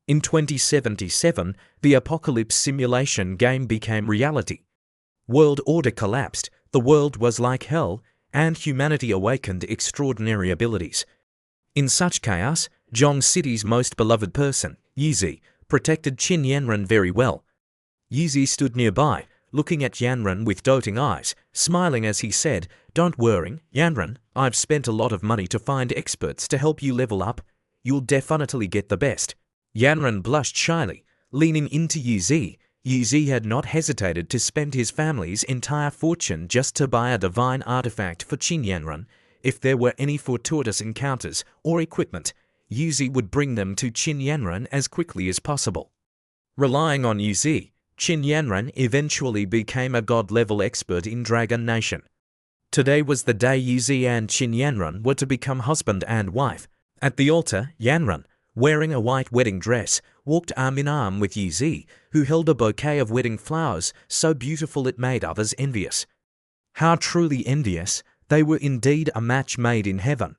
In 2077, the apocalypse simulation game became reality. World order collapsed, the world was like hell, and humanity awakened extraordinary abilities. In such chaos, Zhong City's most beloved person, Yizi, protected Qin Yanran very well. Yizi stood nearby, looking at Yanran with doting eyes, smiling as he said, "Don't worry, Yanran, I've spent a lot of money to find experts to help you level up. You'll definitely get the best." Yanran blushed shyly, leaning into Yizi. Yizi had not hesitated to spend his family's entire fortune just to buy a divine artifact for Qin Yanran. If there were any fortuitous encounters or equipment, Yizi would bring them to Qin Yanran as quickly as possible. Relying on Yizi, Qin Yanran eventually became a god-level expert in Dragon Nation. Today was the day Yizi and Qin Yanran were to become husband and wife. At the altar, Yanran, wearing a white wedding dress, walked arm in arm with Yizi, who held a bouquet of wedding flowers so beautiful it made others envious. How truly envious! They were indeed a match made in heaven.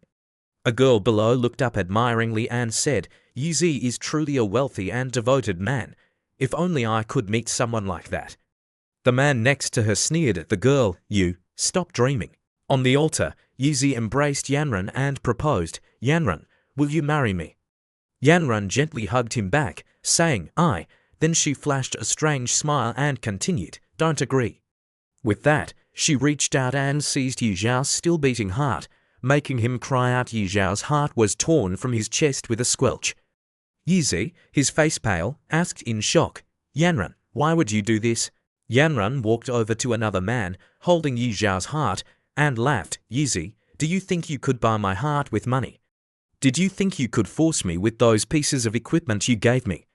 A girl below looked up admiringly and said, "Yizi is truly a wealthy and devoted man. If only I could meet someone like that." The man next to her sneered at the girl. "You, stop dreaming." On the altar, Yizi embraced Yanran and proposed, "Yanran, will you marry me?" Yanran gently hugged him back, saying, "I." Then she flashed a strange smile and continued, "Don't agree." With that, she reached out and seized Yu Zhao's still beating heart, making him cry out. Yu Zhao's heart was torn from his chest with a squelch. Yizi, his face pale, asked in shock, "Yanran, why would you do this?" Yanran walked over to another man, holding Yu Zhao's heart, and laughed. "Yizi, do you think you could buy my heart with money? Did you think you could force me with those pieces of equipment you gave me?"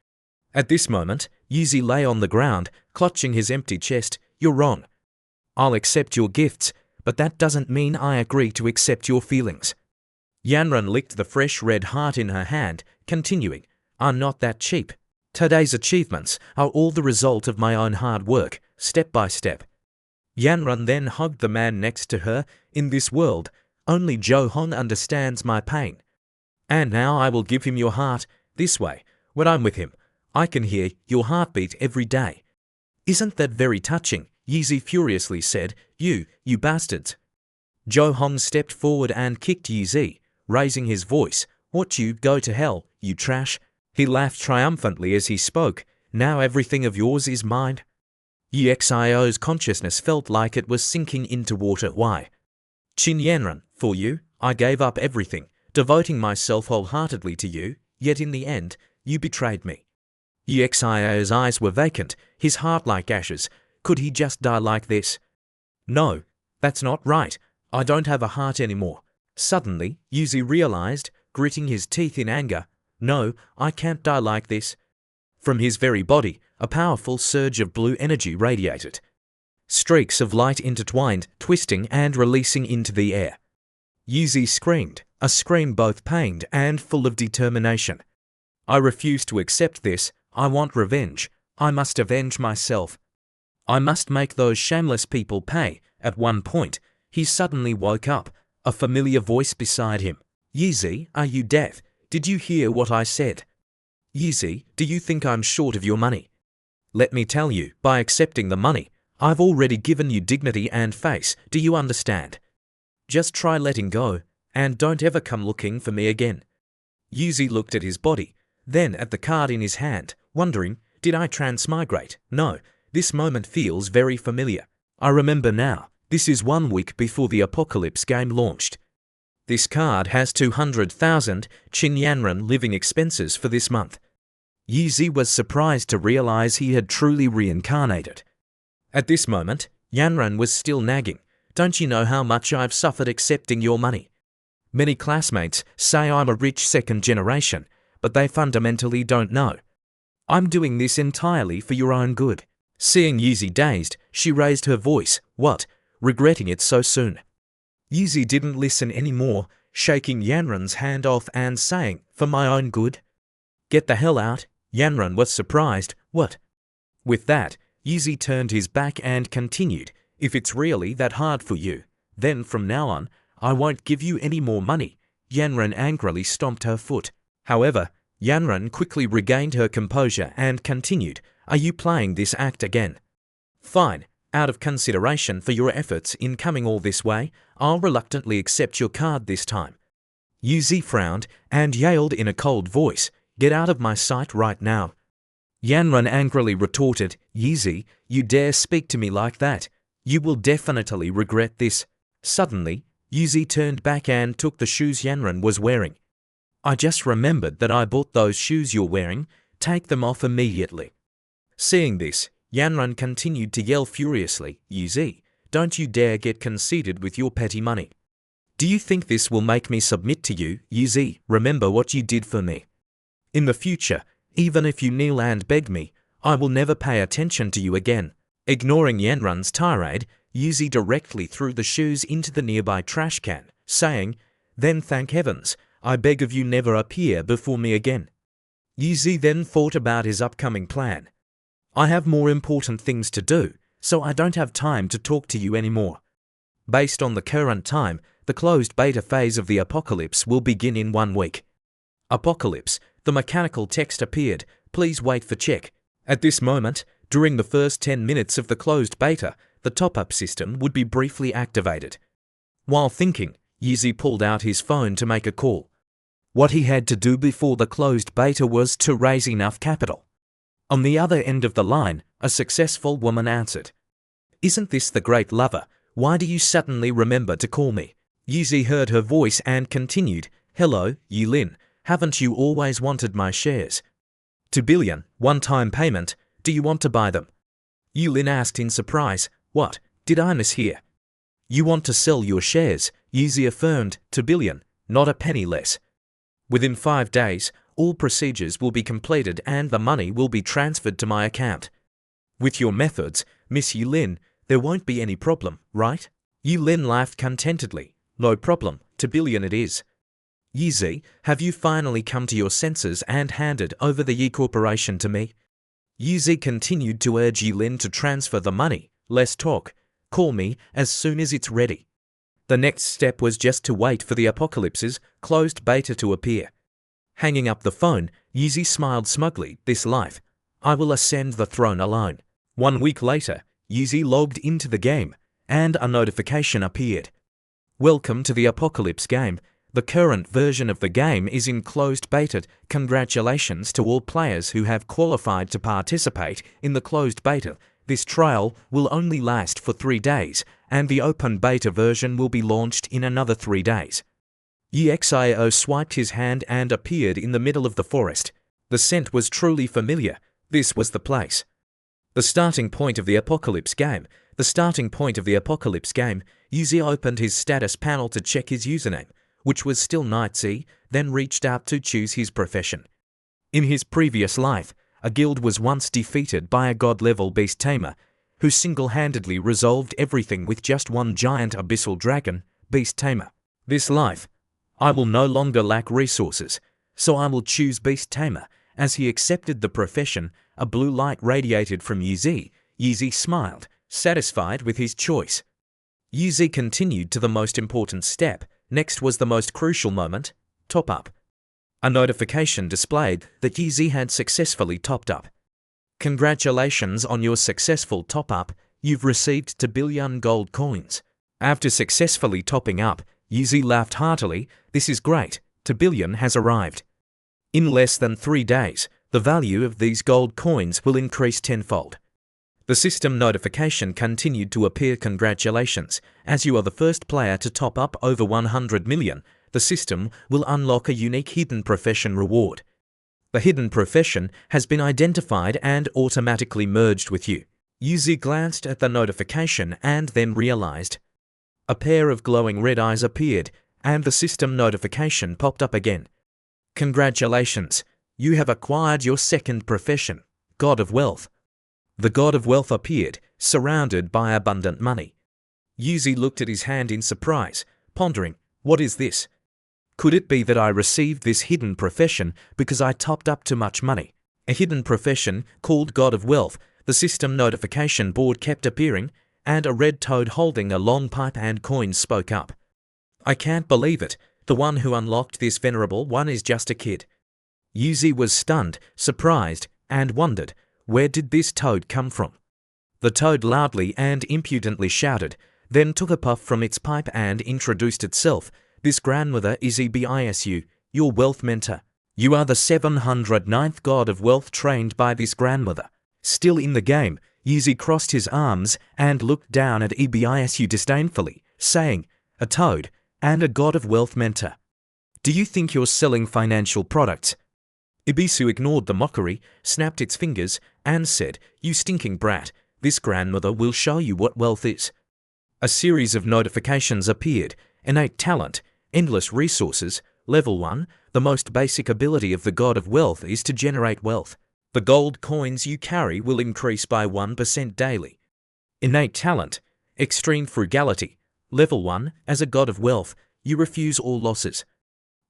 At this moment, Yizi lay on the ground, clutching his empty chest. "You're wrong. I'll accept your gifts, but that doesn't mean I agree to accept your feelings." Yanran licked the fresh red heart in her hand, continuing, "I'm not that cheap. Today's achievements are all the result of my own hard work, step by step." Yanran then hugged the man next to her. "In this world, only Zhou Hong understands my pain. And now I will give him your heart. This way, when I'm with him, I can hear your heartbeat every day." "Isn't that very touching?" Yizi furiously said. You bastards." Zhou Hong stepped forward and kicked Yizi, raising his voice. "What, you go to hell, you trash." He laughed triumphantly as he spoke. "Now everything of yours is mine." Yixio's consciousness felt like it was sinking into water. "Why? Qin Yanran, for you, I gave up everything, devoting myself wholeheartedly to you, yet in the end, you betrayed me." Yixio's eyes were vacant, his heart like ashes. Could he just die like this? "No, that's not right. I don't have a heart anymore." Suddenly, Yizi realized, gritting his teeth in anger, "No, I can't die like this." From his very body, a powerful surge of blue energy radiated. Streaks of light intertwined, twisting and releasing into the air. Yizi screamed, a scream both pained and full of determination. "I refuse to accept this. I want revenge. I must avenge myself. I must make those shameless people pay." At one point, he suddenly woke up, a familiar voice beside him. "Yizi, are you deaf? Did you hear what I said? Yizi, do you think I'm short of your money? Let me tell you, by accepting the money, I've already given you dignity and face. Do you understand? Just try letting go, and don't ever come looking for me again." Yizi looked at his body, then at the card in his hand, wondering, did I transmigrate? No, this moment feels very familiar. I remember now, this is 1 week before the Apocalypse game launched. This card has 200,000 Qin Yanran living expenses for this month. Yizi was surprised to realize he had truly reincarnated. At this moment, Yanran was still nagging. "Don't you know how much I've suffered accepting your money? Many classmates say I'm a rich second generation, but they fundamentally don't know. I'm doing this entirely for your own good." Seeing Yizi dazed, she raised her voice. "What? Regretting it so soon?" Yizi didn't listen anymore, shaking Yanran's hand off and saying, "For my own good? Get the hell out." Yanran was surprised. "What?" With that, Yizi turned his back and continued, "If it's really that hard for you, then from now on, I won't give you any more money." Yanran angrily stomped her foot. However, Yanran quickly regained her composure and continued, "Are you playing this act again? Fine. Out of consideration for your efforts in coming all this way, I'll reluctantly accept your card this time." Yuzi frowned and yelled in a cold voice, "Get out of my sight right now." Yanran angrily retorted, "Yuzi, you dare speak to me like that? You will definitely regret this." Suddenly, Yuzi turned back and took the shoes Yanran was wearing. "I just remembered that I bought those shoes you're wearing. Take them off immediately." Seeing this, Yanran continued to yell furiously, "Yuzi, don't you dare get conceited with your petty money. Do you think this will make me submit to you? Yuzi, remember what you did for me. In the future, even if you kneel and beg me, I will never pay attention to you again." Ignoring Yanran's tirade, Yuzi directly threw the shoes into the nearby trash can, saying, "Then thank heavens, I beg of you never appear before me again." Yuzi then thought about his upcoming plan. "I have more important things to do, so I don't have time to talk to you anymore. Based on the current time, the closed beta phase of the apocalypse will begin in 1 week. Apocalypse, the mechanical text appeared, "Please wait for check." At this moment, during the first 10 minutes of the closed beta, the top-up system would be briefly activated. While thinking, Yuzi pulled out his phone to make a call. What he had to do before the closed beta was to raise enough capital. On the other end of the line, a successful woman answered. "Isn't this the great lover? Why do you suddenly remember to call me?" Yuzi heard her voice and continued, "Hello, Yulin, haven't you always wanted my shares? 2 billion, one-time payment, do you want to buy them?" Yulin asked in surprise, "What, did I mishear? You want to sell your shares?" Yuzi affirmed, 2 billion, not a penny less. "Within 5 days, all procedures will be completed and the money will be transferred to my account. With your methods, Miss Yulin, there won't be any problem, right?" Yulin laughed contentedly. "No problem, 2 billion it is." "Yuzi, have you finally come to your senses and handed over the Yi Corporation to me?" Yuzi continued to urge Yulin to transfer the money. "Less talk. Call me as soon as it's ready." The next step was just to wait for the apocalypse's closed beta to appear. Hanging up the phone, Yuzi smiled smugly, "This life. I will ascend the throne alone." 1 week later, Yuzi logged into the game, and a notification appeared. "Welcome to the Apocalypse game. The current version of the game is in closed beta. Congratulations to all players who have qualified to participate in the closed beta. This trial will only last for 3 days, and the open beta version will be launched in another 3 days." Exio swiped his hand and appeared in the middle of the forest. The scent was truly familiar. This was the place. The starting point of the Apocalypse game. The starting point of the Apocalypse game. Yuzi opened his status panel to check his username, which was still Knightsy, then reached out to choose his profession. In his previous life, a guild was once defeated by a god-level beast tamer, who single-handedly resolved everything with just one giant abyssal dragon, beast tamer. This life, I will no longer lack resources, so I will choose beast tamer. As he accepted the profession, a blue light radiated from Yuzi. Yuzi smiled, satisfied with his choice. Yuzi continued to the most important step. Next was the most crucial moment, top up. A notification displayed that Yuzi had successfully topped up. "Congratulations on your successful top-up, you've received 2 billion gold coins." After successfully topping up, Yuzi laughed heartily. "This is great, 2 billion has arrived. In less than 3 days, the value of these gold coins will increase tenfold." The system notification continued to appear. "Congratulations, as you are the first player to top up over 100 million, the system will unlock a unique hidden profession reward. The hidden profession has been identified and automatically merged with you." Yuzi glanced at the notification and then realized. A pair of glowing red eyes appeared, and the system notification popped up again. "Congratulations, you have acquired your second profession, God of Wealth." The God of Wealth appeared, surrounded by abundant money. Yuzi looked at his hand in surprise, pondering, "What is this? Could it be that I received this hidden profession because I topped up too much money?" A hidden profession called God of Wealth. The system notification board kept appearing, and a red toad holding a long pipe and coins spoke up. "I can't believe it. The one who unlocked this venerable one is just a kid. Yuzi was stunned, surprised, and wondered, where did this toad come from? The toad loudly and impudently shouted, then took a puff from its pipe and introduced itself. This grandmother is Ebisu, your wealth mentor. You are the 709th god of wealth trained by this grandmother. Still in the game, Yuzi crossed his arms and looked down at Ebisu disdainfully, saying, a toad and a god of wealth mentor. Do you think you're selling financial products? Ebisu ignored the mockery, snapped its fingers, and said, you stinking brat, this grandmother will show you what wealth is. A series of notifications appeared. Innate talent, endless resources, level 1, the most basic ability of the god of wealth is to generate wealth. The gold coins you carry will increase by 1% daily. Innate talent, extreme frugality, level 1, as a god of wealth, you refuse all losses.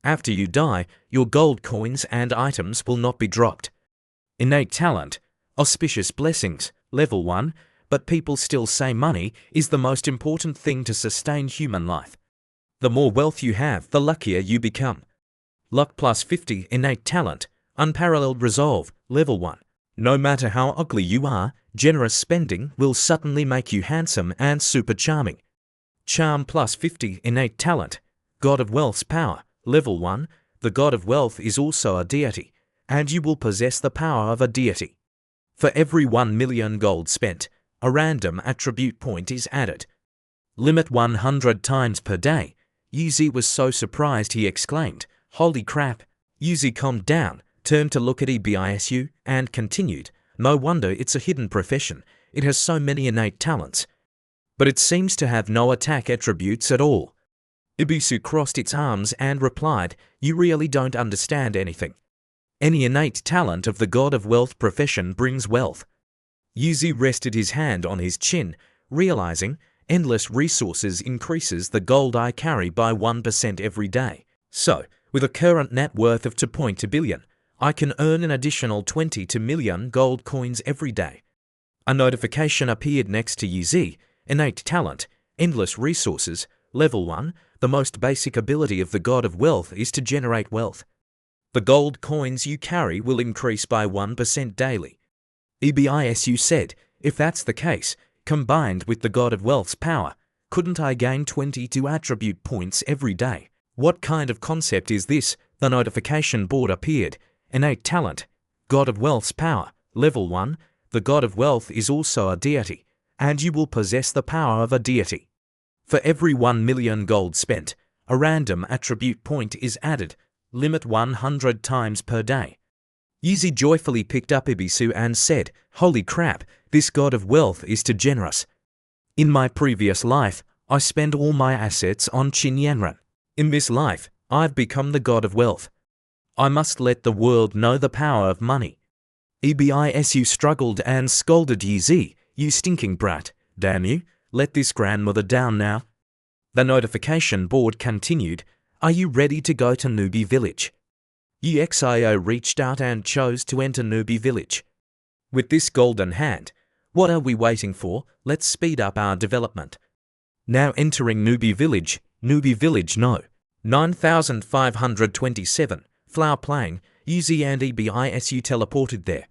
After you die, your gold coins and items will not be dropped. Innate talent, auspicious blessings, level 1, but people still say money is the most important thing to sustain human life. The more wealth you have, the luckier you become. Luck plus 50, innate talent, unparalleled resolve, level 1. No matter how ugly you are, generous spending will suddenly make you handsome and super charming. Charm plus 50, innate talent, god of wealth's power, level 1. The god of wealth is also a deity, and you will possess the power of a deity. For every 1 million gold spent, a random attribute point is added. Limit 100 times per day. Yuzi was so surprised he exclaimed, holy crap. Yuzi calmed down, turned to look at Ebisu, and continued, no wonder it's a hidden profession. It has so many innate talents. But it seems to have no attack attributes at all. Ebisu crossed its arms and replied, you really don't understand anything. Any innate talent of the god of wealth profession brings wealth. Yuzi rested his hand on his chin, realizing, endless resources increases the gold I carry by 1% every day. So, with a current net worth of 2.2 billion, I can earn an additional 22 million gold coins every day. A notification appeared next to Yuzi, innate talent, endless resources, level 1, the most basic ability of the god of wealth is to generate wealth. The gold coins you carry will increase by 1% daily. Ebisu said, if that's the case, combined with the god of wealth's power, couldn't I gain 22 attribute points every day? What kind of concept is this? The notification board appeared. Innate talent, god of wealth's power, level 1, the god of wealth is also a deity, and you will possess the power of a deity. For every 1 million gold spent, a random attribute point is added, limit 100 times per day. Yuzi joyfully picked up Ebisu and said, holy crap, this god of wealth is too generous. In my previous life, I spent all my assets on Chinyanran. In this life, I've become the god of wealth. I must let the world know the power of money. Ebisu struggled and scolded Yuzi, you stinking brat, damn you, let this grandmother down now. The notification board continued, are you ready to go to Newbie Village? Uxio reached out and chose to enter Newbie Village. With this golden hand, what are we waiting for? Let's speed up our development. Now entering Newbie Village no. 9527, Flower Plain, Yuzi and Ebisu teleported there.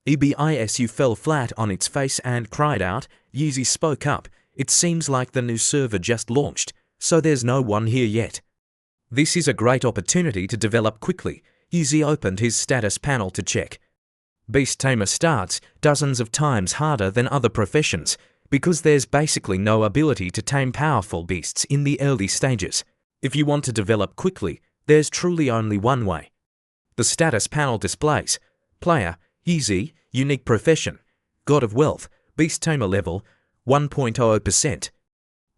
Ebisu fell flat on its face and cried out. Yuzi spoke up, it seems like the new server just launched, so there's no one here yet. This is a great opportunity to develop quickly. Yuzi opened his status panel to check. Beast Tamer starts dozens of times harder than other professions because there's basically no ability to tame powerful beasts in the early stages. If you want to develop quickly, there's truly only one way. The status panel displays player, Yuzi, unique profession, god of wealth, beast tamer level, 1.00%.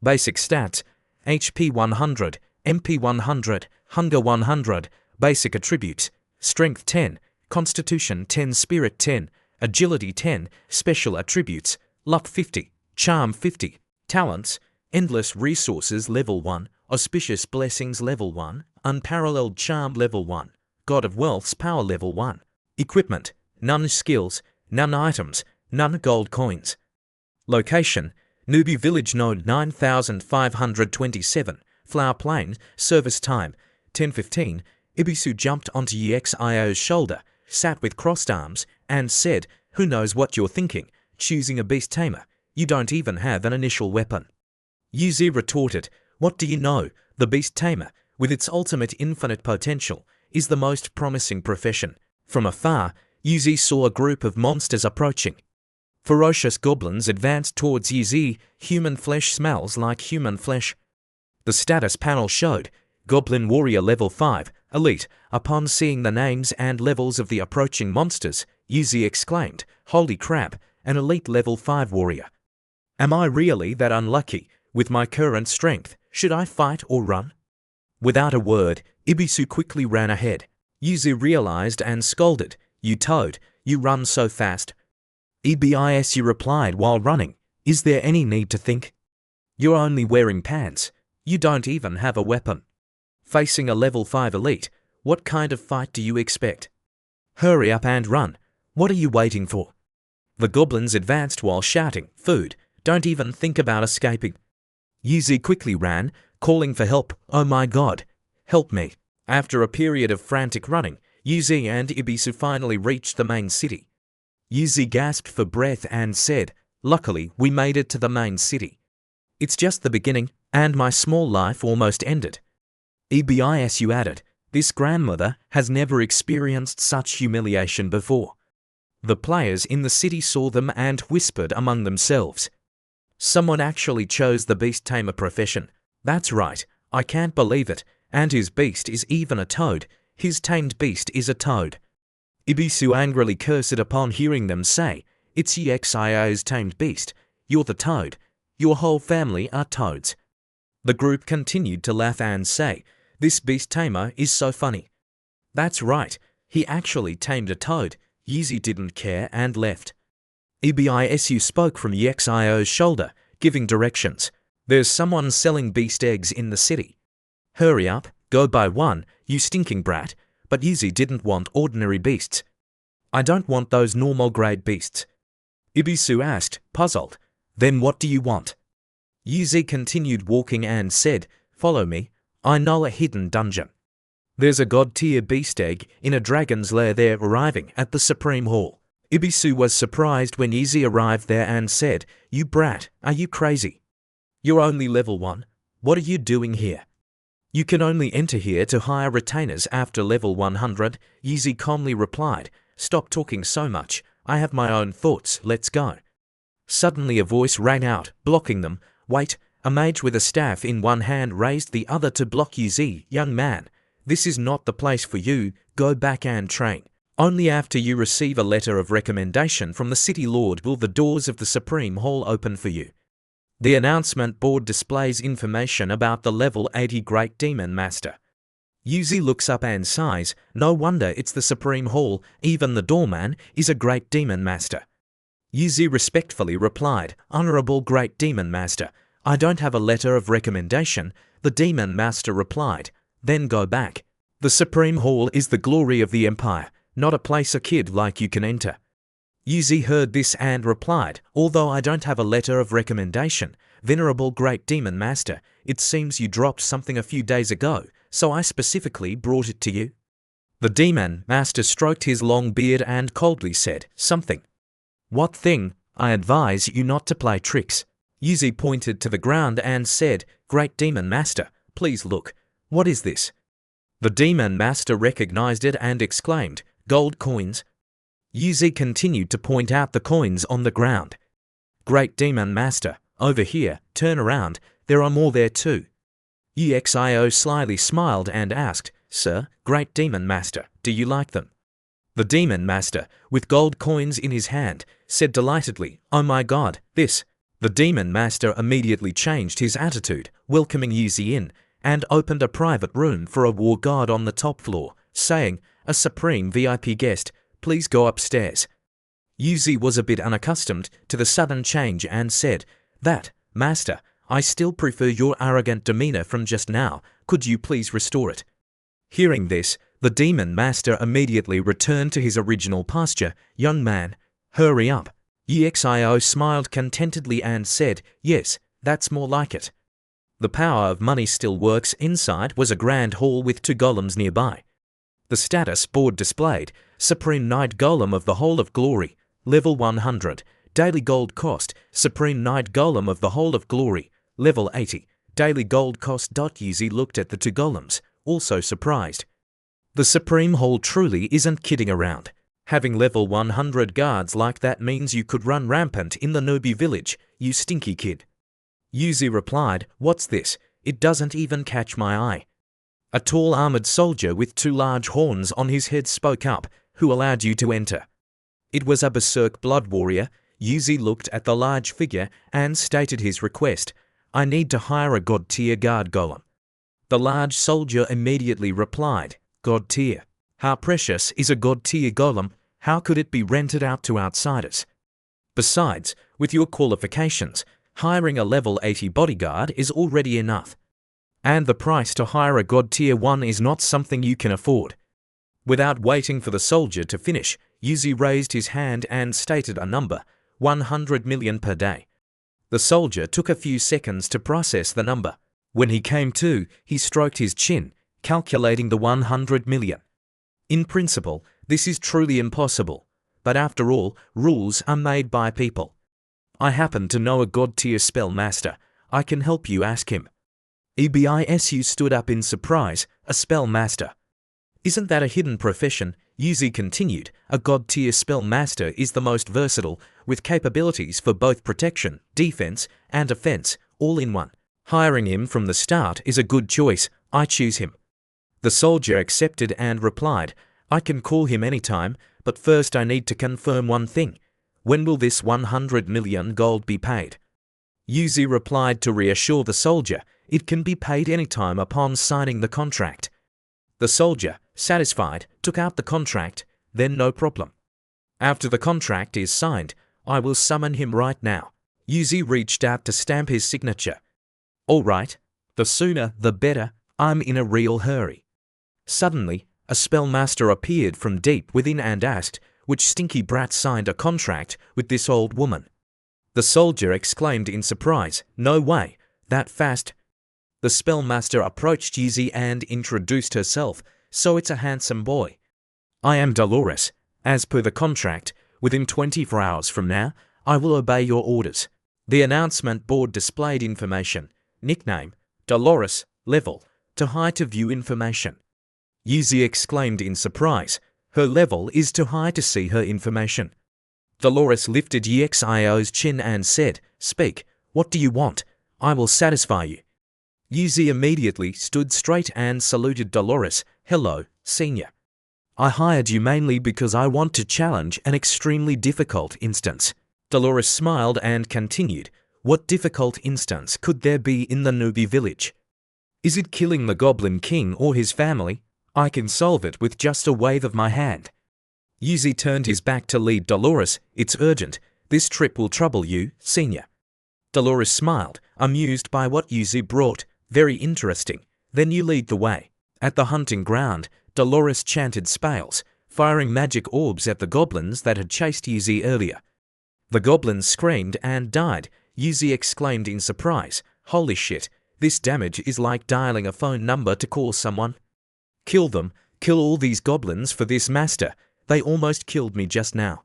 Basic stats, HP 100, MP 100, Hunger 100, basic attributes, Strength 10, Constitution 10, Spirit 10, Agility 10, Special attributes, Luck 50, Charm 50, Talents, Endless resources level 1, Auspicious blessings level 1, Unparalleled charm level 1, God of wealth's power level 1, Equipment, none skills, none items, none gold coins. Location, Newbie Village Node 9527, Flower Plain, Service Time, 10:15, Ibisu jumped onto Exio's shoulder, sat with crossed arms, and said, "Who knows what you're thinking, choosing a beast tamer? You don't even have an initial weapon." Yuzi retorted, "What do you know? The beast tamer, with its ultimate infinite potential, is the most promising profession." From afar, Yuzi saw a group of monsters approaching. Ferocious goblins advanced towards Yuzi. Human flesh smells like human flesh. The status panel showed, Goblin Warrior Level 5, Elite. Upon seeing the names and levels of the approaching monsters, Yuzi exclaimed, "Holy crap, an Elite Level 5 warrior. Am I really that unlucky? With my current strength, should I fight or run?" Without a word, Ibisu quickly ran ahead. Yuzi realized and scolded, "You toad, you run so fast." Ibisu replied while running, "Is there any need to think? You're only wearing pants. You don't even have a weapon. Facing a level 5 elite, what kind of fight do you expect? Hurry up and run. What are you waiting for?" The goblins advanced while shouting, "Food, don't even think about escaping." Yuzi quickly ran, calling for help. "Oh my god, help me." After a period of frantic running, Yuzi and Ibisu finally reached the main city. Yuzi gasped for breath and said, "Luckily, we made it to the main city. It's just the beginning, and my small life almost ended." Ibisu added, "This grandmother has never experienced such humiliation before." The players in the city saw them and whispered among themselves, "Someone actually chose the beast tamer profession. That's right, I can't believe it, and his beast is even a toad. His tamed beast is a toad." Ibisu angrily cursed upon hearing them say, "It's Exio's tamed beast. You're the toad. Your whole family are toads." The group continued to laugh and say, "This beast tamer is so funny." "That's right, he actually tamed a toad." Yuzi didn't care and left. Ibisu spoke from Exio's shoulder, giving directions. "There's someone selling beast eggs in the city. Hurry up, go buy one, you stinking brat." But Yuzi didn't want ordinary beasts. "I don't want those normal grade beasts." Ibisu asked, puzzled, "Then what do you want?" Yuzi continued walking and said, "Follow me. I know a hidden dungeon. There's a god-tier beast egg in a dragon's lair there." Arriving at the Supreme Hall, Ibisu was surprised when Yuzi arrived there and said, "You brat, are you crazy? You're only level 1. What are you doing here? You can only enter here to hire retainers after level 100. Yuzi calmly replied, "Stop talking so much. I have my own thoughts. Let's go." Suddenly a voice rang out, blocking them. "Wait." A mage with a staff in one hand raised the other to block Yuzi. "Young man, this is not the place for you. Go back and train. Only after you receive a letter of recommendation from the City Lord will the doors of the Supreme Hall open for you. The announcement board displays information about the level 80 Great Demon Master." Yuzi looks up and sighs. No wonder it's the Supreme Hall. Even the doorman is a Great Demon Master. Yuzi respectfully replied, "Honorable Great Demon Master, I don't have a letter of recommendation." The Demon Master replied, "Then go back. The Supreme Hall is the glory of the Empire, not a place a kid like you can enter." Yuzi heard this and replied, "Although I don't have a letter of recommendation, Venerable Great Demon Master, it seems you dropped something a few days ago, so I specifically brought it to you." The Demon Master stroked his long beard and coldly said, "Something? What thing? I advise you not to play tricks." Yuzi pointed to the ground and said, "Great Demon Master, please look. What is this?" The Demon Master recognized it and exclaimed, "Gold coins." Yuzi continued to point out the coins on the ground. "Great Demon Master, over here, turn around, there are more there too." Exio slyly smiled and asked, "Sir, Great Demon Master, do you like them?" The Demon Master, with gold coins in his hand, said delightedly, "Oh my god, this." The Demon Master immediately changed his attitude, welcoming Yuzi in, and opened a private room for a war god on the top floor, saying, "A supreme VIP guest, please go upstairs." Yuzi was a bit unaccustomed to the sudden change and said, "That, Master, I still prefer your arrogant demeanor from just now. Could you please restore it?" Hearing this, the Demon Master immediately returned to his original posture. "Young man, hurry up." Exio smiled contentedly and said, "Yes, that's more like it." The power of money still works. Inside was a grand hall with 2 golems nearby. The status board displayed, Supreme Knight Golem of the Hall of Glory, level 100, daily gold cost, Supreme Knight Golem of the Hall of Glory, level 80, daily gold cost. Yuzi looked at the two golems, also surprised. The Supreme Hall truly isn't kidding around. Having level 100 guards like that means you could run rampant in the newbie village, you stinky kid. Yuzi replied, "What's this? It doesn't even catch my eye." A tall armored soldier with two large horns on his head spoke up, "Who allowed you to enter?" It was a berserk blood warrior. Yuzi looked at the large figure and stated his request, "I need to hire a god tier guard golem." The large soldier immediately replied, "God tier? How precious is a god tier golem? How could it be rented out to outsiders? Besides, with your qualifications, hiring a level 80 bodyguard is already enough. And the price to hire a god tier 1 is not something you can afford." Without waiting for the soldier to finish, Yuzi raised his hand and stated a number, 100 million per day. The soldier took a few seconds to process the number. When he came to, he stroked his chin, calculating the 100 million. In principle, this is truly impossible, but after all, rules are made by people. I happen to know a god-tier spell master. I can help you, ask him. Ebisu stood up in surprise, a spell master. Isn't that a hidden profession? Yuzi continued, a god-tier spell master is the most versatile, with capabilities for both protection, defense, and offense, all in one. Hiring him from the start is a good choice. I choose him. The soldier accepted and replied, I can call him anytime, but first I need to confirm one thing. When will this 100 million gold be paid? Yuzi replied to reassure the soldier, it can be paid anytime upon signing the contract. The soldier, satisfied, took out the contract, then no problem. After the contract is signed, I will summon him right now. Yuzi reached out to stamp his signature. All right, the sooner the better, I'm in a real hurry. Suddenly, a spellmaster appeared from deep within and asked, which stinky brat signed a contract with this old woman? The soldier exclaimed in surprise, no way, that fast. The spellmaster approached Yuzi and introduced herself, so it's a handsome boy. I am Dolores. As per the contract, within 24 hours from now, I will obey your orders. The announcement board displayed information, nickname, Dolores, level, to high to view information. Yuzi exclaimed in surprise, her level is too high to see her information. Dolores lifted Exio's chin and said, speak, what do you want? I will satisfy you. Yuzi immediately stood straight and saluted Dolores, hello, senior. I hired you mainly because I want to challenge an extremely difficult instance. Dolores smiled and continued, what difficult instance could there be in the newbie village? Is it killing the Goblin King or his family? I can solve it with just a wave of my hand. Yuzi turned his back to lead Dolores, it's urgent, this trip will trouble you, senior. Dolores smiled, amused by what Yuzi brought, very interesting, then you lead the way. At the hunting ground, Dolores chanted spells, firing magic orbs at the goblins that had chased Yuzi earlier. The goblins screamed and died. Yuzi exclaimed in surprise, holy shit, this damage is like dialing a phone number to call someone. Kill them, kill all these goblins for this master, they almost killed me just now.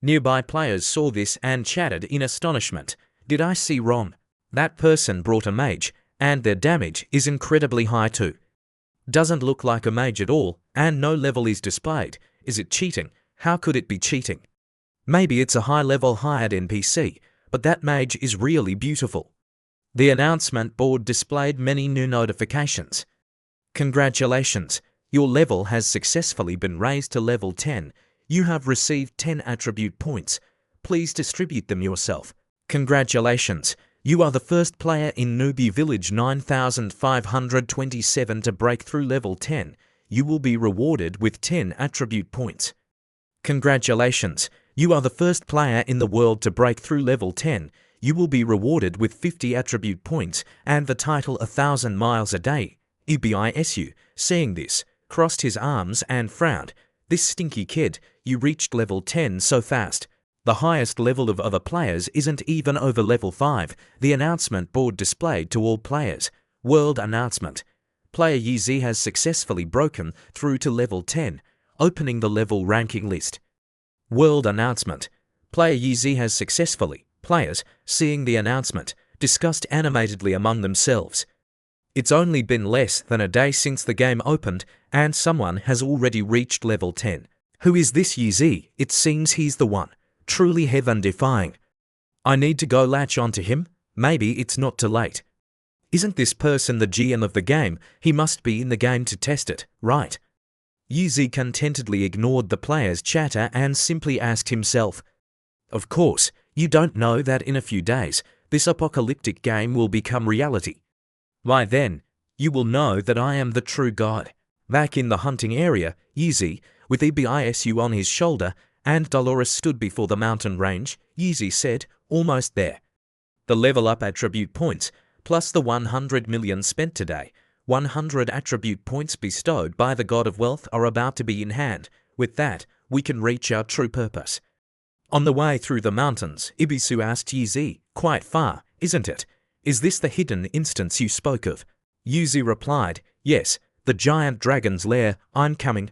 Nearby players saw this and chatted in astonishment, did I see wrong? That person brought a mage, and their damage is incredibly high too. Doesn't look like a mage at all, and no level is displayed. Is it cheating? How could it be cheating? Maybe it's a high-level hired NPC, but that mage is really beautiful. The announcement board displayed many new notifications. Congratulations, your level has successfully been raised to level 10. You have received 10 attribute points. Please distribute them yourself. Congratulations, you are the first player in Newbie Village 9527 to break through level 10. You will be rewarded with 10 attribute points. Congratulations, you are the first player in the world to break through level 10. You will be rewarded with 50 attribute points and the title 1,000 miles a day. Ebisu, seeing this, crossed his arms and frowned. This stinky kid, you reached level 10 so fast. The highest level of other players isn't even over level 5. The announcement board displayed to all players. World announcement. player Yuzi has successfully broken through to level 10, opening the level ranking list. World announcement. Player Yuzi has successfully, players, seeing the announcement, discussed animatedly among themselves. It's only been less than a day since the game opened, and someone has already reached level 10. Who is this Yuzi? It seems he's the one. Truly heaven-defying. I need to go latch onto him? Maybe it's not too late. Isn't this person the GM of the game? He must be in the game to test it, right? Yuzi contentedly ignored the player's chatter and simply asked himself, "Of course, you don't know that in a few days, this apocalyptic game will become reality. Why then, you will know that I am the true God." Back in the hunting area, Yuzi, with Ebisu on his shoulder, and Dolores stood before the mountain range, Yuzi said, "Almost there. The level up attribute points, plus the 100 million spent today, 100 attribute points bestowed by the God of Wealth are about to be in hand. With that, we can reach our true purpose." On the way through the mountains, Ebisu asked Yuzi, "Quite far, isn't it? Is this the hidden instance you spoke of?" Yuzi replied, "Yes, the giant dragon's lair, I'm coming."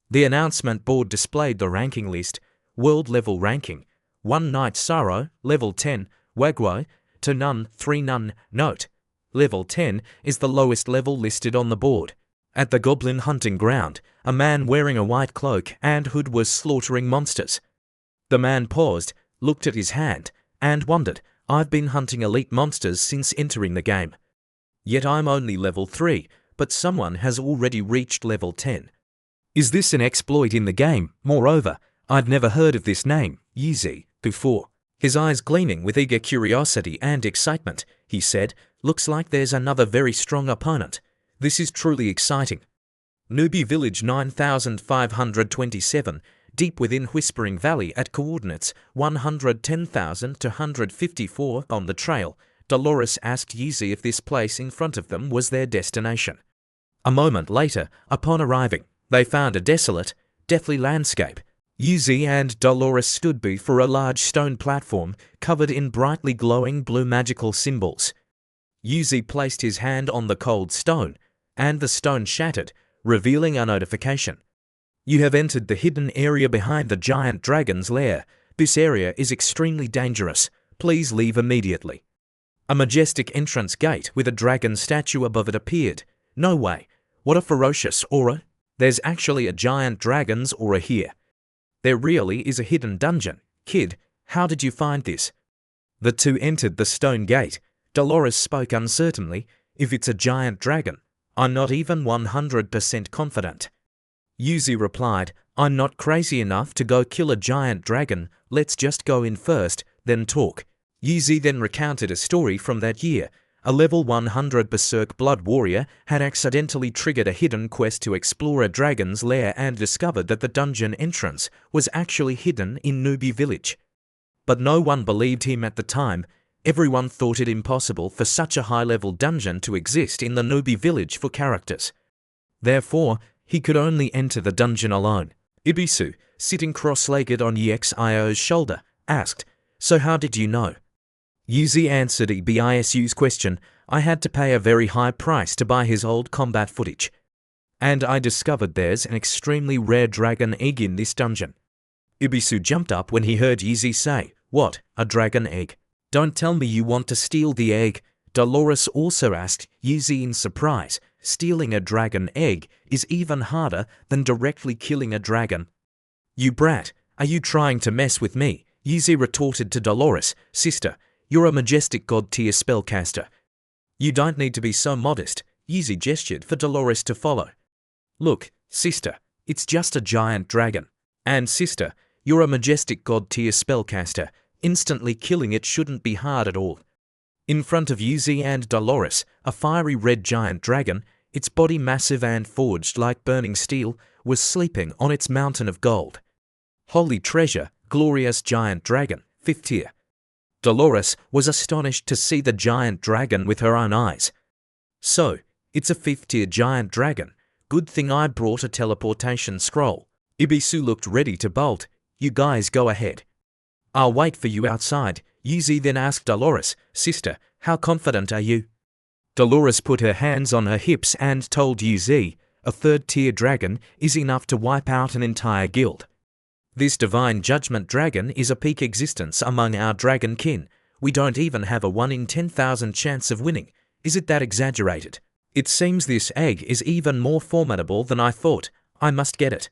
The announcement board displayed the ranking list. World level ranking. 1 Night Sorrow, level 10, Wagwo, to none, 3 none. Note: level 10 is the lowest level listed on the board. At the goblin hunting ground, a man wearing a white cloak and hood was slaughtering monsters. The man paused, looked at his hand, and wondered, "I've been hunting elite monsters since entering the game. Yet I'm only level 3, but someone has already reached level 10. Is this an exploit in the game? Moreover, I'd never heard of this name, Yuzi, before." His eyes gleaming with eager curiosity and excitement, he said, "Looks like there's another very strong opponent. This is truly exciting." Newbie Village 9527, deep within Whispering Valley at coordinates 110,000 to 154 on the trail, Dolores asked Yuzi if this place in front of them was their destination. A moment later, upon arriving, they found a desolate, deathly landscape. Yuzi and Dolores stood before a large stone platform covered in brightly glowing blue magical symbols. Yuzi placed his hand on the cold stone, and the stone shattered, revealing a notification. "You have entered the hidden area behind the giant dragon's lair. This area is extremely dangerous. Please leave immediately." A majestic entrance gate with a dragon statue above it appeared. No way. What a ferocious aura. There's actually a giant dragon's aura here. There really is a hidden dungeon. Kid, how did you find this? The two entered the stone gate. Dolores spoke uncertainly. "If it's a giant dragon, I'm not even 100% confident." Yuzi replied, "I'm not crazy enough to go kill a giant dragon. Let's just go in first, then talk." Yuzi then recounted a story from that year. A level 100 Berserk Blood Warrior had accidentally triggered a hidden quest to explore a dragon's lair and discovered that the dungeon entrance was actually hidden in Newbie Village. But no one believed him at the time. Everyone thought it impossible for such a high-level dungeon to exist in the Newbie Village for characters. Therefore, he could only enter the dungeon alone. Ebisu, sitting cross-legged on EXIO's shoulder, asked, "So how did you know?" Yuzi answered Ebisu's question. "I had to pay a very high price to buy his old combat footage. And I discovered there's an extremely rare dragon egg in this dungeon." Ebisu jumped up when he heard Yuzi say, "What, a dragon egg? Don't tell me you want to steal the egg." Dolores also asked Yuzi in surprise. "Stealing a dragon egg is even harder than directly killing a dragon." "You brat, are you trying to mess with me?" Yuzi retorted to Dolores. "Sister, you're a majestic god-tier spellcaster. You don't need to be so modest." Yuzi gestured for Dolores to follow. "Look, sister, it's just a giant dragon. And sister, you're a majestic god-tier spellcaster. Instantly killing it shouldn't be hard at all." In front of Yuzi and Dolores, a fiery red giant dragon, its body massive and forged like burning steel, was sleeping on its mountain of gold. Holy treasure, glorious giant dragon, 5th tier. Dolores was astonished to see the giant dragon with her own eyes. "So, it's a 5th tier giant dragon. Good thing I brought a teleportation scroll." Ebisu looked ready to bolt. "You guys go ahead. I'll wait for you outside." Yuzi then asked Dolores, "Sister, how confident are you?" Dolores put her hands on her hips and told Yuzi, a third-tier dragon is enough to wipe out an entire guild. This divine judgment dragon is a peak existence among our dragon kin. We don't even have a 1 in 10,000 chance of winning. Is it that exaggerated? It seems this egg is even more formidable than I thought. I must get it.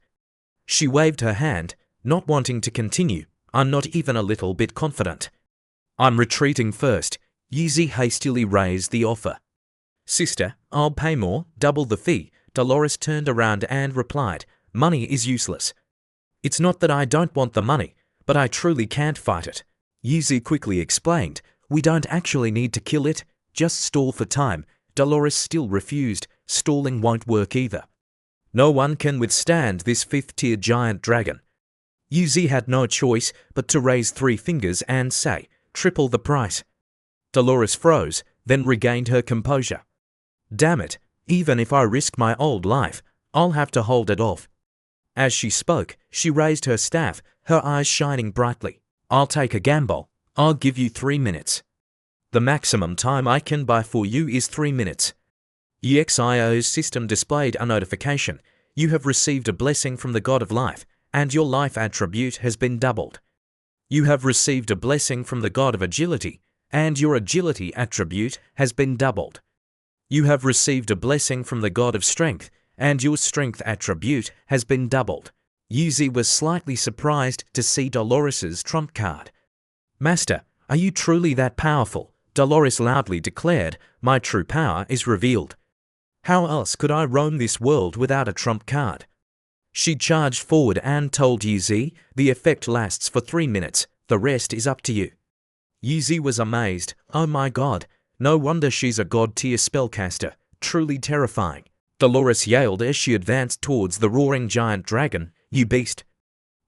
She waved her hand, not wanting to continue. I'm not even a little bit confident. I'm retreating first. Yuzi hastily raised the offer. Sister, I'll pay more, double the fee. Dolores turned around and replied, money is useless. It's not that I don't want the money, but I truly can't fight it. Yuzi quickly explained, we don't actually need to kill it, just stall for time. Dolores still refused, stalling won't work either. No one can withstand this 5th-tier giant dragon. Yuzi had no choice but to raise 3 fingers and say, triple the price. Dolores froze, then regained her composure. Damn it, even if I risk my old life, I'll have to hold it off. As she spoke, she raised her staff, her eyes shining brightly. I'll take a gamble. I'll give you 3 minutes. The maximum time I can buy for you is 3 minutes. EXIO's system displayed a notification. You have received a blessing from the God of Life, and your life attribute has been doubled. You have received a blessing from the God of Agility, and your agility attribute has been doubled. You have received a blessing from the God of Strength, and your strength attribute has been doubled. Yuzi was slightly surprised to see Dolores's trump card. Master, are you truly that powerful? Dolores loudly declared, my true power is revealed. How else could I roam this world without a trump card? She charged forward and told Yuzi, the effect lasts for 3 minutes, the rest is up to you. Yuzi was amazed, oh my god, no wonder she's a god-tier spellcaster, truly terrifying. Dolores yelled as she advanced towards the roaring giant dragon, you beast.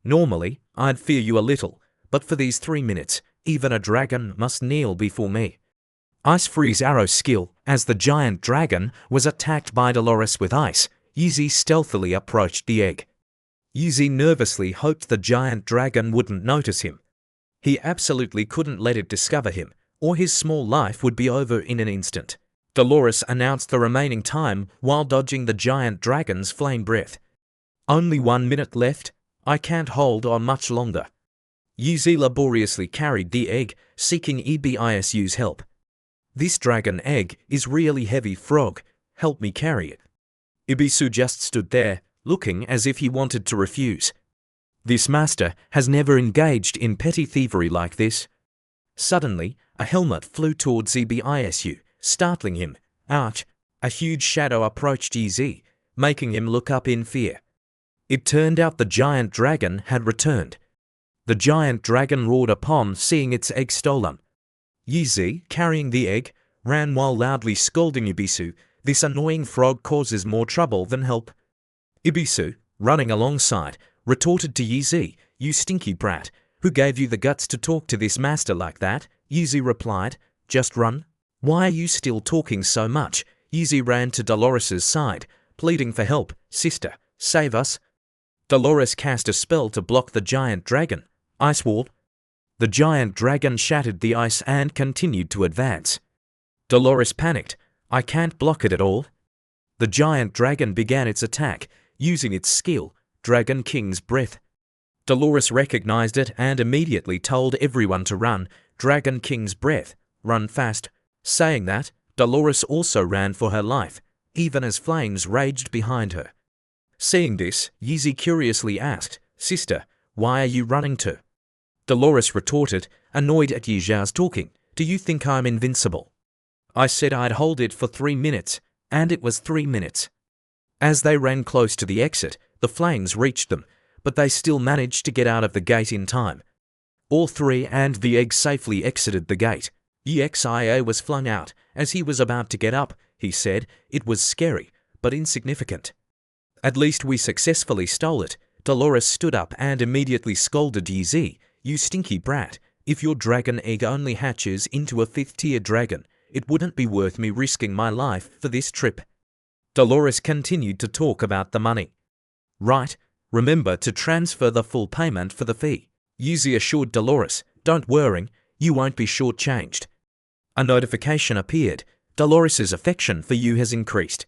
Normally, I'd fear you a little, but for these 3 minutes, even a dragon must kneel before me. Ice Freeze Arrow skill. As the giant dragon was attacked by Dolores with ice, Yuzi stealthily approached the egg. Yuzi nervously hoped the giant dragon wouldn't notice him. He absolutely couldn't let it discover him, or his small life would be over in an instant. Dolores announced the remaining time while dodging the giant dragon's flame breath. Only 1 minute left. I can't hold on much longer. Yuzi laboriously carried the egg, seeking Ebisu's help. This dragon egg is really heavy, frog. Help me carry it. Ebisu just stood there, looking as if he wanted to refuse. This master has never engaged in petty thievery like this. Suddenly, a helmet flew towards Ebisu, startling him. Ouch! A huge shadow approached Yuzi, making him look up in fear. It turned out the giant dragon had returned. The giant dragon roared upon seeing its egg stolen. Yuzi, carrying the egg, ran while loudly scolding Ebisu. This annoying frog causes more trouble than help. Ebisu, running alongside, retorted to Yuzi, you stinky brat, who gave you the guts to talk to this master like that? Yuzi replied, just run. Why are you still talking so much? Yuzi ran to Dolores's side, pleading for help. Sister, save us. Dolores cast a spell to block the giant dragon. Ice wall. The giant dragon shattered the ice and continued to advance. Dolores panicked. I can't block it at all. The giant dragon began its attack, using its skill, Dragon King's Breath. Dolores recognized it and immediately told everyone to run, Dragon King's Breath, run fast. Saying that, Dolores also ran for her life, even as flames raged behind her. Seeing this, Yuzi curiously asked, Sister, why are you running to? Dolores retorted, annoyed at Yuzi's talking, do you think I'm invincible? I said I'd hold it for 3 minutes, and it was 3 minutes. As they ran close to the exit, the flames reached them, but they still managed to get out of the gate in time. All 3 and the egg safely exited the gate. EXIO was flung out. As he was about to get up, he said, it was scary, but insignificant. At least we successfully stole it. Dolores stood up and immediately scolded Yuzi, you stinky brat, if your dragon egg only hatches into a 5th-tier dragon, it wouldn't be worth me risking my life for this trip. Dolores continued to talk about the money. Right, remember to transfer the full payment for the fee. Yuzi assured Dolores, don't worry, you won't be shortchanged. A notification appeared. Dolores's affection for you has increased.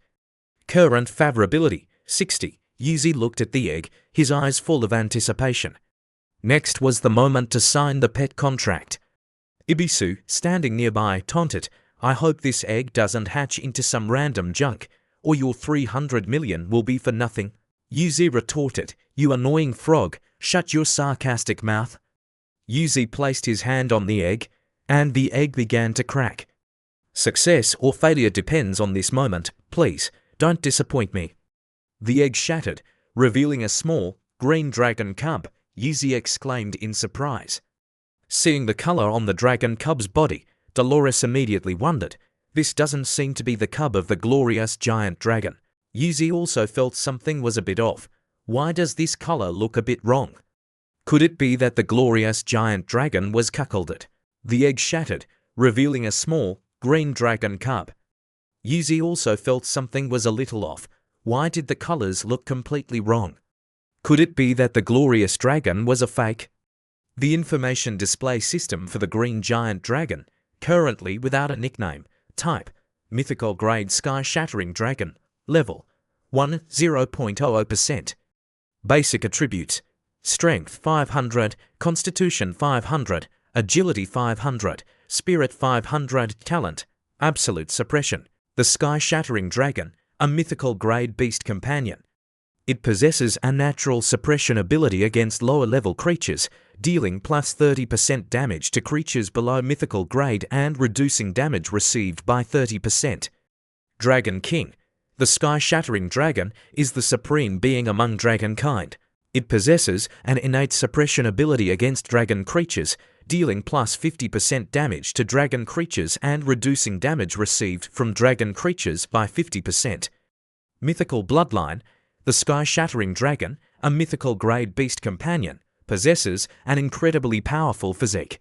Current favorability, 60. Yuzi looked at the egg, his eyes full of anticipation. Next was the moment to sign the pet contract. Ibisu, standing nearby, taunted, I hope this egg doesn't hatch into some random junk, or your 300 million will be for nothing. Yuzi retorted, you annoying frog, shut your sarcastic mouth. Yuzi placed his hand on the egg, and the egg began to crack. Success or failure depends on this moment, please, don't disappoint me. The egg shattered, revealing a small, green dragon cub, Yuzi exclaimed in surprise. Seeing the color on the dragon cub's body, Dolores immediately wondered, this doesn't seem to be the cub of the glorious giant dragon. Yuzi also felt something was a bit off. Why does this color look a bit wrong? Could it be that the glorious giant dragon was cuckolded? The egg shattered, revealing a small, green dragon cub. Yuzi also felt something was a little off. Why did the colors look completely wrong? Could it be that the glorious dragon was a fake? The information display system for the green giant dragon, currently without a nickname, type, mythical grade sky-shattering dragon, level, 0.00%. Basic attributes, strength 500, constitution 500, agility 500, spirit 500, talent, absolute suppression. The sky-shattering dragon, a mythical grade beast companion. It possesses a natural suppression ability against lower-level creatures, dealing plus 30% damage to creatures below mythical grade and reducing damage received by 30%. Dragon King. The sky-shattering dragon is the supreme being among dragonkind. It possesses an innate suppression ability against dragon creatures, dealing plus 50% damage to dragon creatures and reducing damage received from dragon creatures by 50%. Mythical Bloodline. The sky-shattering dragon, a mythical grade beast companion, possesses an incredibly powerful physique.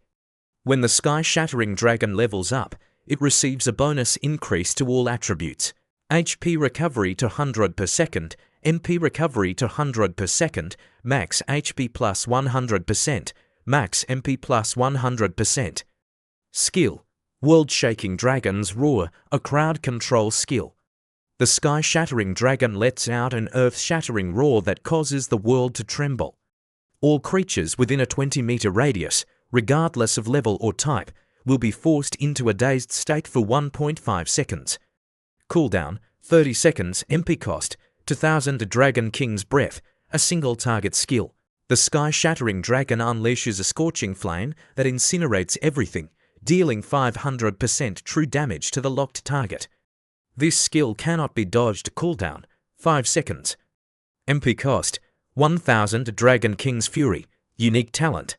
When the sky-shattering dragon levels up, it receives a bonus increase to all attributes. HP recovery to 100 per second, MP recovery to 100 per second, max HP plus 100%, max MP plus 100%. Skill. World-shaking dragon's roar, a crowd control skill. The sky-shattering dragon lets out an earth-shattering roar that causes the world to tremble. All creatures within a 20-meter radius, regardless of level or type, will be forced into a dazed state for 1.5 seconds. Cooldown, 30 seconds. MP cost, 2000. Dragon King's Breath, a single target skill. The sky-shattering dragon unleashes a scorching flame that incinerates everything, dealing 500% true damage to the locked target. This skill cannot be dodged. Cooldown, 5 seconds. MP cost, 1000. Dragon King's Fury, unique talent.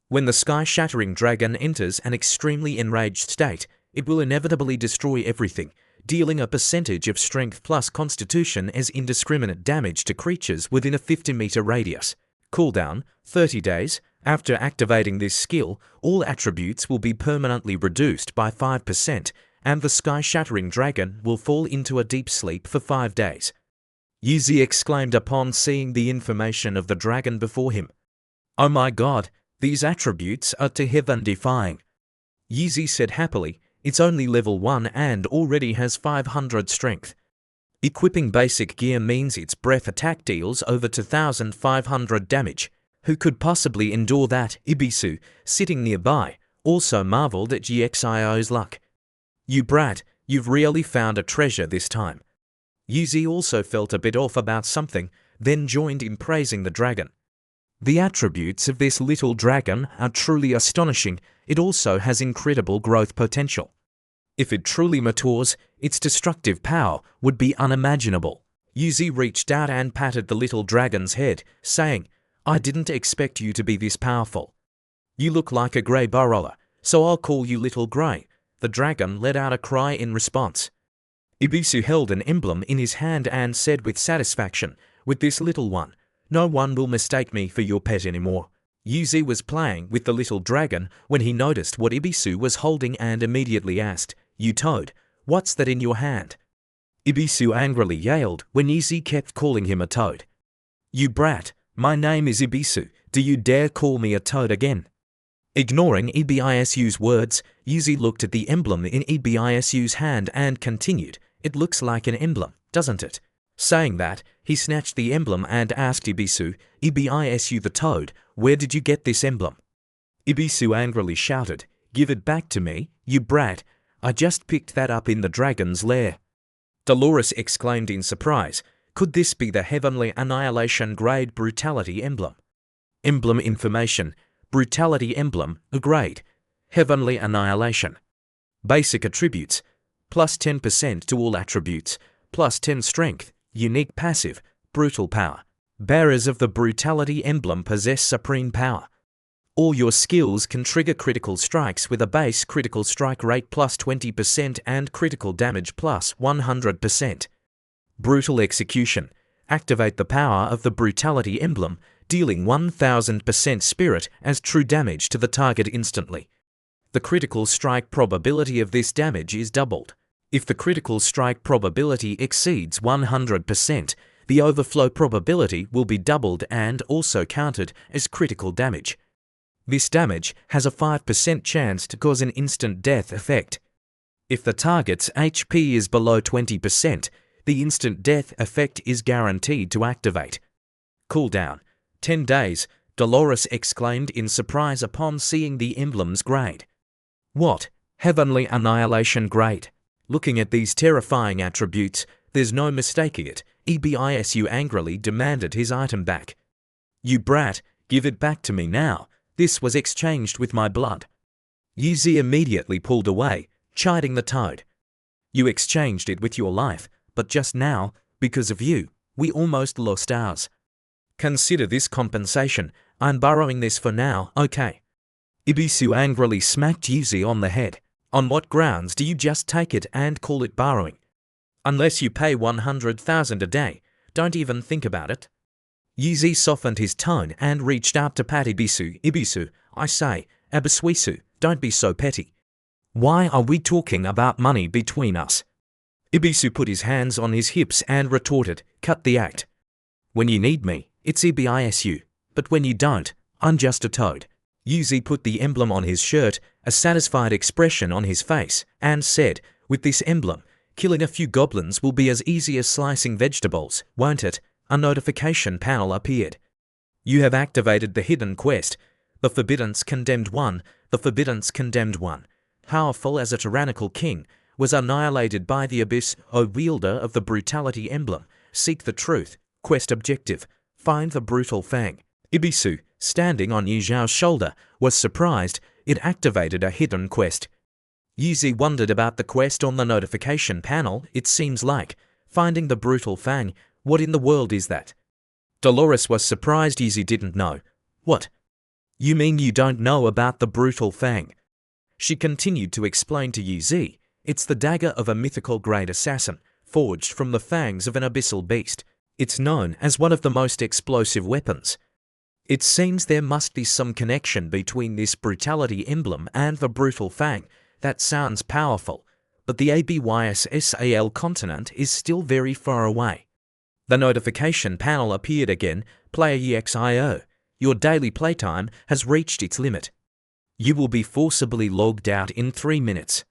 When the sky-shattering dragon enters an extremely enraged state, it will inevitably destroy everything, dealing a percentage of strength plus constitution as indiscriminate damage to creatures within a 50-meter radius. Cooldown, 30 days. After activating this skill, all attributes will be permanently reduced by 5%, and the sky-shattering dragon will fall into a deep sleep for 5 days. Yuzi exclaimed upon seeing the information of the dragon before him. Oh my god, these attributes are to heaven-defying. Yuzi said happily, it's only level 1 and already has 500 strength. Equipping basic gear means its breath attack deals over 2500 damage. Who could possibly endure that? Ibisu, sitting nearby, also marveled at GXIO's luck. You brat, you've really found a treasure this time. Yuzi also felt a bit off about something, then joined in praising the dragon. The attributes of this little dragon are truly astonishing. It also has incredible growth potential. If it truly matures, its destructive power would be unimaginable. Yuzi reached out and patted the little dragon's head, saying, I didn't expect you to be this powerful. You look like a grey burrower, so I'll call you Little Grey. The dragon let out a cry in response. Ibisu held an emblem in his hand and said with satisfaction, with this little one, no one will mistake me for your pet anymore. Yuzi was playing with the little dragon when he noticed what Ibisu was holding and immediately asked, You toad, what's that in your hand? Ibisu angrily yelled when Yuzi kept calling him a toad. You brat, my name is Ibisu, do you dare call me a toad again? Ignoring Ebisu's words, Yuzi looked at the emblem in Ebisu's hand and continued, "It looks like an emblem, doesn't it?" Saying that, he snatched the emblem and asked Ebisu the toad, "Where did you get this emblem?" Ebisu angrily shouted, "Give it back to me, you brat! I just picked that up in the dragon's lair." Dolores exclaimed in surprise, "Could this be the Heavenly Annihilation Grade Brutality Emblem?" Emblem information: Brutality Emblem, a grade. Heavenly Annihilation. Basic attributes: plus 10% to all attributes, plus 10 strength, unique passive, brutal power. Bearers of the Brutality Emblem possess supreme power. All your skills can trigger critical strikes with a base critical strike rate plus 20% and critical damage plus 100%. Brutal Execution. Activate the power of the Brutality Emblem, dealing 1000% spirit as true damage to the target instantly. The critical strike probability of this damage is doubled. If the critical strike probability exceeds 100%, the overflow probability will be doubled and also counted as critical damage. This damage has a 5% chance to cause an instant death effect. If the target's HP is below 20%, the instant death effect is guaranteed to activate. Cooldown: 10 days, Dolores exclaimed in surprise upon seeing the emblem's grade. What? Heavenly Annihilation grade? Looking at these terrifying attributes, there's no mistaking it. Ebisu angrily demanded his item back. "You brat, give it back to me now. This was exchanged with my blood." Yuzi immediately pulled away, chiding the toad. "You exchanged it with your life, but just now, because of you, we almost lost ours. Consider this compensation. I'm borrowing this for now, okay?" Ebisu angrily smacked Yuzi on the head. "On what grounds do you just take it and call it borrowing? Unless you pay 100,000 a day, don't even think about it." Yuzi softened his tone and reached out to pat Ebisu. "Ebisu, I say, Abisuisu, don't be so petty. Why are we talking about money between us?" Ebisu put his hands on his hips and retorted, "Cut the act. When you need me, it's Ebisu, but when you don't, I'm just a toad." Yuzi put the emblem on his shirt, a satisfied expression on his face, and said, "With this emblem, killing a few goblins will be as easy as slicing vegetables, won't it?" A notification panel appeared. "You have activated the hidden quest. The Forbiddance Condemned One, the Forbiddance Condemned One, powerful as a tyrannical king, was annihilated by the abyss. O wielder of the Brutality Emblem, seek the truth. Quest objective: find the brutal fang." Ebisu, standing on Yu Zhao's shoulder, was surprised. It activated a hidden quest. Yuzi wondered about the quest on the notification panel. It seems like finding the brutal fang. What in the world is that? Dolores was surprised Yuzi didn't know. "What? You mean you don't know about the brutal fang?" She continued to explain to Yuzi, "It's the dagger of a mythical great assassin, forged from the fangs of an abyssal beast. It's known as one of the most explosive weapons. It seems there must be some connection between this Brutality Emblem and the brutal fang. That sounds powerful, but the Abyssal continent is still very far away." The notification panel appeared again. "Player EXIO, your daily playtime has reached its limit. You will be forcibly logged out in 3 minutes."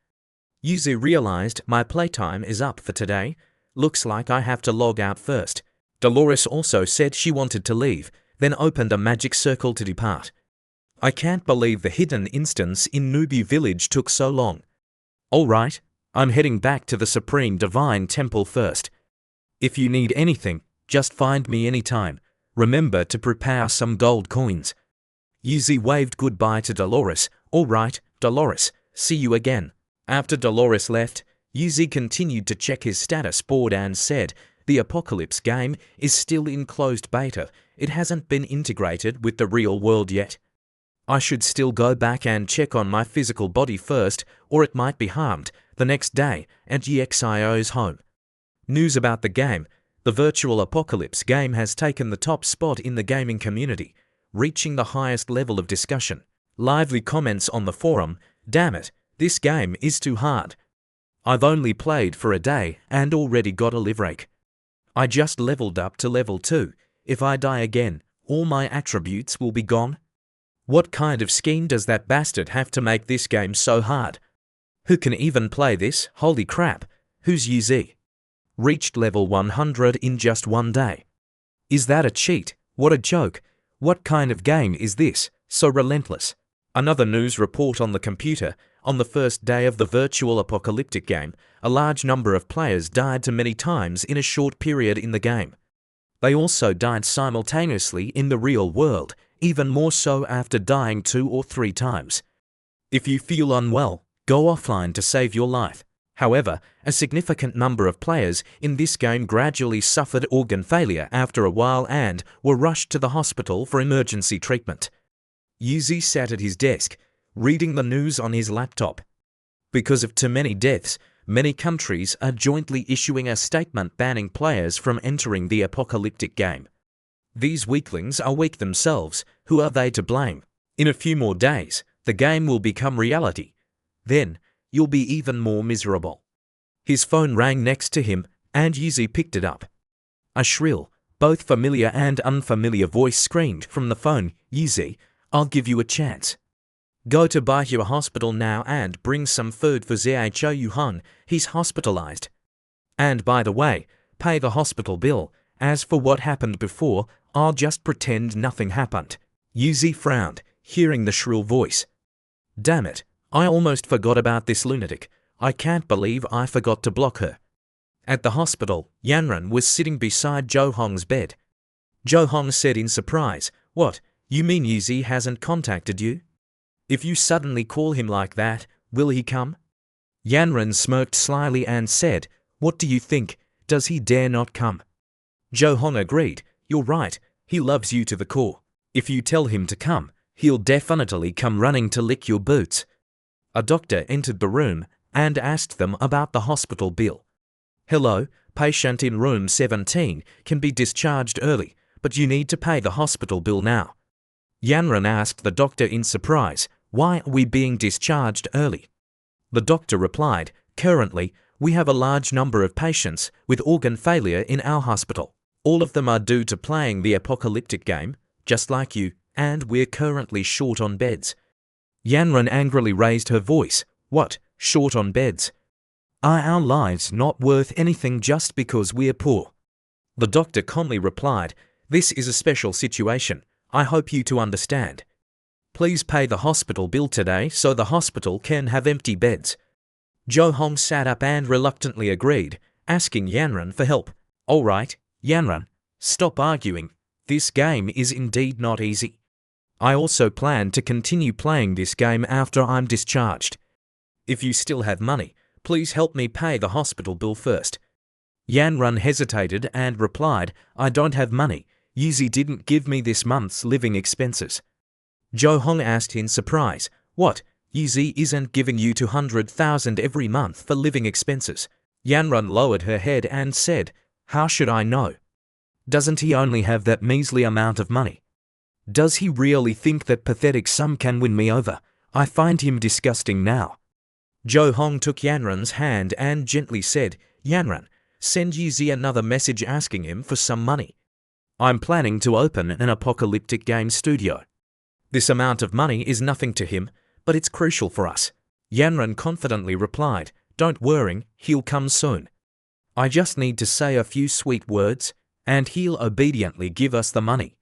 Yuzi realized, "My playtime is up for today. Looks like I have to log out first." Dolores also said she wanted to leave, then opened a magic circle to depart. "I can't believe the hidden instance in Nubu Village took so long. All right, I'm heading back to the Supreme Divine Temple first. If you need anything, just find me anytime. Remember to prepare some gold coins." Yuzi waved goodbye to Dolores. "All right, Dolores, see you again." After Dolores left, Yuzi continued to check his status board and said, "The Apocalypse game is still in closed beta. It hasn't been integrated with the real world yet. I should still go back and check on my physical body first, or it might be harmed the next day at EXIO's home." News about the game: the virtual Apocalypse game has taken the top spot in the gaming community, reaching the highest level of discussion. Lively comments on the forum: "Damn it, this game is too hard. I've only played for a day and already got a live rake. I just leveled up to level 2. If I die again, all my attributes will be gone. What kind of scheme does that bastard have to make this game so hard? Who can even play this? Holy crap, who's UZ? Reached level 100 in just one day. Is that a cheat? What a joke. What kind of game is this? So relentless. Another news report on the computer. On the first day of the virtual apocalyptic game, a large number of players died to many times in a short period in the game. They also died simultaneously in the real world, even more so after dying 2 or 3 times. If you feel unwell, go offline to save your life. However, a significant number of players in this game gradually suffered organ failure after a while and were rushed to the hospital for emergency treatment. Yuzi sat at his desk, reading the news on his laptop. Because of too many deaths, many countries are jointly issuing a statement banning players from entering the apocalyptic game. These weaklings are weak themselves. Who are they to blame? In a few more days, the game will become reality. Then, you'll be even more miserable. His phone rang next to him, and Yuzi picked it up. A shrill, both familiar and unfamiliar voice screamed from the phone, "Yuzi, I'll give you a chance. Go to Bahia Hospital now and bring some food for Zhou Yuhan, he's hospitalized. And by the way, pay the hospital bill. As for what happened before, I'll just pretend nothing happened." Yuzi frowned, hearing the shrill voice. Damn it, I almost forgot about this lunatic. I can't believe I forgot to block her. At the hospital, Yanran was sitting beside Jo Hong's bed. Jo Hong said in surprise, "What, you mean Yuzi hasn't contacted you? If you suddenly call him like that, will he come?" Yanran smirked slyly and said, "What do you think? Does he dare not come?" Jo Hong agreed, "You're right, he loves you to the core. If you tell him to come, he'll definitely come running to lick your boots." A doctor entered the room and asked them about the hospital bill. "Hello, patient in room 17 can be discharged early, but you need to pay the hospital bill now." Yanran asked the doctor in surprise, "Why are we being discharged early?" The doctor replied, "Currently, we have a large number of patients with organ failure in our hospital. All of them are due to playing the apocalyptic game, just like you, and we're currently short on beds." Yanran angrily raised her voice. "What, short on beds? Are our lives not worth anything just because we're poor?" The doctor calmly replied, "This is a special situation. I hope you to understand. Please pay the hospital bill today so the hospital can have empty beds." Jo Hong sat up and reluctantly agreed, asking Yanran for help. "All right, Yanran, stop arguing. This game is indeed not easy. I also plan to continue playing this game after I'm discharged. If you still have money, please help me pay the hospital bill first." Yanran hesitated and replied, "I don't have money. Yuzi didn't give me this month's living expenses." Jo Hong asked in surprise, "What, Yuzi isn't giving you 200,000 every month for living expenses?" Yanran lowered her head and said, "How should I know? Doesn't he only have that measly amount of money? Does he really think that pathetic sum can win me over? I find him disgusting now." Jo Hong took Yanran's hand and gently said, "Yanran, send Yuzi another message asking him for some money. I'm planning to open an apocalyptic game studio. This amount of money is nothing to him, but it's crucial for us." Yanran confidently replied, "Don't worry, he'll come soon. I just need to say a few sweet words, and he'll obediently give us the money."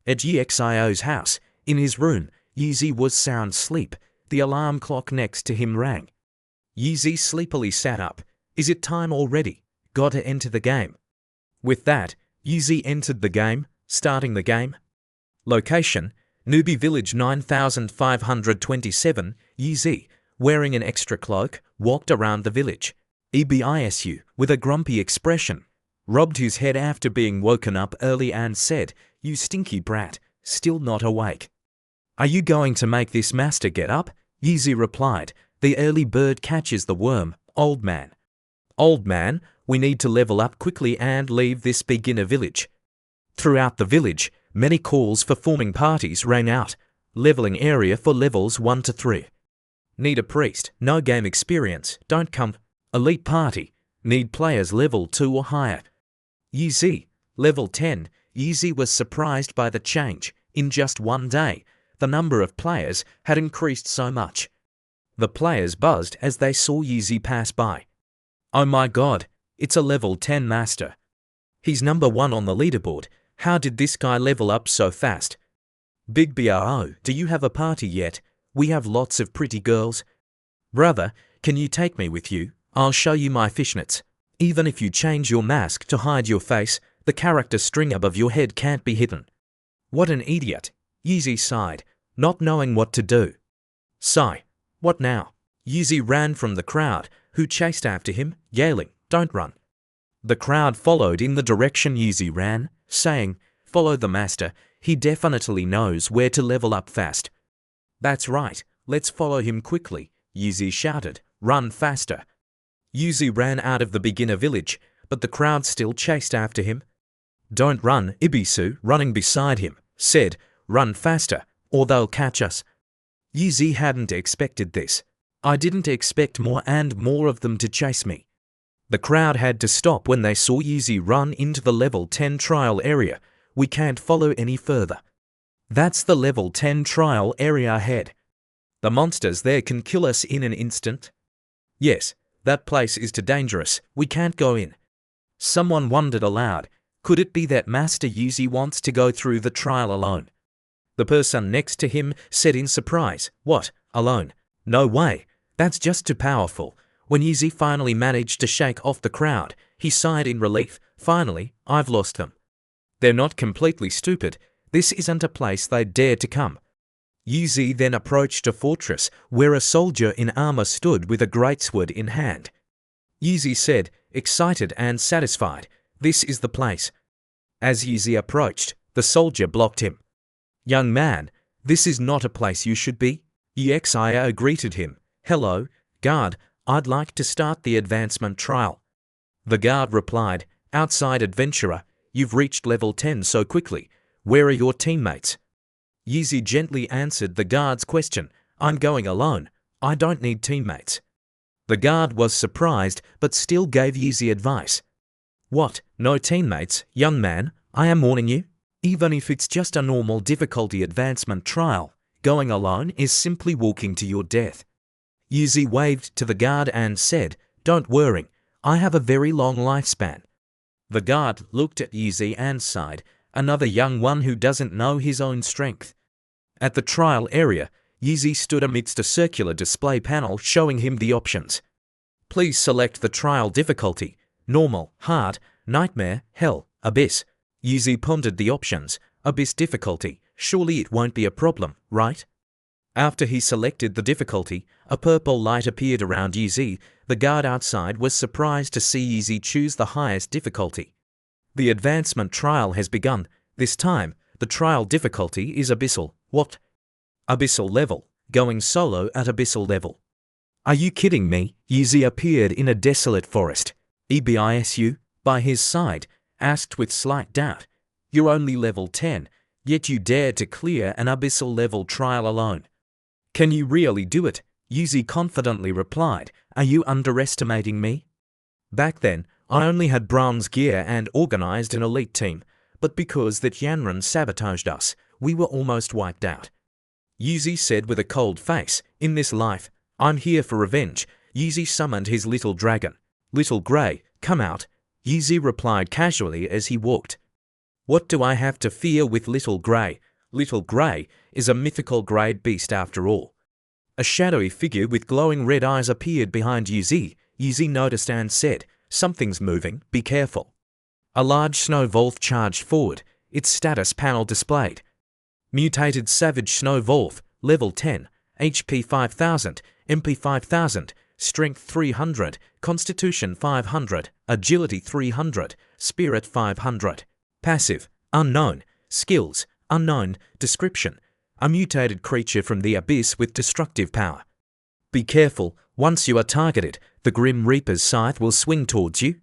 At Yxio's house, in his room, Yuzi was sound asleep. The alarm clock next to him rang. Yuzi sleepily sat up. "Is it time already? Gotta enter the game." With that, Yuzi entered the game, starting the game. Location: Newbie Village 9527. Yuzi, wearing an extra cloak, walked around the village. Ebisu, with a grumpy expression, rubbed his head after being woken up early and said, "You stinky brat, still not awake. Are you going to make this master get up?" Yuzi replied, "The early bird catches the worm, old man. Old man, we need to level up quickly and leave this beginner village." Throughout the village, many calls for forming parties rang out. Leveling area for levels 1 to 3. Need a priest, no game experience, don't come. Elite party, need players level 2 or higher. Yuzi, level 10. Yuzi was surprised by the change. In just one day, the number of players had increased so much. The players buzzed as they saw Yuzi pass by. Oh my god, it's a level 10 master. He's number 1 on the leaderboard. How did this guy level up so fast? Big bro, do you have a party yet? We have lots of pretty girls. Brother, can you take me with you? I'll show you my fishnets. Even if you change your mask to hide your face, the character string above your head can't be hidden. What an idiot. Yuzi sighed, not knowing what to do. Sigh. What now? Yuzi ran from the crowd, who chased after him, yelling, "Don't run." The crowd followed in the direction Yuzi ran, saying, "Follow the master, he definitely knows where to level up fast." That's right, let's follow him quickly, Yuzi shouted, "Run faster." Yuzi ran out of the beginner village, but the crowd still chased after him. "Don't run," Ibisu, running beside him, said, "Run faster, or they'll catch us." Yuzi hadn't expected this. I didn't expect more and more of them to chase me. The crowd had to stop when they saw Yuzi run into the level 10 trial area. We can't follow any further. That's the level 10 trial area ahead. The monsters there can kill us in an instant. Yes, that place is too dangerous. We can't go in. Someone wondered aloud, could it be that Master Yuzi wants to go through the trial alone? The person next to him said in surprise, "What, alone? No way, that's just too powerful." When Yuzi finally managed to shake off the crowd, he sighed in relief. Finally, I've lost them. They're not completely stupid. This isn't a place they'd dare to come. Yuzi then approached a fortress where a soldier in armor stood with a greatsword in hand. Yuzi said, excited and satisfied, "This is the place." As Yuzi approached, the soldier blocked him. "Young man, this is not a place you should be." Yuxia greeted him. "Hello, guard, I'd like to start the advancement trial." The guard replied, "Outside adventurer, you've reached level 10 so quickly. Where are your teammates?" Yuzi gently answered the guard's question, "I'm going alone. I don't need teammates." The guard was surprised but still gave Yuzi advice. "What, no teammates, young man? I am warning you. Even if it's just a normal difficulty advancement trial, going alone is simply walking to your death." Yuzi waved to the guard and said, "Don't worry, I have a very long lifespan." The guard looked at Yuzi and sighed, another young one who doesn't know his own strength. At the trial area, Yuzi stood amidst a circular display panel showing him the options. Please select the trial difficulty: normal, hard, nightmare, hell, abyss. Yuzi pondered the options. Abyss difficulty. Surely it won't be a problem, right? After he selected the difficulty, a purple light appeared around Yuzi. The guard outside was surprised to see Yuzi choose the highest difficulty. The advancement trial has begun. This time, the trial difficulty is abyssal. What? Abyssal level. Going solo at abyssal level. Are you kidding me? Yuzi appeared in a desolate forest. Ebisu, by his side, asked with slight doubt, "You're only level 10, yet you dare to clear an abyssal level trial alone. Can you really do it?" Yuzi confidently replied, "Are you underestimating me? Back then, I only had bronze gear and organized an elite team, but because that Yanran sabotaged us, we were almost wiped out." Yuzi said with a cold face, "In this life, I'm here for revenge." Yuzi summoned his little dragon. "Little Grey, come out," Yuzi replied casually as he walked. What do I have to fear with Little Grey? Little Grey is a mythical grey beast after all. A shadowy figure with glowing red eyes appeared behind Yuzi. Yuzi noticed and said, "Something's moving, be careful." A large snow wolf charged forward, its status panel displayed. Mutated Savage Snow Wolf, level 10, HP 5000, MP 5000, Strength 300, Constitution 500, Agility 300, Spirit 500. Passive, unknown. Skills, unknown. Description, a mutated creature from the abyss with destructive power. Be careful, once you are targeted, the Grim Reaper's scythe will swing towards you.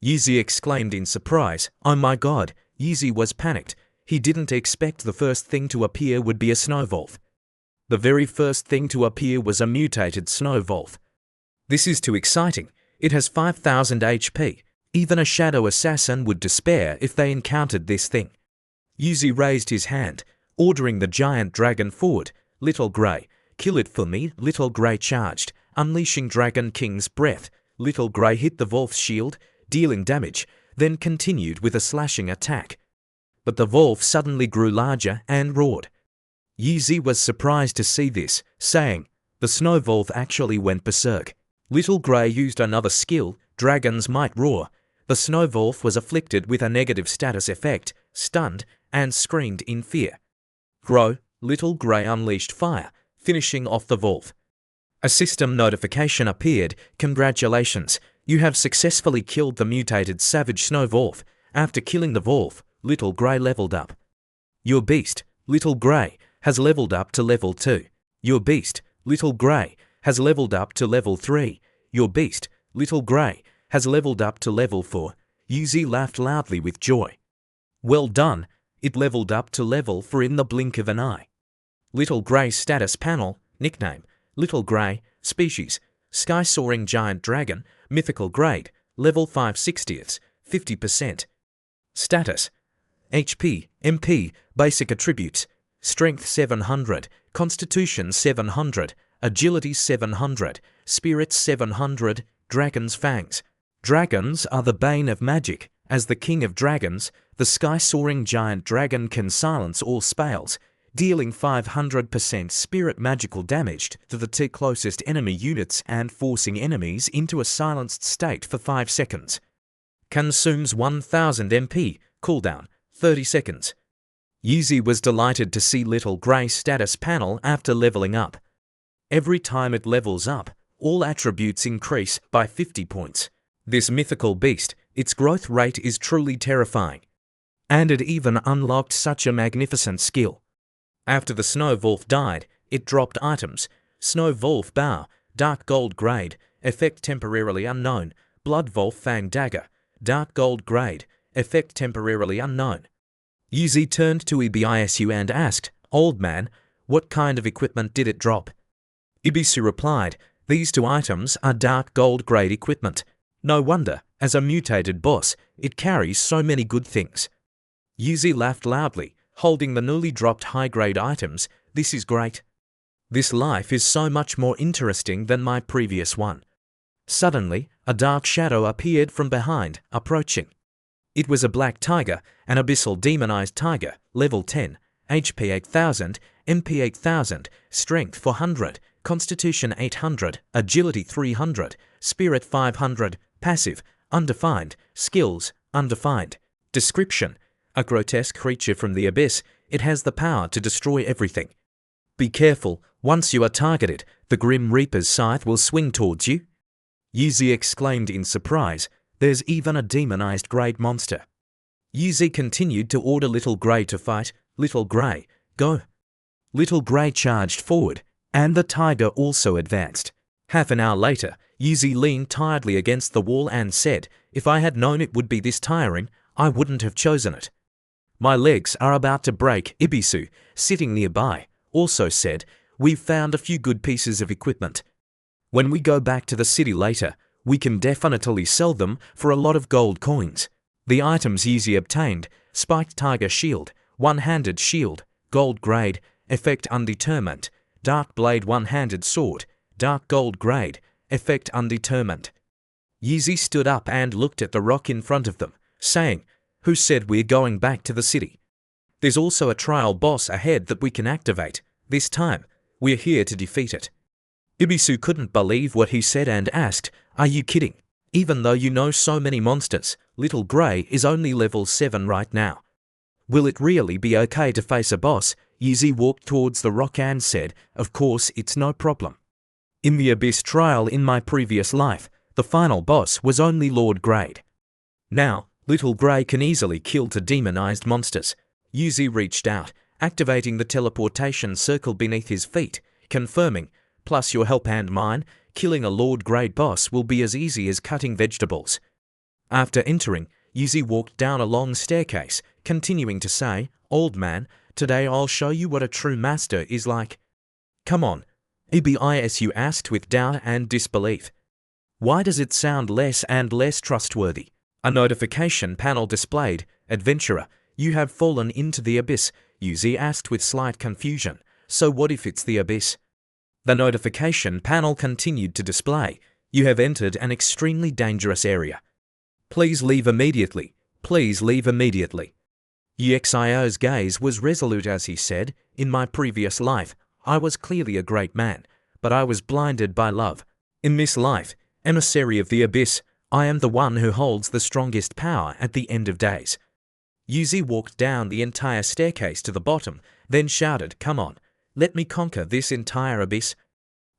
Yuzi exclaimed in surprise, "Oh my god." Yuzi was panicked. He didn't expect the first thing to appear would be a snow wolf. The very first thing to appear was a mutated snow wolf. This is too exciting. It has 5000 HP. Even a shadow assassin would despair if they encountered this thing. Yuzi raised his hand. ordering the giant dragon forward. Little Grey, kill it for me. Little Grey charged, unleashing Dragon King's breath. Little Grey hit the wolf's shield, dealing damage, then continued with a slashing attack. But the wolf suddenly grew larger and roared. Yuzi was surprised to see this, saying, "The snow wolf actually went berserk." Little Grey used another skill, Dragon's Might Roar. The snow wolf was afflicted with a negative status effect, stunned, and screamed in fear. Grow, Little Grey unleashed fire, finishing off the wolf. A system notification appeared. Congratulations, you have successfully killed the mutated savage snow wolf. After killing the wolf, Little Grey leveled up. Your beast, Little Grey, has leveled up to level 2. Your beast, Little Grey, has leveled up to level 3. Your beast, Little Grey, has leveled up to level 4. Yuzi laughed loudly with joy. Well done, it leveled up to level 4 in the blink of an eye. Little Grey's status panel, nickname, Little Grey, species, Sky Soaring Giant Dragon, mythical grade, level 5/60ths, 50%. Status, HP, MP, basic attributes, Strength 700, Constitution 700, Agility 700, Spirit 700, Dragon's Fangs. Dragons are the bane of magic. As the king of dragons, the sky-soaring giant dragon can silence all spells, dealing 500% spirit magical damage to the two closest enemy units and forcing enemies into a silenced state for 5 seconds. Consumes 1000 MP, cooldown, 30 seconds. Yuzi was delighted to see Little Grey's status panel after leveling up. Every time it levels up, all attributes increase by 50 points. This mythical beast, its growth rate is truly terrifying. And it even unlocked such a magnificent skill. After the Snow Wolf died, it dropped items. Snow Wolf Bow, Dark Gold Grade, effect temporarily unknown. Blood Wolf Fang Dagger, Dark Gold Grade, effect temporarily unknown. Yuzi turned to Ibisu and asked, "Old man, what kind of equipment did it drop?" Ibisu replied, "These 2 items are Dark Gold Grade equipment. No wonder, as a mutated boss, it carries so many good things." Yuzi laughed loudly, holding the newly dropped high-grade items. "This is great. This life is so much more interesting than my previous one." Suddenly, a dark shadow appeared from behind, approaching. It was a black tiger, an abyssal demonized tiger, level 10, HP 8000, MP 8000, Strength 400, Constitution 800, Agility 300, Spirit 500, Passive, Undefined, Skills, Undefined. Description: a grotesque creature from the abyss, it has the power to destroy everything. Be careful, once you are targeted, the Grim Reaper's scythe will swing towards you. Yuzi exclaimed in surprise, "There's even a demonized great monster." Yuzi continued to order Little Grey to fight. "Little Grey, go." Little Grey charged forward, and the tiger also advanced. Half an hour later, Yuzi leaned tiredly against the wall and said, "If I had known it would be this tiring, I wouldn't have chosen it." "My legs are about to break." Ibisu, sitting nearby, also said, "We've found a few good pieces of equipment. When we go back to the city later, we can definitely sell them for a lot of gold coins." The items Yuzi obtained: Spiked Tiger Shield, One-Handed Shield, Gold Grade, effect Undetermined. Dark Blade One-Handed Sword, Dark Gold Grade, effect Undetermined. Yuzi stood up and looked at the rock in front of them, saying, "Who said we're going back to the city? There's also a trial boss ahead that we can activate. This time, we're here to defeat it." Ibisu couldn't believe what he said and asked, "Are you kidding? Even though you know so many monsters, Little Grey is only level 7 right now. Will it really be okay to face a boss?" Yuzi walked towards the rock and said, "Of course, it's no problem. In the Abyss trial in my previous life, the final boss was only Lord Grade. Now, Little Grey can easily kill 2 demonized monsters." Yuzi reached out, activating the teleportation circle beneath his feet, confirming, "Plus your help and mine, killing a Lord Grade boss will be as easy as cutting vegetables." After entering, Yuzi walked down a long staircase, continuing to say, "Old man, today I'll show you what a true master is like." "Come on," Ibisu asked with doubt and disbelief. "Why does it sound less and less trustworthy?" A notification panel displayed, "Adventurer, you have fallen into the abyss. Yuzi asked with slight confusion. So what if it's the abyss? The notification panel continued to display. You have entered an extremely dangerous area. Please leave immediately. Please leave immediately. Yuxio's gaze was resolute as he said, in my previous life, I was clearly a great man, but I was blinded by love. In this life, emissary of the abyss, I am the one who holds the strongest power at the end of days. Yuzi walked down the entire staircase to the bottom, then shouted, come on, let me conquer this entire abyss.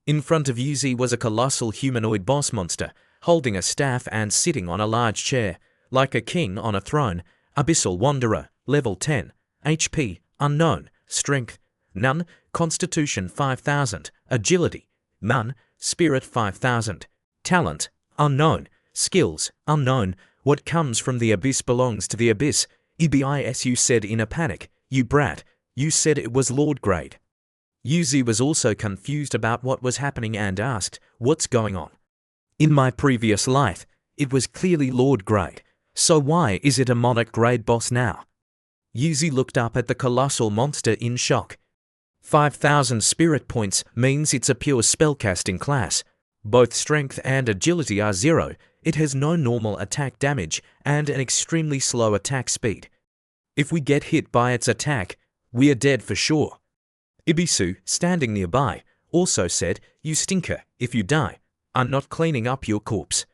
In front of Yuzi was a colossal humanoid boss monster, holding a staff and sitting on a large chair, like a king on a throne. Abyssal Wanderer, level 10, HP, unknown, strength, none, constitution 5000, agility, none, spirit 5000, talent, unknown, skills, unknown. What comes from the abyss belongs to the abyss. Ebisu said in a panic, you brat, you said it was Lord Grade. Yuzi was also confused about what was happening and asked, what's going on? In my previous life, it was clearly Lord Grade, so why is it a Monarch Grade boss now? Yuzi looked up at the colossal monster in shock. 5000 spirit points means it's a pure spellcasting class. Both strength and agility are 0, it has no normal attack damage and an extremely slow attack speed. If we get hit by its attack, we are dead for sure. Ibisu, standing nearby, also said, you stinker, if you die, I'm not cleaning up your corpse.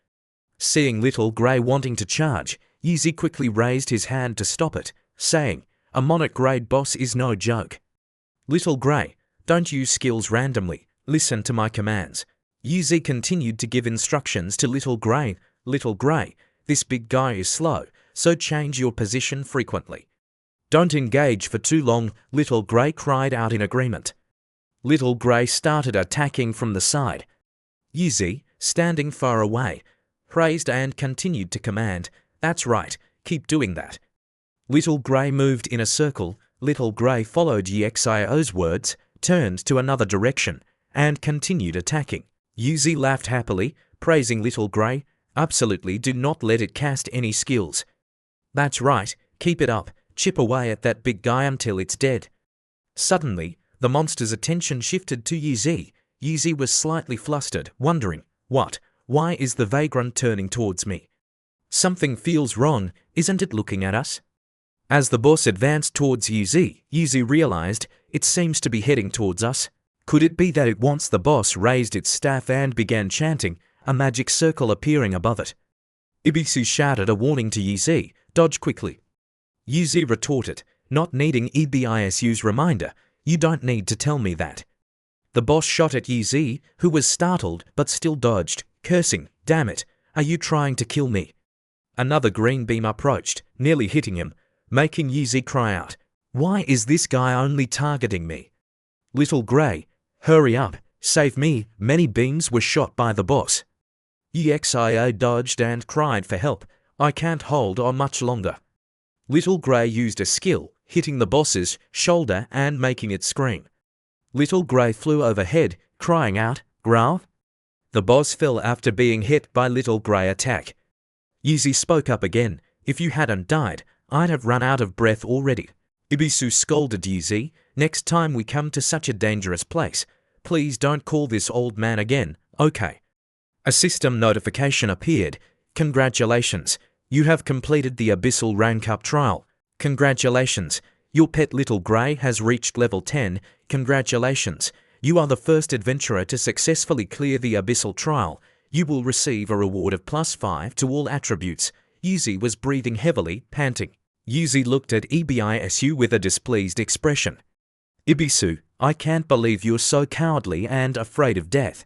Seeing Little Grey wanting to charge, Yuzi quickly raised his hand to stop it, saying, a Monarch Grade boss is no joke. Little Grey, don't use skills randomly, listen to my commands. Yuzi continued to give instructions to Little Grey. Little Grey, this big guy is slow, so change your position frequently. Don't engage for too long, Little Grey cried out in agreement. Little Grey started attacking from the side. Yuzi, standing far away, praised and continued to command, that's right, keep doing that. Little Grey moved in a circle. Little Grey followed Yuxio's words, turned to another direction, and continued attacking. Yuzi laughed happily, praising Little Grey, absolutely do not let it cast any skills. That's right, keep it up, chip away at that big guy until it's dead. Suddenly, the monster's attention shifted to Yuzi. Yuzi was slightly flustered, wondering, what? Why is the vagrant turning towards me? Something feels wrong, isn't it looking at us? As the boss advanced towards Yuzi, Yuzi realized, it seems to be heading towards us. Could it be that once the boss raised its staff and began chanting, a magic circle appearing above it? Ibisu shouted a warning to Yuzi, dodge quickly. Yuzi retorted, not needing Ebisu's reminder, you don't need to tell me that. The boss shot at Yuzi, who was startled but still dodged, cursing, damn it, are you trying to kill me? Another green beam approached, nearly hitting him, making Yuzi cry out, why is this guy only targeting me? Little Grey, hurry up, save me, many beams were shot by the boss. Yuxio dodged and cried for help, I can't hold on much longer. Little Grey used a skill, hitting the boss's shoulder and making it scream. Little Grey flew overhead, crying out, growl. The boss fell after being hit by Little Grey attack. Yuzi spoke up again, if you hadn't died, I'd have run out of breath already. Ibisu scolded Yuzi, next time we come to such a dangerous place, please don't call this old man again, okay? A system notification appeared, congratulations, you have completed the Abyssal Rank Up trial. Congratulations, your pet Little Grey has reached level 10, congratulations, you are the first adventurer to successfully clear the Abyssal trial. You will receive a reward of +5 to all attributes. Yuzi was breathing heavily, panting. Yuzi looked at Ebisu with a displeased expression. Ibisu, I can't believe you're so cowardly and afraid of death.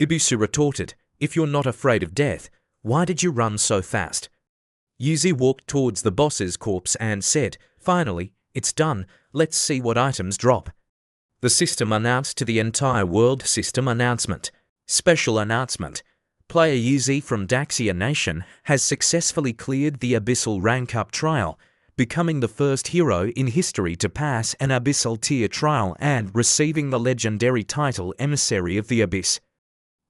Ibisu retorted, if you're not afraid of death, why did you run so fast? Yuzi walked towards the boss's corpse and said, finally, it's done, let's see what items drop. The system announced to the entire world system announcement. Special announcement. Player Yuzi from Daxia Nation has successfully cleared the Abyssal Rank Up trial, becoming the first hero in history to pass an Abyssal tier trial and receiving the legendary title Emissary of the Abyss.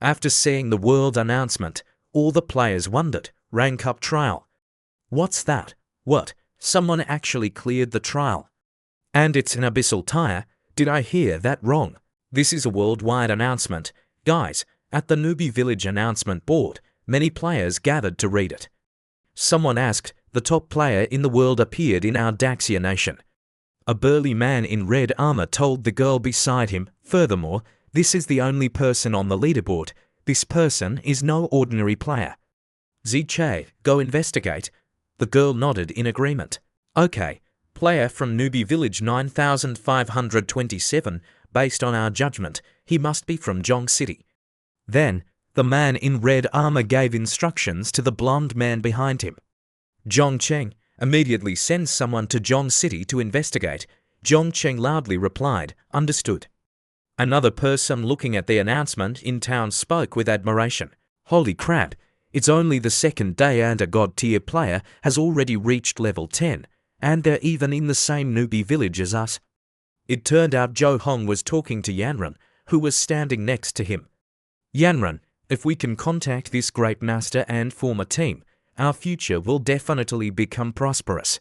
After seeing the world announcement, all the players wondered, Rank Up trial. What's that? What? Someone actually cleared the trial. And it's an abyssal tire. Did I hear that wrong? This is a worldwide announcement. Guys, at the newbie village announcement board, many players gathered to read it. Someone asked, the top player in the world appeared in our Daxia nation. A burly man in red armor told the girl beside him, furthermore, this is the only person on the leaderboard. This person is no ordinary player. Ziche, go investigate. The girl nodded in agreement. Okay, player from newbie village 9527, based on our judgment, he must be from Zhong City. Then, the man in red armor gave instructions to the blonde man behind him. Zhong Cheng, immediately send someone to Zhong City to investigate. Zhong Cheng loudly replied, understood. Another person looking at the announcement in town spoke with admiration. Holy crap, it's only the second day and a god-tier player has already reached level 10, and they're even in the same newbie village as us. It turned out Zhou Hong was talking to Yanran, who was standing next to him. Yanran, if we can contact this great master and form a team, our future will definitely become prosperous.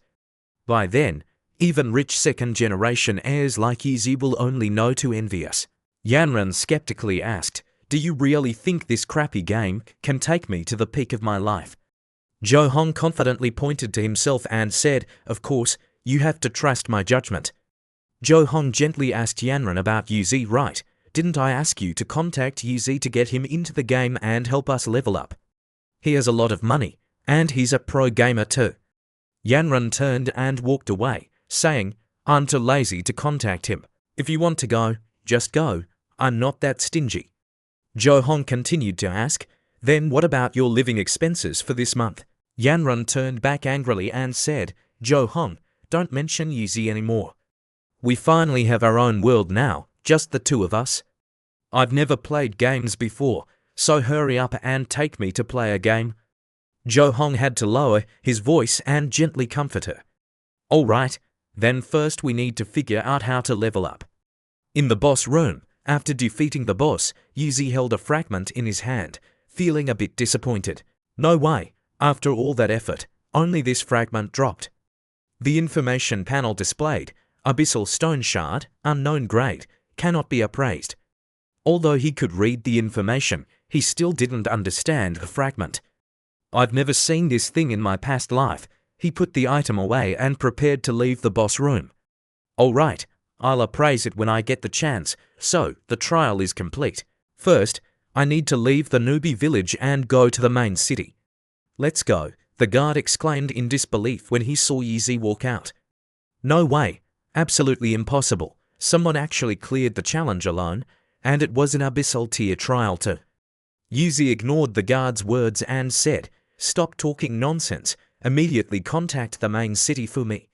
By then, even rich second-generation heirs like Yizi will only know to envy us. Yanran skeptically asked, do you really think this crappy game can take me to the peak of my life? Zhou Hong confidently pointed to himself and said, of course, you have to trust my judgment. Zhou Hong gently asked Yanran about Yizi, right? Didn't I ask you to contact Yizi to get him into the game and help us level up? He has a lot of money, and he's a pro gamer too. Yanran turned and walked away, saying, I'm too lazy to contact him. If you want to go, just go. I'm not that stingy. Zhou Hong continued to ask, then what about your living expenses for this month? Yanran turned back angrily and said, Zhou Hong, don't mention Yizi anymore. We finally have our own world now, just the two of us. I've never played games before, so hurry up and take me to play a game. Zhou Hong had to lower his voice and gently comfort her. All right, then first we need to figure out how to level up. In the boss room, after defeating the boss, Yizi held a fragment in his hand, feeling a bit disappointed. No way, after all that effort, only this fragment dropped. The information panel displayed, Abyssal Stone Shard, unknown grade, cannot be appraised. Although he could read the information, he still didn't understand the fragment. I've never seen this thing in my past life. He put the item away and prepared to leave the boss room. All right, I'll appraise it when I get the chance, so the trial is complete. First, I need to leave the newbie village and go to the main city. Let's go, the guard exclaimed in disbelief when he saw Yizi walk out. No way, absolutely impossible. Someone actually cleared the challenge alone, and it was an abyssal tier trial too. Yizi ignored the guard's words and said, stop talking nonsense, immediately contact the main city for me.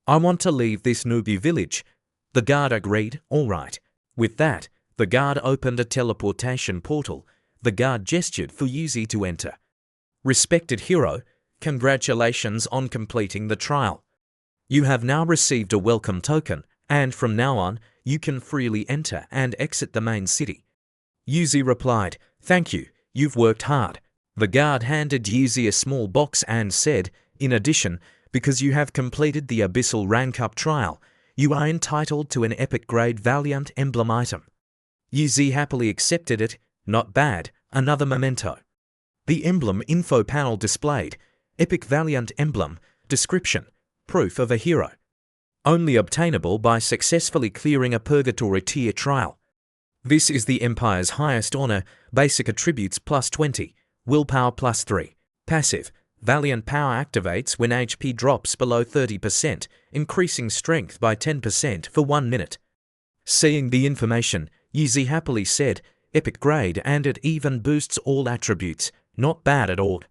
I want to leave this newbie village. The guard agreed, all right. With that, the guard opened a teleportation portal. The guard gestured for Yizi to enter. Respected hero, congratulations on completing the trial. You have now received a welcome token, and from now on, you can freely enter and exit the main city. Yizi replied, thank you, you've worked hard. The guard handed Yizi a small box and said, in addition, because you have completed the Abyssal Rank Up trial, you are entitled to an epic grade Valiant emblem item. Yizi happily accepted it. Not bad, another memento. The emblem info panel displayed, epic Valiant emblem, description, proof of a hero. Only obtainable by successfully clearing a purgatory tier trial. This is the Empire's highest honor, basic attributes plus 20, willpower plus 3, passive. Valiant power activates when HP drops below 30%, increasing strength by 10% for 1 minute. Seeing the information, Yizi happily said, epic grade, and it even boosts all attributes. Not bad at all.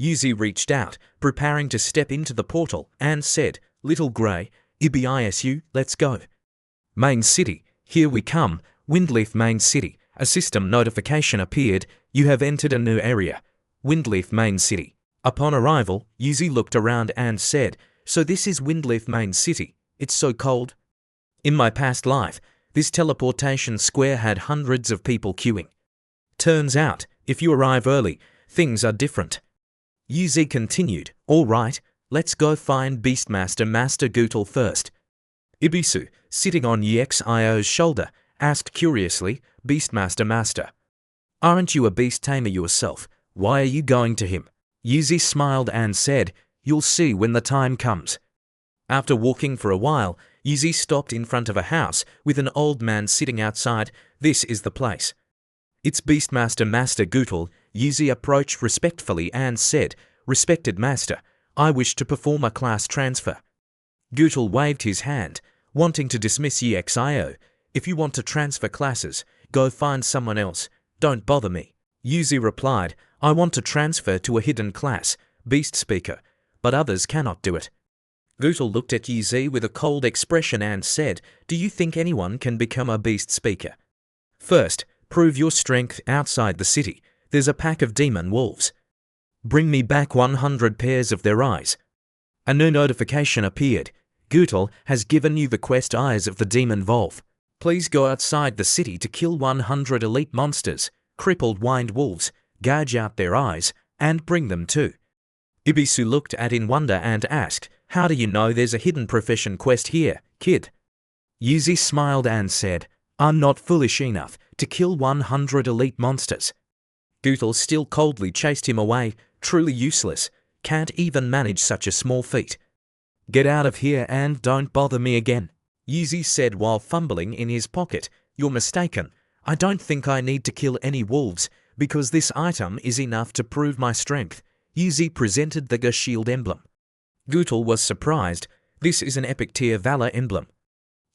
Yizi reached out, preparing to step into the portal, and said, Little Grey, IBISU, let's go. Main City, here we come, Windleaf Main City. A system notification appeared, you have entered a new area. Windleaf Main City. Upon arrival, Yizi looked around and said, so this is Windleaf Main City, it's so cold. In my past life, this teleportation square had hundreds of people queuing. Turns out, if you arrive early, things are different. Yizi continued, all right, let's go find Beastmaster Master Gootle first. Ibisu, sitting on Yexio's shoulder, asked curiously, Beastmaster Master, aren't you a beast tamer yourself? Why are you going to him? Yuzi smiled and said, you'll see when the time comes. After walking for a while, Yuzi stopped in front of a house with an old man sitting outside. This is the place. It's Beastmaster Master Gutel. Yuzi approached respectfully and said, Respected Master, I wish to perform a class transfer. Gutel waved his hand, wanting to dismiss Yexio. If you want to transfer classes, go find someone else. Don't bother me. Yuzi replied, I want to transfer to a hidden class, Beast Speaker, but others cannot do it. Gutel looked at Yuzi with a cold expression and said, Do you think anyone can become a Beast Speaker? First, prove your strength outside the city. There's a pack of demon wolves. Bring me back 100 pairs of their eyes. A new notification appeared. Gutel has given you the quest Eyes of the Demon Wolf. Please go outside the city to kill 100 elite monsters, crippled wind wolves, gouge out their eyes, and bring them too. Ibisu looked at in wonder and asked, How do you know there's a hidden profession quest here, kid? Yuzi smiled and said, I'm not foolish enough to kill 100 elite monsters. Gutel still coldly chased him away, truly useless, can't even manage such a small feat. Get out of here and don't bother me again, Yuzi said while fumbling in his pocket. You're mistaken. I don't think I need to kill any wolves, because this item is enough to prove my strength. Yuzi presented the Ga shield emblem. Gutel was surprised. This is an epic tier valor emblem.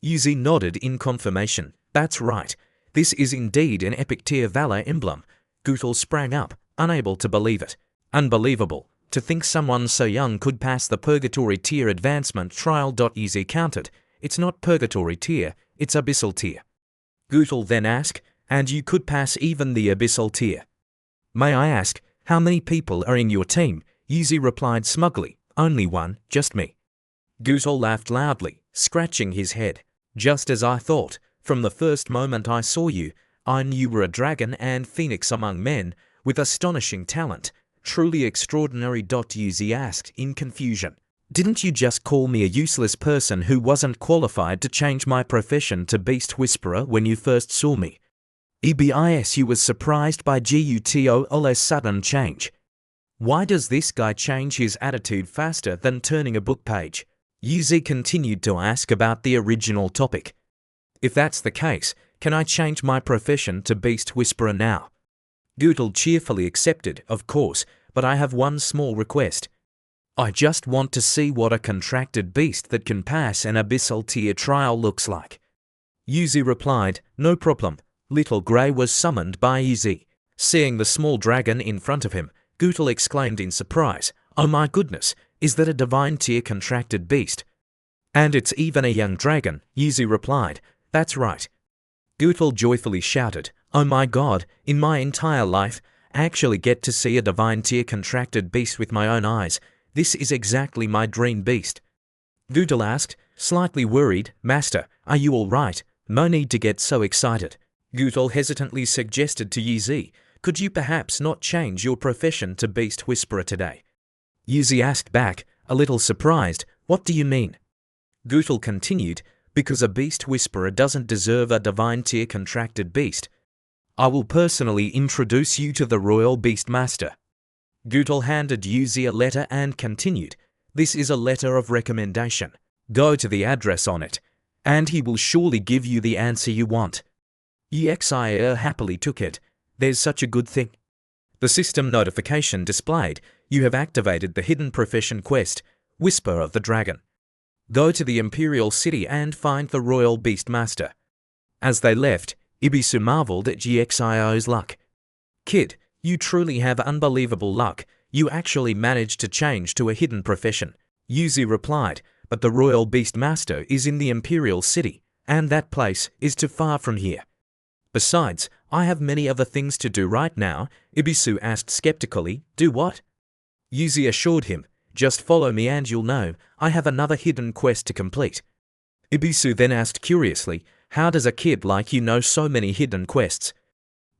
Yuzi nodded in confirmation. That's right. This is indeed an epic tier valor emblem. Gutel sprang up, unable to believe it. Unbelievable. To think someone so young could pass the Purgatory tier advancement trial. Yuzi countered. It's not Purgatory tier, it's Abyssal tier. Gutel then asked, and you could pass even the Abyssal tier. May I ask, how many people are in your team? Yuzi replied smugly, Only one, just me. Gutel laughed loudly, scratching his head. Just as I thought. From the first moment I saw you, I knew you were a dragon and phoenix among men, with astonishing talent. Truly extraordinary. Yuzi asked in confusion. Didn't you just call me a useless person who wasn't qualified to change my profession to Beast Whisperer when you first saw me? Ibisu was surprised by Gutol's sudden change. Why does this guy change his attitude faster than turning a book page? Yuzi continued to ask about the original topic. If that's the case, can I change my profession to Beast Whisperer now? Gutel cheerfully accepted, of course, but I have one small request. I just want to see what a contracted beast that can pass an Abyssal tier trial looks like. Yuzi replied, No problem. Little Grey was summoned by Yuzi. Seeing the small dragon in front of him, Gutel exclaimed in surprise, Oh my goodness, is that a divine tier contracted beast? And it's even a young dragon, Yuzi replied. That's right. Gutel joyfully shouted, Oh my god, in my entire life, I actually get to see a divine tier contracted beast with my own eyes. This is exactly my dream beast. Gutel asked, slightly worried, Master, are you all right? No need to get so excited. Gutel hesitantly suggested to Yuzi, Could you perhaps not change your profession to Beast Whisperer today? Yuzi asked back, a little surprised, What do you mean? Gutel continued, Because a Beast Whisperer doesn't deserve a divine tier contracted beast. I will personally introduce you to the Royal Beastmaster. Gutel handed Yuzi a letter and continued, This is a letter of recommendation. Go to the address on it, and he will surely give you the answer you want. Yexio happily took it. There's such a good thing. The system notification displayed, You have activated the hidden profession quest, Whisper of the Dragon. Go to the Imperial City and find the Royal Beastmaster. As they left, Ibisu marveled at Yexio's luck. Kid, you truly have unbelievable luck. You actually managed to change to a hidden profession. Yuzi replied, But the Royal Beastmaster is in the Imperial City, and that place is too far from here. Besides, I have many other things to do right now. Ibisu asked skeptically, Do what? Yuzi assured him, Just follow me and you'll know. I have another hidden quest to complete. Ibisu then asked curiously, How does a kid like you know so many hidden quests?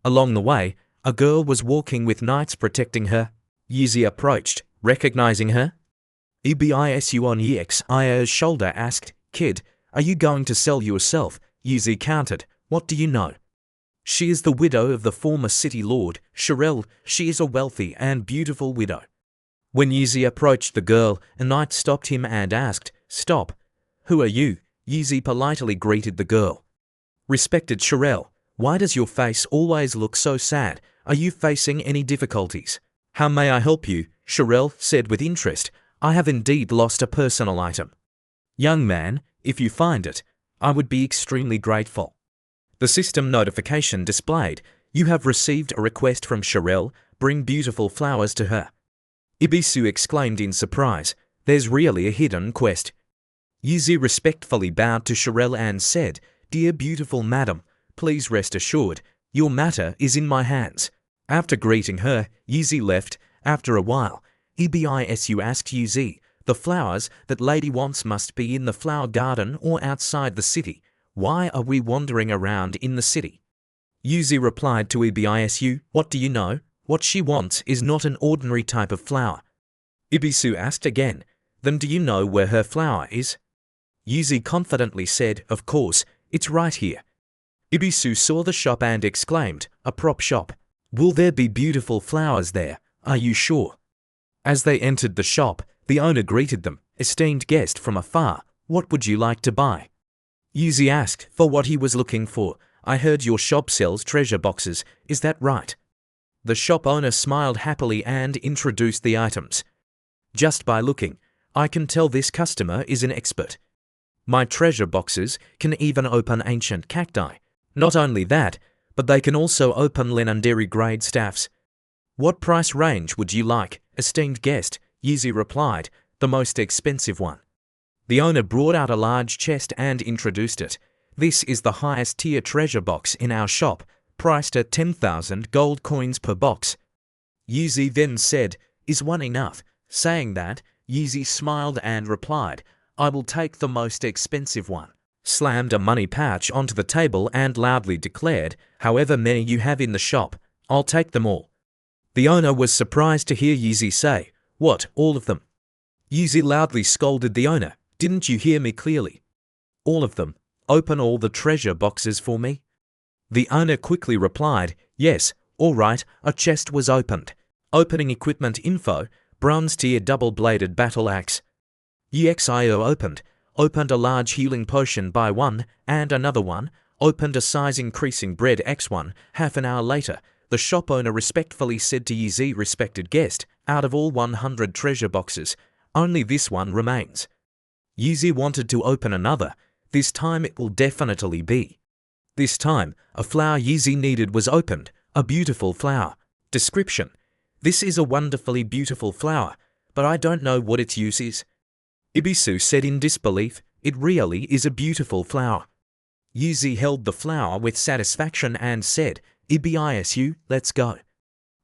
Along the way, a girl was walking with knights protecting her. Yuzi approached, recognizing her. Ibisu on Yexio's shoulder asked, Kid, Are you going to sell yourself? Yuzi countered. What do you know? She is the widow of the former city lord, Shirel. She is a wealthy and beautiful widow. When Yuzi approached the girl, a knight stopped him and asked, "Stop. Who are you?" Yuzi politely greeted the girl. "Respected Shirel, why does your face always look so sad? Are you facing any difficulties?" "How may I help you?" Shirel said with interest. "I have indeed lost a personal item." "Young man, if you find it, I would be extremely grateful." The system notification displayed, "You have received a request from Shirel. Bring beautiful flowers to her." Ibisu exclaimed in surprise, "There's really a hidden quest." Yuzi respectfully bowed to Shirel and said, "Dear beautiful madam, please rest assured, your matter is in my hands." After greeting her, Yuzi left. After a while, Ibisu asked Yuzi, "The flowers that lady wants must be in the flower garden or outside the city. Why are we wandering around in the city?" Yuzi replied to Ibisu, "What do you know? What she wants is not an ordinary type of flower." Ibisu asked again, "Then do you know where her flower is?" Yuzi confidently said, "Of course, it's right here." Ibisu saw the shop and exclaimed, "A prop shop. Will there be beautiful flowers there? Are you sure?" As they entered the shop, the owner greeted them, "Esteemed guest from afar, what would you like to buy?" Yuzi asked for what he was looking for. "I heard your shop sells treasure boxes, is that right?" The shop owner smiled happily and introduced the items. "Just by looking, I can tell this customer is an expert. My treasure boxes can even open ancient cacti. Not only that, but they can also open legendary grade staffs." "What price range would you like, esteemed guest?" Yuzi replied, "The most expensive one." The owner brought out a large chest and introduced it. "This is the highest tier treasure box in our shop, priced at 10,000 gold coins per box." Yuzi then said, "Is one enough?" Saying that, Yuzi smiled and replied, "I will take the most expensive one." Slammed a money pouch onto the table and loudly declared, "However many you have in the shop, I'll take them all." The owner was surprised to hear Yuzi say, "What, all of them?" Yuzi loudly scolded the owner, "Didn't you hear me clearly? All of them. Open all the treasure boxes for me." The owner quickly replied, "Yes, all right." A chest was opened. Opening equipment info, bronze tier double-bladed battle axe. EXIO opened a large healing potion by one, and another one, opened a size increasing bread X1. Half an hour later, the shop owner respectfully said to Yuzi, "Respected guest, out of all 100 treasure boxes, only this one remains." Yuzi wanted to open another. This time it will definitely be. This time, a flower Yuzi needed was opened, a beautiful flower. Description: "This is a wonderfully beautiful flower, but I don't know what its use is." Ibisu said in disbelief, "It really is a beautiful flower." Yuzi held the flower with satisfaction and said, "Ibisu, let's go."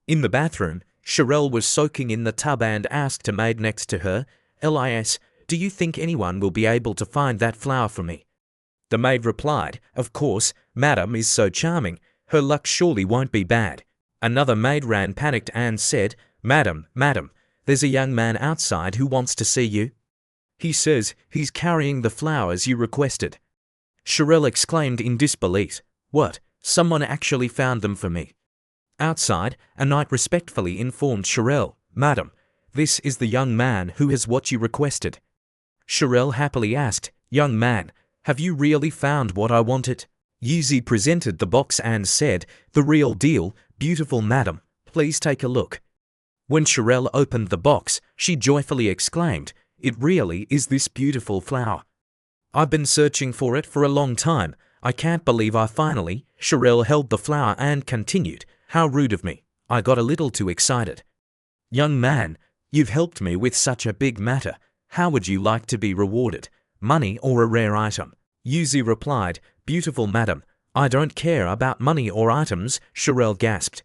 In the bathroom, Shirel was soaking in the tub and asked a maid next to her, "Lis, do you think anyone will be able to find that flower for me?" The maid replied, "Of course, madam is so charming, her luck surely won't be bad." Another maid ran panicked and said, Madam, there's a young man outside who wants to see you. He says he's carrying the flowers you requested." Shirel exclaimed in disbelief, "What? Someone actually found them for me?" Outside, a knight respectfully informed Shirel, "Madam, this is the young man who has what you requested." Shirel happily asked, "Young man, have you really found what I wanted?" Yuzi presented the box and said, "The real deal, beautiful madam, please take a look." When Shirel opened the box, she joyfully exclaimed, "It really is this beautiful flower. I've been searching for it for a long time. I can't believe I finally..." Shirel held the flower and continued, "How rude of me. I got a little too excited." "Young man, you've helped me with such a big matter. How would you like to be rewarded? Money or a rare item?" Yuzi replied, "Beautiful madam, I don't care about money or items." Shirel gasped.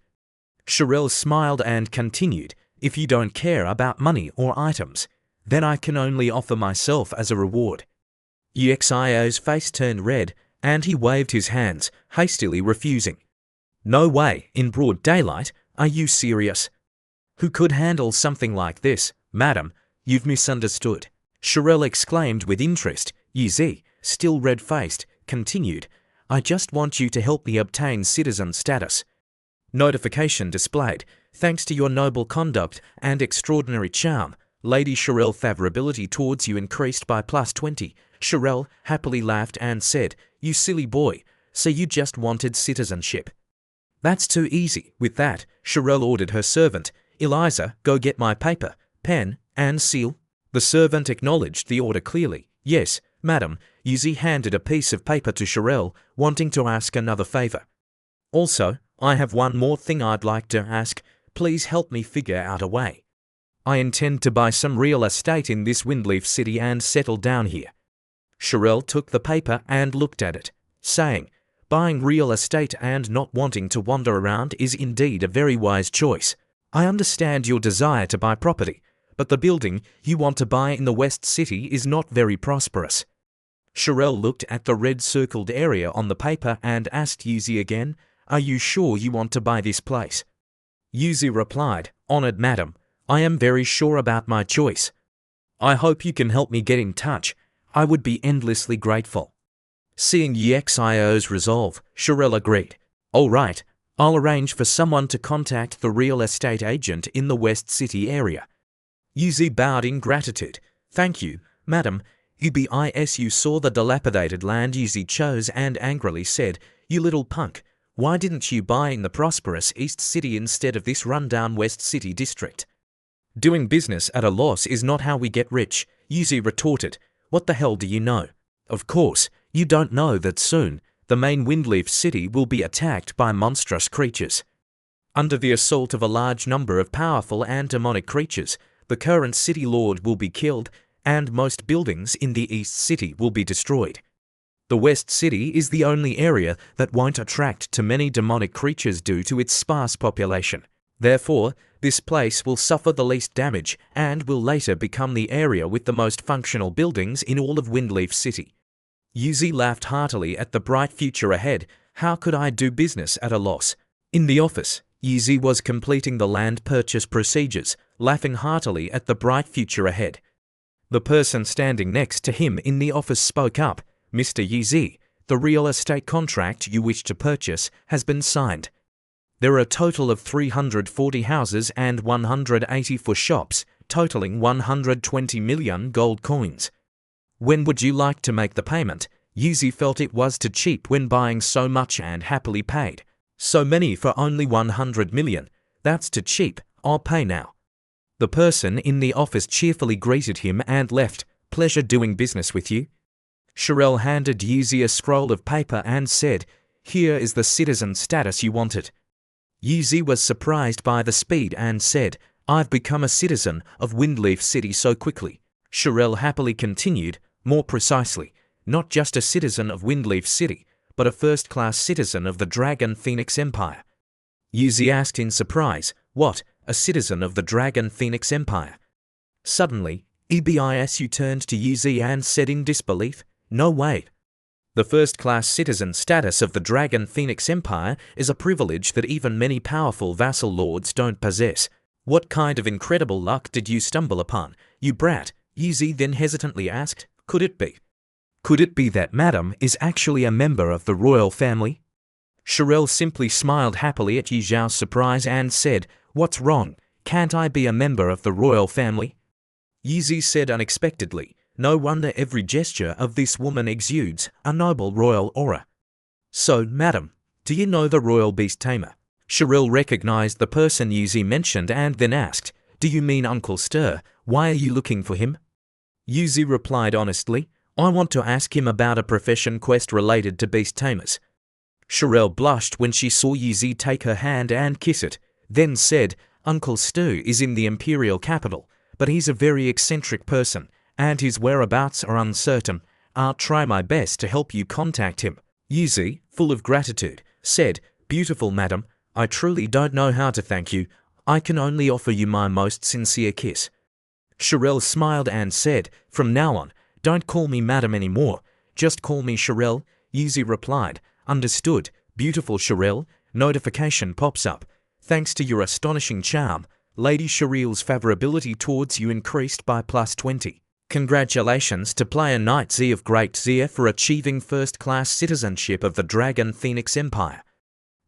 Shirel smiled and continued, "If you don't care about money or items, then I can only offer myself as a reward." Exio's face turned red, and he waved his hands, hastily refusing. "No way, in broad daylight, are you serious? Who could handle something like this? Madam, you've misunderstood." Shirel exclaimed with interest, "Yuzi, still red-faced, continued, I just want you to help me obtain citizen status. Notification displayed. Thanks to your noble conduct and extraordinary charm, Lady Sherelle favorability towards you increased by +20. Sherelle happily laughed and said, you silly boy, so you just wanted citizenship. That's too easy. With that, Sherelle ordered her servant, Eliza, go get my paper, pen, and seal. The servant acknowledged the order clearly. Yes, madam. Yuzi handed a piece of paper to Sherelle, wanting to ask another favor. Also, I have one more thing I'd like to ask. Please help me figure out a way. I intend to buy some real estate in this Windleaf City and settle down here. Sherelle took the paper and looked at it, saying, buying real estate and not wanting to wander around is indeed a very wise choice. I understand your desire to buy property, but the building you want to buy in the West City is not very prosperous. Sherelle looked at the red circled area on the paper and asked Yuzi again, are you sure you want to buy this place? Yuzi replied, honored madam, I am very sure about my choice. I hope you can help me get in touch. I would be endlessly grateful. Seeing Yexio's resolve, Sherelle agreed. All right, I'll arrange for someone to contact the real estate agent in the West City area. Yuzi bowed in gratitude. Thank you, madam. You saw the dilapidated land Yuzi chose and angrily said, you little punk, why didn't you buy in the prosperous East City instead of this rundown West City district? Doing business at a loss is not how we get rich, Yuzi retorted. What the hell do you know? Of course, you don't know that soon, the main Windleaf City will be attacked by monstrous creatures. Under the assault of a large number of powerful and demonic creatures, the current city lord will be killed, and most buildings in the East City will be destroyed. The West City is the only area that won't attract too many demonic creatures due to its sparse population. Therefore, this place will suffer the least damage and will later become the area with the most functional buildings in all of Windleaf City. Yuzi laughed heartily at the bright future ahead. How could I do business at a loss? In the office, Yuzi was completing the land purchase procedures, laughing heartily at the bright future ahead. The person standing next to him in the office spoke up. Mr. Yuzi, the real estate contract you wish to purchase has been signed. There are a total of 340 houses and 184 shops, totaling 120 million gold coins. When would you like to make the payment? Yuzi felt it was too cheap when buying so much and happily paid. So many for only 100 million. That's too cheap. I'll pay now. The person in the office cheerfully greeted him and left. Pleasure doing business with you. Sherelle handed Yuzi a scroll of paper and said, here is the citizen status you wanted. Yuzi was surprised by the speed and said, I've become a citizen of Windleaf City so quickly. Sherelle happily continued, more precisely, not just a citizen of Windleaf City, but a first-class citizen of the Dragon Phoenix Empire. Yuzi asked in surprise, what, a citizen of the Dragon Phoenix Empire? Suddenly, Ebisu turned to Yuzi and said in disbelief, no way. The first-class citizen status of the Dragon Phoenix Empire is a privilege that even many powerful vassal lords don't possess. What kind of incredible luck did you stumble upon, you brat? Yuzi then hesitantly asked, could it be? Could it be that Madame is actually a member of the royal family? Sherelle simply smiled happily at Yuzi's surprise and said, what's wrong? Can't I be a member of the royal family? Yuzi said unexpectedly, no wonder every gesture of this woman exudes a noble royal aura. So, madam, do you know the royal beast tamer? Sherelle recognized the person Yuzi mentioned and then asked, do you mean Uncle Stir? Why are you looking for him? Yuzi replied honestly, I want to ask him about a profession quest related to beast tamers. Sherelle blushed when she saw Yuzi take her hand and kiss it, then said, Uncle Stu is in the imperial capital, but he's a very eccentric person, and his whereabouts are uncertain. I'll try my best to help you contact him. Yuzi, full of gratitude, said, beautiful madam, I truly don't know how to thank you. I can only offer you my most sincere kiss. Sherelle smiled and said, from now on, don't call me madam anymore, just call me Sherelle. Yuzi replied, understood, beautiful Sherelle. Notification pops up. Thanks to your astonishing charm, Lady Sherelle's favorability towards you increased by +20. Congratulations to player Knight Z of Great Zia for achieving first-class citizenship of the Dragon Phoenix Empire.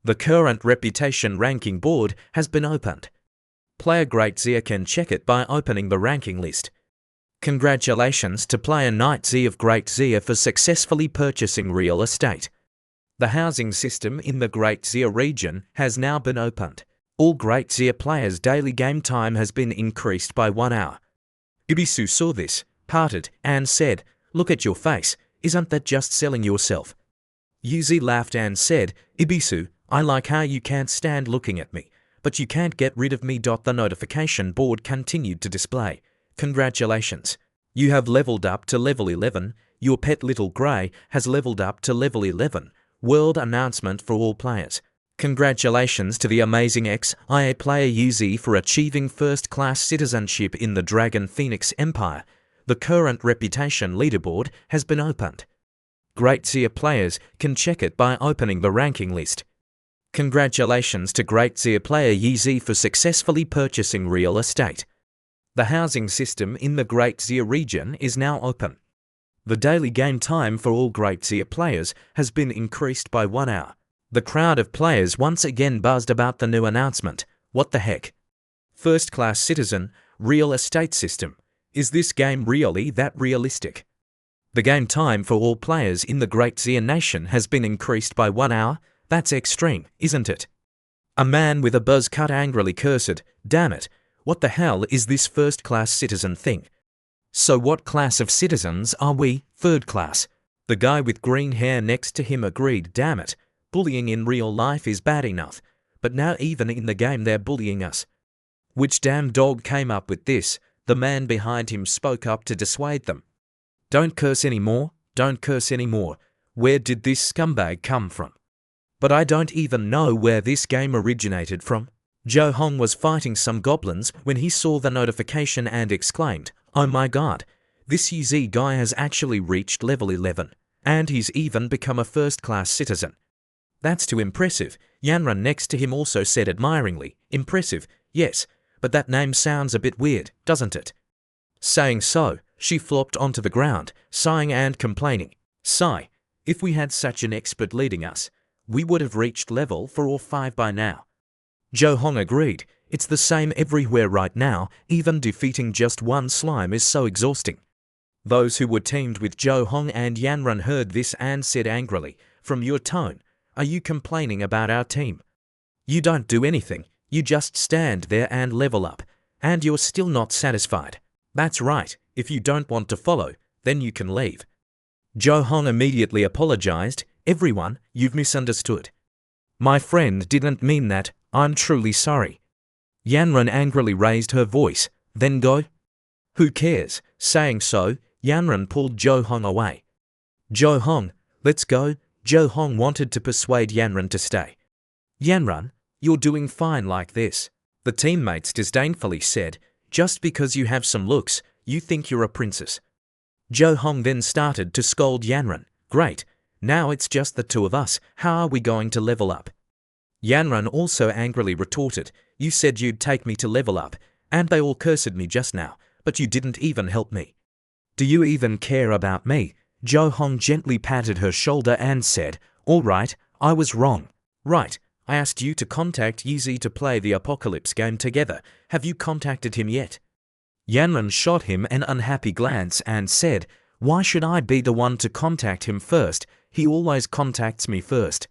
The current reputation ranking board has been opened. Player Great Zia can check it by opening the ranking list. Congratulations to player Knight Z of Great Zia for successfully purchasing real estate. The housing system in the Great Zia region has now been opened. All Great Zia players' daily game time has been increased by 1 hour. Ibisu saw this, parted, and said, "Look at your face, isn't that just selling yourself?" Yuzi laughed and said, "Ibisu, I like how you can't stand looking at me, but you can't get rid of me." The notification board continued to display. Congratulations. You have leveled up to level 11. Your pet Little Grey has leveled up to level 11. World announcement for all players. Congratulations to the amazing XIA player Yuzi for achieving first-class citizenship in the Dragon Phoenix Empire. The current reputation leaderboard has been opened. Great Zia players can check it by opening the ranking list. Congratulations to Great Zia player Yuzi for successfully purchasing real estate. The housing system in the Great Zia region is now open. The daily game time for all Great Zia players has been increased by 1 hour. The crowd of players once again buzzed about the new announcement. What the heck? First-class citizen, real estate system. Is this game really that realistic? The game time for all players in the Great Zia nation has been increased by 1 hour. That's extreme, isn't it? A man with a buzz cut angrily cursed, "Damn it, what the hell is this first-class citizen thing? So what class of citizens are we? Third class." The guy with green hair next to him agreed, "Damn it, bullying in real life is bad enough, but now even in the game they're bullying us. Which damn dog came up with this?" The man behind him spoke up to dissuade them. "Don't curse anymore, don't curse anymore. Where did this scumbag come from? But I don't even know where this game originated from." Joe Hong was fighting some goblins when he saw the notification and exclaimed, "Oh my god, this UZ guy has actually reached level 11, and he's even become a first-class citizen. That's too impressive." Yanran next to him also said admiringly, "Impressive, yes, but that name sounds a bit weird, doesn't it?" Saying so, she flopped onto the ground, sighing and complaining. "Sigh, if we had such an expert leading us, we would have reached level 4 or 5 by now." Joe Hong agreed, "It's the same everywhere right now, even defeating just one slime is so exhausting." Those who were teamed with Joe Hong and Yanran heard this and said angrily, "From your tone, are you complaining about our team? You don't do anything. You just stand there and level up, and you're still not satisfied. That's right, if you don't want to follow, then you can leave." Joe Hong immediately apologized, "Everyone, you've misunderstood. My friend didn't mean that, I'm truly sorry." Yanran angrily raised her voice, "Then go." "Who cares?" Saying so, Yanran pulled Joe Hong away. "Joe Hong, let's go." Joe Hong wanted to persuade Yanran to stay. "Yanran, you're doing fine like this," the teammates disdainfully said. "Just because you have some looks, you think you're a princess." Joe Hong then started to scold Yanran. "Great, now it's just the two of us, how are we going to level up?" Yanran also angrily retorted, "You said you'd take me to level up, and they all cursed me just now, but you didn't even help me. Do you even care about me?" Joe Hong gently patted her shoulder and said, "All right, I was wrong. Right, I asked you to contact Yuzi to play the Apocalypse game together. Have you contacted him yet?" Yanran shot him an unhappy glance and said, "Why should I be the one to contact him first? He always contacts me first."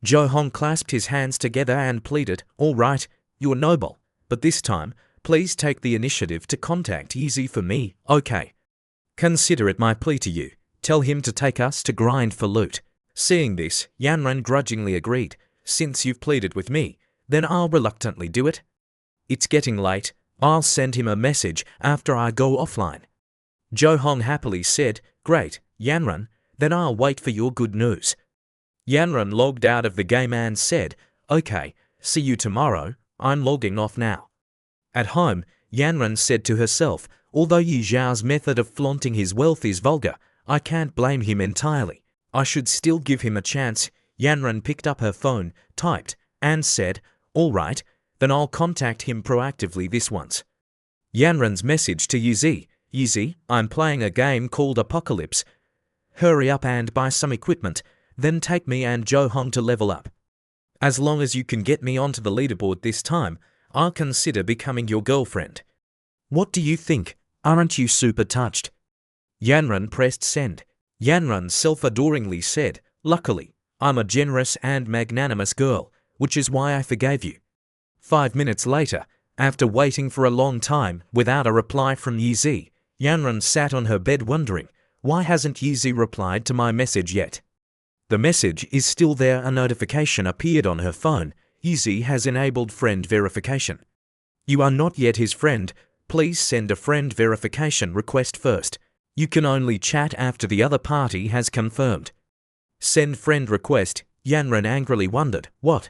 Joe Hong clasped his hands together and pleaded, "All right, you're noble, but this time, please take the initiative to contact Yuzi for me, okay? Consider it my plea to you. Tell him to take us to grind for loot." Seeing this, Yanran grudgingly agreed, "Since you've pleaded with me, then I'll reluctantly do it. It's getting late, I'll send him a message after I go offline." Joe Hong happily said, "Great, Yanran, then I'll wait for your good news." Yanran logged out of the game and said, "Okay, see you tomorrow, I'm logging off now." At home, Yanran said to herself, "Although Yu Zhao's method of flaunting his wealth is vulgar, I can't blame him entirely. I should still give him a chance." Yanran picked up her phone, typed, and said, "All right, then I'll contact him proactively this once." Yanran's message to Yuzi, Easy, I'm playing a game called Apocalypse. Hurry up and buy some equipment, then take me and Joe home to level up. As long as you can get me onto the leaderboard this time, I'll consider becoming your girlfriend. What do you think? Aren't you super touched? Yanran pressed send. Yanran self-adoringly said, "Luckily, I'm a generous and magnanimous girl, which is why I forgave you." 5 minutes later, after waiting for a long time without a reply from Yizi, Yanran sat on her bed wondering, why hasn't Yizi replied to my message yet? The message is still there. A notification appeared on her phone. Yizi has enabled friend verification. You are not yet his friend. Please send a friend verification request first. You can only chat after the other party has confirmed. Send friend request. Yanran angrily wondered, what?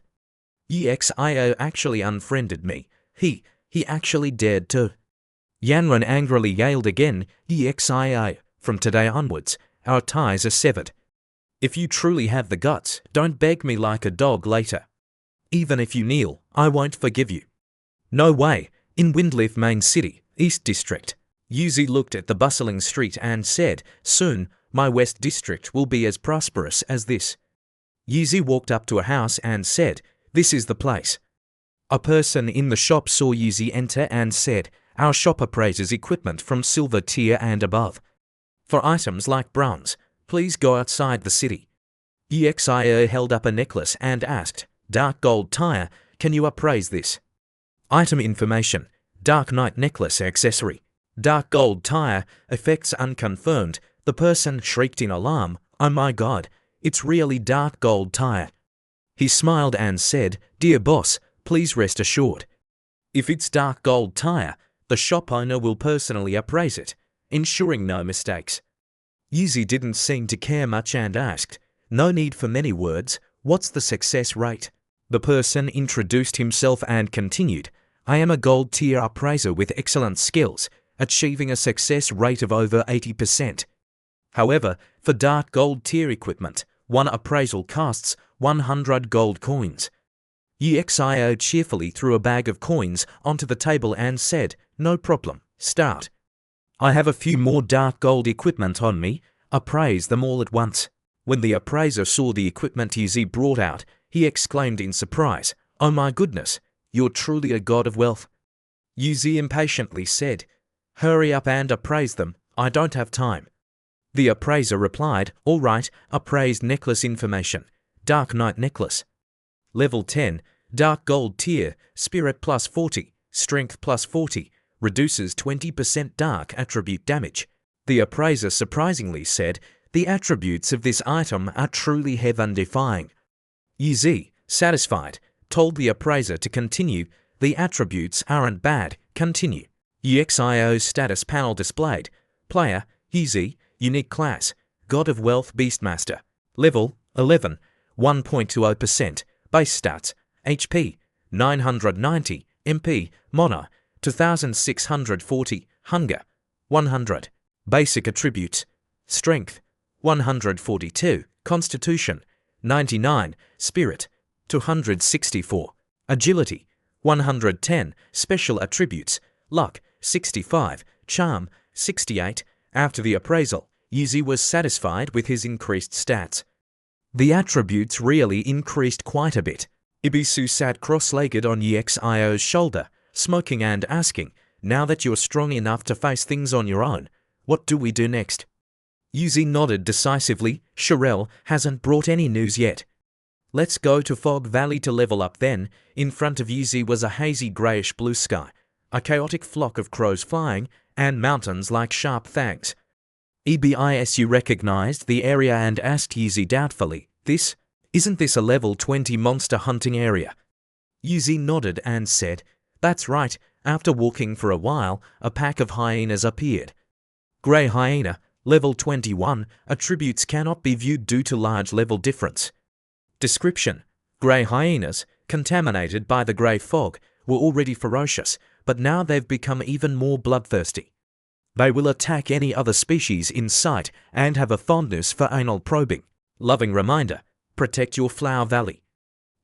EXIO actually unfriended me. He actually dared to. Yanran angrily yelled again, EXIO, from today onwards, our ties are severed. If you truly have the guts, don't beg me like a dog later. Even if you kneel, I won't forgive you. No way. In Windliff Main City, East District. Yuzi looked at the bustling street and said, soon, my West District will be as prosperous as this. Yuzi walked up to a house and said, this is the place. A person in the shop saw Yuzi enter and said, our shop appraises equipment from silver tier and above. For items like bronze, please go outside the city. EXIO held up a necklace and asked, dark gold tire, can you appraise this? Item information, dark knight necklace accessory. Dark gold tire, effects unconfirmed. The person shrieked in alarm, oh my god, it's really dark gold tire. He smiled and said, dear boss, please rest assured. If it's dark gold tire, the shop owner will personally appraise it, ensuring no mistakes. Yuzi didn't seem to care much and asked, no need for many words, what's the success rate? The person introduced himself and continued, I am a gold tier appraiser with excellent skills, achieving a success rate of over 80%. However, for dark gold tier equipment, one appraisal costs 100 gold coins. EXIO cheerfully threw a bag of coins onto the table and said, no problem, start. I have a few more dark gold equipment on me, appraise them all at once. When the appraiser saw the equipment Yuzi brought out, he exclaimed in surprise, oh my goodness, you're truly a god of wealth. Yuzi impatiently said, hurry up and appraise them, I don't have time. The appraiser replied, all right, appraised necklace information, dark knight necklace. Level 10, dark gold tier, spirit plus 40, strength plus 40, reduces 20% dark attribute damage. The appraiser surprisingly said, the attributes of this item are truly heaven-defying. Yuzi, satisfied, told the appraiser to continue, the attributes aren't bad, continue. EXIO's status panel displayed, player, Yuzi, unique class, god of wealth beastmaster, level, 11, 1.20%, base stats, HP, 990, MP, mana, 2640, hunger, 100, basic attributes, strength, 142, constitution, 99, spirit, 264, agility, 110, special attributes, luck, 65, charm, 68. After the appraisal, Yuzi was satisfied with his increased stats. The attributes really increased quite a bit. Ibisu sat cross-legged on EXIO's shoulder, smoking and asking, now that you're strong enough to face things on your own, what do we do next? Yuzi nodded decisively, Sharel hasn't brought any news yet. Let's go to Fog Valley to level up then. In front of Yuzi was a hazy greyish blue sky, a chaotic flock of crows flying, and mountains like sharp fangs. Ebisu recognized the area and asked Yuzi doubtfully, isn't this a level 20 monster hunting area? Yuzi nodded and said, that's right. After walking for a while, a pack of hyenas appeared. Grey hyena, level 21, attributes cannot be viewed due to large level difference. Description: grey hyenas, contaminated by the grey fog, were already ferocious, but now they've become even more bloodthirsty. They will attack any other species in sight and have a fondness for anal probing. Loving reminder, protect your Flower Valley.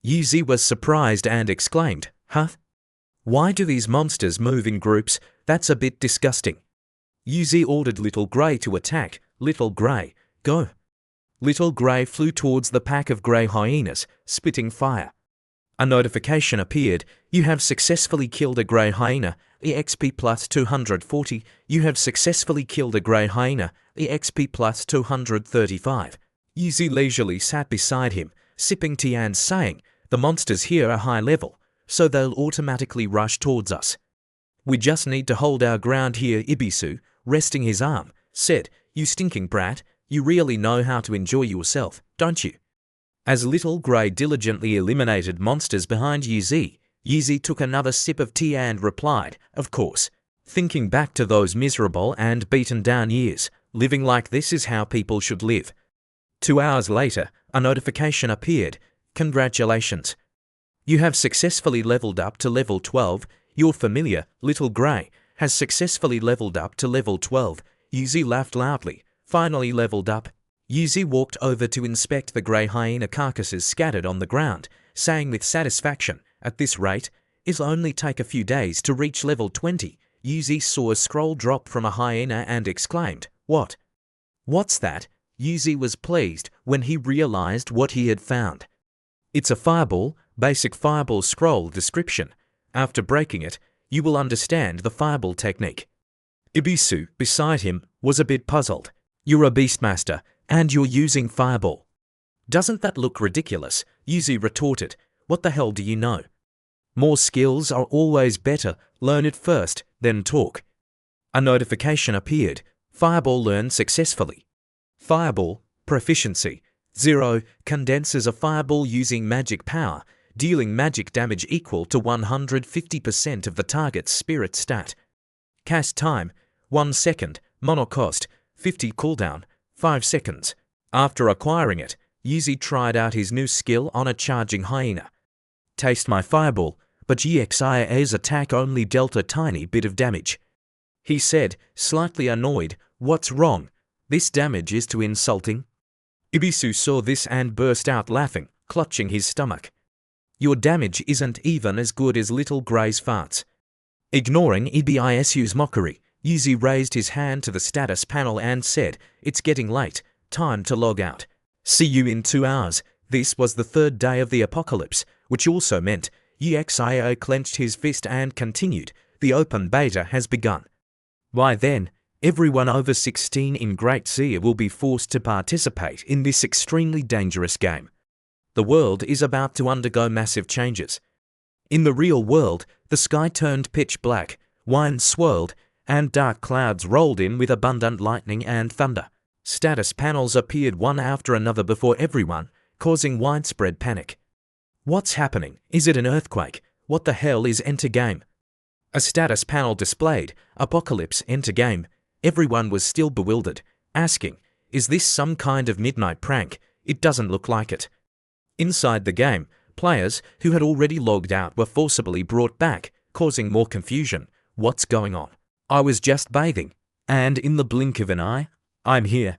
Yuzi was surprised and exclaimed, huh? Why do these monsters move in groups? That's a bit disgusting. Yuzi ordered Little Grey to attack. Little Grey, go. Little Grey flew towards the pack of grey hyenas, spitting fire. A notification appeared. You have successfully killed a grey hyena, EXP plus 240. You have successfully killed a grey hyena, EXP plus 235. Yuzi leisurely sat beside him, sipping tea and saying, the monsters here are high level, so they'll automatically rush towards us. We just need to hold our ground here. Ibisu, resting his arm, said, you stinking brat, you really know how to enjoy yourself, don't you? As Little Grey diligently eliminated monsters behind Yuzi, Yuzi took another sip of tea and replied, of course. Thinking back to those miserable and beaten down years, living like this is how people should live. 2 hours later, a notification appeared. Congratulations. You have successfully leveled up to level 12. Your familiar, Little Grey, has successfully leveled up to level 12. Yuzi laughed loudly. Finally leveled up. Yuzi walked over to inspect the grey hyena carcasses scattered on the ground, saying with satisfaction, at this rate, it'll only take a few days to reach level 20. Yuzi saw a scroll drop from a hyena and exclaimed, what? What's that? Yuzi was pleased when he realized what he had found. It's a fireball, basic fireball scroll description. After breaking it, you will understand the fireball technique. Ibisu, beside him, was a bit puzzled. You're a beastmaster, and you're using fireball. Doesn't that look ridiculous? Yuzi retorted. What the hell do you know? More skills are always better. Learn it first, then talk. A notification appeared. Fireball learned successfully. Fireball, proficiency, 0, condenses a fireball using magic power, dealing magic damage equal to 150% of the target's spirit stat. Cast time, 1 second, mono cost, 50 cooldown, 5 seconds. After acquiring it, Yuzi tried out his new skill on a charging hyena. Taste my fireball, but EXIA's attack only dealt a tiny bit of damage. He said, slightly annoyed, what's wrong? This damage is too insulting. Ibisu saw this and burst out laughing, clutching his stomach. Your damage isn't even as good as Little Grey's farts. Ignoring Ibisu's mockery, Yuzi raised his hand to the status panel and said, it's getting late, time to log out. See you in 2 hours. This was the 3rd day of the apocalypse, which also meant EXIA clenched his fist and continued, the open beta has begun. By then, everyone over 16 in Great Sea will be forced to participate in this extremely dangerous game. The world is about to undergo massive changes. In the real world, the sky turned pitch black, wind swirled, and dark clouds rolled in with abundant lightning and thunder. Status panels appeared one after another before everyone, causing widespread panic. What's happening? Is it an earthquake? What the hell is enter game? A status panel displayed, Apocalypse enter game. Everyone was still bewildered, asking, is this some kind of midnight prank? It doesn't look like it. Inside the game, players who had already logged out were forcibly brought back, causing more confusion. What's going on? I was just bathing, and in the blink of an eye, I'm here.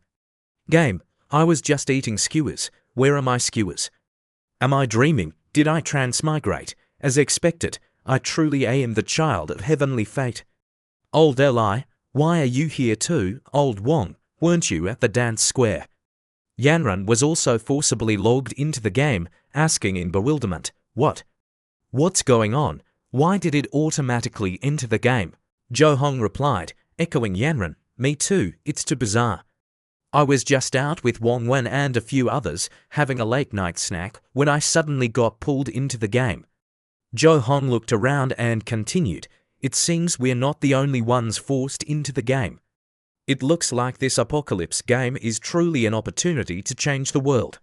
Game, I was just eating skewers. Where are my skewers? Am I dreaming? Did I transmigrate? As expected, I truly am the child of heavenly fate. Old Li, why are you here too? Old Wong, weren't you at the dance square? Yanran was also forcibly logged into the game, asking in bewilderment, what? What's going on? Why did it automatically enter the game? Jo Hong replied, echoing Yanran, me too, it's too bizarre. I was just out with Wong Wen and a few others, having a late night snack, when I suddenly got pulled into the game. Jo Hong looked around and continued, it seems we're not the only ones forced into the game. It looks like this apocalypse game is truly an opportunity to change the world.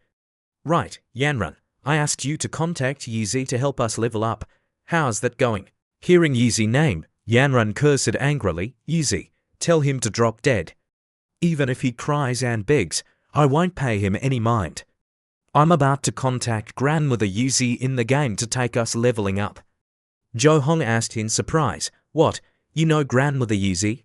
Right, Yanran, I asked you to contact Yuzi to help us level up. How's that going? Hearing Yuzi's name, Yanran cursed angrily, Yuzi, tell him to drop dead. Even if he cries and begs, I won't pay him any mind. I'm about to contact Grandmother Yuzi in the game to take us leveling up. Jo Hong asked in surprise, what, you know Grandmother Yuzi?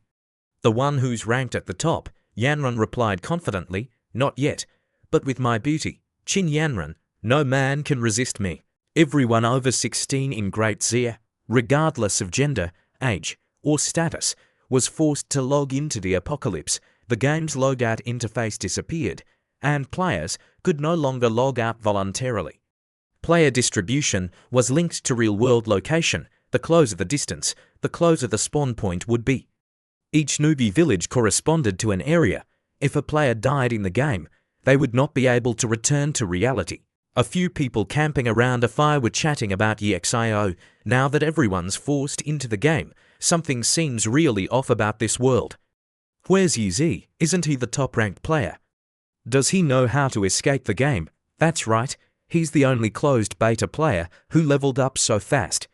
The one who's ranked at the top, Yanran replied confidently, not yet, but with my beauty, Chin Yanran, no man can resist me. Everyone over 16 in Great Zia, regardless of gender, age, or status, was forced to log into the apocalypse, the game's logout interface disappeared, and players could no longer log out voluntarily. Player distribution was linked to real-world location. The closer the distance, the closer the spawn point would be. Each newbie village corresponded to an area. If a player died in the game, they would not be able to return to reality. A few people camping around a fire were chatting about EXIO. Now that everyone's forced into the game, something seems really off about this world. Where's UZ? Isn't he the top-ranked player? Does he know how to escape the game? That's right, he's the only closed beta player who leveled up so fast.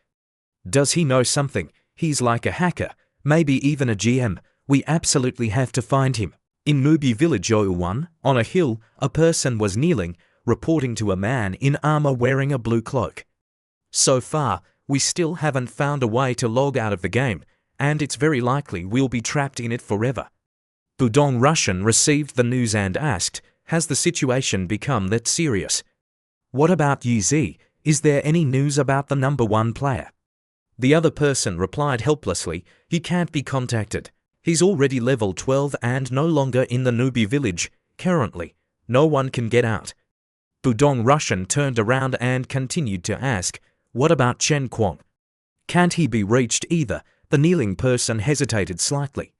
Does he know something? He's like a hacker, maybe even a GM. We absolutely have to find him. In Newbie Village 01, on a hill, a person was kneeling, reporting to a man in armor wearing a blue cloak. So far, we still haven't found a way to log out of the game, and it's very likely we'll be trapped in it forever. Budong Russian received the news and asked, has the situation become that serious? What about UZ? Is there any news about the number 1 player? The other person replied helplessly, he can't be contacted. He's already level 12 and no longer in the newbie village. Currently, no one can get out. Budong Russian turned around and continued to ask, what about Chen Kwong? Can't he be reached either? The kneeling person hesitated slightly.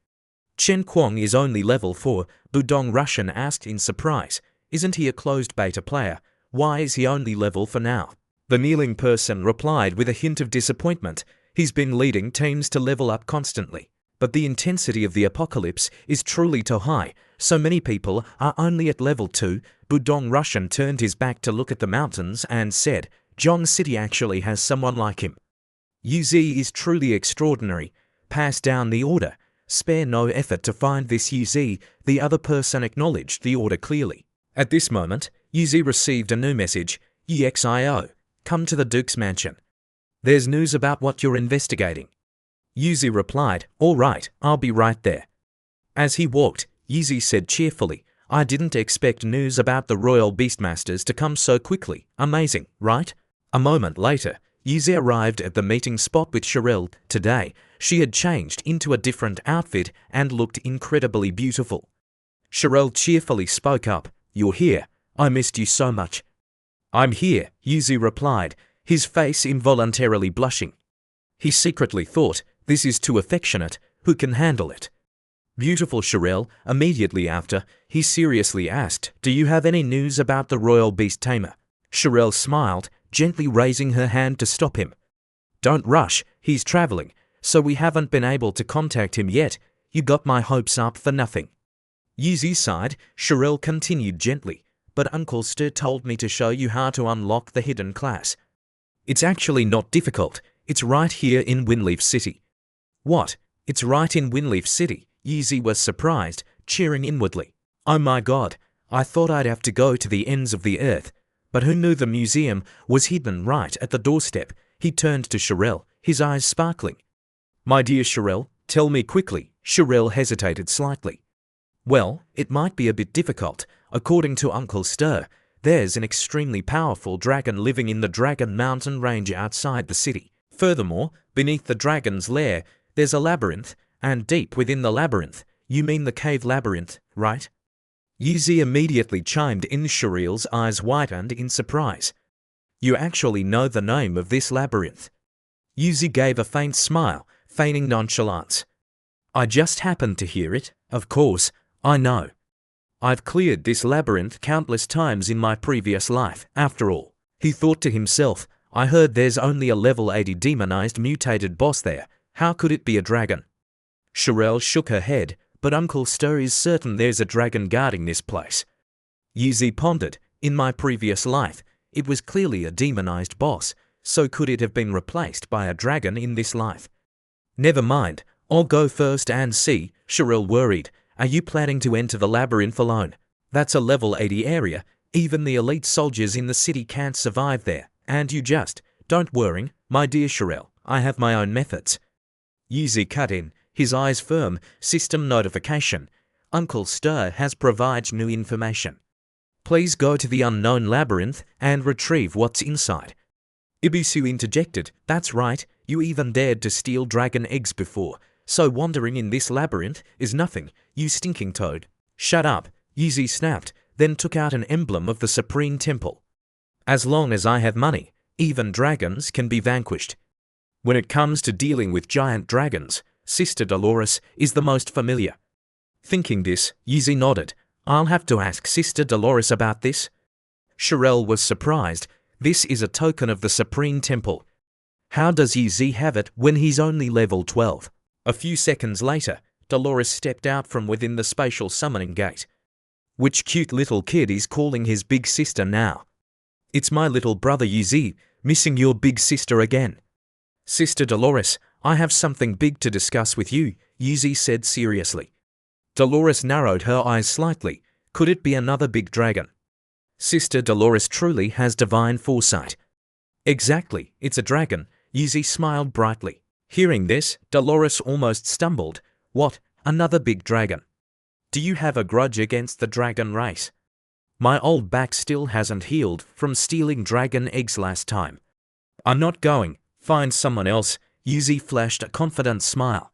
Chen Kwong is only level 4, Budong Russian asked in surprise. Isn't he a closed beta player? Why is he only level for now? The kneeling person replied with a hint of disappointment. He's been leading teams to level up constantly. But the intensity of the apocalypse is truly too high. So many people are only at level 2. Budong Russian turned his back to look at the mountains and said, John City actually has someone like him. UZ is truly extraordinary. Pass down the order. Spare no effort to find this UZ. The other person acknowledged the order clearly. At this moment, UZ received a new message. EXIO. Come to the Duke's mansion. There's news about what you're investigating. Yuzi replied, all right, I'll be right there. As he walked, Yuzi said cheerfully, I didn't expect news about the Royal Beastmasters to come so quickly. Amazing, right? A moment later, Yuzi arrived at the meeting spot with Cheryl. Today, she had changed into a different outfit and looked incredibly beautiful. Cheryl cheerfully spoke up, you're here. I missed you so much. I'm here, Yuzi replied, his face involuntarily blushing. He secretly thought, this is too affectionate, who can handle it? Beautiful Cheryl, immediately after, he seriously asked, do you have any news about the Royal Beast Tamer? Cheryl smiled, gently raising her hand to stop him. Don't rush, he's traveling, so we haven't been able to contact him yet. You got my hopes up for nothing. Yuzi sighed, Cheryl continued gently, but Uncle Stir told me to show you how to unlock the hidden class. It's actually not difficult, it's right here in Winleaf City. What? It's right in Winleaf City? Yuzi was surprised, cheering inwardly. Oh my god, I thought I'd have to go to the ends of the earth. But who knew the museum was hidden right at the doorstep? He turned to Cheryl, his eyes sparkling. My dear Cheryl, tell me quickly. Cheryl hesitated slightly. Well, it might be a bit difficult. According to Uncle Stir, there's an extremely powerful dragon living in the Dragon Mountain Range outside the city. Furthermore, beneath the dragon's lair, there's a labyrinth, and deep within the labyrinth, you mean the cave labyrinth, right? Yuzi immediately chimed in. Cheryl's eyes widened in surprise. You actually know the name of this labyrinth? Yuzi gave a faint smile, feigning nonchalance. I just happened to hear it, of course, I know. I've cleared this labyrinth countless times in my previous life, after all. He thought to himself, I heard there's only a level 80 demonized mutated boss there. How could it be a dragon? Cheryl shook her head, but Uncle Stir is certain there's a dragon guarding this place. Yuzi pondered, in my previous life, it was clearly a demonized boss, so could it have been replaced by a dragon in this life? Never mind, I'll go first and see, Cheryl worried. Are you planning to enter the labyrinth alone? That's a level 80 area, even the elite soldiers in the city can't survive there, and you just, don't worry, my dear Cheryl, I have my own methods. Yuzi cut in, his eyes firm, system notification. Uncle Stir has provided new information. Please go to the unknown labyrinth and retrieve what's inside. Ibisu interjected, that's right, you even dared to steal dragon eggs before, So wandering in this labyrinth is nothing, you stinking toad. Shut up, Yuzi snapped, then took out an emblem of the Supreme Temple. As long as I have money, even dragons can be vanquished. When it comes to dealing with giant dragons, Sister Dolores is the most familiar. Thinking this, Yuzi nodded. I'll have to ask Sister Dolores about this. Shirelle was surprised. This is a token of the Supreme Temple. How does Yuzi have it when he's only level 12? A few seconds later, Dolores stepped out from within the spatial summoning gate. Which cute little kid is calling his big sister now? It's my little brother Yuzi, missing your big sister again. Sister Dolores, I have something big to discuss with you, Yuzi said seriously. Dolores narrowed her eyes slightly. Could it be another big dragon? Sister Dolores truly has divine foresight. Exactly, it's a dragon, Yuzi smiled brightly. Hearing this, Dolores almost stumbled. What, another big dragon? Do you have a grudge against the dragon race? My old back still hasn't healed from stealing dragon eggs last time. I'm not going. Find someone else, Yuzi flashed a confident smile.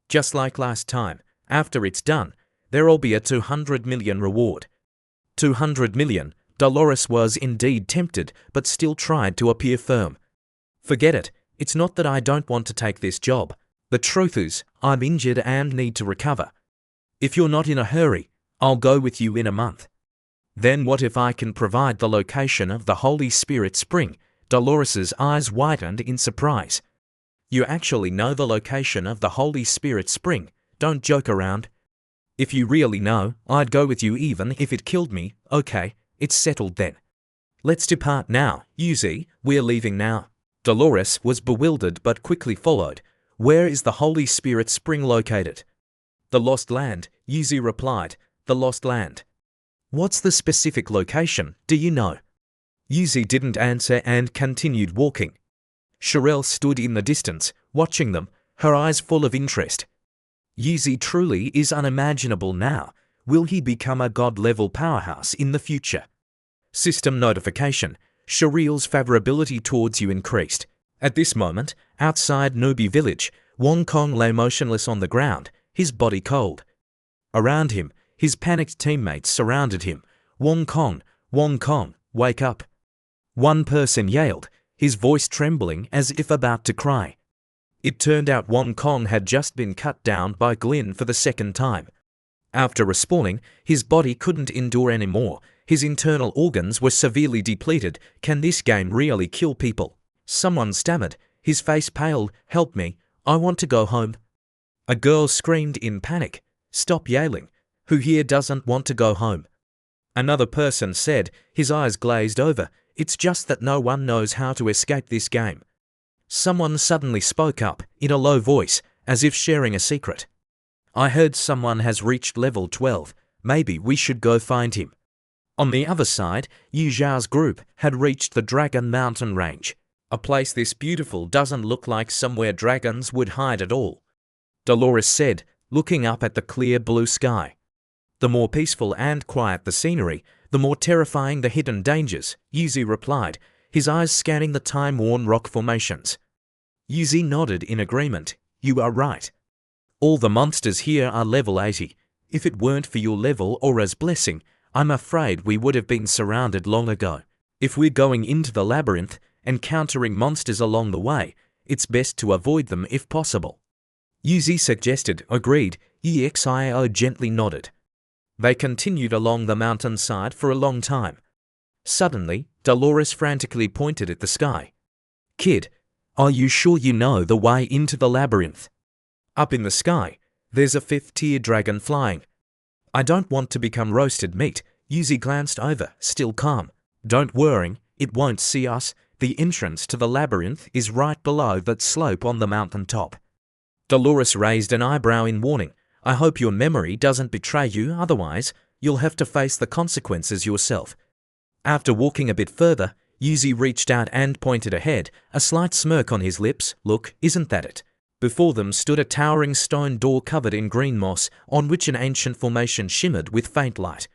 Just like last time, after it's done, there'll be a 200 million reward. 200 million, Dolores was indeed tempted, but still tried to appear firm. Forget it, it's not that I don't want to take this job. The truth is, I'm injured and need to recover. If you're not in a hurry, I'll go with you in a month. Then what if I can provide the location of the Holy Spirit Spring? Dolores's eyes widened in surprise. You actually know the location of the Holy Spirit Spring, don't joke around. If you really know, I'd go with you even if it killed me. Okay, it's settled then. Let's depart now, Yuzi, we're leaving now. Dolores was bewildered but quickly followed. Where is the Holy Spirit Spring located? The Lost Land, Yuzi replied. The Lost Land. What's the specific location, do you know? Yuzi didn't answer and continued walking. Shirelle stood in the distance, watching them, her eyes full of interest. Yuzi truly is unimaginable now. Will he become a god-level powerhouse in the future? System notification. Shirelle's favorability towards you increased. At this moment, outside Nubi village, Wong Kong lay motionless on the ground, his body cold. Around him, his panicked teammates surrounded him. Wong Kong, wake up. One person yelled, his voice trembling as if about to cry. It turned out Wong Kong had just been cut down by Glyn for the second time. After respawning, his body couldn't endure anymore. His internal organs were severely depleted. Can this game really kill people? Someone stammered, his face pale. Help me, I want to go home. A girl screamed in panic. Stop yelling. Who here doesn't want to go home? Another person said, his eyes glazed over. It's just that no one knows how to escape this game. Someone suddenly spoke up, in a low voice, as if sharing a secret. I heard someone has reached level 12. Maybe we should go find him. On the other side, Yu Zhao's group had reached the Dragon Mountain Range. A place this beautiful doesn't look like somewhere dragons would hide at all. Dolores said, looking up at the clear blue sky. The more peaceful and quiet the scenery, the more terrifying the hidden dangers, Yuzi replied, his eyes scanning the time-worn rock formations. Yuzi nodded in agreement. You are right. All the monsters here are level 80. If it weren't for your level Aura's blessing, I'm afraid we would have been surrounded long ago. If we're going into the labyrinth, encountering monsters along the way, it's best to avoid them if possible. Yuzi suggested. Agreed. EXIO gently nodded. They continued along the mountainside for a long time. Suddenly, Dolores frantically pointed at the sky. Kid, are you sure you know the way into the labyrinth? Up in the sky, there's a 5th-tier dragon flying. I don't want to become roasted meat. Yuzi glanced over, still calm. Don't worry, it won't see us. The entrance to the labyrinth is right below that slope on the mountain top. Dolores raised an eyebrow in warning. I hope your memory doesn't betray you, otherwise, you'll have to face the consequences yourself. After walking a bit further, Yuzi reached out and pointed ahead, a slight smirk on his lips. Look, isn't that it? Before them stood a towering stone door covered in green moss, on which an ancient formation shimmered with faint light.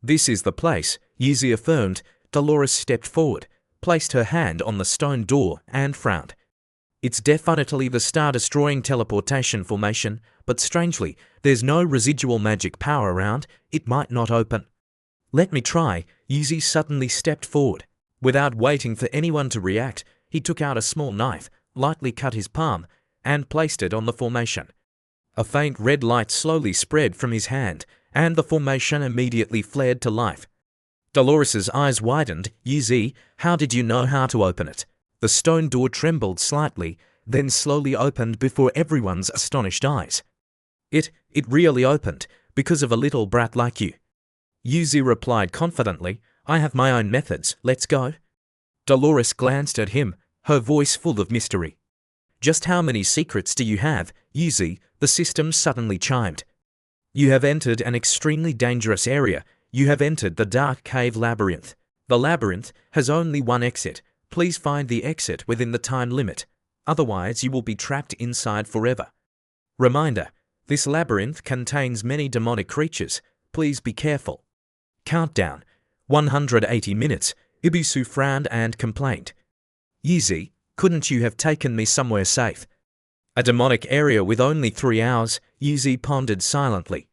This is the place, Yuzi affirmed. Dolores stepped forward, placed her hand on the stone door, and frowned. It's definitely the star-destroying teleportation formation, but strangely, there's no residual magic power around. It might not open. Let me try. Yuzi suddenly stepped forward. Without waiting for anyone to react, he took out a small knife, lightly cut his palm, and placed it on the formation. A faint red light slowly spread from his hand, and the formation immediately flared to life. Dolores's eyes widened. Yuzi, how did you know how to open it? The stone door trembled slightly, then slowly opened before everyone's astonished eyes. It really opened, because of a little brat like you. Yuzi replied confidently, I have my own methods, let's go. Dolores glanced at him, her voice full of mystery. Just how many secrets do you have, Yuzi? The system suddenly chimed. You have entered an extremely dangerous area. You have entered the dark cave labyrinth. The labyrinth has only one exit. Please find the exit within the time limit. Otherwise, you will be trapped inside forever. Reminder, this labyrinth contains many demonic creatures. Please be careful. Countdown. 180 minutes. Ibisu frowned and complained. Yuzi, couldn't you have taken me somewhere safe? A demonic area with only 3 hours, Yuzi pondered silently.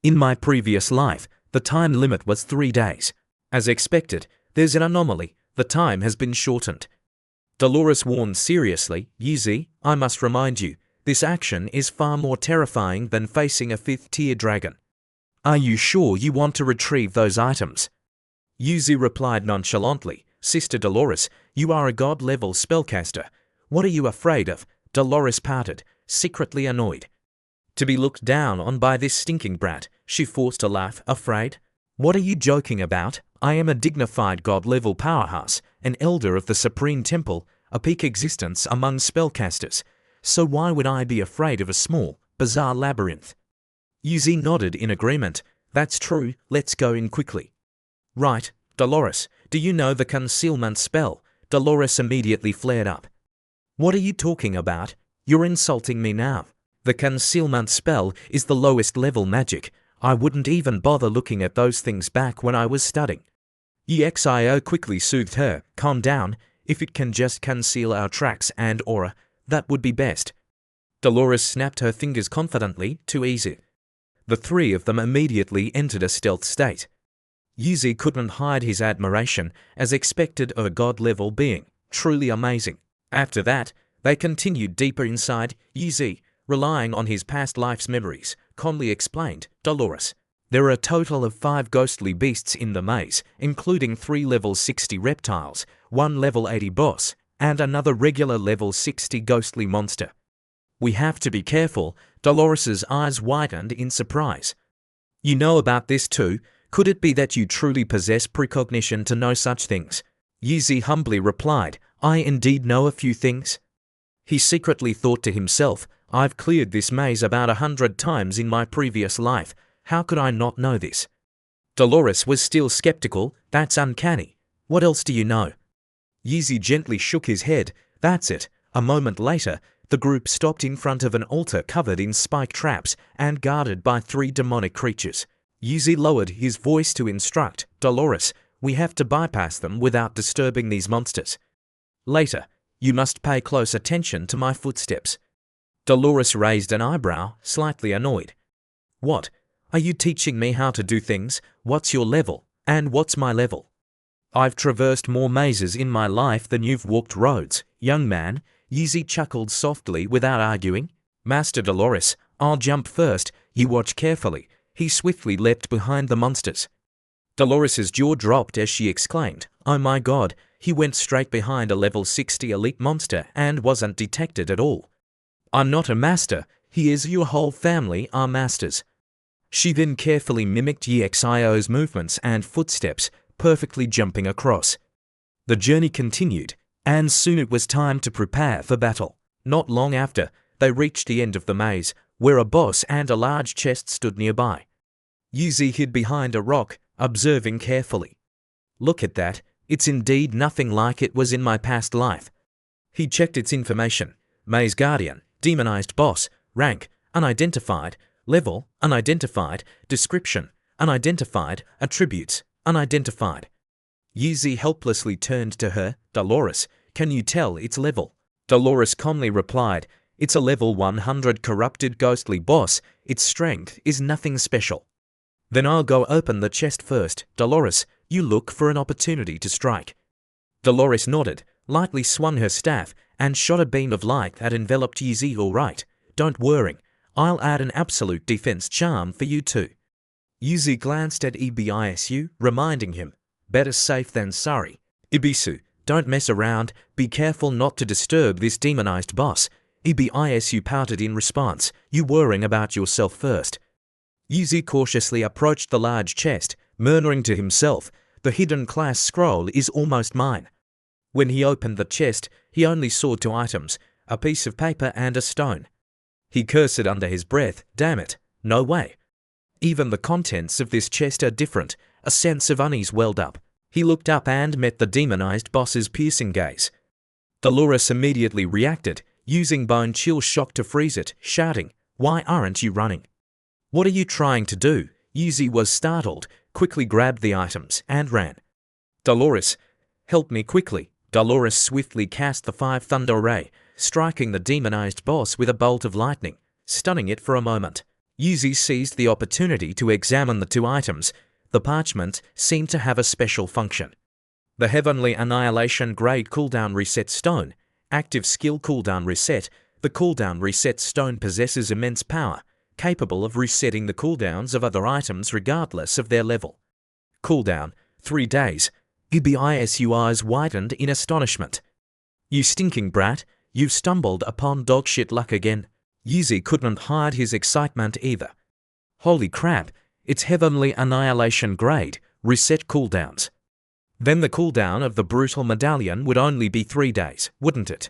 In my previous life, the time limit was 3 days. As expected, there's an anomaly. The time has been shortened. Dolores warned seriously, Yuzi, I must remind you, this action is far more terrifying than facing a 5th-tier dragon. Are you sure you want to retrieve those items? Yuzi replied nonchalantly, Sister Dolores, you are a god-level spellcaster. What are you afraid of? Dolores pouted, secretly annoyed. To be looked down on by this stinking brat, she forced a laugh, afraid? What are you joking about? I am a dignified god-level powerhouse, an elder of the Supreme Temple, a peak existence among spellcasters. So why would I be afraid of a small, bizarre labyrinth? Yuzi nodded in agreement. That's true, let's go in quickly. Right, Dolores, do you know the concealment spell? Dolores immediately flared up. What are you talking about? You're insulting me now. The concealment spell is the lowest level magic. I wouldn't even bother looking at those things back when I was studying. EXIO quickly soothed her. Calm down. If it can just conceal our tracks and aura, that would be best. Dolores snapped her fingers confidently. Too easy. The three of them immediately entered a stealth state. Yuzi couldn't hide his admiration, as expected of a god-level being. Truly amazing. After that, they continued deeper inside. Yuzi, relying on his past life's memories, calmly explained, Dolores, there are a total of 5 ghostly beasts in the maze, including 3 level 60 reptiles, 1 level 80 boss, and another regular level 60 ghostly monster. We have to be careful. Dolores's eyes widened in surprise. You know about this too? Could it be that you truly possess precognition to know such things? Yuzi humbly replied, I indeed know a few things. He secretly thought to himself, I've cleared this maze about 100 times in my previous life. How could I not know this? Dolores was still skeptical. That's uncanny. What else do you know? Yuzi gently shook his head. That's it. A moment later, the group stopped in front of an altar covered in spike traps and guarded by 3 demonic creatures. Yuzi lowered his voice to instruct, Dolores, we have to bypass them without disturbing these monsters. Later, you must pay close attention to my footsteps. Dolores raised an eyebrow, slightly annoyed. What? Are you teaching me how to do things? What's your level? And what's my level? I've traversed more mazes in my life than you've walked roads, young man. Yuzi chuckled softly without arguing. Master Dolores, I'll jump first. You watch carefully. He swiftly leapt behind the monsters. Dolores's jaw dropped as she exclaimed, Oh my god, he went straight behind a level 60 elite monster and wasn't detected at all. I'm not a master. He is. Your whole family are masters. She then carefully mimicked EXIO's movements and footsteps, perfectly jumping across. The journey continued, and soon it was time to prepare for battle. Not long after, they reached the end of the maze, where a boss and a large chest stood nearby. Yuzi hid behind a rock, observing carefully. Look at that, it's indeed nothing like it was in my past life. He checked its information. Maze Guardian, demonized boss, rank, unidentified, level, unidentified, description, unidentified, attributes, unidentified. Yuzi helplessly turned to her, Dolores, can you tell its level? Dolores calmly replied, "It's a level 100 corrupted ghostly boss. Its strength is nothing special." "Then I'll go open the chest first. Dolores, you look for an opportunity to strike." Dolores nodded, lightly swung her staff, and shot a beam of light that enveloped Yuzi. "All right, don't worry. I'll add an absolute defense charm for you too." Yuzi glanced at Ebisu, reminding him, "Better safe than sorry. Ibisu, don't mess around. Be careful not to disturb this demonized boss." Ebisu pouted in response, "You worrying about yourself first." Yuzi cautiously approached the large chest, murmuring to himself, "The hidden class scroll is almost mine." When he opened the chest, he only saw 2 items, a piece of paper and a stone. He cursed under his breath, "Damn it, no way. Even the contents of this chest are different." A sense of unease welled up. He looked up and met the demonized boss's piercing gaze. Dolores immediately reacted, using bone chill shock to freeze it, shouting, "Why aren't you running? What are you trying to do?" Yuzi was startled, quickly grabbed the items, and ran. "Dolores, help me quickly." Dolores swiftly cast the 5 thunder ray, striking the demonized boss with a bolt of lightning, stunning it for a moment. Yuzi seized the opportunity to examine the 2 items. The parchment seemed to have a special function. The Heavenly Annihilation Grade Cooldown Reset Stone, active skill cooldown reset. The cooldown reset stone possesses immense power, capable of resetting the cooldowns of other items regardless of their level. Cooldown, 3 days. Ebisu eyes widened in astonishment. "You stinking brat, you've stumbled upon dogshit luck again." Yuzi couldn't hide his excitement either. "Holy crap, it's Heavenly Annihilation Grade, reset cooldowns. Then the cooldown of the Brutal Medallion would only be 3 days, wouldn't it?"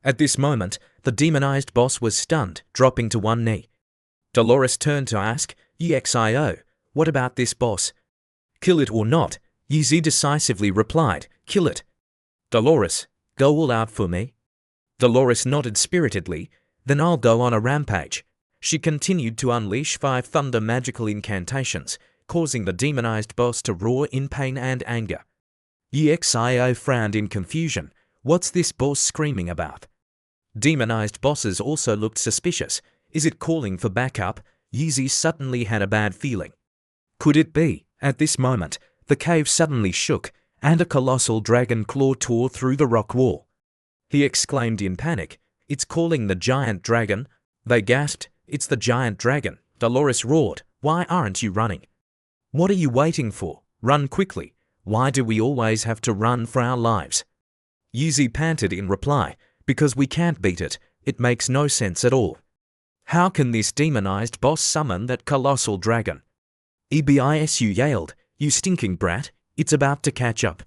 At this moment, the demonized boss was stunned, dropping to one knee. Dolores turned to ask, "EXIO, what about this boss?" "Kill it or not," Yuzi decisively replied, "Kill it." "Dolores, go all out for me." Dolores nodded spiritedly, "Then I'll go on a rampage." She continued to unleash 5 thunder magical incantations, causing the demonized boss to roar in pain and anger. EXIO frowned in confusion. What's this boss screaming about? Demonized bosses also looked suspicious. Is it calling for backup? Yuzi suddenly had a bad feeling. Could it be? At this moment, the cave suddenly shook, and a colossal dragon claw tore through the rock wall. He exclaimed in panic, "It's calling the giant dragon." They gasped, "It's the giant dragon." Dolores roared, "Why aren't you running? What are you waiting for? Run quickly. Why do we always have to run for our lives?" Yuzi panted in reply, "Because we can't beat it. It makes no sense at all. How can this demonized boss summon that colossal dragon?" Ebisu yelled, "You stinking brat, it's about to catch up."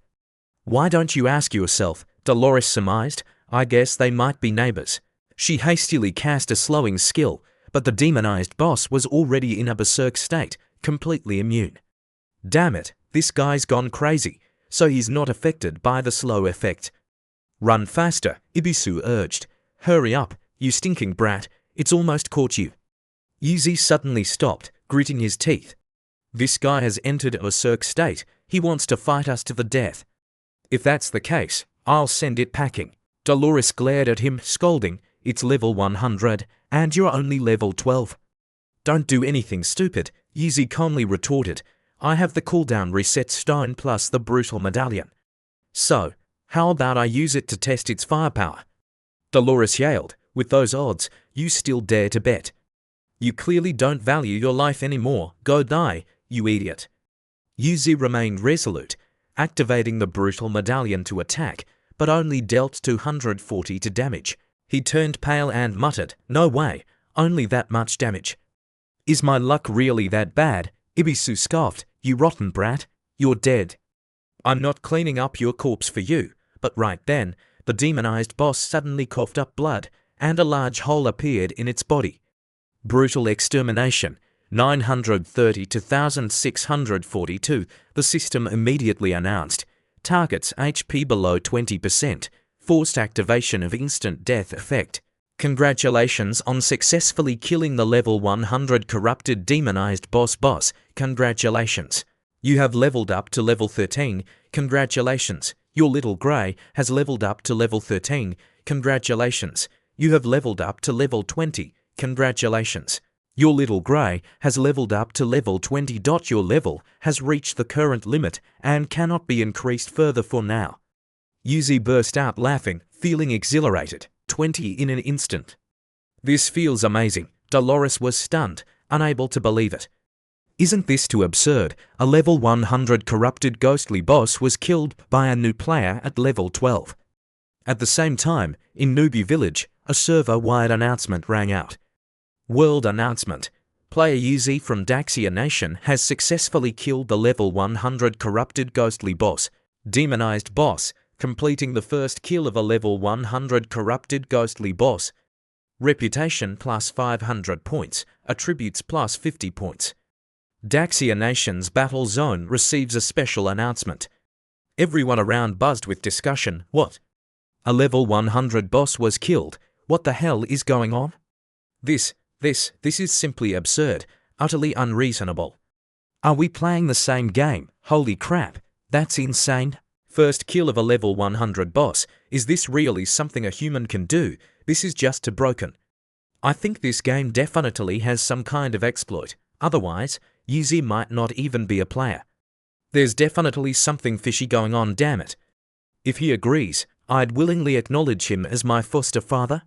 "Why don't you ask yourself?" Dolores surmised. "I guess they might be neighbors." She hastily cast a slowing skill, but the demonized boss was already in a berserk state, completely immune. Damn it, this guy's gone crazy, so he's not affected by the slow effect. "Run faster," Ibisu urged. "Hurry up, you stinking brat, it's almost caught you." Yuzi suddenly stopped, gritting his teeth. This guy has entered a berserk state. He wants to fight us to the death. If that's the case, I'll send it packing. Dolores glared at him, scolding, "It's level 100, and you're only level 12. "Don't do anything stupid," Yuzi calmly retorted. "I have the cooldown reset stone plus the brutal medallion. So, how about I use it to test its firepower?" Dolores yelled, "With those odds, you still dare to bet? You clearly don't value your life anymore. Go die, you idiot." Yuzi remained resolute, activating the brutal medallion to attack, but only dealt 240 to damage. He turned pale and muttered, "No way, only that much damage. Is my luck really that bad?" Ibisu scoffed, "You rotten brat, you're dead. I'm not cleaning up your corpse for you." But right then, the demonized boss suddenly coughed up blood, and a large hole appeared in its body. Brutal extermination, 930 to 1642, the system immediately announced. Targets HP below 20%, forced activation of instant death effect. Congratulations on successfully killing the level 100 corrupted demonized boss. Congratulations. You have leveled up to level 13. Congratulations. Your little grey has leveled up to level 13. Congratulations, you have leveled up to level 20. Congratulations. Your little grey has leveled up to level 20. Your level has reached the current limit and cannot be increased further for now. Yuzi burst out laughing, feeling exhilarated. 20 in an instant. This feels amazing. Dolores was stunned, unable to believe it. Isn't this too absurd? A level 100 corrupted ghostly boss was killed by a new player at level 12. At the same time, in Newbie Village, a server-wide announcement rang out. World announcement. Player Yuzi from Daxia Nation has successfully killed the level 100 corrupted ghostly boss, demonized boss, completing the first kill of a level 100 corrupted ghostly boss. Reputation plus 500 points, attributes plus 50 points. Daxia Nation's battle zone receives a special announcement. Everyone around buzzed with discussion. What? A level 100 boss was killed. What the hell is going on? This is simply absurd, utterly unreasonable. Are we playing the same game? Holy crap, that's insane. First kill of a level 100 boss. Is this really something a human can do? This is just too broken. I think this game definitely has some kind of exploit. Otherwise, Yuzi might not even be a player. There's definitely something fishy going on, damn it. If he agrees, I'd willingly acknowledge him as my foster father.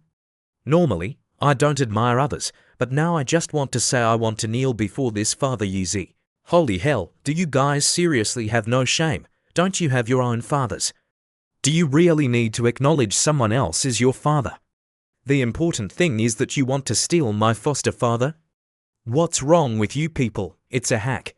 Normally, I don't admire others, but now I just want to say I want to kneel before this father Yuzi. Holy hell, do you guys seriously have no shame? Don't you have your own fathers? Do you really need to acknowledge someone else as your father? The important thing is that you want to steal my foster father? What's wrong with you people? It's a hack.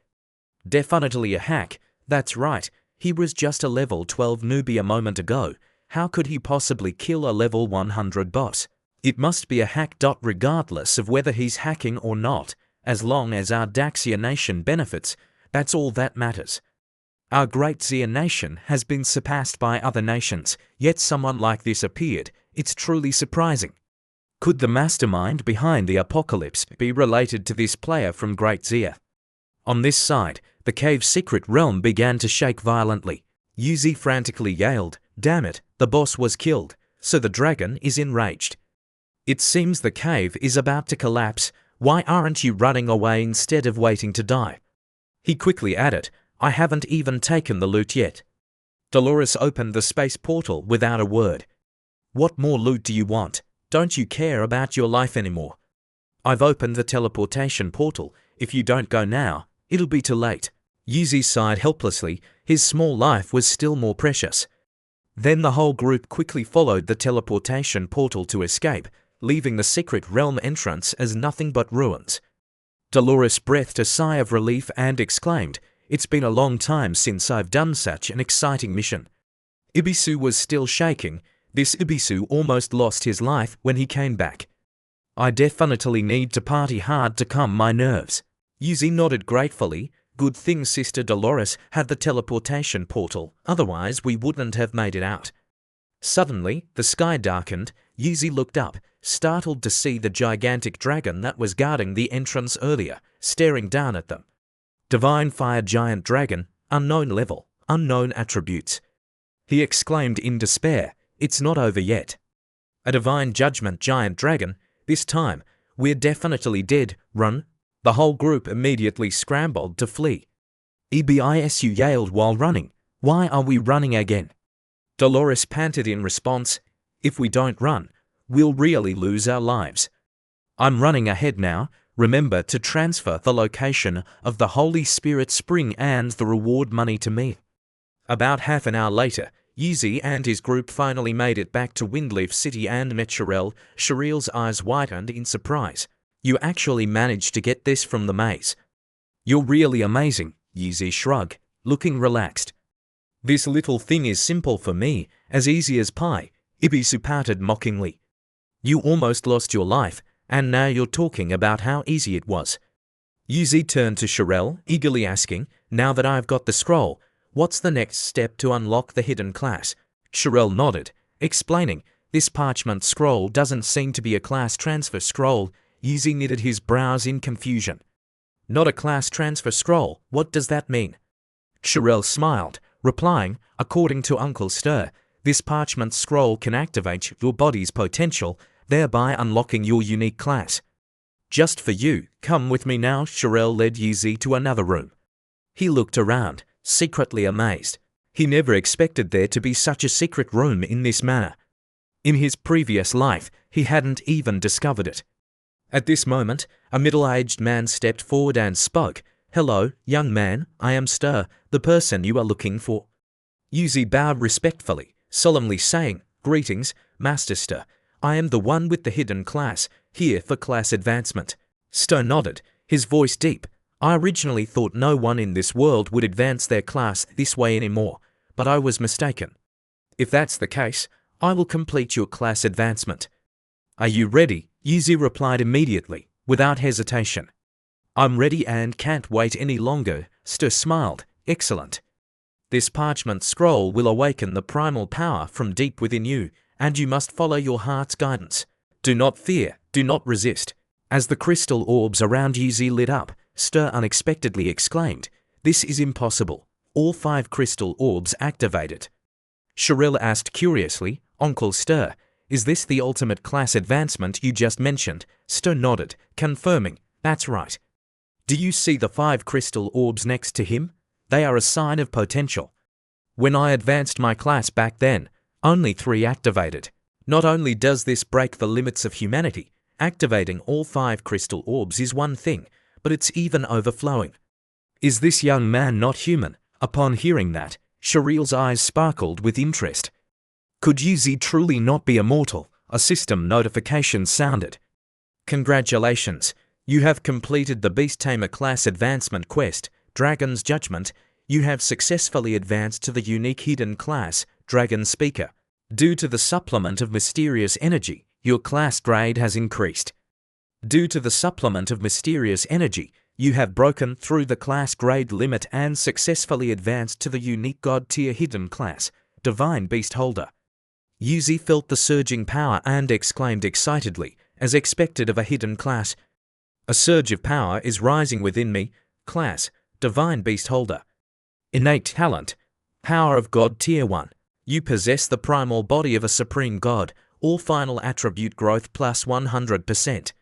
Definitely a hack. That's right, he was just a level 12 newbie a moment ago. How could he possibly kill a level 100 boss? It must be a hack. Regardless of whether he's hacking or not, as long as our Daxia Nation benefits, that's all that matters. Our great Xia Nation has been surpassed by other nations, yet someone like this appeared. It's truly surprising. Could the mastermind behind the apocalypse be related to this player from Great Xia? On this side, the cave's secret realm began to shake violently. Yuzi frantically yelled, "Damn it, the boss was killed," so the dragon is enraged. It seems the cave is about to collapse. Why aren't you running away instead of waiting to die? He quickly added, I haven't even taken the loot yet. Dolores opened the space portal without a word. What more loot do you want? Don't you care about your life anymore? I've opened the teleportation portal. If you don't go now, it'll be too late. Yuzi sighed helplessly. His small life was still more precious. Then the whole group quickly followed the teleportation portal to escape, leaving the secret realm entrance as nothing but ruins. Dolores breathed a sigh of relief and exclaimed, "It's been a long time since I've done such an exciting mission." Ibisu was still shaking. This Ibisu almost lost his life when he came back. I definitely need to party hard to calm my nerves. Yuzi nodded gratefully. Good thing Sister Dolores had the teleportation portal, otherwise we wouldn't have made it out. Suddenly, the sky darkened. Yuzi looked up, startled to see the gigantic dragon that was guarding the entrance earlier, staring down at them. Divine Fire Giant Dragon, unknown level, unknown attributes. He exclaimed in despair, "It's not over yet." A Divine Judgment Giant Dragon, this time, we're definitely dead, run. The whole group immediately scrambled to flee. Ebisu yelled while running, "Why are we running again?" Dolores panted in response, "If we don't run, we'll really lose our lives. I'm running ahead now. Remember to transfer the location of the Holy Spirit Spring and the reward money to me." About half an hour later, Yuzi and his group finally made it back to Windleaf City and met Cheryl. Cheryl's eyes widened in surprise. "You actually managed to get this from the maze. You're really amazing," Yuzi shrugged, looking relaxed. "This little thing is simple for me, as easy as pie," Ibisu pouted mockingly. "You almost lost your life, and now you're talking about how easy it was." Yuzi turned to Cheryl, eagerly asking, "Now that I've got the scroll, what's the next step to unlock the hidden class?" Cheryl nodded, explaining, "This parchment scroll doesn't seem to be a class transfer scroll." Yuzi knitted his brows in confusion. "Not a class transfer scroll, what does that mean?" Cheryl smiled, replying, "According to Uncle Stir, This parchment scroll can activate your body's potential, thereby unlocking your unique class. Just for you, come with me now. Shirel led Yuzi to another room. He looked around, secretly amazed. He never expected there to be such a secret room in this manner. In his previous life, he hadn't even discovered it. At this moment, a middle-aged man stepped forward and spoke. "Hello, young man, I am Stir, the person you are looking for." Yuzi bowed respectfully, solemnly saying, "Greetings, Master Stir. I am the one with the hidden class, here for class advancement." Stir nodded, his voice deep. "I originally thought no one in this world would advance their class this way anymore, but I was mistaken. If that's the case, I will complete your class advancement." "Are you ready?" Yuzi replied immediately, without hesitation. "I'm ready and can't wait any longer." Stir smiled. "Excellent. This parchment scroll will awaken the primal power from deep within you, and you must follow your heart's guidance. Do not fear, do not resist." As the crystal orbs around Yuzi lit up, Stir unexpectedly exclaimed, "This is impossible." All 5 crystal orbs activated. Shirel asked curiously, "Uncle Stir, is this the ultimate class advancement you just mentioned?" Stir nodded, confirming, "That's right. Do you see the 5 crystal orbs next to him? They are a sign of potential. When I advanced my class back then, only 3 activated. Not only does this break the limits of humanity, activating all 5 crystal orbs is one thing, but it's even overflowing. Is this young man not human?" Upon hearing that, Shirel's eyes sparkled with interest. Could Yuzi truly not be immortal? A system notification sounded. "Congratulations, you have completed the Beast Tamer class advancement quest, Dragon's Judgment. You have successfully advanced to the unique hidden class, Dragon Speaker. Due to the supplement of mysterious energy, your class grade has increased. Due to the supplement of mysterious energy, you have broken through the class grade limit and successfully advanced to the unique God tier hidden class, Divine Beast Holder." Yuzi felt the surging power and exclaimed excitedly, as expected of a hidden class, "A surge of power is rising within me. Class, Divine Beast Holder. Innate talent, Power of God Tier 1. You possess the primal body of a supreme god, all final attribute growth plus 100%.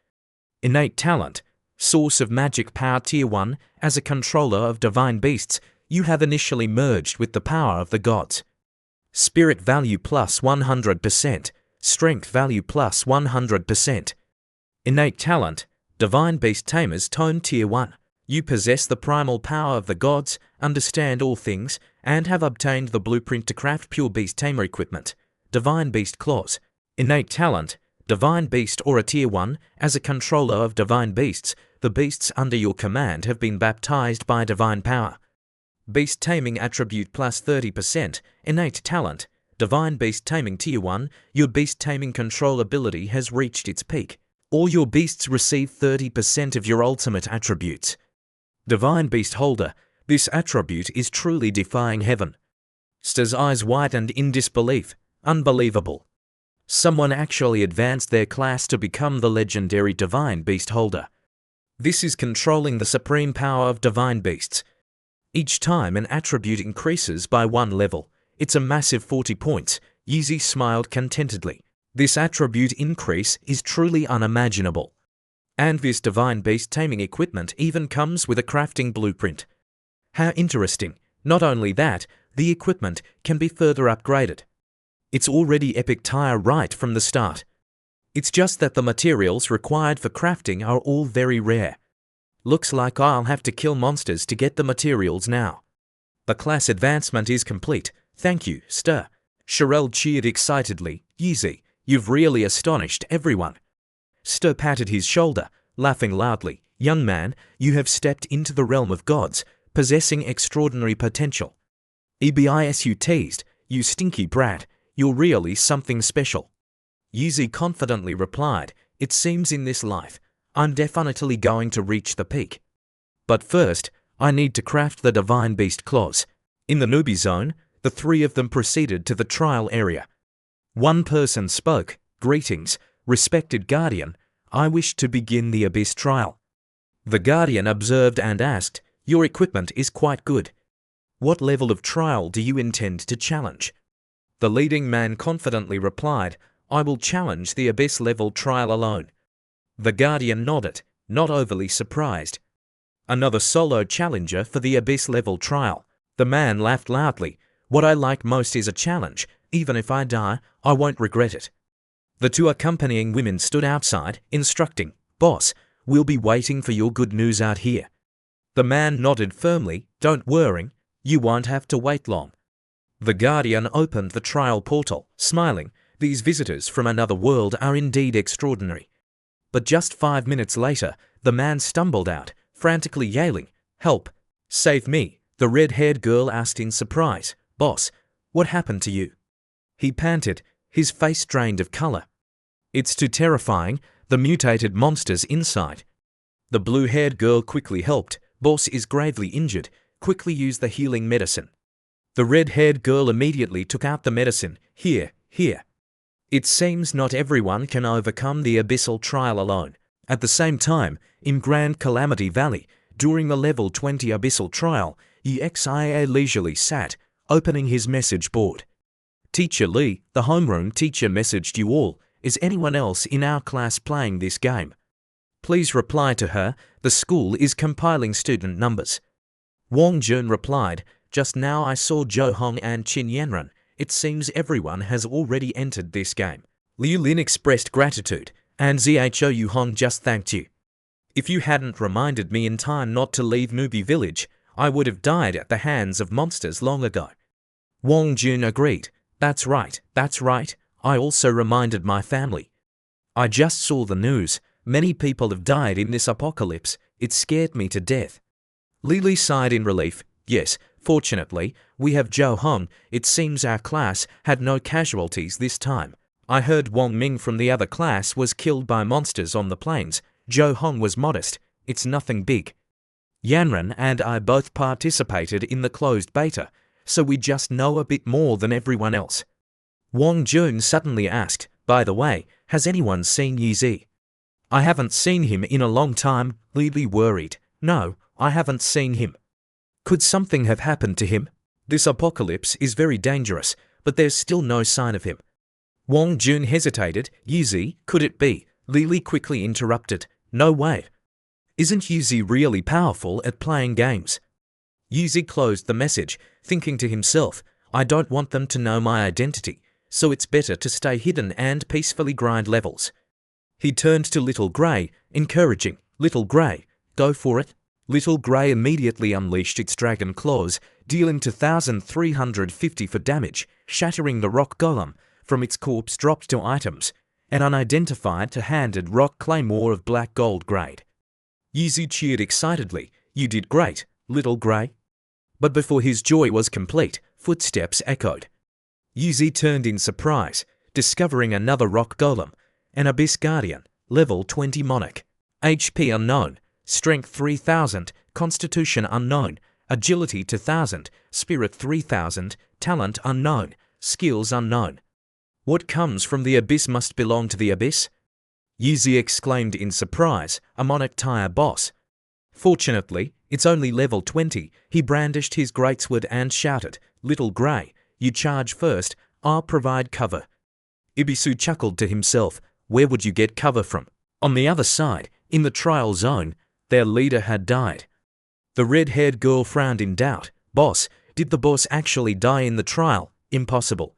Innate talent, Source of Magic Power Tier 1. As a controller of divine beasts, you have initially merged with the power of the gods. Spirit value plus 100%. Strength value plus 100%. Innate talent, Divine Beast Tamer's Tome Tier 1. You possess the primal power of the gods, understand all things, and have obtained the blueprint to craft pure Beast Tamer equipment. Divine Beast Claws. Innate talent, Divine Beast Aura Tier 1. As a controller of divine beasts, the beasts under your command have been baptized by divine power. Beast Taming Attribute plus 30%. Innate talent, Divine Beast Taming Tier 1. Your beast taming control ability has reached its peak. All your beasts receive 30% of your ultimate attributes. Divine Beast Holder. This attribute is truly defying heaven. Stir's eyes widened in disbelief. Unbelievable. Someone actually advanced their class to become the legendary Divine Beast Holder. This is controlling the supreme power of divine beasts. Each time an attribute increases by 1 level, it's a massive 40 points. Yuzi smiled contentedly. This attribute increase is truly unimaginable. And this divine beast taming equipment even comes with a crafting blueprint. How interesting. Not only that, the equipment can be further upgraded. It's already epic tier right from the start. It's just that the materials required for crafting are all very rare. Looks like I'll have to kill monsters to get the materials now. The class advancement is complete. Thank you, Stir. Shirel cheered excitedly. Yuzi, you've really astonished everyone. Stir patted his shoulder, laughing loudly. Young man, you have stepped into the realm of gods, possessing extraordinary potential. EBISU teased, you stinky brat, you're really something special. Yuzi confidently replied, it seems in this life, I'm definitely going to reach the peak. But first, I need to craft the Divine Beast Claws. In the newbie zone, the 3 of them proceeded to the trial area. One person spoke, greetings, respected Guardian, I wish to begin the Abyss trial. The Guardian observed and asked, your equipment is quite good. What level of trial do you intend to challenge? The leading man confidently replied, "I will challenge the Abyss level trial alone." The Guardian nodded, not overly surprised. "Another solo challenger for the Abyss level trial." The man laughed loudly. "What I like most is a challenge. Even if I die, I won't regret it." The two accompanying women stood outside, instructing, "Boss, we'll be waiting for your good news out here." The man nodded firmly. "Don't worry, you won't have to wait long." The Guardian opened the trial portal, smiling. These visitors from another world are indeed extraordinary. But just 5 minutes later, the man stumbled out, frantically yelling, "Help! Save me!" The red-haired girl asked in surprise, "Boss, what happened to you?" He panted, his face drained of color. "It's too terrifying, the mutated monsters inside." The blue-haired girl quickly helped. "Boss is gravely injured. Quickly use the healing medicine." The red-haired girl immediately took out the medicine. Here. It seems not everyone can overcome the abyssal trial alone. At the same time, in Grand Calamity Valley, during the level 20 abyssal trial, EXIA leisurely sat, opening his message board. "Teacher Lee, the homeroom teacher messaged you all. Is anyone else in our class playing this game? Please reply to her. The school is compiling student numbers." Wang Jun replied, "Just now I saw Zhou Hong and Qin Yanran. It seems everyone has already entered this game." Liu Lin expressed gratitude, and Zhou Hong just thanked you. "If you hadn't reminded me in time not to leave Newbie Village, I would have died at the hands of monsters long ago." Wang Jun agreed. That's right. I also reminded my family. I just saw the news. Many people have died in this apocalypse. It scared me to death." Lily sighed in relief. "Yes, fortunately, we have Zhou Hong. It seems our class had no casualties this time. I heard Wang Ming from the other class was killed by monsters on the plains. Zhou Hong was modest. It's nothing big. Yanran and I both participated in the closed beta, so we just know a bit more than everyone else." Wang Jun suddenly asked, "By the way, has anyone seen Yizi?" "I haven't seen him in a long time," Lily worried. "No, I haven't seen him." "Could something have happened to him? This apocalypse is very dangerous, but there's still no sign of him." Wang Jun hesitated. "Yizi, could it be?" Lily quickly interrupted. "No way. Isn't Yizi really powerful at playing games?" Yizi closed the message, thinking to himself, "I don't want them to know my identity, so it's better to stay hidden and peacefully grind levels." He turned to Little Grey, encouraging, "Little Grey, go for it." Little Grey immediately unleashed its dragon claws, dealing 2,350 for damage, shattering the rock golem. From its corpse dropped 2 items, an unidentified two-handed rock claymore of black gold grade. Yizi cheered excitedly. "You did great, Little Grey." But before his joy was complete, footsteps echoed. Yizi turned in surprise, discovering another rock golem, an Abyss Guardian, level 20 monarch. HP unknown, strength 3000, constitution unknown, agility 2000, spirit 3000, talent unknown, skills unknown. What comes from the Abyss must belong to the Abyss? Yizi exclaimed in surprise, a monarch tier boss. Fortunately, it's only level 20. He brandished his greatsword and shouted, "Little Grey, you charge first, I'll provide cover." Ibisu chuckled to himself. Where would you get cover from? On the other side, in the trial zone, their leader had died. The red-haired girl frowned in doubt. "Boss, did the boss actually die in the trial?" "Impossible."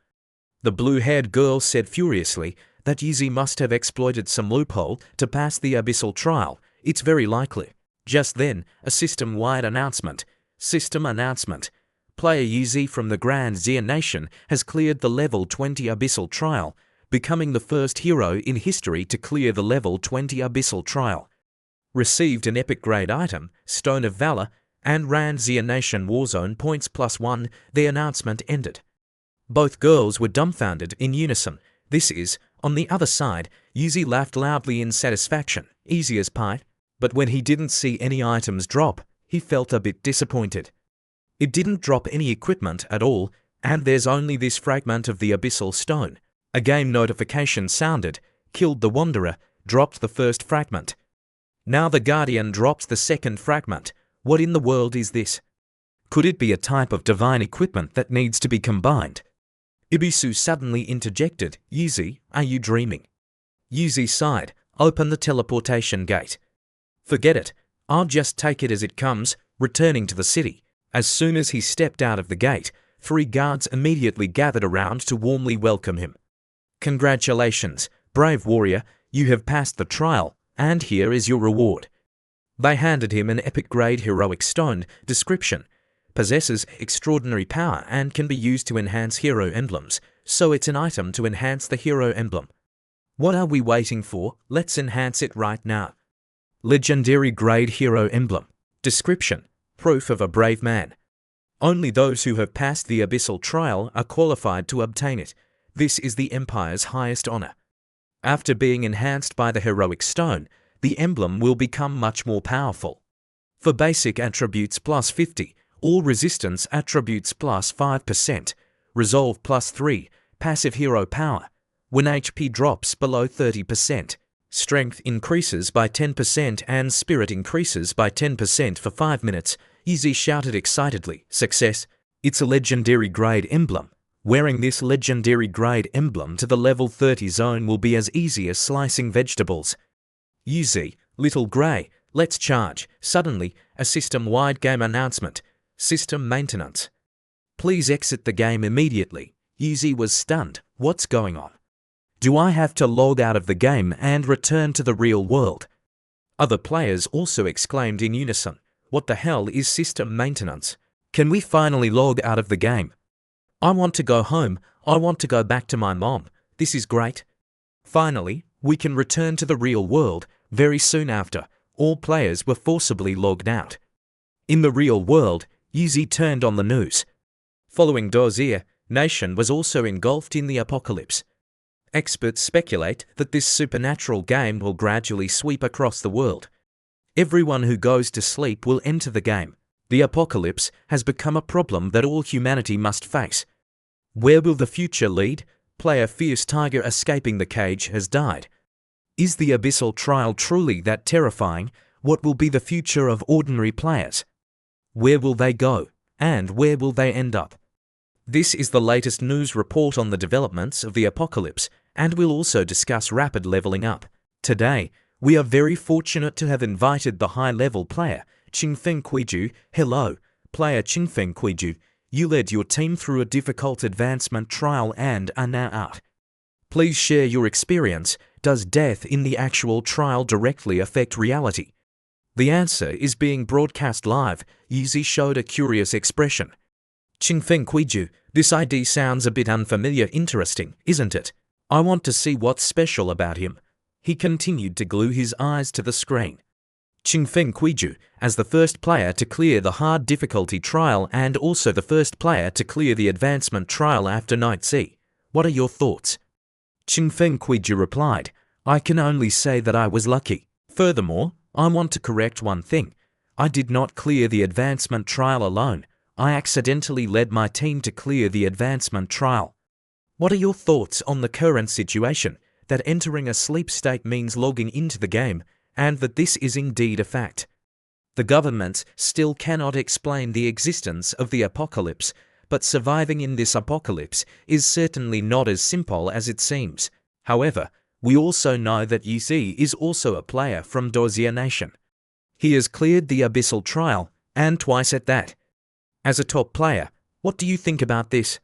The blue-haired girl said furiously that Yizi must have exploited some loophole to pass the abyssal trial. "It's very likely." Just then, a system-wide announcement. System announcement. Player Yizi from the Grand Xia Nation has cleared the level 20 abyssal trial, becoming the first hero in history to clear the level 20 abyssal trial. Received an epic grade item, Stone of Valor, and Grand Xia Nation Warzone points +1. The announcement ended. Both girls were dumbfounded in unison. This is, on the other side, Yizi laughed loudly in satisfaction. Easy as pie. But when he didn't see any items drop, he felt a bit disappointed. It didn't drop any equipment at all, and there's only this fragment of the abyssal stone. A game notification sounded, killed the Wanderer, dropped the first fragment. Now the Guardian drops the second fragment. What in the world is this? Could it be a type of divine equipment that needs to be combined? Ibisu suddenly interjected, Yuzi, are you dreaming? Yuzi sighed, open the teleportation gate. Forget it, I'll just take it as it comes, returning to the city. As soon as he stepped out of the gate, 3 guards immediately gathered around to warmly welcome him. Congratulations, brave warrior, you have passed the trial, and here is your reward. They handed him an epic-grade heroic stone. Description: possesses extraordinary power and can be used to enhance hero emblems, so it's an item to enhance the hero emblem. What are we waiting for? Let's enhance it right now. Legendary grade hero emblem. Description: proof of a brave man. Only those who have passed the abyssal trial are qualified to obtain it. This is the Empire's highest honor. After being enhanced by the heroic stone, the emblem will become much more powerful. For basic attributes plus 50, all resistance attributes plus 5%, resolve plus 3, passive hero power. When HP drops below 30%, strength increases by 10% and spirit increases by 10% for 5 minutes. Yuzi shouted excitedly, success! It's a legendary grade emblem. Wearing this legendary grade emblem to the level 30 zone will be as easy as slicing vegetables. Yuzi, little grey, let's charge. Suddenly, a system-wide game announcement. System maintenance. Please exit the game immediately. Yuzi was stunned. What's going on? Do I have to log out of the game and return to the real world? Other players also exclaimed in unison. What the hell is system maintenance? Can we finally log out of the game? I want to go home. I want to go back to my mom. This is great. Finally, we can return to the real world. Very soon after, all players were forcibly logged out. In the real world, Yuzi turned on the news. Following Dozier, Nation was also engulfed in the apocalypse. Experts speculate that this supernatural game will gradually sweep across the world. Everyone who goes to sleep will enter the game. The apocalypse has become a problem that all humanity must face. Where will the future lead? Player Fierce Tiger escaping the cage has died. Is the abyssal trial truly that terrifying? What will be the future of ordinary players? Where will they go? And where will they end up? This is the latest news report on the developments of the apocalypse, and we'll also discuss rapid leveling up. Today, we are very fortunate to have invited the high-level player, Qingfeng Kuiju. Hello, player Qingfeng Kuiju. You led your team through a difficult advancement trial and are now out. Please share your experience. Does death in the actual trial directly affect reality? The answer is being broadcast live. Yuzi showed a curious expression. Qingfeng Kuiju, this ID sounds a bit unfamiliar. Interesting, isn't it? I want to see what's special about him. He continued to glue his eyes to the screen. Qingfeng Kuiju, as the first player to clear the hard difficulty trial and also the first player to clear the advancement trial after Night C. What are your thoughts? Qingfeng Kuiju replied, I can only say that I was lucky. Furthermore, I want to correct one thing. I did not clear the advancement trial alone. I accidentally led my team to clear the advancement trial. What are your thoughts on the current situation, that entering a sleep state means logging into the game, and that this is indeed a fact? The governments still cannot explain the existence of the apocalypse, but surviving in this apocalypse is certainly not as simple as it seems. However, we also know that Yuzi is also a player from Dozier Nation. He has cleared the abyssal trial, and twice at that. As a top player, what do you think about this?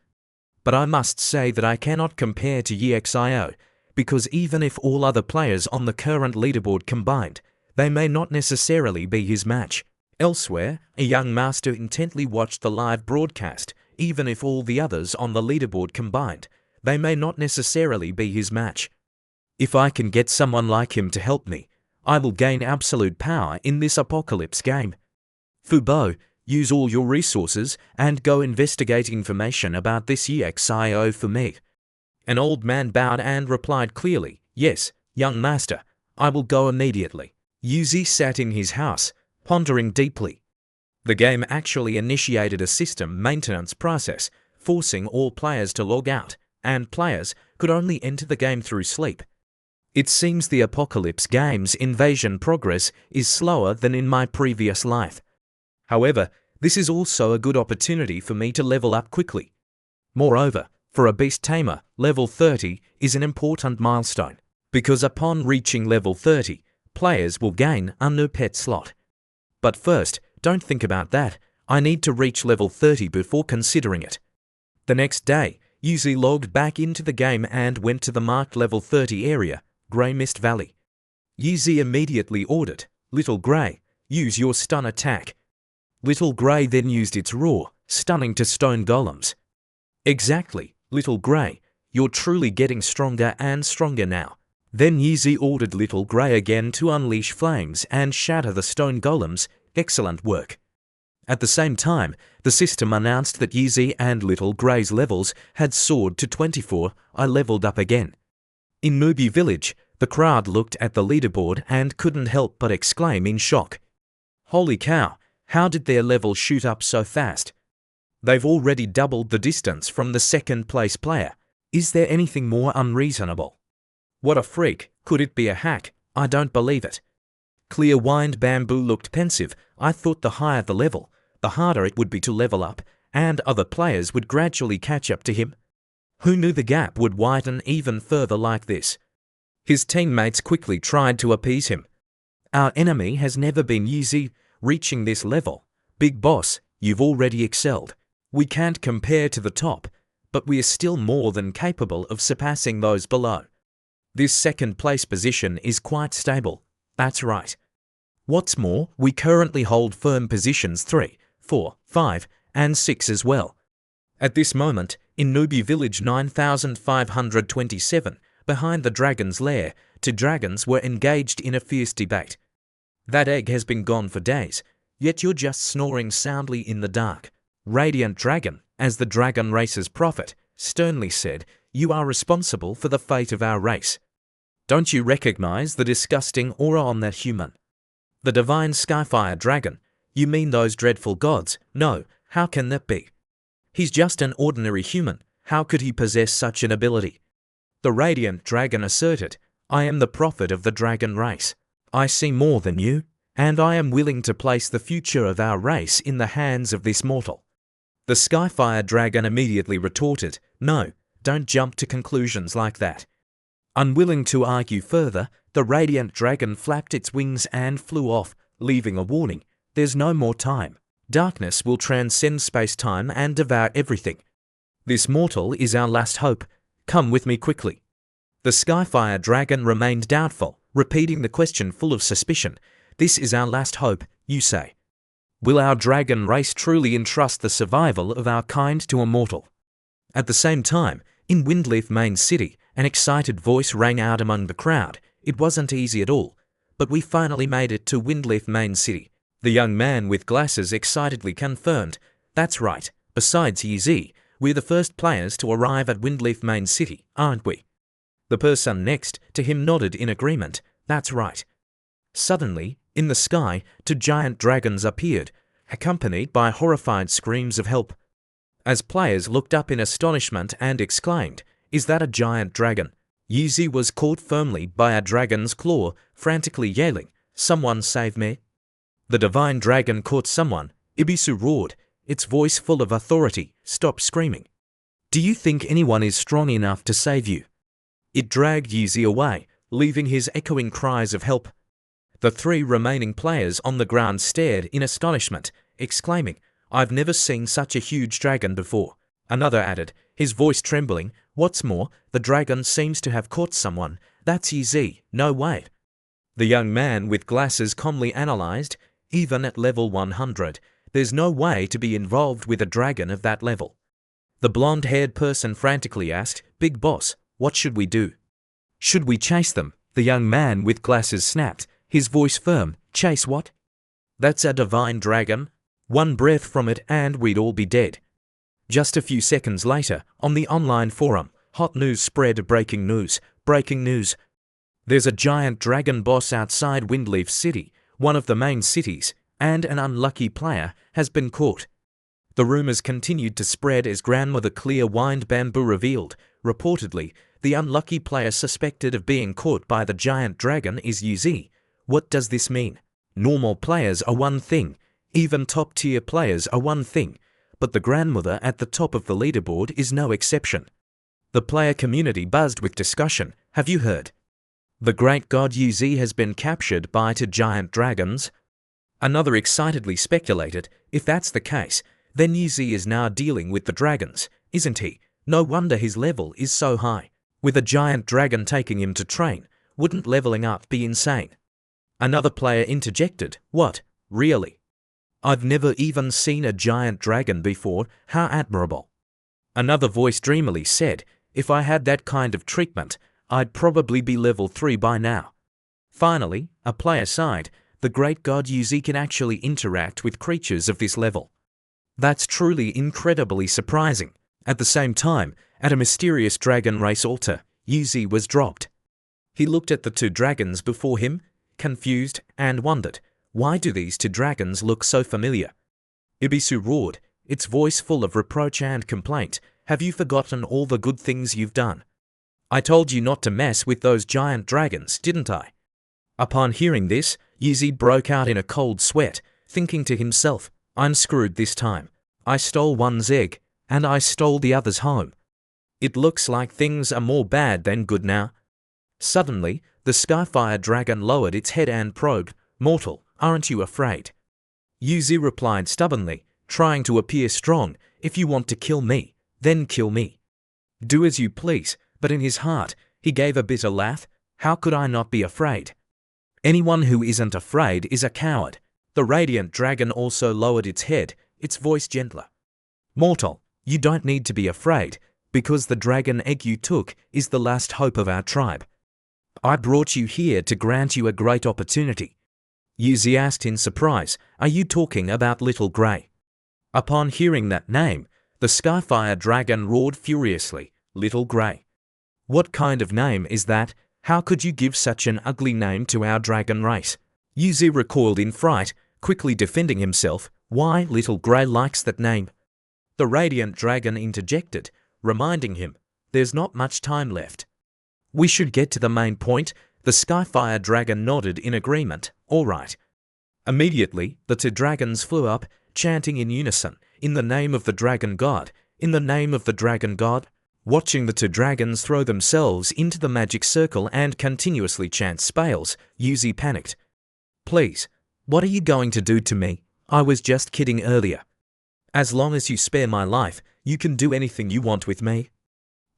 But I must say that I cannot compare to EXIO, because even if all other players on the current leaderboard combined, they may not necessarily be his match. Elsewhere, a young master intently watched the live broadcast. Even if all the others on the leaderboard combined, they may not necessarily be his match. If I can get someone like him to help me, I will gain absolute power in this apocalypse game. Fubo, use all your resources and go investigate information about this EXIO for me. An old man bowed and replied clearly, yes, young master, I will go immediately. Yuzi sat in his house, pondering deeply. The game actually initiated a system maintenance process, forcing all players to log out, and players could only enter the game through sleep. It seems the apocalypse game's invasion progress is slower than in my previous life. However, this is also a good opportunity for me to level up quickly. Moreover, For a beast tamer, level 30 is an important milestone, because upon reaching level 30, players will gain a new pet slot. But first, don't think about that. I need to reach level 30 before considering it. The next day, Yuzi logged back into the game and went to the marked level 30 area, Grey Mist Valley. Yuzi immediately ordered, "Little Grey, use your stun attack." Little Grey then used its roar, stunning to stone golems. Exactly, Little Grey, you're truly getting stronger and stronger now. Then Yuzi ordered Little Grey again to unleash flames and shatter the stone golems. Excellent work. At the same time, the system announced that Yuzi and Little Grey's levels had soared to 24. I leveled up again. In Newbie Village, the crowd looked at the leaderboard and couldn't help but exclaim in shock. Holy cow, how did their level shoot up so fast? They've already doubled the distance from the second place player. Is there anything more unreasonable? What a freak, could it be a hack? I don't believe it. Clear Wind Bamboo looked pensive. I thought the higher the level, the harder it would be to level up, and other players would gradually catch up to him. Who knew the gap would widen even further like this? His teammates quickly tried to appease him. Our enemy has never been easy reaching this level. Big boss, you've already excelled. We can't compare to the top, but we are still more than capable of surpassing those below. This second place position is quite stable. That's right. What's more, we currently hold firm positions 3, 4, 5, and 6 as well. At this moment, in Newbie Village 9527, behind the dragon's lair, 2 dragons were engaged in a fierce debate. That egg has been gone for days, yet you're just snoring soundly in the dark. Radiant Dragon, as the dragon race's prophet, sternly said, "You are responsible for the fate of our race. Don't you recognize the disgusting aura on that human? The divine Skyfire Dragon? You mean those dreadful gods? No, how can that be? He's just an ordinary human. How could he possess such an ability?" The Radiant Dragon asserted, "I am the prophet of the dragon race. I see more than you, and I am willing to place the future of our race in the hands of this mortal." The Skyfire Dragon immediately retorted, "No, don't jump to conclusions like that." Unwilling to argue further, the Radiant Dragon flapped its wings and flew off, leaving a warning. There's no more time. Darkness will transcend space-time and devour everything. This mortal is our last hope. Come with me quickly. The Skyfire Dragon remained doubtful, repeating the question full of suspicion. This is our last hope, you say. Will our dragon race truly entrust the survival of our kind to a mortal? At the same time, in Windleaf Main City, an excited voice rang out among the crowd. It wasn't easy at all, but we finally made it to Windleaf Main City. The young man with glasses excitedly confirmed, "That's right, besides Yuzi, we're the first players to arrive at Windleaf Main City, aren't we?" The person next to him nodded in agreement, "That's right." Suddenly, in the sky, 2 giant dragons appeared, accompanied by horrified screams of help. As players looked up in astonishment and exclaimed, "Is that a giant dragon?" Yuzi was caught firmly by a dragon's claw, frantically yelling, "Someone save me!" The divine dragon caught someone. Ibisu roared, its voice full of authority, "Stop screaming. Do you think anyone is strong enough to save you?" It dragged Yuzi away, leaving his echoing cries of help. The 3 remaining players on the ground stared in astonishment, exclaiming, "I've never seen such a huge dragon before." Another added, his voice trembling, "What's more, the dragon seems to have caught someone. That's Yuzi, no way." The young man with glasses calmly analyzed, "Even at level 100, there's no way to be involved with a dragon of that level." The blonde-haired person frantically asked, "Big boss, what should we do?" "Should we chase them?" The young man with glasses snapped, his voice firm, "Chase what? That's a divine dragon. One breath from it and we'd all be dead." Just a few seconds later, on the online forum, hot news spread. Breaking news. Breaking news. There's a giant dragon boss outside Windleaf City, one of the main cities, and an unlucky player has been caught. The rumors continued to spread as Grandmother Clear Wind Bamboo revealed, reportedly, the unlucky player suspected of being caught by the giant dragon is Yuzi. What does this mean? Normal players are one thing, even top-tier players are one thing, but the grandmother at the top of the leaderboard is no exception. The player community buzzed with discussion. Have you heard? The great god UZ has been captured by two giant dragons. Another excitedly speculated, if that's the case, then UZ is now dealing with the dragons, isn't he? No wonder his level is so high. With a giant dragon taking him to train, wouldn't leveling up be insane? Another player interjected, what, really? I've never even seen a giant dragon before, how admirable. Another voice dreamily said, if I had that kind of treatment, I'd probably be level 3 by now. Finally, a player sighed, the great god UZ can actually interact with creatures of this level. That's truly incredibly surprising. At the same time, at a mysterious dragon race altar, UZ was dropped. He looked at the two dragons before him, confused, and wondered, why do these two dragons look so familiar? Ibisu roared, its voice full of reproach and complaint, have you forgotten all the good things you've done? I told you not to mess with those giant dragons, didn't I? Upon hearing this, UZ broke out in a cold sweat, thinking to himself, I'm screwed this time. I stole one's egg, and I stole the other's home. It looks like things are more bad than good now. Suddenly, the Skyfire dragon lowered its head and probed, mortal, aren't you afraid? UZ replied stubbornly, trying to appear strong, if you want to kill me, then kill me. Do as you please, but in his heart, he gave a bitter laugh, how could I not be afraid? Anyone who isn't afraid is a coward. The radiant dragon also lowered its head, its voice gentler. Mortal, you don't need to be afraid, because the dragon egg you took is the last hope of our tribe. I brought you here to grant you a great opportunity. UZ asked in surprise, are you talking about Little Grey? Upon hearing that name, the Skyfire dragon roared furiously, Little Grey. What kind of name is that? How could you give such an ugly name to our dragon race? UZ recoiled in fright, quickly defending himself, why Little Grey likes that name. The radiant dragon interjected, reminding him, there's not much time left. We should get to the main point. The Skyfire dragon nodded in agreement, all right. Immediately, the two dragons flew up, chanting in unison, in the name of the dragon god, in the name of the dragon god. Watching the two dragons throw themselves into the magic circle and continuously chant spells, UZ panicked. Please, what are you going to do to me? I was just kidding earlier. As long as you spare my life, you can do anything you want with me.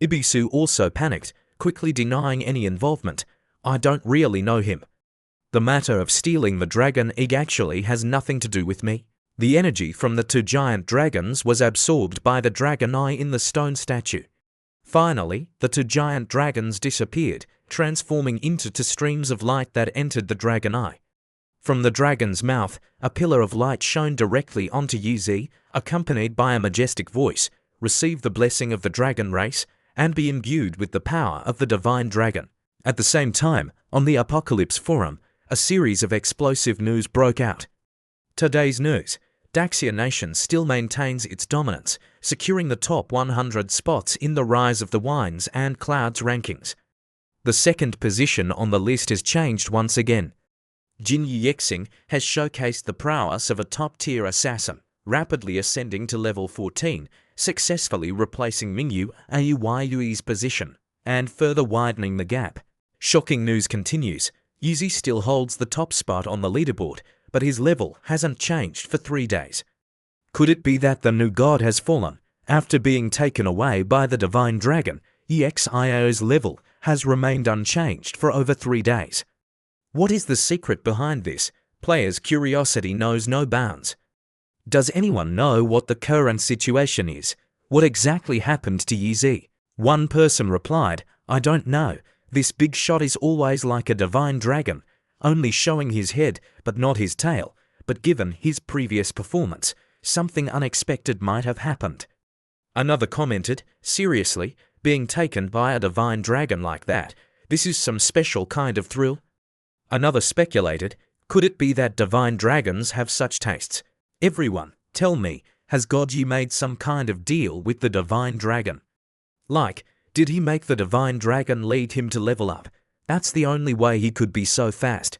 Ibisu also panicked, quickly denying any involvement. I don't really know him. The matter of stealing the dragon egg actually has nothing to do with me. The energy from the two giant dragons was absorbed by the dragon eye in the stone statue. Finally, the two giant dragons disappeared, transforming into two streams of light that entered the dragon eye. From the dragon's mouth, a pillar of light shone directly onto UZ, accompanied by a majestic voice, receive the blessing of the dragon race, and be imbued with the power of the divine dragon. At the same time, on the Apocalypse Forum, a series of explosive news broke out. Today's news. Daxia Nation still maintains its dominance, securing the top 100 spots in the Rise of the Winds and Clouds rankings. The second position on the list has changed once again. Jin Yexing has showcased the prowess of a top-tier assassin, rapidly ascending to level 14, successfully replacing Mingyu Ayui's position, and further widening the gap. Shocking news continues. Yuzi still holds the top spot on the leaderboard, but his level hasn't changed for 3 days. Could it be that the new god has fallen? After being taken away by the divine dragon, EXIO's level has remained unchanged for over 3 days. What is the secret behind this? Players' curiosity knows no bounds. Does anyone know what the current situation is? What exactly happened to Yi? One person replied, I don't know. This big shot is always like a divine dragon, only showing his head but not his tail, but given his previous performance, something unexpected might have happened. Another commented, seriously, being taken by a divine dragon like that, this is some special kind of thrill. Another speculated, could it be that divine dragons have such tastes? Everyone, tell me, has Godji made some kind of deal with the divine dragon? Like, did he make the divine dragon lead him to level up? That's the only way he could be so fast.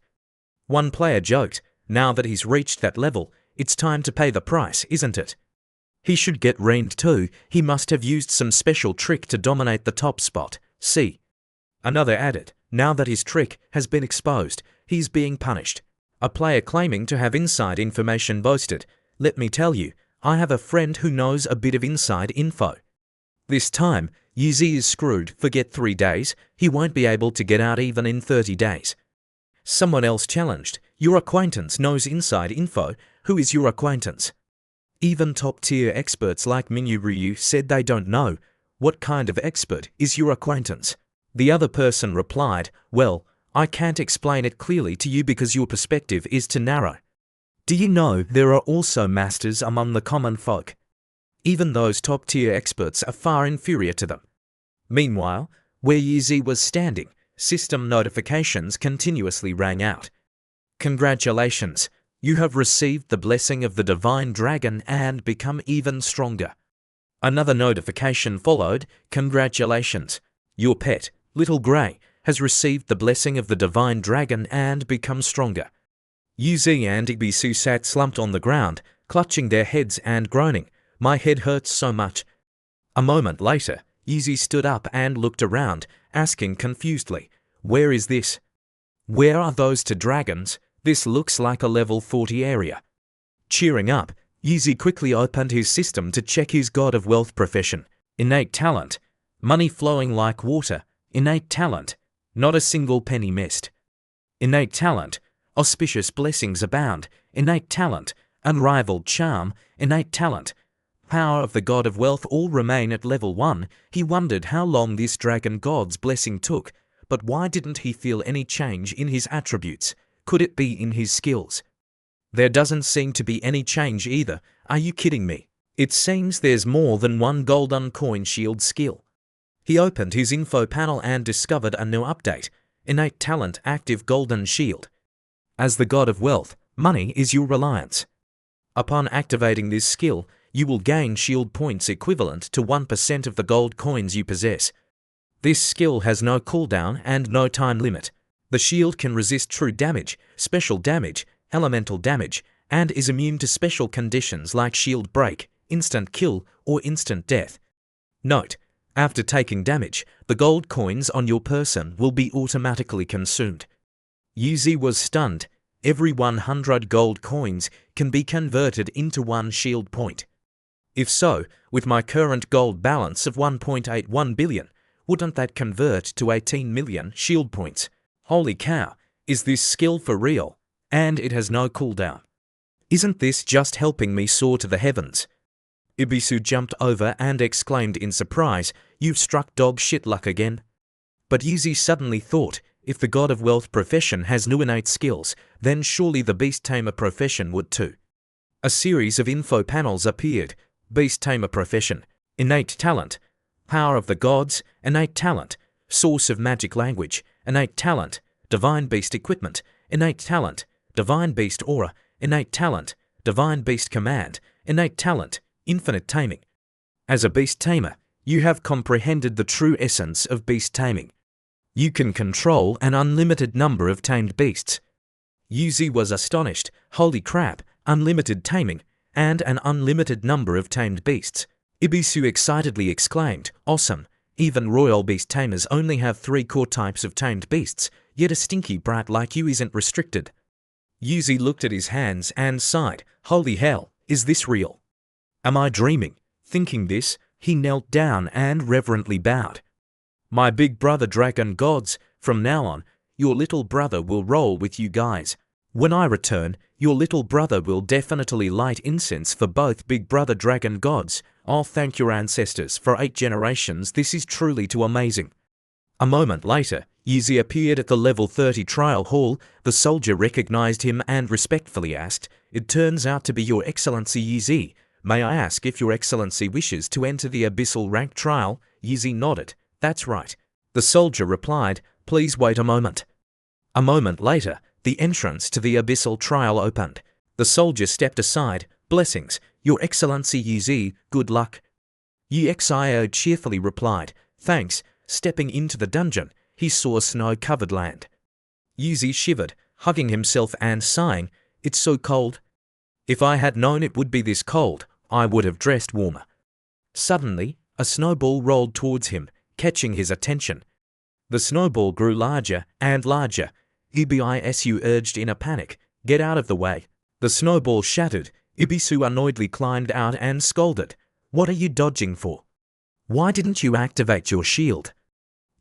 One player joked, now that he's reached that level, it's time to pay the price, isn't it? He should get reamed too. He must have used some special trick to dominate the top spot. See. Another added, now that his trick has been exposed, he's being punished. A player claiming to have inside information boasted, let me tell you, I have a friend who knows a bit of inside info. This time, Yuzi is screwed. Forget 3 days, he won't be able to get out even in 30 days. Someone else challenged, your acquaintance knows inside info. Who is your acquaintance? Even top-tier experts like Minyu Ryu said they don't know. What kind of expert is your acquaintance? The other person replied, well, I can't explain it clearly to you because your perspective is too narrow. Do you know there are also masters among the common folk? Even those top-tier experts are far inferior to them. Meanwhile, where Yuzi was standing, system notifications continuously rang out. Congratulations, you have received the blessing of the divine dragon and become even stronger. Another notification followed, congratulations, your pet, Little Grey, has received the blessing of the divine dragon and become stronger. Yuzi and Ibisu sat slumped on the ground, clutching their heads and groaning, my head hurts so much. A moment later, Yuzi stood up and looked around, asking confusedly, where is this? Where are those two dragons? This looks like a level 40 area. Cheering up, Yuzi quickly opened his system to check his god of wealth profession. Innate talent. Money flowing like water. Innate talent. Not a single penny missed. Innate talent. Auspicious blessings abound. Innate talent. Unrivaled charm. Innate talent. Power of the god of wealth all remain at level 1. He wondered how long this dragon god's blessing took, but why didn't he feel any change in his attributes? Could it be in his skills? There doesn't seem to be any change either. Are you kidding me? It seems there's more than one golden coin shield skill. He opened his info panel and discovered a new update. Innate talent active golden shield. As the god of wealth, money is your reliance. Upon activating this skill, you will gain shield points equivalent to 1% of the gold coins you possess. This skill has no cooldown and no time limit. The shield can resist true damage, special damage, elemental damage, and is immune to special conditions like shield break, instant kill, or instant death. Note, after taking damage, the gold coins on your person will be automatically consumed. Yuzi was stunned. Every 100 gold coins can be converted into 1 shield point. If so, with my current gold balance of 1.81 billion, wouldn't that convert to 18 million shield points? Holy cow, is this skill for real? And it has no cooldown. Isn't this just helping me soar to the heavens? Ibisu jumped over and exclaimed in surprise, you've struck dog shit luck again. But Yuzi suddenly thought, if the god of wealth profession has new innate skills, then surely the beast tamer profession would too. A series of info panels appeared. Beast tamer profession, innate talent, power of the gods, innate talent, source of magic language, innate talent, divine beast equipment, innate talent, divine beast aura, innate talent, divine beast command, innate talent, infinite taming. As a beast tamer, you have comprehended the true essence of beast taming. You can control an unlimited number of tamed beasts. Yuzi was astonished, holy crap, unlimited taming, and an unlimited number of tamed beasts. Ibisu excitedly exclaimed, awesome, even royal beast tamers only have 3 core types of tamed beasts, yet a stinky brat like you isn't restricted. Yuzi looked at his hands and sighed, holy hell, is this real? Am I dreaming? Thinking this, he knelt down and reverently bowed. My big brother dragon gods, from now on, your little brother will roll with you guys. When I return, your little brother will definitely light incense for both big brother dragon gods. I'll thank your ancestors for 8 generations. This is truly too amazing. A moment later, Yuzi appeared at the level 30 trial hall. The soldier recognized him and respectfully asked, it turns out to be your excellency Yuzi. May I ask if your excellency wishes to enter the abyssal rank trial? Yuzi nodded. That's right. The soldier replied, please wait a moment. A moment later, the entrance to the abyssal trial opened. The soldier stepped aside. Blessings, your excellency Yuzi, good luck. Yuxio cheerfully replied, thanks. Stepping into the dungeon, he saw snow-covered land. Yuzi shivered, hugging himself and sighing, it's so cold. If I had known it would be this cold, I would have dressed warmer. Suddenly, a snowball rolled towards him, catching his attention. The snowball grew larger and larger. Ibisu urged in a panic, "Get out of the way." The snowball shattered. Ibisu annoyedly climbed out and scolded, "What are you dodging for? Why didn't you activate your shield?"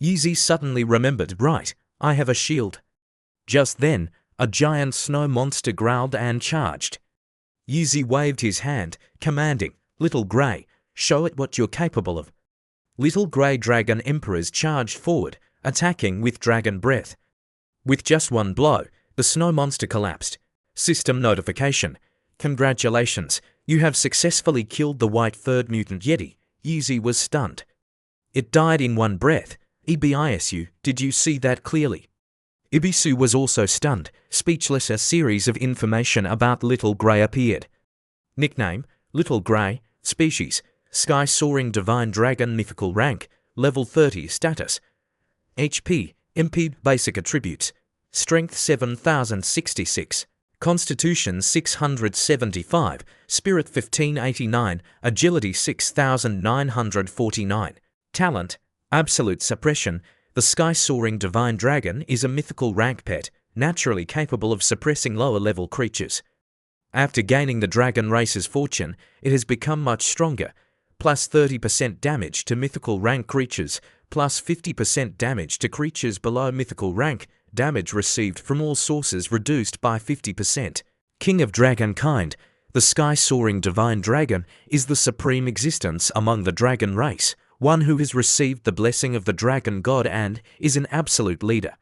Yuzi suddenly remembered, "Right, I have a shield." Just then, a giant snow monster growled and charged. Yuzi waved his hand, commanding, "Little Grey, show it what you're capable of." Little Grey Dragon Emperors charged forward, attacking with dragon breath. With just one blow, the snow monster collapsed. System notification. Congratulations, you have successfully killed the white-furred mutant Yeti. Yuzi was stunned. It died in one breath. Ibisu, did you see that clearly? Ibisu was also stunned, speechless. A series of information about Little Grey appeared. Nickname, Little Grey. Species, Sky Soaring Divine Dragon. Mythical rank, level 30. Status, HP, MP. Basic attributes, Strength 7066, Constitution 675, Spirit 1589, Agility 6949. Talent, Absolute Suppression. The Sky-Soaring Divine Dragon is a mythical rank pet, naturally capable of suppressing lower-level creatures. After gaining the dragon race's fortune, it has become much stronger, plus 30% damage to mythical rank creatures, plus 50% damage to creatures below mythical rank, damage received from all sources reduced by 50%. King of Dragonkind, the Sky-Soaring Divine Dragon is the supreme existence among the dragon race, one who has received the blessing of the dragon god and is an absolute leader.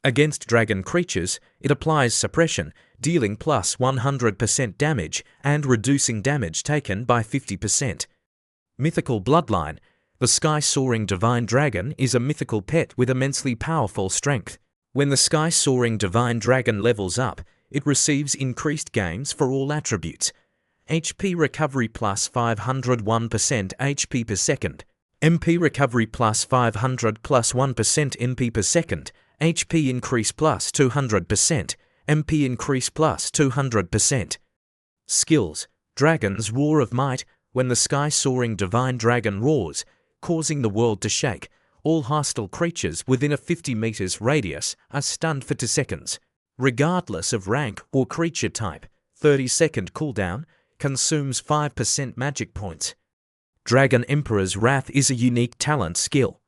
Against dragon creatures, it applies suppression, dealing plus 100% damage and reducing damage taken by 50%. Mythical bloodline. The Sky-Soaring Divine Dragon is a mythical pet with immensely powerful strength. When the Sky-Soaring Divine Dragon levels up, it receives increased gains for all attributes. HP recovery plus 501% HP per second. MP recovery plus 500 plus 1% MP per second. HP increase plus 200%. MP increase plus 200%. Skills. Dragon's Roar of Might. When the Sky-Soaring Divine Dragon roars, causing the world to shake, all hostile creatures within a 50 meters radius are stunned for 2 seconds, regardless of rank or creature type. 30-second cooldown, consumes 5% magic points. Dragon Emperor's Wrath is a unique talent skill.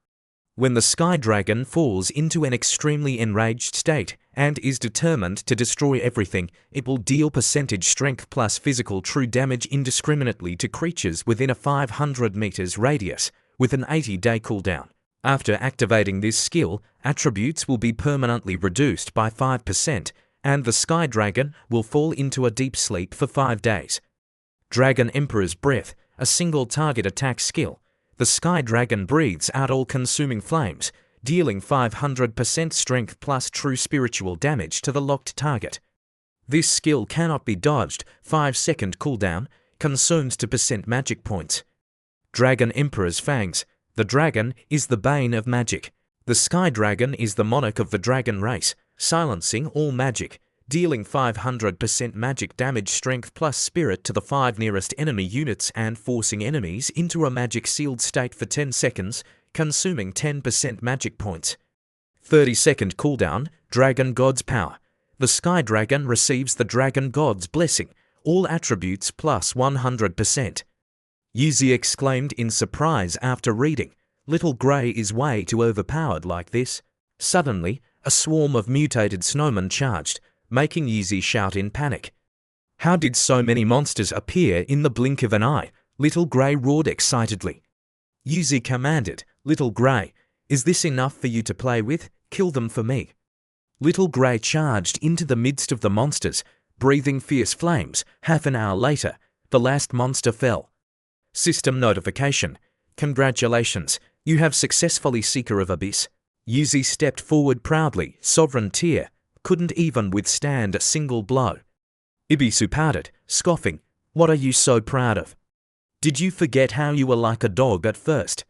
When the Sky Dragon falls into an extremely enraged state and is determined to destroy everything, it will deal percentage strength plus physical true damage indiscriminately to creatures within a 500 meters radius, with an 80-day cooldown. After activating this skill, attributes will be permanently reduced by 5%, and the Sky Dragon will fall into a deep sleep for 5 days. Dragon Emperor's Breath, a single target attack skill. The Sky Dragon breathes out all-consuming flames, dealing 500% strength plus true spiritual damage to the locked target. This skill cannot be dodged. 5-second cooldown, consumes 2% magic points. Dragon Emperor's Fangs. The dragon is the bane of magic. The Sky Dragon is the monarch of the dragon race, silencing all magic, dealing 500% magic damage strength plus spirit to the 5 nearest enemy units and forcing enemies into a magic sealed state for 10 seconds, consuming 10% magic points. 30-second cooldown, Dragon God's Power. The Sky Dragon receives the Dragon God's Blessing, all attributes plus 100%. Yuzi exclaimed in surprise after reading, "Little Grey is way too overpowered like this." Suddenly, a swarm of mutated snowmen charged, making Yuzi shout in panic. "How did so many monsters appear in the blink of an eye?" Little Grey roared excitedly. Yuzi commanded, "Little Grey, is this enough for you to play with? Kill them for me." Little Grey charged into the midst of the monsters, breathing fierce flames. Half an hour later, the last monster fell. System notification. Congratulations, you have successfully Seeker of Abyss. Yuzi stepped forward proudly. Sovereign Tear couldn't even withstand a single blow. Ibisu pouted, scoffing, "What are you so proud of? Did you forget how you were like a dog at first?"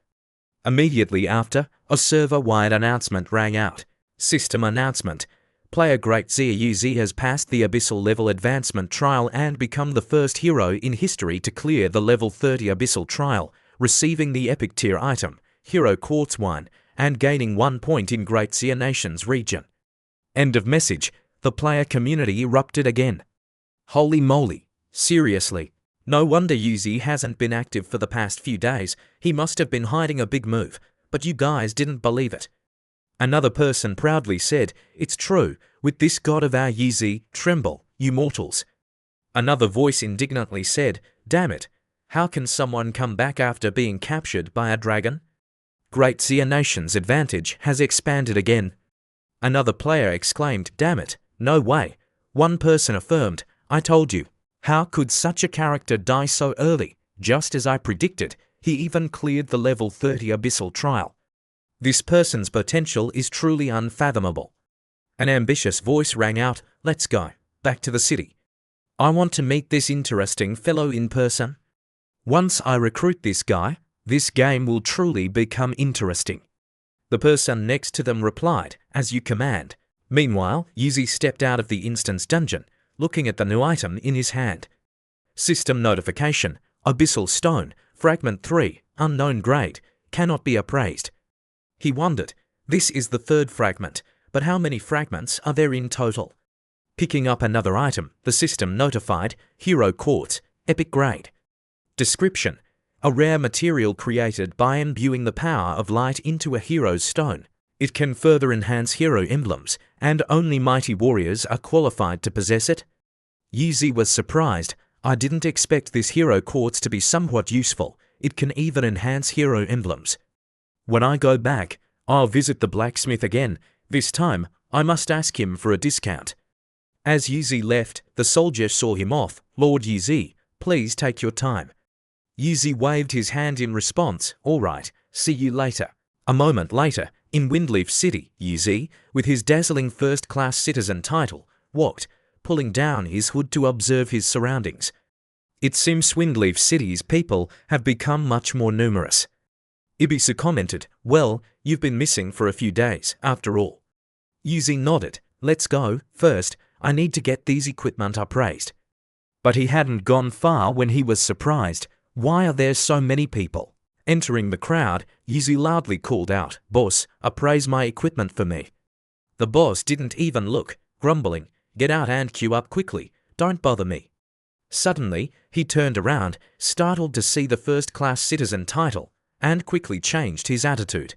Immediately after, a server-wide announcement rang out. System announcement. Player Great ZUZ has passed the Abyssal Level Advancement Trial and become the first hero in history to clear the Level 30 Abyssal Trial, receiving the Epic Tier item, Hero Quartz Wine, and gaining 1 point in Great Zia Nations region. End of message. The player community erupted again. Holy moly, seriously. No wonder Yuzi hasn't been active for the past few days. He must have been hiding a big move, but you guys didn't believe it. Another person proudly said, "It's true, with this god of our Yuzi, tremble, you mortals." Another voice indignantly said, "Damn it, how can someone come back after being captured by a dragon?" Great Zia Nation's advantage has expanded again. Another player exclaimed, "Damn it, no way." One person affirmed, "I told you. How could such a character die so early? Just as I predicted, he even cleared the level 30 Abyssal Trial. This person's potential is truly unfathomable." An ambitious voice rang out, "Let's go, back to the city. I want to meet this interesting fellow in person. Once I recruit this guy, this game will truly become interesting." The person next to them replied, "As you command." Meanwhile, Yuzi stepped out of the instance dungeon, looking at the new item in his hand. System notification, Abyssal Stone, Fragment 3, unknown grade, cannot be appraised. He wondered, this is the third fragment, but how many fragments are there in total? Picking up another item, the system notified, Hero Quartz, Epic Grade. Description, a rare material created by imbuing the power of light into a hero's stone. It can further enhance hero emblems, and only mighty warriors are qualified to possess it. Yuzi was surprised. "I didn't expect this hero quartz to be somewhat useful. It can even enhance hero emblems. When I go back, I'll visit the blacksmith again. This time, I must ask him for a discount." As Yuzi left, the soldier saw him off. "Lord Yuzi, please take your time." Yuzi waved his hand in response. "All right, see you later." A moment later, in Windleaf City, Yuzi, with his dazzling first-class citizen title, walked, pulling down his hood to observe his surroundings. It seems Windleaf City's people have become much more numerous. Ibisu commented, "Well, you've been missing for a few days, after all." Yuzi nodded. "Let's go. First, I need to get these equipment appraised." But he hadn't gone far when he was surprised. Why are there so many people? Entering the crowd, Yuzi loudly called out, "Boss, appraise my equipment for me." The boss didn't even look, grumbling, "Get out and queue up quickly, don't bother me." Suddenly, he turned around, startled to see the first-class citizen title, and quickly changed his attitude.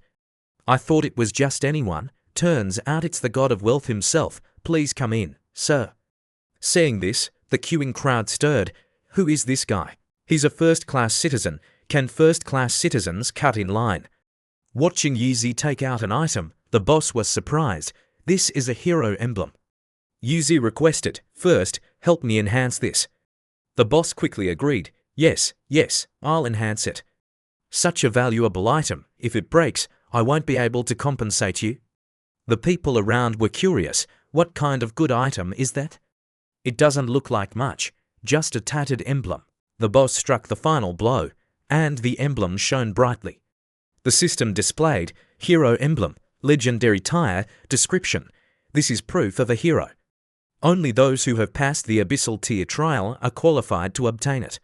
"I thought it was just anyone. Turns out it's the god of wealth himself. Please come in, sir." Seeing this, the queuing crowd stirred. Who is this guy? He's a first-class citizen. Can first-class citizens cut in line? Watching Yuzi take out an item, the boss was surprised. This is a hero emblem. Yuzi requested, "First, help me enhance this." The boss quickly agreed, Yes, I'll enhance it." "Such a valuable item. If it breaks, I won't be able to compensate you." The people around were curious. What kind of good item is that? "It doesn't look like much, just a tattered emblem." The boss struck the final blow, and the emblem shone brightly. The system displayed, Hero Emblem, Legendary Tire, Description. This is proof of a hero. Only those who have passed the Abyssal Tier trial are qualified to obtain it.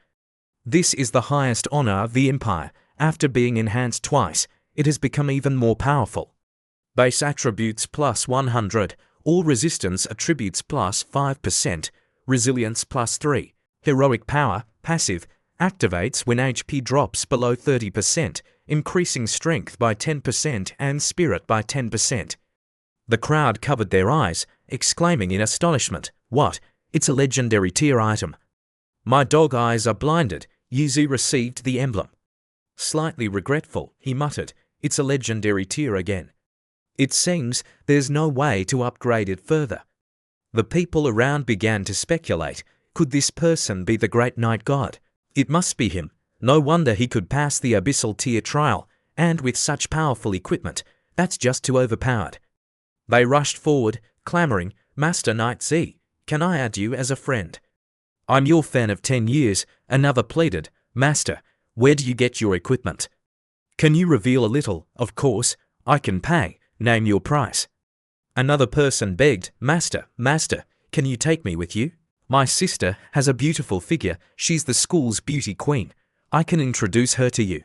This is the highest honor of the Empire. After being enhanced twice, it has become even more powerful. Base attributes plus 100, all resistance attributes plus 5%, resilience plus 3, heroic power, passive, activates when HP drops below 30%, increasing strength by 10% and spirit by 10%. The crowd covered their eyes, exclaiming in astonishment, "What? It's a legendary tier item." "My dog eyes are blinded." Yuzi received the emblem. Slightly regretful, he muttered, "It's a legendary tier again. It seems there's no way to upgrade it further." The people around began to speculate. Could this person be the great night god? It must be him. No wonder he could pass the Abyssal Tier trial, and with such powerful equipment, that's just too overpowered. They rushed forward, clamoring, "Master Knight Z, can I add you as a friend?" "I'm your fan of 10 years, another pleaded, "Master, where do you get your equipment? Can you reveal a little? Of course, I can pay, name your price." Another person begged, Master, Master, can you take me with you? My sister has a beautiful figure. She's the school's beauty queen. I can introduce her to you.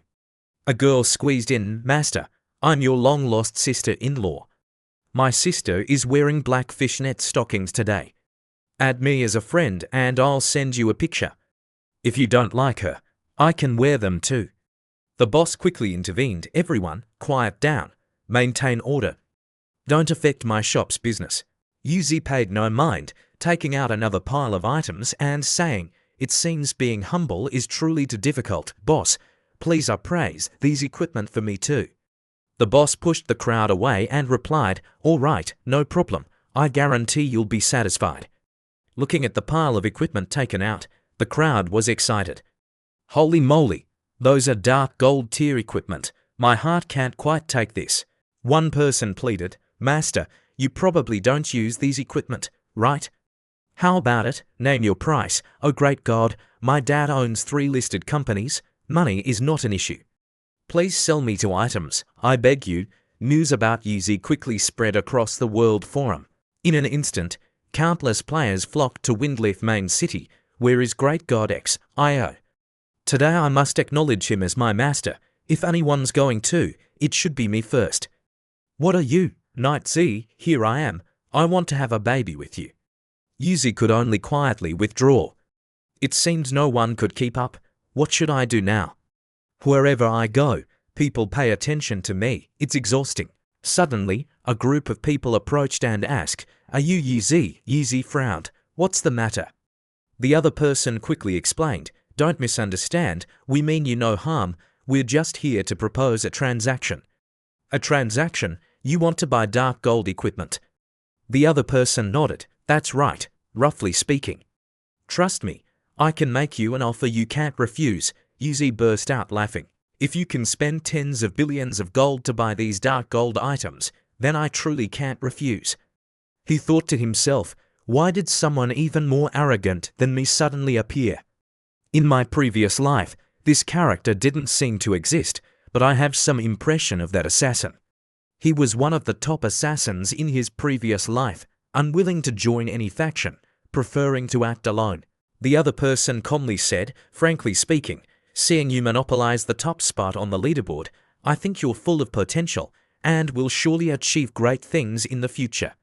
A girl squeezed in, Master, I'm your long-lost sister-in-law. My sister is wearing black fishnet stockings today. Add me as a friend and I'll send you a picture. If you don't like her, I can wear them too. The boss quickly intervened. Everyone, quiet down. Maintain order. Don't affect my shop's business. Yuzi paid no mind, taking out another pile of items and saying, it seems being humble is truly too difficult. Boss, please appraise these equipment for me too. The boss pushed the crowd away and replied, all right, no problem. I guarantee you'll be satisfied. Looking at the pile of equipment taken out, the crowd was excited. Holy moly, those are dark gold tier equipment. My heart can't quite take this. One person pleaded, Master, you probably don't use these equipment, right? How about it? Name your price. Oh great God, my dad owns 3 listed companies. Money is not an issue. Please sell me 2 items, I beg you. News about Yuzi quickly spread across the world forum. In an instant, countless players flocked to Windleaf Main City, where is Great God X.io. Today I must acknowledge him as my master. If anyone's going to, it should be me first. What are you? Knight Z, here I am. I want to have a baby with you. Yuzi could only quietly withdraw. It seemed no one could keep up. What should I do now? Wherever I go, people pay attention to me. It's exhausting. Suddenly, a group of people approached and asked, are you Yuzi? Yuzi frowned. What's the matter? The other person quickly explained, don't misunderstand, we mean you no harm, we're just here to propose a transaction. A transaction? You want to buy dark gold equipment? The other person nodded, that's right, roughly speaking. Trust me, I can make you an offer you can't refuse. Yuzi burst out laughing. If you can spend tens of billions of gold to buy these dark gold items, then I truly can't refuse. He thought to himself, why did someone even more arrogant than me suddenly appear? In my previous life, this character didn't seem to exist, but I have some impression of that assassin. He was one of the top assassins in his previous life, unwilling to join any faction, preferring to act alone. The other person calmly said, frankly speaking, seeing you monopolize the top spot on the leaderboard, I think you're full of potential and will surely achieve great things in the future.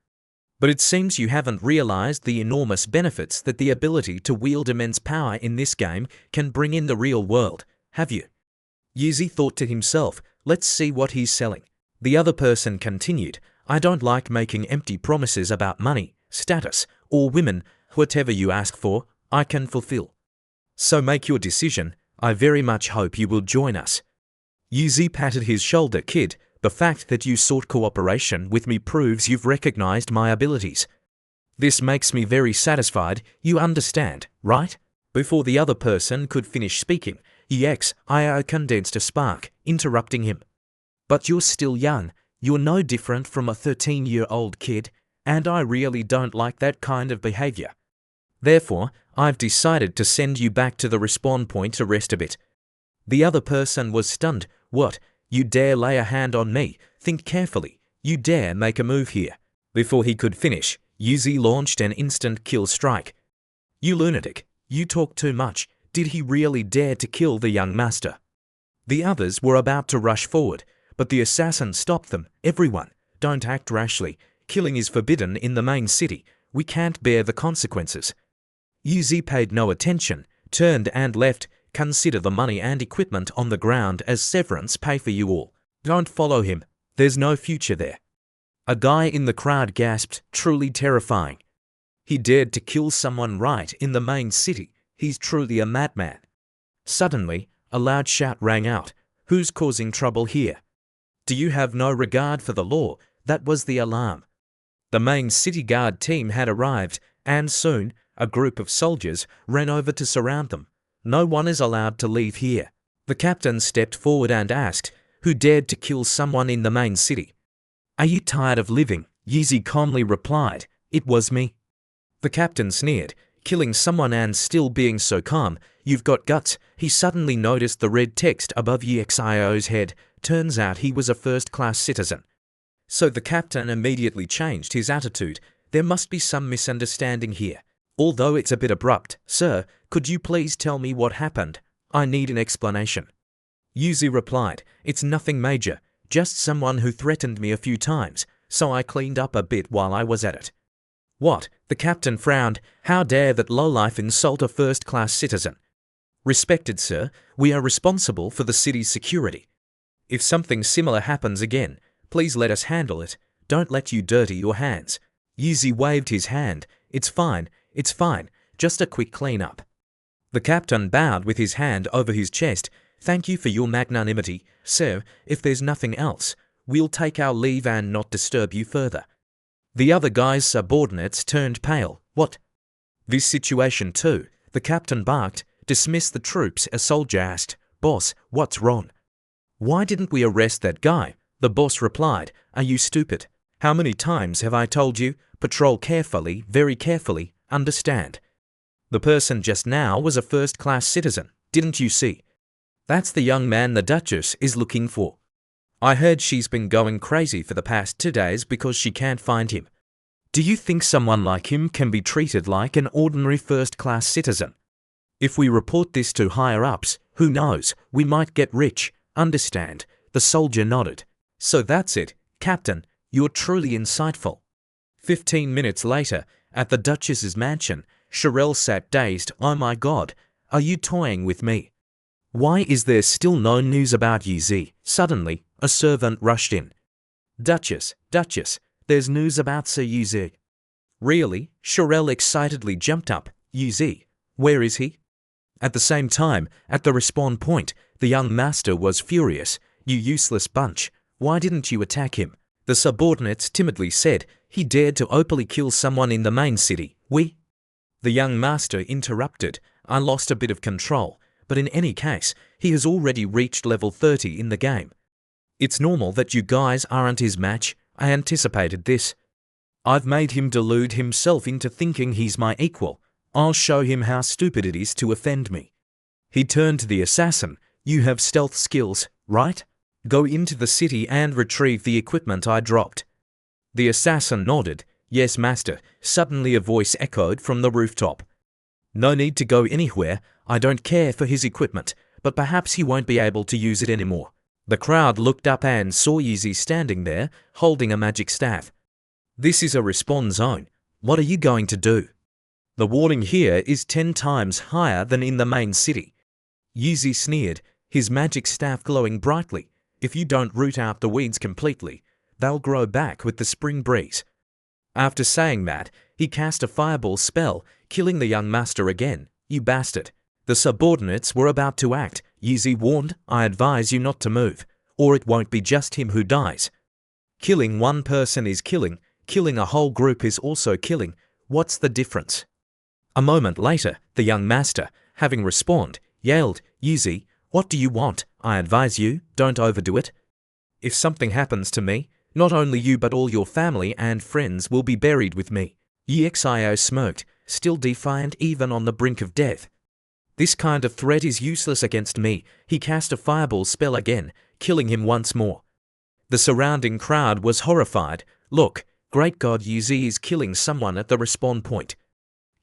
But it seems you haven't realized the enormous benefits that the ability to wield immense power in this game can bring in the real world, have you? Yuzi thought to himself, let's see what he's selling. The other person continued, I don't like making empty promises about money, status, or women. Whatever you ask for, I can fulfill. So make your decision. I very much hope you will join us. Yuzi patted his shoulder. Kid, the fact that you sought cooperation with me proves you've recognized my abilities. This makes me very satisfied, you understand, right? Before the other person could finish speaking, EXIO condensed a spark, interrupting him. But you're still young, you're no different from a 13-year-old kid, and I really don't like that kind of behavior. Therefore, I've decided to send you back to the respawn point to rest a bit. The other person was stunned. What? You dare lay a hand on me? Think carefully. You dare make a move here. Before he could finish, Yuzi launched an instant kill strike. You lunatic. You talk too much. Did he really dare to kill the young master? The others were about to rush forward, but the assassin stopped them. Everyone, don't act rashly. Killing is forbidden in the main city. We can't bear the consequences. Yuzi paid no attention, turned and left. Consider the money and equipment on the ground as severance pay for you all. Don't follow him. There's no future there. A guy in the crowd gasped, truly terrifying. He dared to kill someone right in the main city. He's truly a madman. Suddenly, a loud shout rang out. Who's causing trouble here? Do you have no regard for the law? That was the alarm. The main city guard team had arrived, and soon, a group of soldiers ran over to surround them. No one is allowed to leave here. The captain stepped forward and asked, who dared to kill someone in the main city? Are you tired of living? Yuzi calmly replied, it was me. The captain sneered, killing someone and still being so calm, you've got guts. He suddenly noticed the red text above EXIO's head. Turns out he was a first-class citizen. So the captain immediately changed his attitude. There must be some misunderstanding here. Although it's a bit abrupt, sir, could you please tell me what happened? I need an explanation. Yuzi replied, it's nothing major, just someone who threatened me a few times, so I cleaned up a bit while I was at it. What? The captain frowned. How dare that lowlife insult a first-class citizen? Respected sir, we are responsible for the city's security. If something similar happens again, please let us handle it. Don't let you dirty your hands. Yuzi waved his hand. It's fine, just a quick clean-up. The captain bowed with his hand over his chest. Thank you for your magnanimity, sir. If there's nothing else, we'll take our leave and not disturb you further. The other guy's subordinates turned pale. What? This situation too, the captain barked. Dismiss the troops, a soldier asked. Boss, what's wrong? Why didn't we arrest that guy? The boss replied. Are you stupid? How many times have I told you? Patrol carefully, very carefully, understand. The person just now was a first-class citizen, didn't you see? That's the young man the Duchess is looking for. I heard she's been going crazy for the past 2 days because she can't find him. Do you think someone like him can be treated like an ordinary first-class citizen? If we report this to higher-ups, who knows, we might get rich, understand? The soldier nodded. So that's it, Captain, you're truly insightful. 15 minutes later, at the Duchess's mansion, Shirelle sat dazed. Oh my God, are you toying with me? Why is there still no news about Yuzi? Suddenly, a servant rushed in. Duchess, there's news about Sir Yuzi. Really? Shirelle excitedly jumped up. Yuzi, where is he? At the same time, at the respawn point, the young master was furious. You useless bunch, why didn't you attack him? The subordinates timidly said, he dared to openly kill someone in the main city. The young master interrupted. I lost a bit of control, but in any case, he has already reached level 30 in the game. It's normal that you guys aren't his match. I anticipated this. I've made him delude himself into thinking he's my equal. I'll show him how stupid it is to offend me. He turned to the assassin. You have stealth skills, right? Go into the city and retrieve the equipment I dropped. The assassin nodded. Yes, master. Suddenly a voice echoed from the rooftop. No need to go anywhere. I don't care for his equipment, but perhaps he won't be able to use it anymore. The crowd looked up and saw Yuzi standing there, holding a magic staff. This is a respawn zone. What are you going to do? The warning here is 10 times higher than in the main city. Yuzi sneered, his magic staff glowing brightly. If you don't root out the weeds completely, they'll grow back with the spring breeze. After saying that, he cast a fireball spell, killing the young master again. You bastard. The subordinates were about to act. Yuzi warned, I advise you not to move, or it won't be just him who dies. Killing one person is killing a whole group is also killing. What's the difference? A moment later, the young master, having respawned, yelled, Yuzi, what do you want? I advise you, don't overdo it. If something happens to me, not only you but all your family and friends will be buried with me. Exio smirked, still defiant even on the brink of death. This kind of threat is useless against me. He cast a fireball spell again, killing him once more. The surrounding crowd was horrified. Look, great God, Yuzi is killing someone at the respawn point.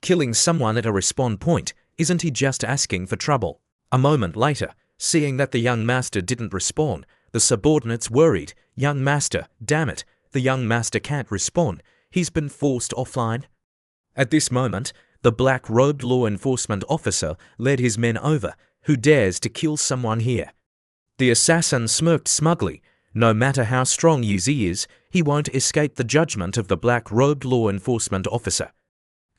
Killing someone at a respawn point, isn't he just asking for trouble? A moment later, seeing that the young master didn't respawn, the subordinates worried. Young master, damn it, the young master can't respawn. He's been forced offline. At this moment, the black-robed law enforcement officer led his men over. Who dares to kill someone here? The assassin smirked smugly. No matter how strong Yuzi is, he won't escape the judgment of the black-robed law enforcement officer.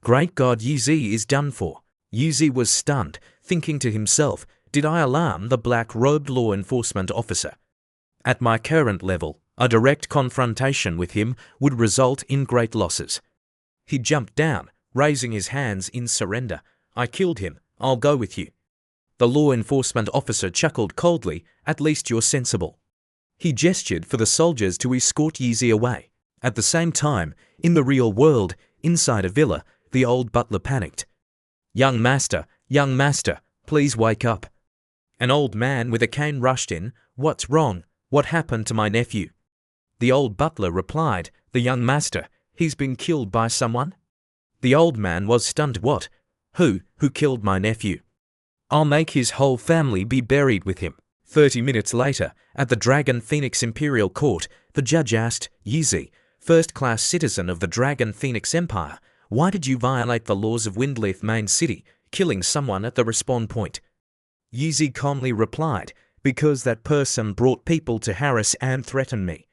Great God, Yuzi is done for. Yuzi was stunned, thinking to himself, did I alarm the black-robed law enforcement officer? At my current level, a direct confrontation with him would result in great losses. He jumped down, raising his hands in surrender. I killed him. I'll go with you. The law enforcement officer chuckled coldly. At least you're sensible. He gestured for the soldiers to escort Yuzi away. At the same time, in the real world, inside a villa, the old butler panicked. Young master, please wake up. An old man with a cane rushed in. What's wrong? What happened to my nephew? The old butler replied, "The young master, he's been killed by someone?" The old man was stunned. "What? Who killed my nephew? I'll make his whole family be buried with him." 30 minutes later, at the Dragon Phoenix Imperial Court, the judge asked, "Yizi, first-class citizen of the Dragon Phoenix Empire, why did you violate the laws of Windleaf Main City, killing someone at the respawn point?" Yizi calmly replied, "Because that person brought people to harass and threaten me.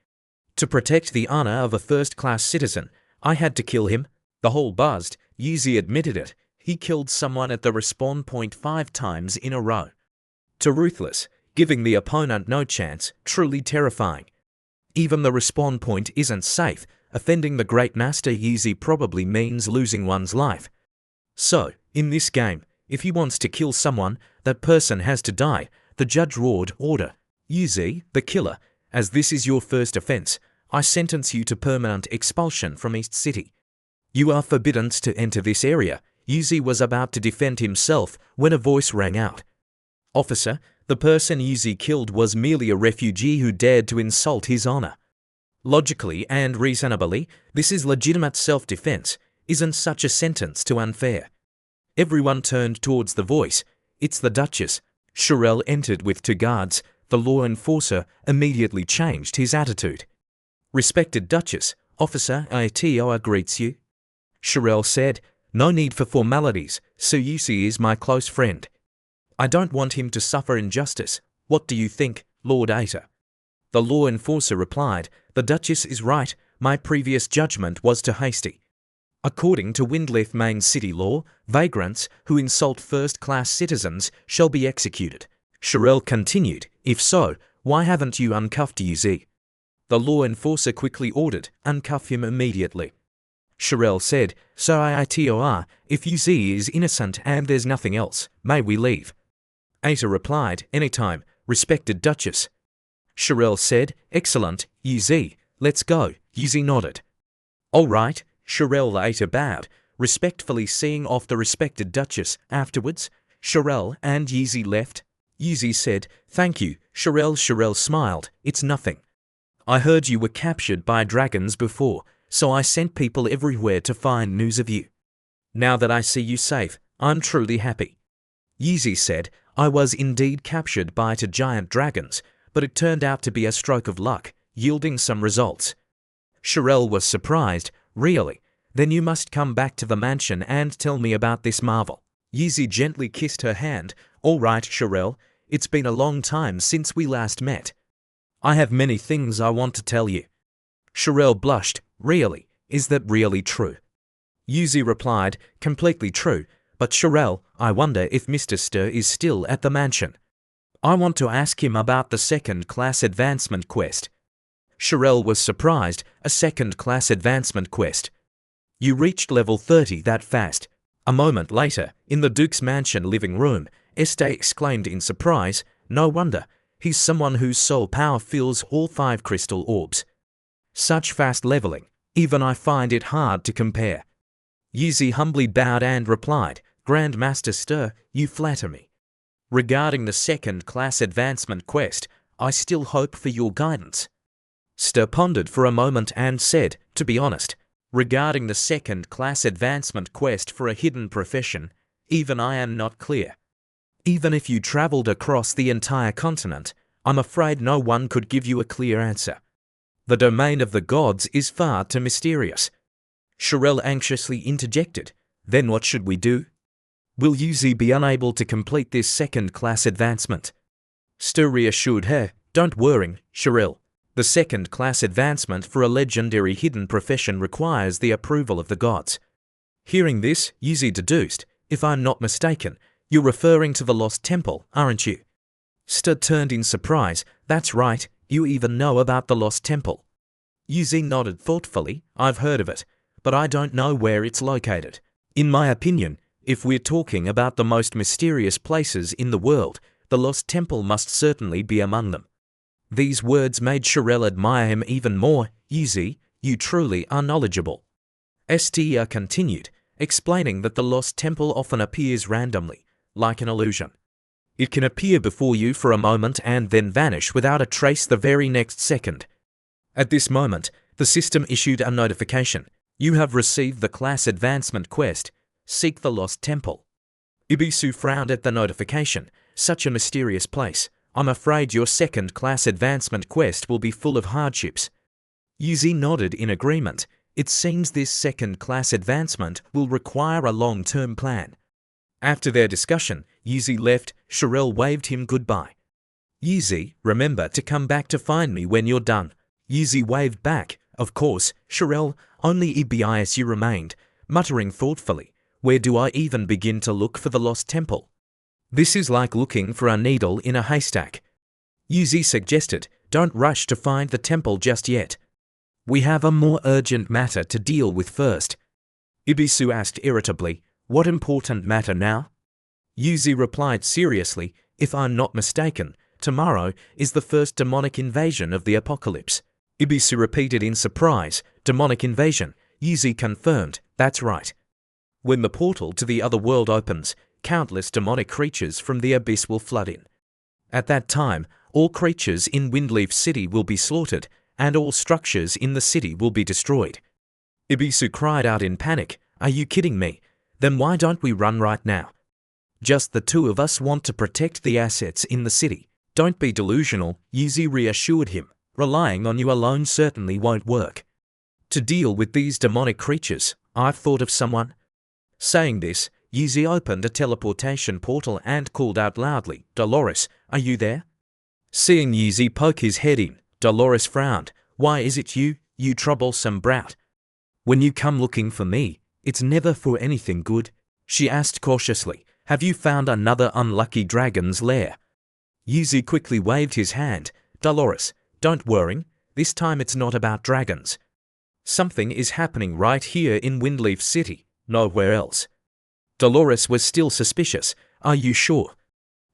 To protect the honor of a first-class citizen, I had to kill him." The hall buzzed. Yizi admitted it. He killed someone at the respawn point 5 times in a row. Too ruthless, giving the opponent no chance, truly terrifying. Even the respawn point isn't safe. Offending the Great Master Yizi probably means losing one's life. So, in this game, if he wants to kill someone, that person has to die. The judge roared, "Order! Yizi, the killer, as this is your first offense, I sentence you to permanent expulsion from East City. You are forbidden to enter this area." Yizi was about to defend himself when a voice rang out. "Officer, the person Yizi killed was merely a refugee who dared to insult his honor. Logically and reasonably, this is legitimate self-defense. Isn't such a sentence too unfair?" Everyone turned towards the voice. "It's the Duchess." Shirel entered with 2 guards. The law enforcer immediately changed his attitude. "Respected Duchess, Officer Aotearoa greets you." Shirel said, "No need for formalities. Sir Yizi is my close friend. I don't want him to suffer injustice. What do you think, Lord Aita?" The law enforcer replied, "The Duchess is right. My previous judgment was too hasty. According to Windleaf Main City law, vagrants who insult first-class citizens shall be executed." Shirel continued, "If so, why haven't you uncuffed Yizi?" The law enforcer quickly ordered, "Uncuff him immediately." Shirel said, "Sir Aotearoa, if Yizi is innocent and there's nothing else, may we leave?" Aita replied, "Anytime, respected Duchess." Shirel said, "Excellent, Yizi, let's go." Yizi nodded. "All right." Shirel Aita bowed, respectfully seeing off the respected Duchess. Afterwards, Shirel and Yizi left. Yizi said, "Thank you." Shirel smiled, "It's nothing. I heard you were captured by dragons before, so I sent people everywhere to find news of you. Now that I see you safe, I'm truly happy." Yizi said, "I was indeed captured by 2 giant dragons, but it turned out to be a stroke of luck, yielding some results." Shirel was surprised. "Really? Then you must come back to the mansion and tell me about this marvel." Yizi gently kissed her hand. "All right, Shirel, it's been a long time since we last met. I have many things I want to tell you." Shirel blushed. "Really? Is that really true?" Yizi replied, "Completely true, but Shirel, I wonder if Mr. Stir is still at the mansion. I want to ask him about the second-class advancement quest." Shirel was surprised. "A second-class advancement quest? You reached level 30 that fast?" A moment later, in the Duke's mansion living room, Este exclaimed in surprise, "No wonder. He's someone whose soul power fills all 5 crystal orbs. Such fast leveling, even I find it hard to compare." Yizi humbly bowed and replied, "Grand Master Stir, you flatter me. Regarding the second-class advancement quest, I still hope for your guidance." Stir pondered for a moment and said, "To be honest, regarding the second-class advancement quest for a hidden profession, even I am not clear. Even if you traveled across the entire continent, I'm afraid no one could give you a clear answer. The domain of the gods is far too mysterious." Shirel anxiously interjected, "Then what should we do? Will Yizi be unable to complete this second-class advancement?" Stir reassured her, "Don't worry, Shirel. The second-class advancement for a legendary hidden profession requires the approval of the gods." Hearing this, Yizi deduced, "If I'm not mistaken, you're referring to the Lost Temple, aren't you?" Stir turned in surprise. "That's right, you even know about the Lost Temple." Yizi nodded thoughtfully. "I've heard of it, but I don't know where it's located. In my opinion, if we're talking about the most mysterious places in the world, the Lost Temple must certainly be among them." These words made Shirel admire him even more. "Yizi, you truly are knowledgeable." Estia continued, explaining that the Lost Temple often appears randomly, like an illusion. It can appear before you for a moment and then vanish without a trace the very next second. At this moment, the system issued a notification. You have received the class advancement quest. Seek the lost temple. Ibisu frowned at the notification. Such a mysterious place. I'm afraid your second class advancement quest will be full of hardships. Yuzi nodded in agreement. It seems this second class advancement will require a long-term plan. After their discussion, Yuzi left. Shirel waved him goodbye. Yuzi, remember to come back to find me when you're done. Yuzi waved back. Of course, Shirel. Only Ibisu remained, muttering thoughtfully. Where do I even begin to look for the lost temple? This is like looking for a needle in a haystack. Yuzi suggested, don't rush to find the temple just yet. We have a more urgent matter to deal with first. Ibisu asked irritably, what important matter now? Yuzi replied seriously, if I'm not mistaken, tomorrow is the first demonic invasion of the apocalypse. Ibisu repeated in surprise, demonic invasion. Yuzi confirmed, that's right. When the portal to the other world opens, countless demonic creatures from the abyss will flood in. At that time, all creatures in Windleaf City will be slaughtered, and all structures in the city will be destroyed. Ibisu cried out in panic, are you kidding me? Then why don't we run right now? Just the two of us want to protect the assets in the city. Don't be delusional, Yuzi reassured him. Relying on you alone certainly won't work. To deal with these demonic creatures, I've thought of someone. Saying this, Yuzi opened a teleportation portal and called out loudly, Dolores, are you there? Seeing Yuzi poke his head in, Dolores frowned. Why is it you, you troublesome brat? When you come looking for me, it's never for anything good, she asked cautiously. Have you found another unlucky dragon's lair? Yuzi quickly waved his hand. Dolores, don't worry, this time it's not about dragons. Something is happening right here in Windleaf City, nowhere else. Dolores was still suspicious. Are you sure?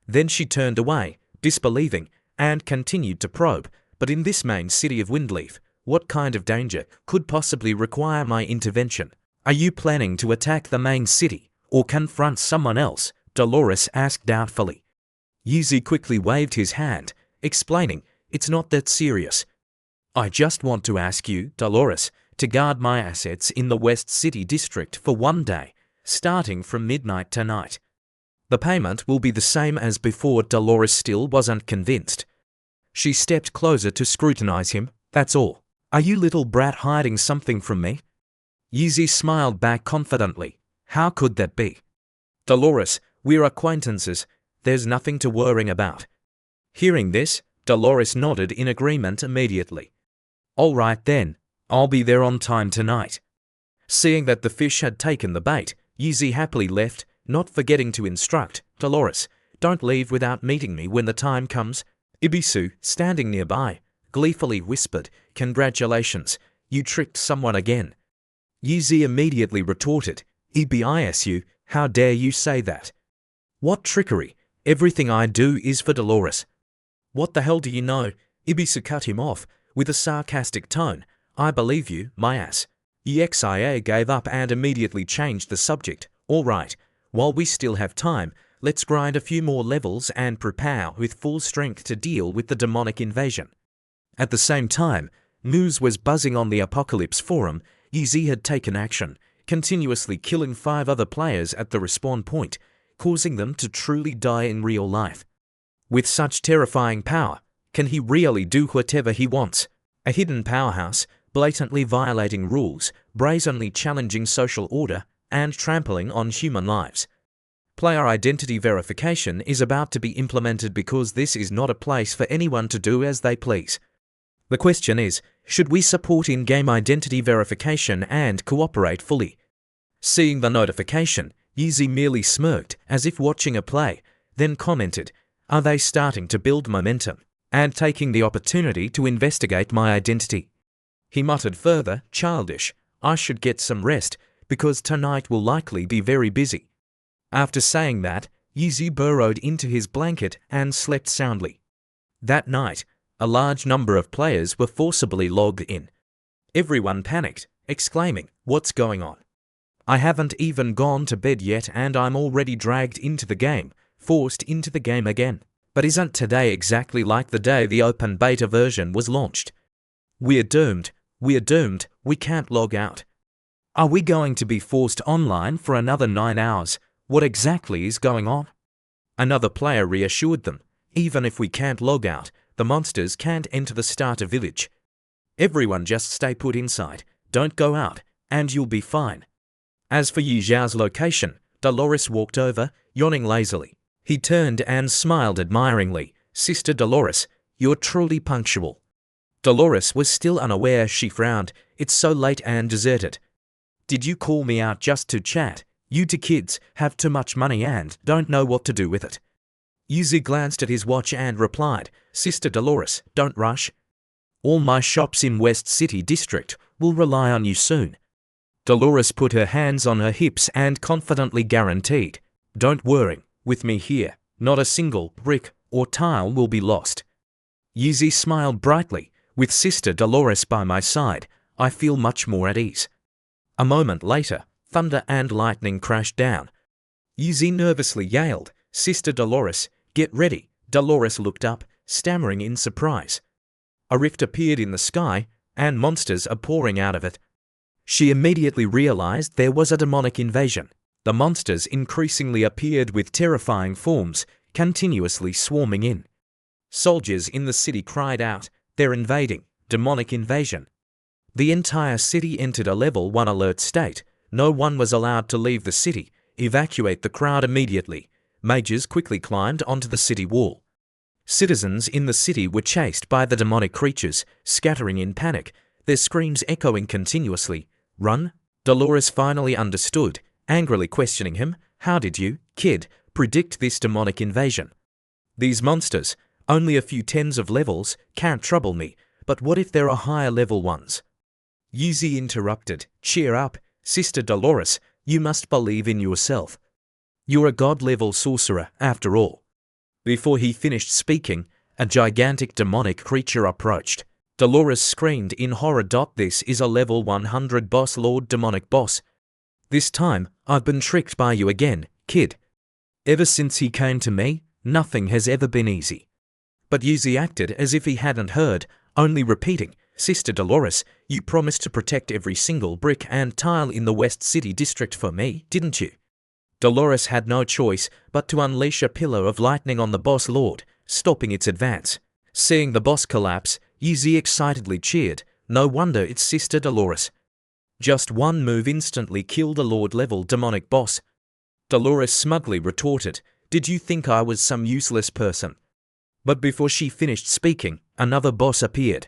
Then she turned away, disbelieving, and continued to probe. But in this main city of Windleaf, what kind of danger could possibly require my intervention? Are you planning to attack the main city, or confront someone else? Dolores asked doubtfully. Yuzi quickly waved his hand, explaining, it's not that serious. I just want to ask you, Dolores, to guard my assets in the West City District for 1 day, starting from midnight tonight. The payment will be the same as before. Dolores still wasn't convinced. She stepped closer to scrutinize him. That's all. Are you little brat hiding something from me? Yuzi smiled back confidently. How could that be? Dolores, we're acquaintances. There's nothing to worry about. Hearing this, Dolores nodded in agreement immediately. All right then, I'll be there on time tonight. Seeing that the fish had taken the bait, Yuzi happily left, not forgetting to instruct, Dolores, don't leave without meeting me when the time comes. Ibisu, standing nearby, gleefully whispered, congratulations, you tricked someone again. Yuzi immediately retorted, Ibisu, how dare you say that? What trickery? Everything I do is for Dolores. What the hell do you know? Ibisu cut him off, with a sarcastic tone. I believe you, my ass. Exia gave up and immediately changed the subject. All right, while we still have time, let's grind a few more levels and prepare with full strength to deal with the demonic invasion. At the same time, news was buzzing on the Apocalypse forum. Yuzi had taken action, continuously killing 5 other players at the respawn point, causing them to truly die in real life. With such terrifying power, can he really do whatever he wants? A hidden powerhouse, blatantly violating rules, brazenly challenging social order, and trampling on human lives. Player identity verification is about to be implemented because this is not a place for anyone to do as they please. The question is, should we support in-game identity verification and cooperate fully? Seeing the notification, Yuzi merely smirked as if watching a play, then commented, are they starting to build momentum and taking the opportunity to investigate my identity? He muttered further, childish, I should get some rest because tonight will likely be very busy. After saying that, Yuzi burrowed into his blanket and slept soundly. That night, a large number of players were forcibly logged in. Everyone panicked, exclaiming, what's going on? I haven't even gone to bed yet and I'm already dragged into the game, forced into the game again. But isn't today exactly like the day the open beta version was launched? We're doomed. We're doomed. We can't log out. Are we going to be forced online for another 9 hours? What exactly is going on? Another player reassured them. Even if we can't log out, the monsters can't enter the starter village. Everyone just stay put inside, don't go out, and you'll be fine. As for Yu Zhao's location, Dolores walked over, yawning lazily. He turned and smiled admiringly. Sister Dolores, you're truly punctual. Dolores was still unaware. She frowned. It's so late and deserted. Did you call me out just to chat? You two kids have too much money and don't know what to do with it. Yuzi glanced at his watch and replied, Sister Dolores, don't rush. All my shops in West City District will rely on you soon. Dolores put her hands on her hips and confidently guaranteed, don't worry, with me here, not a single brick or tile will be lost. Yuzi smiled brightly. With Sister Dolores by my side, I feel much more at ease. A moment later, thunder and lightning crashed down. Yuzi nervously yelled, Sister Dolores, get ready. Dolores looked up, stammering in surprise. A rift appeared in the sky, and monsters are pouring out of it. She immediately realized there was a demonic invasion. The monsters increasingly appeared with terrifying forms, continuously swarming in. Soldiers in the city cried out, they're invading, demonic invasion. The entire city entered a level 1 alert state. No one was allowed to leave the city. Evacuate the crowd immediately. Mages quickly climbed onto the city wall. Citizens in the city were chased by the demonic creatures, scattering in panic, their screams echoing continuously. Run? Dolores finally understood, angrily questioning him. How did you, kid, predict this demonic invasion? These monsters, only a few tens of levels, can't trouble me, but what if there are higher level ones? Yuzi interrupted. Cheer up, Sister Dolores, you must believe in yourself. You're a god-level sorcerer, after all. Before he finished speaking, a gigantic demonic creature approached. Dolores screamed in horror. This is a level 100 boss, Lord Demonic Boss. This time, I've been tricked by you again, kid. Ever since he came to me, nothing has ever been easy. But Yuzi acted as if he hadn't heard, only repeating, Sister Dolores, you promised to protect every single brick and tile in the West City District for me, didn't you? Dolores had no choice but to unleash a pillar of lightning on the boss lord, stopping its advance. Seeing the boss collapse, Yuzi excitedly cheered. No wonder it's Sister Dolores. Just one move instantly killed a lord-level demonic boss. Dolores smugly retorted, did you think I was some useless person? But before she finished speaking, another boss appeared.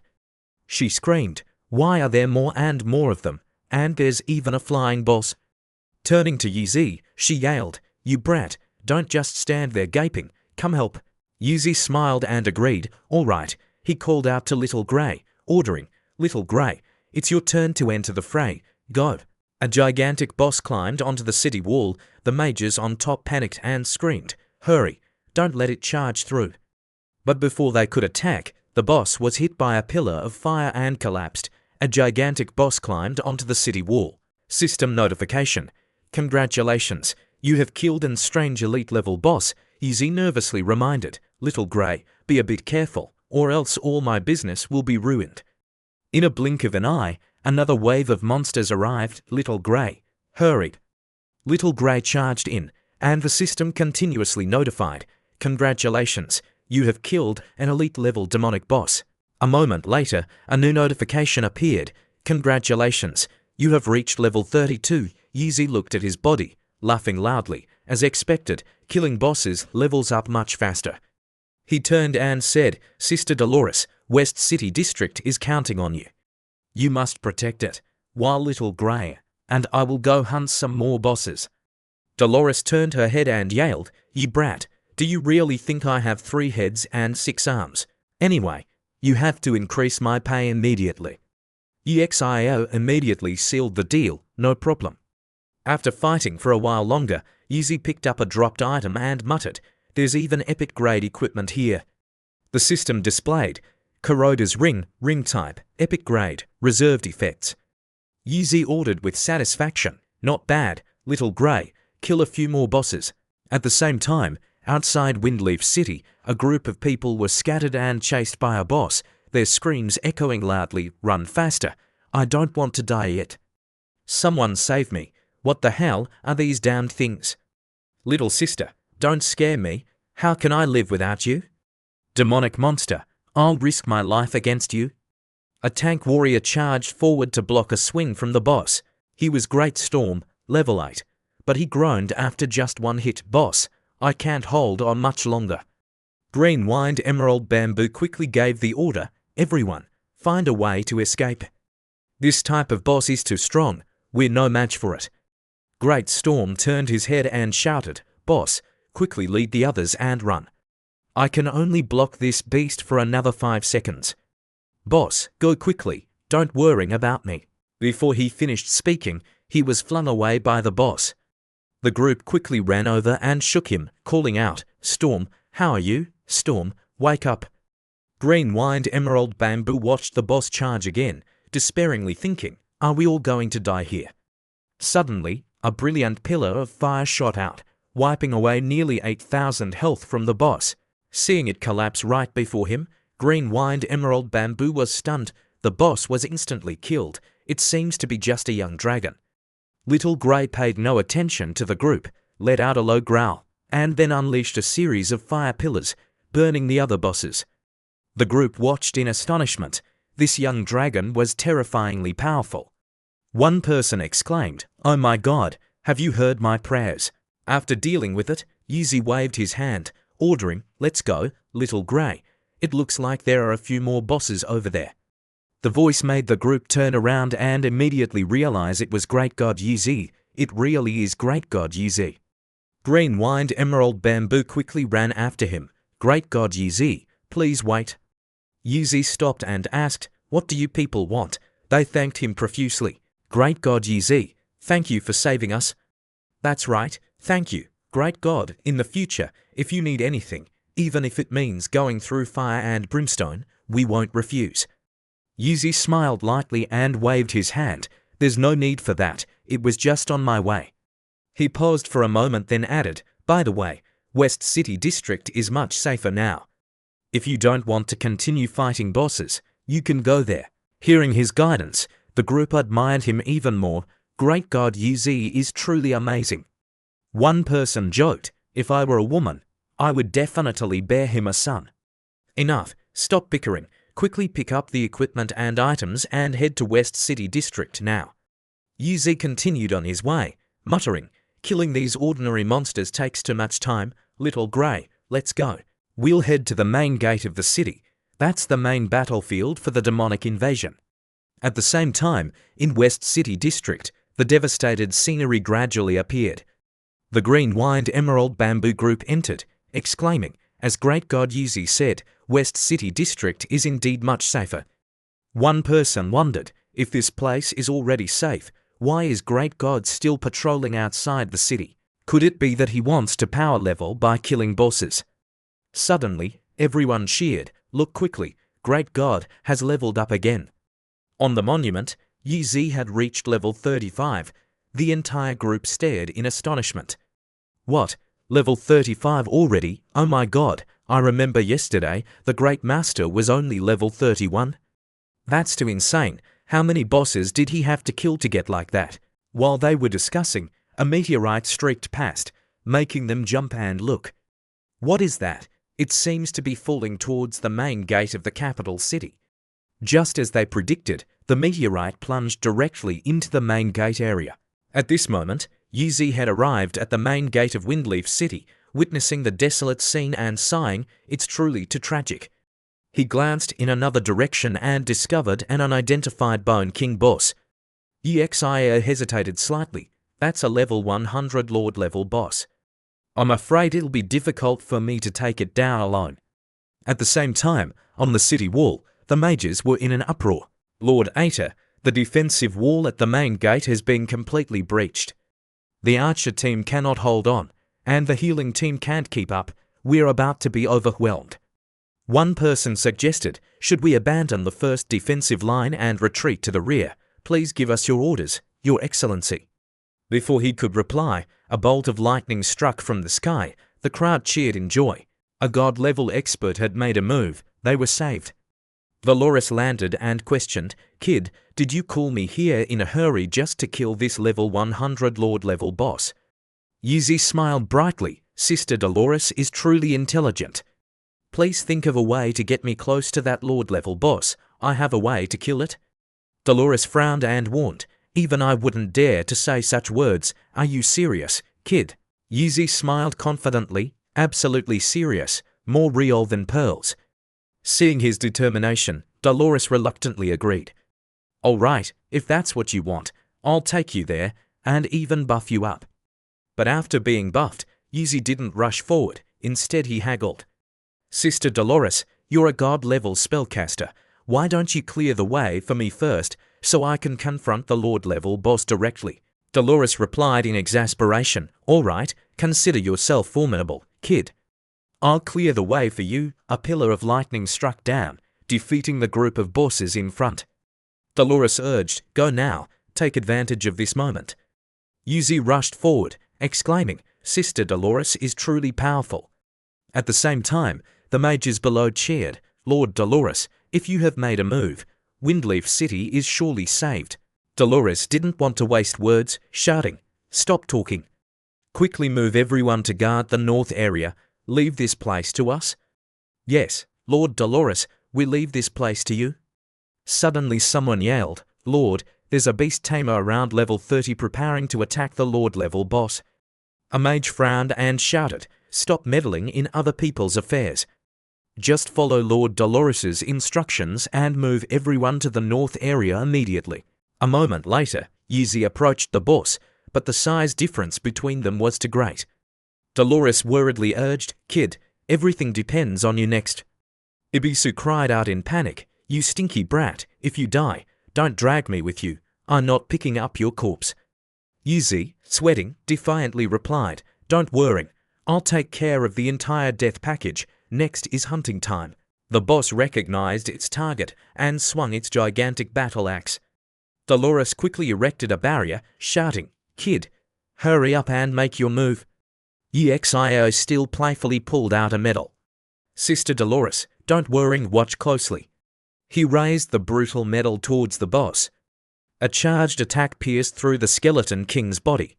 She screamed, why are there more and more of them? And there's even a flying boss. Turning to Yuzi, she yelled, you brat, don't just stand there gaping, come help. Yuzi smiled and agreed, all right. He called out to Little Grey, ordering, Little Grey, it's your turn to enter the fray, go. A gigantic boss climbed onto the city wall. The mages on top panicked and screamed, hurry, don't let it charge through. But before they could attack, the boss was hit by a pillar of fire and collapsed. A gigantic boss climbed onto the city wall. System notification. Congratulations, you have killed an strange elite level boss, Yuzi nervously reminded. Little Grey, be a bit careful, or else all my business will be ruined. In a blink of an eye, another wave of monsters arrived. Little Grey hurried. Little Grey charged in, and the system continuously notified, congratulations, you have killed an elite-level demonic boss. A moment later, a new notification appeared. Congratulations, you have reached level 32. Yuzi looked at his body, laughing loudly. As expected, killing bosses levels up much faster. He turned and said, Sister Dolores, West City District is counting on you. You must protect it, while Little Grey and I will go hunt some more bosses. Dolores turned her head and yelled, you brat. Do you really think I have 3 heads and 6 arms? Anyway, you have to increase my pay immediately. EXIO immediately sealed the deal, no problem. After fighting for a while longer, Yuzi picked up a dropped item and muttered, there's even epic grade equipment here. The system displayed, Kuroda's ring type, epic grade, reserved effects. Yuzi ordered with satisfaction, not bad, Little Grey, kill a few more bosses. At the same time, outside Windleaf City, a group of people were scattered and chased by a boss. their screams echoing loudly, "Run faster! I don't want to die yet! Someone save me! What the hell are these damned things? Little sister, don't scare me! How can I live without you? Demonic monster, I'll risk my life against you!" A tank warrior charged forward to block a swing from the boss. He was Great Storm, level 8, but he groaned after just one hit. "Boss, I can't hold on much longer." Green-Wined Emerald Bamboo quickly gave the order, "Everyone, find a way to escape. This type of boss is too strong, we're no match for it." Great Storm turned his head and shouted, "Boss, quickly lead the others and run. I can only block this beast for another 5 seconds. Boss, go quickly, don't worry about me." Before he finished speaking, he was flung away by the boss. The group quickly ran over and shook him, calling out, "Storm, how are you? Storm, wake up." Green-Wined Emerald Bamboo watched the boss charge again, despairingly thinking, "Are we all going to die here?" Suddenly, a brilliant pillar of fire shot out, wiping away nearly 8,000 health from the boss. Seeing it collapse right before him, Green-Wined Emerald Bamboo was stunned. The boss was instantly killed. It seems to be just a young dragon. Little Grey paid no attention to the group, let out a low growl, and then unleashed a series of fire pillars, burning the other bosses. The group watched in astonishment. This young dragon was terrifyingly powerful. One person exclaimed, "Oh my God, have you heard my prayers?" After dealing with it, Yuzi waved his hand, ordering, "Let's go, Little Grey. It looks like there are a few more bosses over there." The voice made the group turn around and immediately realize it was Great God Yuzi. It really is Great God Yuzi. Green-Wined Emerald Bamboo quickly ran after him. "Great God Yuzi, please wait." Yuzi stopped and asked, "What do you people want?" They thanked him profusely. "Great God Yuzi, thank you for saving us." "That's right, thank you, Great God. In the future, if you need anything, even if it means going through fire and brimstone, we won't refuse." Yuzi smiled lightly and waved his hand. "There's no need for that, it was just on my way." He paused for a moment, then added, "By the way, West City District is much safer now. If you don't want to continue fighting bosses, you can go there." Hearing his guidance, the group admired him even more. Great God Yuzi is truly amazing. One person joked, "If I were a woman, I would definitely bear him a son." Enough, stop bickering. Quickly pick up the equipment and items and head to West City District now. Yuzi continued on his way, muttering, "Killing these ordinary monsters takes too much time. Little Grey, let's go. We'll head to the main gate of the city. That's the main battlefield for the demonic invasion." At the same time, in West City District, the devastated scenery gradually appeared. The Green-Wined Emerald Bamboo group entered, exclaiming, as Great God Yuzi said, "West City District is indeed much safer." One person wondered, if this place is already safe, why is Great God still patrolling outside the city? Could it be that he wants to power level by killing bosses? Suddenly, everyone cheered, "Look quickly, Great God has leveled up again." On the monument, Yuzi had reached level 35. The entire group stared in astonishment. "What? Level 35 already? Oh my God, I remember yesterday the Great Master was only level 31. That's too insane. How many bosses did he have to kill to get like that?" While they were discussing, a meteorite streaked past, making them jump and look. What is that? It seems to be falling towards the main gate of the capital city. Just as they predicted, the meteorite plunged directly into the main gate area. At this moment, Yuzi had arrived at the main gate of Windleaf City, witnessing the desolate scene and sighing, "It's truly too tragic." He glanced in another direction and discovered an unidentified Bone King boss. Exia hesitated slightly. "That's a level 100 Lord level boss. I'm afraid it'll be difficult for me to take it down alone." At the same time, on the city wall, the mages were in an uproar. "Lord Aeta, the defensive wall at the main gate has been completely breached. The archer team cannot hold on, and the healing team can't keep up. We're about to be overwhelmed." One person suggested, "Should we abandon the first defensive line and retreat to the rear? Please give us your orders, Your Excellency." Before he could reply, a bolt of lightning struck from the sky. The crowd cheered in joy. A god-level expert had made a move. They were saved. Dolores landed and questioned, "Kid, did you call me here in a hurry just to kill this level 100 Lord level boss?" Yuzi smiled brightly. "Sister Dolores is truly intelligent. Please think of a way to get me close to that Lord level boss. I have a way to kill it." Dolores frowned and warned, "Even I wouldn't dare to say such words. Are you serious, kid?" Yuzi smiled confidently, "Absolutely serious, more real than pearls." Seeing his determination, Dolores reluctantly agreed. "All right, if that's what you want, I'll take you there, and even buff you up." But after being buffed, Yuzi didn't rush forward. Instead he haggled. "Sister Dolores, you're a god-level spellcaster. Why don't you clear the way for me first, so I can confront the Lord-level boss directly?" Dolores replied in exasperation, "All right, consider yourself formidable, kid. I'll clear the way for you." A pillar of lightning struck down, defeating the group of bosses in front. Dolores urged, "Go now, take advantage of this moment." Yuzi rushed forward, exclaiming, "Sister Dolores is truly powerful." At the same time, the mages below cheered, "Lord Dolores, if you have made a move, Windleaf City is surely saved." Dolores didn't want to waste words, shouting, "Stop talking. Quickly move everyone to guard the north area. Leave this place to us." "Yes, Lord Dolores, we leave this place to you." Suddenly someone yelled, "Lord, there's a beast tamer around level 30 preparing to attack the Lord level boss." A mage frowned and shouted, "Stop meddling in other people's affairs. Just follow Lord Dolores's instructions and move everyone to the north area immediately." A moment later, Yuzi approached the boss, but the size difference between them was too great. Dolores worriedly urged, "Kid, everything depends on you next." Ibisu cried out in panic, "You stinky brat, if you die, don't drag me with you. I'm not picking up your corpse." Yuzi, sweating, defiantly replied, "Don't worry, I'll take care of the entire death package. Next is hunting time." The boss recognized its target and swung its gigantic battle axe. Dolores quickly erected a barrier, shouting, "Kid, hurry up and make your move." EXIO still playfully pulled out a medal. "Sister Dolores, don't worry, watch closely." He raised the brutal medal towards the boss. A charged attack pierced through the skeleton king's body.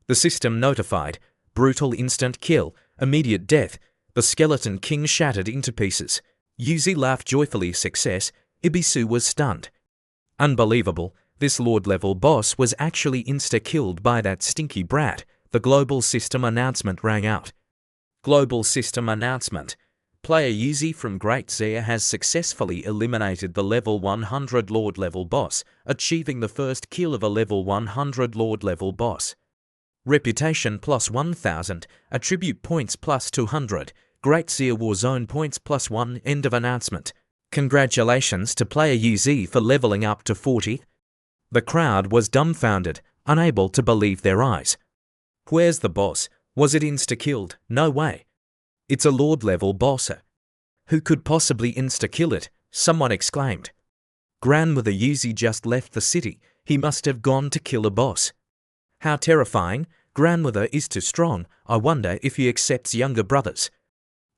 The system notified, "Brutal instant kill, immediate death." The skeleton king shattered into pieces. Yuzi laughed joyfully. Success. Ibisu was stunned. Unbelievable, this Lord-level boss was actually insta-killed by that stinky brat. The global system announcement rang out. Global system announcement. Player Yuzi from Great Zia has successfully eliminated the level 100 Lord-level boss, achieving the first kill of a level 100 Lord-level boss. Reputation plus 1000, attribute points plus 200, Great Zia Warzone points plus 1. End of announcement. Congratulations to player Yuzi for leveling up to 40. The crowd was dumbfounded, unable to believe their eyes. Where's the boss? Was it insta-killed? No way. It's a Lord-level bosser. Who could possibly insta-kill it? Someone exclaimed. Grandmother Yuzi just left the city. He must have gone to kill a boss. How terrifying. Grandmother is too strong. I wonder if he accepts younger brothers.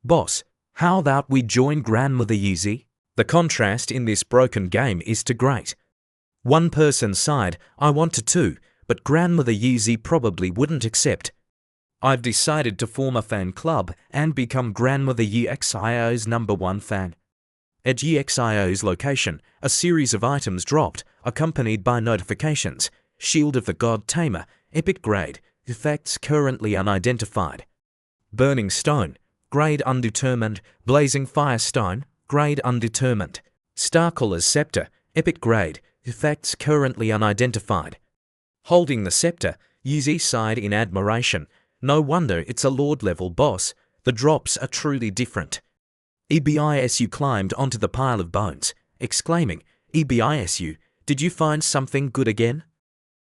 Boss, how about we join Grandmother Yuzi? The contrast in this broken game is too great. One person sighed, I want to too, but Grandmother Yuzi probably wouldn't accept. I've decided to form a fan club and become Grandmother EXIO's #1 fan. At EXIO's location, a series of items dropped, accompanied by notifications. Shield of the God Tamer, Epic Grade, effects currently unidentified. Burning Stone, Grade Undetermined, Blazing Firestone, Grade Undetermined. Starcaller's Scepter, Epic Grade, effects currently unidentified. Holding the scepter, Yuzi sighed in admiration. No wonder it's a Lord-level boss. The drops are truly different. EBISU climbed onto the pile of bones, exclaiming, EBISU, did you find something good again?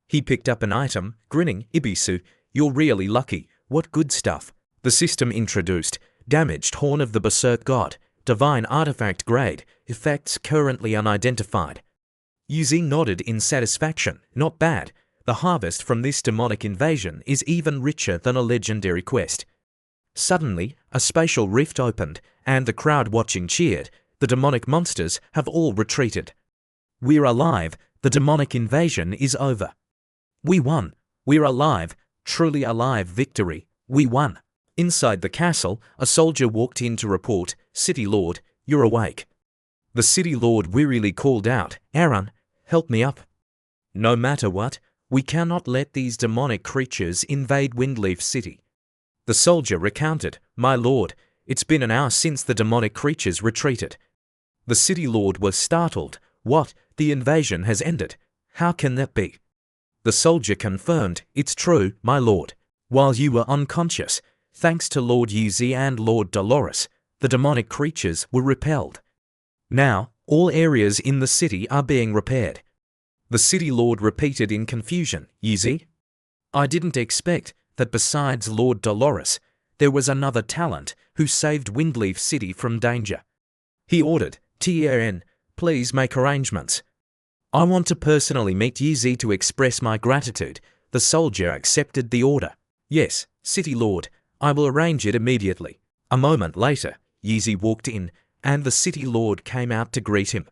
He picked up an item, grinning, Ibisu, you're really lucky. What good stuff. The system introduced, Damaged Horn of the Berserk God, Divine Artifact Grade, effects currently unidentified. Yuzi nodded in satisfaction. Not bad. The harvest from this demonic invasion is even richer than a legendary quest. Suddenly, a spatial rift opened, and the crowd watching cheered. The demonic monsters have all retreated. We're alive. The demonic invasion is over. We won. We're alive. Truly alive. Victory. We won. Inside the castle, a soldier walked in to report, "City Lord, you're awake." The City Lord wearily called out, "Aaron, help me up. No matter what, we cannot let these demonic creatures invade Windleaf City." The soldier recounted, "My lord, it's been an hour since the demonic creatures retreated." The City Lord was startled. "What? The invasion has ended? How can that be?" The soldier confirmed, "It's true, my lord. While you were unconscious, thanks to Lord Yuzi and Lord Dolores, the demonic creatures were repelled. Now, all areas in the city are being repaired." The City Lord repeated in confusion, "Yuzi? I didn't expect that besides Lord Dolores, there was another talent who saved Windleaf City from danger." He ordered, "TRN, please make arrangements. I want to personally meet Yuzi to express my gratitude." The soldier accepted the order. "Yes, City Lord, I will arrange it immediately." A moment later, Yuzi walked in, and the City Lord came out to greet him.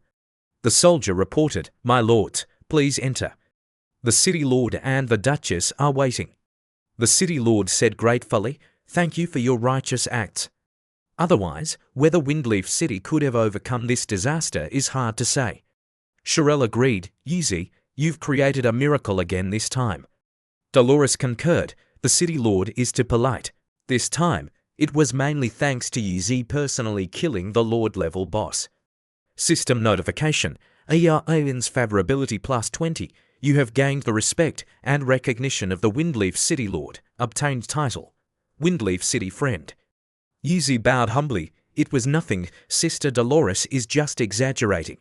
The soldier reported, "My lords, please enter. The City Lord and the Duchess are waiting." The City Lord said gratefully, "Thank you for your righteous acts. Otherwise, whether Windleaf City could have overcome this disaster is hard to say." Shirel agreed, "Yuzi, you've created a miracle again this time." Dolores concurred, "The City Lord is too polite. This time, it was mainly thanks to Yuzi personally killing the Lord-level boss." System notification. Aliens favorability +20. You have gained the respect and recognition of the Windleaf City Lord. Obtained title, Windleaf City Friend. Yuzi bowed humbly. "It was nothing. Sister Dolores is just exaggerating.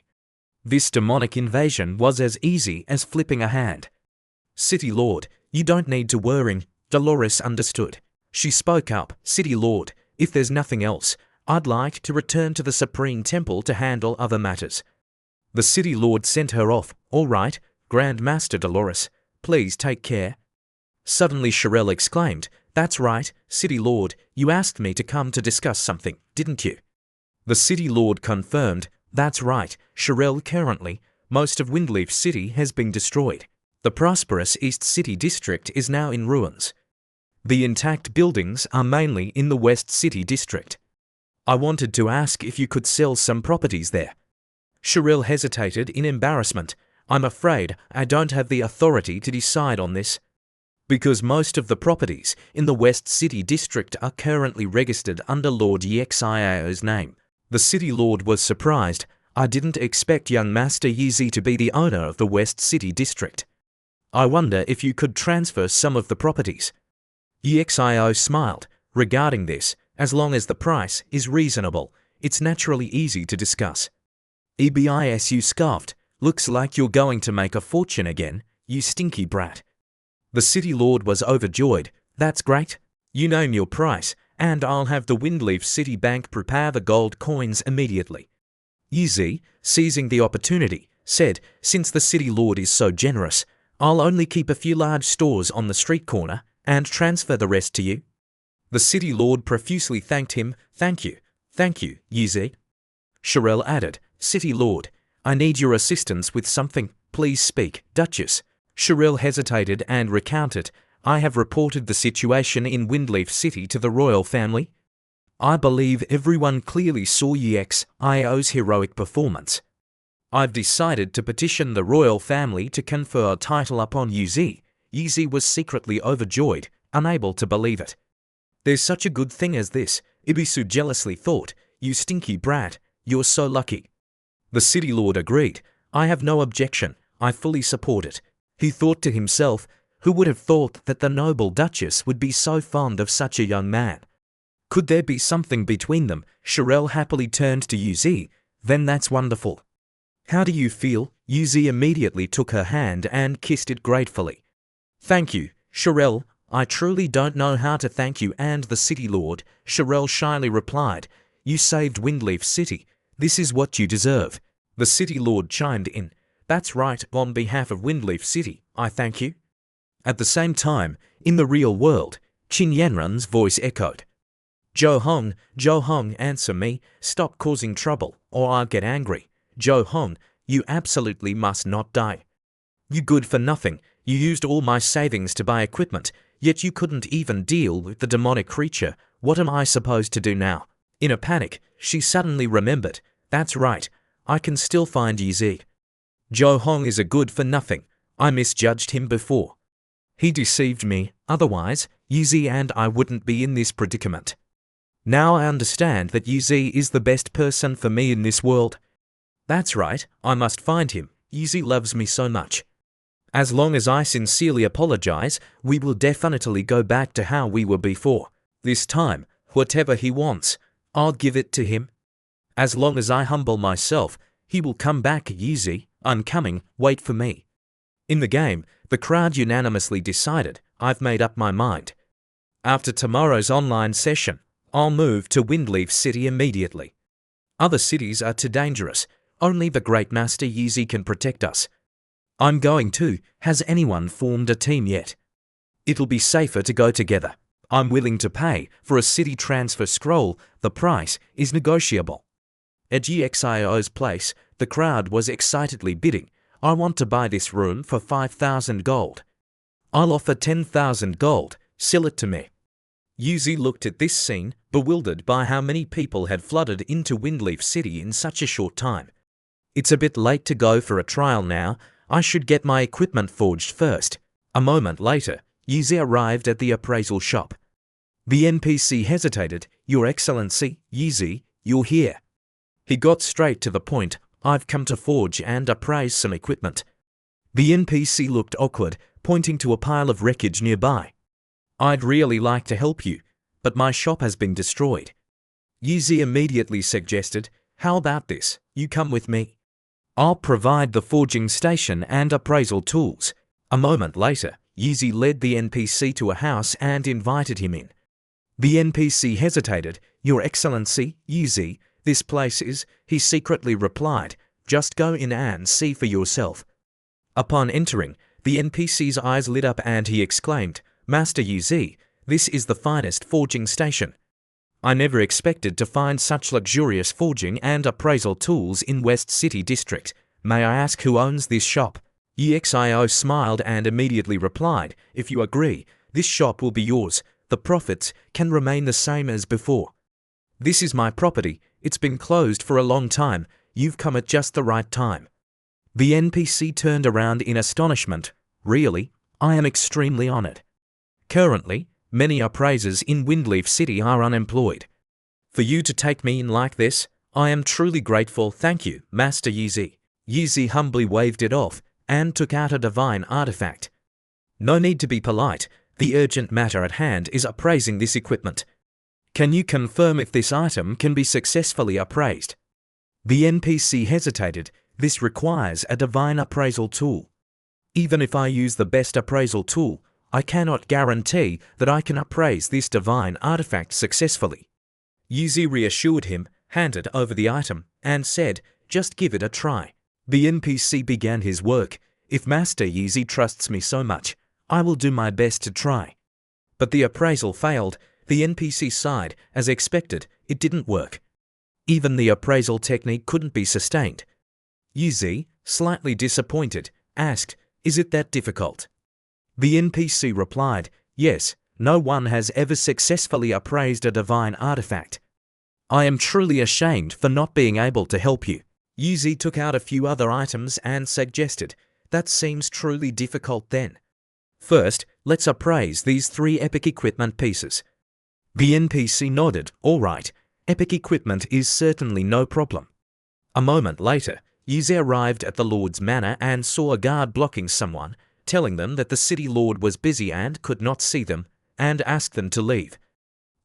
This demonic invasion was as easy as flipping a hand." "City Lord, you don't need to worry." Dolores understood. She spoke up, "City Lord, if there's nothing else, I'd like to return to the Supreme Temple to handle other matters." The City Lord sent her off. "All right, Grand Master Dolores, please take care." Suddenly Shirel exclaimed, "That's right, City Lord, you asked me to come to discuss something, didn't you?" The City Lord confirmed, "That's right, Shirel. Currently, most of Windleaf City has been destroyed. The prosperous East City District is now in ruins. The intact buildings are mainly in the West City District. I wanted to ask if you could sell some properties there." Shirel hesitated in embarrassment. "I'm afraid I don't have the authority to decide on this, because most of the properties in the West City District are currently registered under Lord Yexio's name." The City Lord was surprised. "I didn't expect young Master Yuzi to be the owner of the West City District. I wonder if you could transfer some of the properties." Yexio smiled. "Regarding this, as long as the price is reasonable, it's naturally easy to discuss." Ebisu scoffed. "Looks like you're going to make a fortune again, you stinky brat." The City Lord was overjoyed. "That's great. You name your price, and I'll have the Windleaf City Bank prepare the gold coins immediately." Yuzi, seizing the opportunity, said, "Since the City Lord is so generous, I'll only keep a few large stores on the street corner and transfer the rest to you." The City Lord profusely thanked him. Thank you, Yuzi." Shirel added, "City Lord, I need your assistance with something. Please speak." "Duchess." Shirel hesitated and recounted, "I have reported the situation in Windleaf City to the royal family. I believe everyone clearly saw Yexio's heroic performance. I've decided to petition the royal family to confer a title upon Yuzi." Yuzi was secretly overjoyed, unable to believe it. "There's such a good thing as this," Ibisu jealously thought. "You stinky brat, you're so lucky." The City Lord agreed. "I have no objection. I fully support it." He thought to himself, who would have thought that the noble Duchess would be so fond of such a young man? Could there be something between them? Shirel happily turned to Yuzi. "Then that's wonderful. How do you feel?" Yuzi immediately took her hand and kissed it gratefully. "Thank you, Shirel. I truly don't know how to thank you and the City Lord." Shirel shyly replied, "You saved Windleaf City. This is what you deserve." The City Lord chimed in. "That's right, on behalf of Windleaf City, I thank you." At the same time, in the real world, Qin Yanran's voice echoed. Jo Hong, answer me. Stop causing trouble, or I'll get angry. Jo Hong, you absolutely must not die. You good for nothing. You used all my savings to buy equipment, yet you couldn't even deal with the demonic creature. What am I supposed to do now? In a panic, she suddenly remembered. That's right, I can still find Yizi. Jo Hong is a good for nothing. I misjudged him before. He deceived me, otherwise, Yizi and I wouldn't be in this predicament. Now I understand that Yizi is the best person for me in this world. That's right, I must find him. Yizi loves me so much. As long as I sincerely apologize, we will definitely go back to how we were before. This time, whatever he wants, I'll give it to him. As long as I humble myself, he will come back. Yizi, I'm coming, wait for me. In the game, the crowd unanimously decided, I've made up my mind. After tomorrow's online session, I'll move to Windleaf City immediately. Other cities are too dangerous. Only the Great Master Yizi can protect us. I'm going too. Has anyone formed a team yet? It'll be safer to go together. I'm willing to pay for a city transfer scroll. The price is negotiable. At GXIO's place, the crowd was excitedly bidding. I want to buy this room for 5,000 gold. I'll offer 10,000 gold. Sell it to me. Yizi looked at this scene, bewildered by how many people had flooded into Windleaf City in such a short time. It's a bit late to go for a trial now. I should get my equipment forged first. A moment later, Yizi arrived at the appraisal shop. The NPC hesitated. Your Excellency, Yizi, you're here. He got straight to the point. I've come to forge and appraise some equipment. The NPC looked awkward, pointing to a pile of wreckage nearby. I'd really like to help you, but my shop has been destroyed. Yizi immediately suggested, how about this, you come with me. I'll provide the forging station and appraisal tools. A moment later, Yizi led the NPC to a house and invited him in. The NPC hesitated. Your Excellency, Yizi, this place is, he secretly replied, just go in and see for yourself. Upon entering, the NPC's eyes lit up and he exclaimed, Master Yizi, this is the finest forging station. I never expected to find such luxurious forging and appraisal tools in West City District. May I ask who owns this shop? EXIO smiled and immediately replied, if you agree, this shop will be yours. The profits can remain the same as before. This is my property. It's been closed for a long time. You've come at just the right time. The NPC turned around in astonishment. Really? I am extremely honored. Currently, many appraisers in Windleaf City are unemployed. For you to take me in like this, I am truly grateful. Thank you, Master Yizi. Yizi humbly waved it off and took out a divine artifact. No need to be polite. The urgent matter at hand is appraising this equipment. Can you confirm if this item can be successfully appraised? The NPC hesitated. This requires a divine appraisal tool. Even if I use the best appraisal tool, I cannot guarantee that I can appraise this divine artifact successfully. Yizi reassured him, handed over the item, and said, just give it a try. The NPC began his work. If Master Yizi trusts me so much, I will do my best to try. But the appraisal failed. The NPC sighed. As expected, it didn't work. Even the appraisal technique couldn't be sustained. Yizi, slightly disappointed, asked, is it that difficult? The NPC replied, yes, no one has ever successfully appraised a divine artifact. I am truly ashamed for not being able to help you. Yizi took out a few other items and suggested, that seems truly difficult then. First, let's appraise these 3 epic equipment pieces. The NPC nodded, all right, epic equipment is certainly no problem. A moment later, Yizi arrived at the Lord's manor and saw a guard blocking someone, telling them that the city lord was busy and could not see them, and asked them to leave.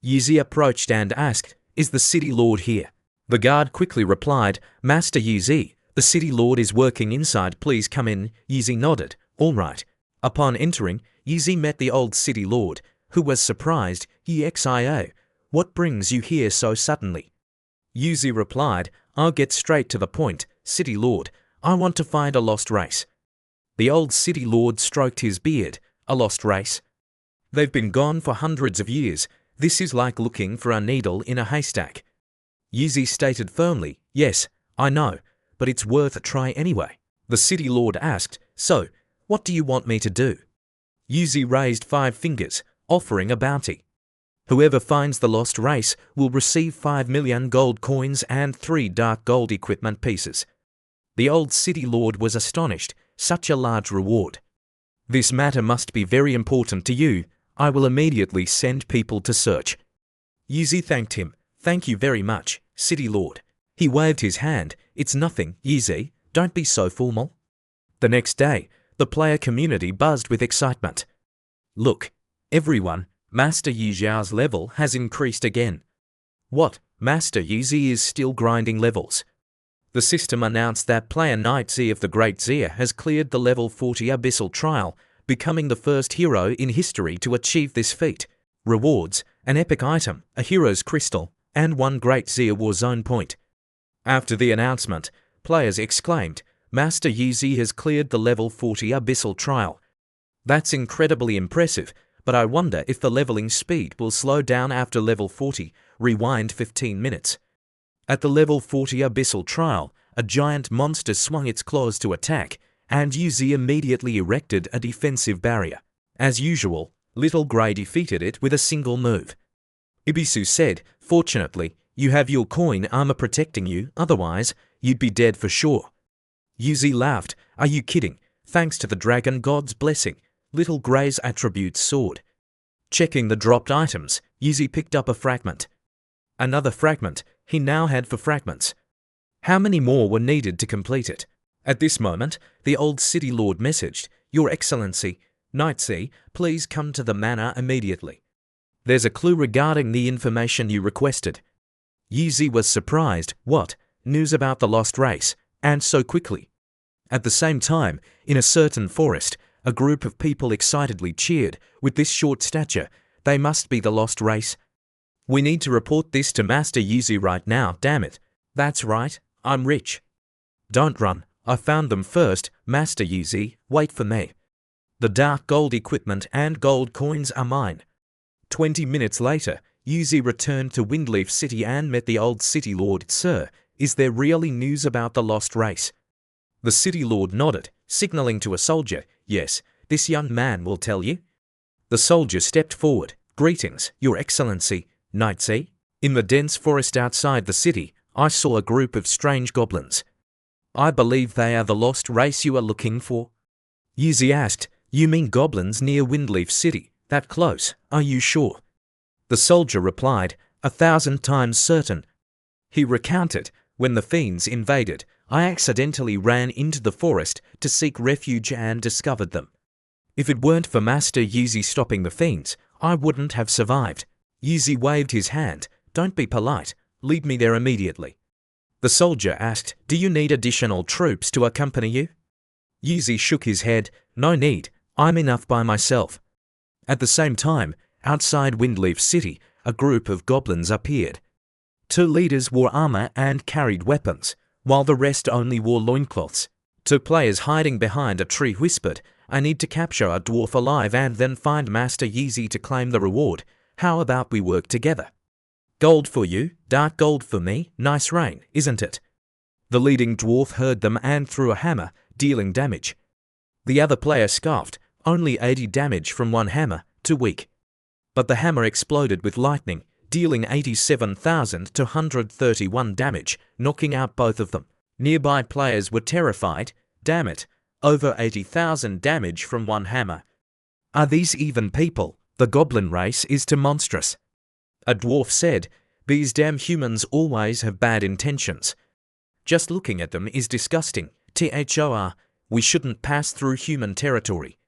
Yizi approached and asked, is the city lord here? The guard quickly replied, Master Yizi, the city lord is working inside, please come in. Yizi nodded, all right. Upon entering, Yizi met the old city lord, who was surprised. EXIO, what brings you here so suddenly? Yizi replied, I'll get straight to the point, city lord, I want to find a lost race. The old city lord stroked his beard, a lost race? They've been gone for hundreds of years. This is like looking for a needle in a haystack. Yuzi stated firmly, yes, I know, but it's worth a try anyway. The city lord asked, so, what do you want me to do? Yuzi raised 5 fingers, offering a bounty. Whoever finds the lost race will receive 5 million gold coins and 3 dark gold equipment pieces. The old city lord was astonished, such a large reward. This matter must be very important to you. I will immediately send people to search. Yuzi thanked him. Thank you very much, city lord. He waved his hand. It's nothing, Yuzi. Don't be so formal. The next day, the player community buzzed with excitement. Look, everyone, Master Yu Zhao's level has increased again. What? Master Yuzi is still grinding levels. The system announced that player Knight Z of the Great Zia has cleared the level 40 Abyssal Trial, becoming the first hero in history to achieve this feat. Rewards, an epic item, a hero's crystal, and 1 Great Zia War Zone point. After the announcement, players exclaimed, Master Yuzi has cleared the level 40 Abyssal Trial. That's incredibly impressive, but I wonder if the leveling speed will slow down after level 40, rewind 15 minutes. At the level 40 Abyssal Trial, a giant monster swung its claws to attack, and Yuzi immediately erected a defensive barrier. As usual, Little Grey defeated it with a single move. Ibisu said, fortunately, you have your coin armor protecting you, otherwise, you'd be dead for sure. Yuzi laughed, are you kidding? Thanks to the dragon god's blessing, Little Grey's attributes soared. Checking the dropped items, Yuzi picked up a fragment. Another fragment. He now had 4 fragments. How many more were needed to complete it? At this moment, the old city lord messaged, Your Excellency, Knight Z, please come to the manor immediately. There's a clue regarding the information you requested. Yuzi was surprised. What? News about the lost race, and so quickly. At the same time, in a certain forest, a group of people excitedly cheered. With this short stature, they must be the lost race. We need to report this to Master Yuzi right now, damn it. That's right, I'm rich. Don't run, I found them first, Master Yuzi, wait for me. The dark gold equipment and gold coins are mine. 20 minutes later, Yuzi returned to Windleaf City and met the old city lord. Sir, is there really news about the lost race? The city lord nodded, signaling to a soldier, yes, this young man will tell you. The soldier stepped forward. Greetings, Your Excellency, Knight Z. In the dense forest outside the city, I saw a group of strange goblins. I believe they are the lost race you are looking for. Yuzi asked, you mean goblins near Windleaf City? That close, are you sure? The soldier replied, 1,000 times certain. He recounted, when the fiends invaded, I accidentally ran into the forest to seek refuge and discovered them. If it weren't for Master Yuzi stopping the fiends, I wouldn't have survived. Yuzi waved his hand. Don't be polite. Lead me there immediately. The soldier asked, do you need additional troops to accompany you? Yuzi shook his head. No need. I'm enough by myself. At the same time, outside Windleaf City, a group of goblins appeared. 2 leaders wore armor and carried weapons, while the rest only wore loincloths. 2 players hiding behind a tree whispered, I need to capture a dwarf alive and then find Master Yuzi to claim the reward. How about we work together? Gold for you, dark gold for me, nice rain, isn't it? The leading dwarf heard them and threw a hammer, dealing damage. The other player scoffed, only 80 damage from 1 hammer, too weak. But the hammer exploded with lightning, dealing 87,231 damage, knocking out both of them. Nearby players were terrified. Damn it, over 80,000 damage from 1 hammer. Are these even people? The goblin race is too monstrous. A dwarf said, these damn humans always have bad intentions. Just looking at them is disgusting. THOR, we shouldn't pass through human territory.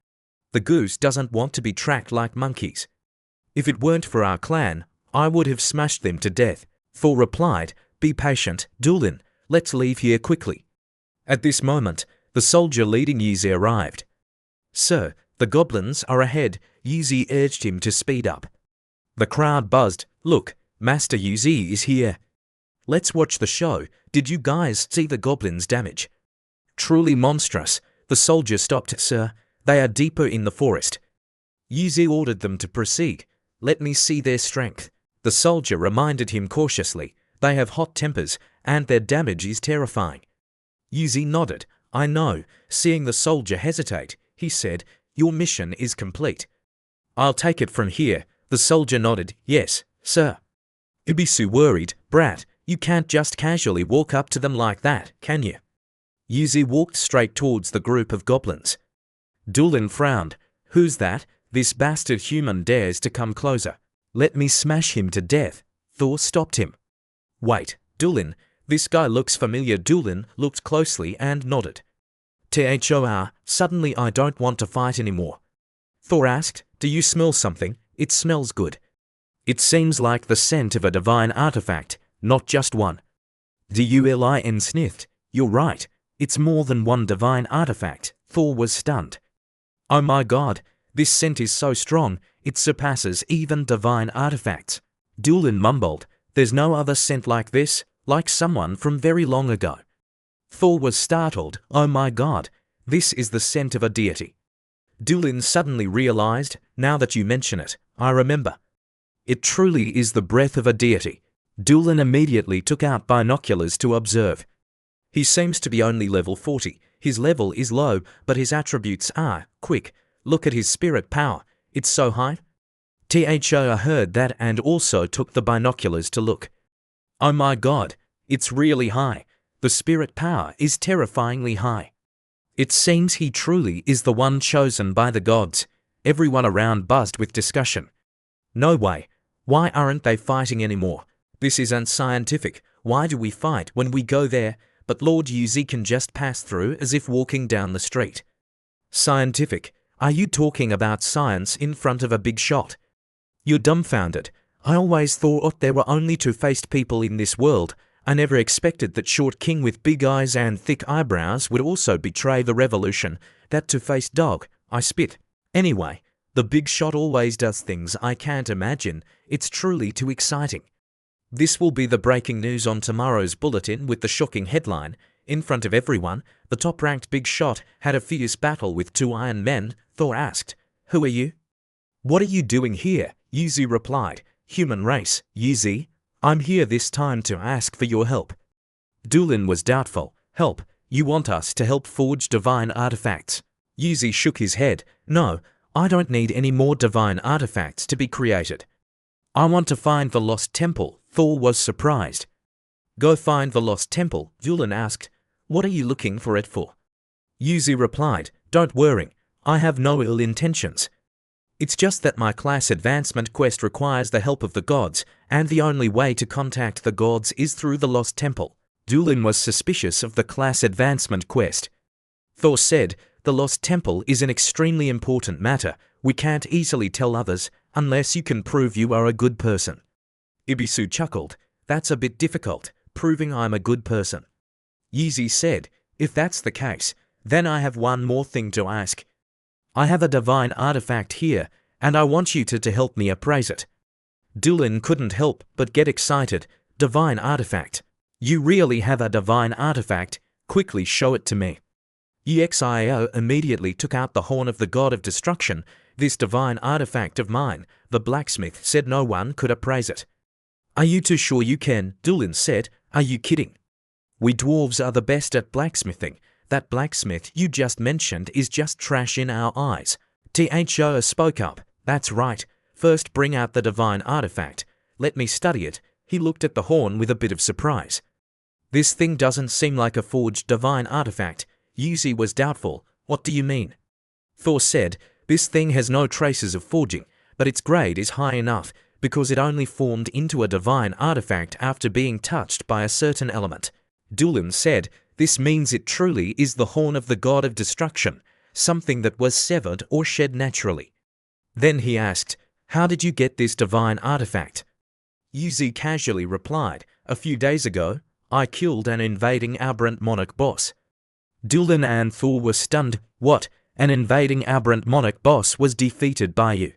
The goose doesn't want to be tracked like monkeys. If it weren't for our clan, I would have smashed them to death. Thor replied, be patient, Dulin, let's leave here quickly. At this moment, the soldier leading Yuzi arrived. Sir, the goblins are ahead, Yuzi urged him to speed up. The crowd buzzed, look, Master Yuzi is here. Let's watch the show. Did you guys see the goblins' damage? Truly monstrous. The soldier stopped, sir, they are deeper in the forest. Yuzi ordered them to proceed. Let me see their strength. The soldier reminded him cautiously. They have hot tempers, and their damage is terrifying. Yuzi nodded. I know. Seeing the soldier hesitate, he said, your mission is complete. I'll take it from here. The soldier nodded. Yes, sir. Ibisu worried. Brat, you can't just casually walk up to them like that, can you? Yuzi walked straight towards the group of goblins. Dulin frowned. Who's that? This bastard human dares to come closer. Let me smash him to death. Thor stopped him. Wait, Dulin, this guy looks familiar. Dulin looked closely and nodded. Thor, suddenly I don't want to fight anymore. Thor asked, do you smell something? It smells good. It seems like the scent of a divine artifact, not just one. Dulin sniffed. You're right. It's more than one divine artifact. Thor was stunned. Oh my god, this scent is so strong, it surpasses even divine artifacts. Dulin mumbled. There's no other scent like this, like someone from very long ago. Thor was startled. Oh my god, this is the scent of a deity. Dulin suddenly realized, now that you mention it, I remember. It truly is the breath of a deity. Dulin immediately took out binoculars to observe. He seems to be only level 40. His level is low, but his attributes are quick. Look at his spirit power. It's so high. Thor heard that and also took the binoculars to look. Oh my god, it's really high. The spirit power is terrifyingly high. It seems he truly is the one chosen by the gods. Everyone around buzzed with discussion. No way. Why aren't they fighting anymore? This is unscientific. Why do we fight when we go there, but Lord Yuzi can just pass through as if walking down the street? Scientific? Are you talking about science in front of a big shot? You're dumbfounded. I always thought there were only two-faced people in this world. I never expected that short king with big eyes and thick eyebrows would also betray the revolution. That two-faced dog. I spit. Anyway, the big shot always does things I can't imagine. It's truly too exciting. This will be the breaking news on tomorrow's bulletin with the shocking headline. In front of everyone, the top-ranked big shot had a fierce battle with two iron men. Thor asked, who are you? What are you doing here? Yuzi replied, human race. Yuzi, I'm here this time to ask for your help. Dulin was doubtful. Help? You want us to help forge divine artifacts? Yuzi shook his head. No, I don't need any more divine artifacts to be created. I want to find the lost temple. Thor was surprised. Go find the lost temple, Dulin asked. What are you looking for it for? Yuzi replied, don't worry, I have no ill intentions. It's just that my class advancement quest requires the help of the gods, and the only way to contact the gods is through the lost temple. Dulin was suspicious of the class advancement quest. Thor said, the lost temple is an extremely important matter. We can't easily tell others, unless you can prove you are a good person. Ibisu chuckled. That's a bit difficult, proving I'm a good person. Yuzi said, if that's the case, then I have one more thing to ask. I have a divine artifact here, and I want you to help me appraise it. Dulin couldn't help but get excited. Divine artifact. You really have a divine artifact? Quickly show it to me. Exio immediately took out the horn of the god of destruction. This divine artifact of mine, the blacksmith said no one could appraise it. Are you too sure you can? Dulin said. Are you kidding? We dwarves are the best at blacksmithing. That blacksmith you just mentioned is just trash in our eyes. Thor spoke up. That's right. First bring out the divine artifact. Let me study it. He looked at the horn with a bit of surprise. This thing doesn't seem like a forged divine artifact. Yuzi was doubtful. What do you mean? Thor said, this thing has no traces of forging, but its grade is high enough because it only formed into a divine artifact after being touched by a certain element. Dulin said, this means it truly is the horn of the god of destruction, something that was severed or shed naturally. Then he asked, how did you get this divine artifact? Yuzi casually replied, a few days ago, I killed an invading aberrant monarch boss. Dulin and Thor were stunned. What? An invading aberrant monarch boss was defeated by you?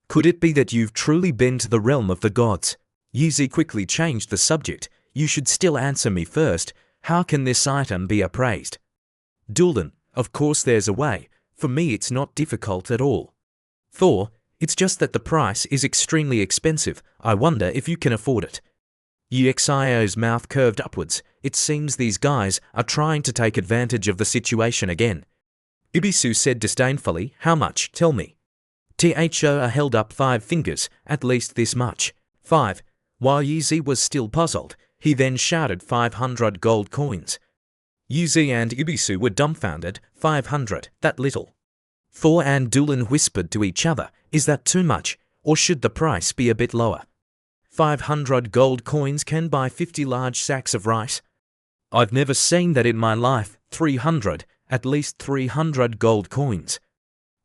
Could it be that you've truly been to the realm of the gods? Yuzi quickly changed the subject. You should still answer me first. How can this item be appraised? Dulin, of course there's a way. For me it's not difficult at all. Thor, It's just that the price is extremely expensive. I wonder if you can afford it. Uxio's mouth curved upwards. It seems these guys are trying to take advantage of the situation again. Ibisu said disdainfully, "How much? Tell me." Tho held up 5 fingers, "At least this much." 5. While Yuzi was still puzzled, he then shouted 500 gold coins. Yuzi and Ibisu were dumbfounded. 500, that little. Thor and Dulin whispered to each other, "Is that too much, or should the price be a bit lower?" 500 gold coins can buy 50 large sacks of rice. I've never seen that in my life. 300, at least 300 gold coins.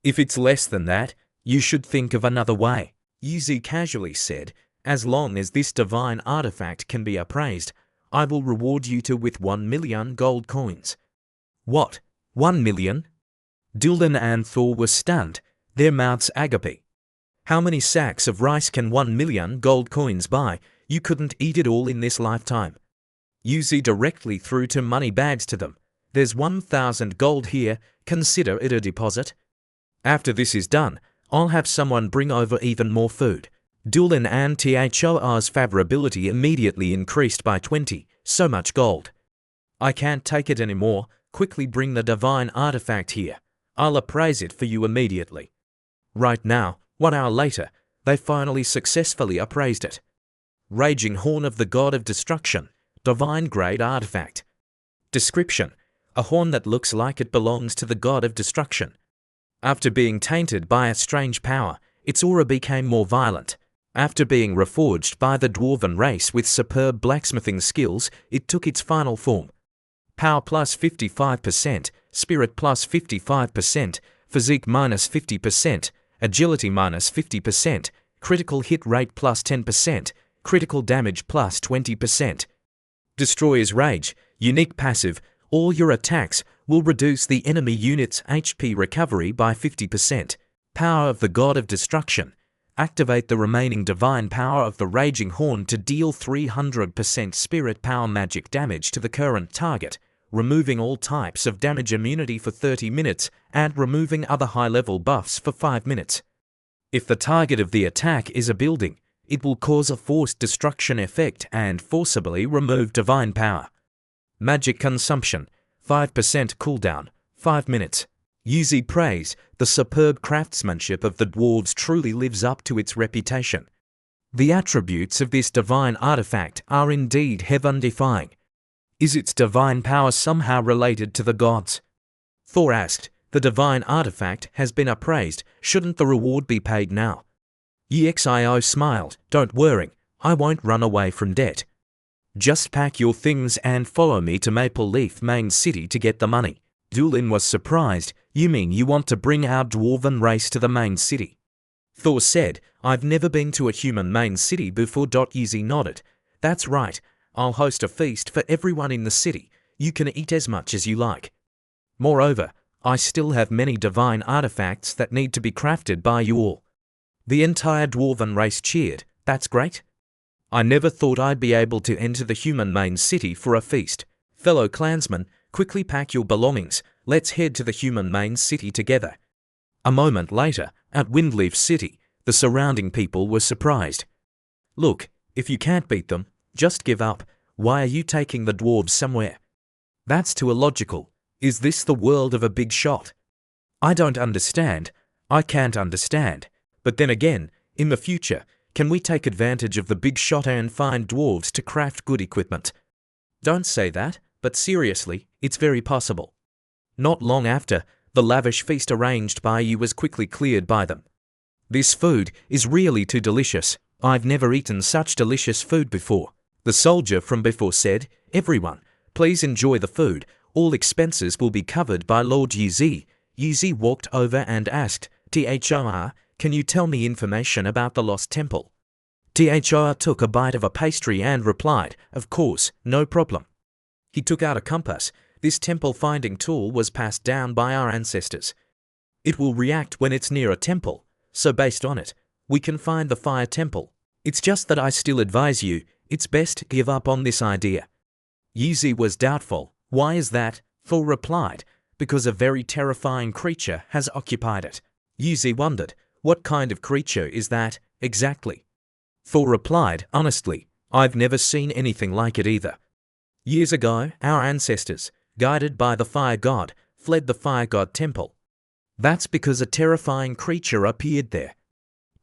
If it's less than that, you should think of another way, Yuzi casually said. As long as this divine artifact can be appraised, I will reward you with 1 million gold coins. What? 1 million? Dulin and Thor were stunned, their mouths agape. How many sacks of rice can 1 million gold coins buy? You couldn't eat it all in this lifetime. Yuzi directly threw 2 money bags to them. There's 1,000 gold here, consider it a deposit. After this is done, I'll have someone bring over even more food. Dulin and Tho's favorability immediately increased by 20, so much gold. I can't take it anymore, quickly bring the divine artifact here. I'll appraise it for you immediately. Right now, 1 hour later, they finally successfully appraised it. Raging Horn of the God of Destruction, divine grade artifact. Description: a horn that looks like it belongs to the God of Destruction. After being tainted by a strange power, its aura became more violent. After being reforged by the dwarven race with superb blacksmithing skills, it took its final form. Power plus 55%, spirit plus 55%, physique minus 50%, agility minus 50%, critical hit rate plus 10%, critical damage plus 20%. Destroyer's Rage, unique passive, all your attacks will reduce the enemy unit's HP recovery by 50%. Power of the God of Destruction, activate the remaining divine power of the Raging Horn to deal 300% spirit power magic damage to the current target, removing all types of damage immunity for 30 minutes and removing other high-level buffs for 5 minutes. If the target of the attack is a building, it will cause a forced destruction effect and forcibly remove divine power. Magic consumption, 5% cooldown, 5 minutes. Yuzi praise, the superb craftsmanship of the dwarves truly lives up to its reputation. The attributes of this divine artifact are indeed heaven-defying. Is its divine power somehow related to the gods? Thor asked, the divine artifact has been appraised, shouldn't the reward be paid now? Uxio smiled, don't worry, I won't run away from debt. Just pack your things and follow me to Maple Leaf Main City to get the money. Dulin was surprised, you mean you want to bring our dwarven race to the main city? Thor said, I've never been to a human main city before. Yuzi nodded, that's right, I'll host a feast for everyone in the city, you can eat as much as you like. Moreover, I still have many divine artifacts that need to be crafted by you all. The entire dwarven race cheered, that's great. I never thought I'd be able to enter the human main city for a feast. Fellow clansmen, quickly pack your belongings, let's head to the human main city together. A moment later, at Windleaf City, the surrounding people were surprised. Look, if you can't beat them, just give up. Why are you taking the dwarves somewhere? That's too illogical. Is this the world of a big shot? I don't understand. I can't understand. But then again, in the future, can we take advantage of the big shot and find dwarves to craft good equipment? Don't say that, but seriously, it's very possible. Not long after, the lavish feast arranged by you was quickly cleared by them. This food is really too delicious. I've never eaten such delicious food before. The soldier from before said, everyone, please enjoy the food. All expenses will be covered by Lord Yuzi. Yuzi walked over and asked, Thor, can you tell me information about the Lost Temple? Thor took a bite of a pastry and replied, of course, no problem. He took out a compass. This temple finding tool was passed down by our ancestors. It will react when it's near a temple, so based on it, we can find the fire temple. It's just that I still advise you, it's best to give up on this idea. Yuzi was doubtful. Why is that? Thor replied, because a very terrifying creature has occupied it. Yuzi wondered, What kind of creature is that, exactly? Thor replied, honestly, I've never seen anything like it either. Years ago, our ancestors, guided by the fire god, fled the fire god temple. That's because a terrifying creature appeared there.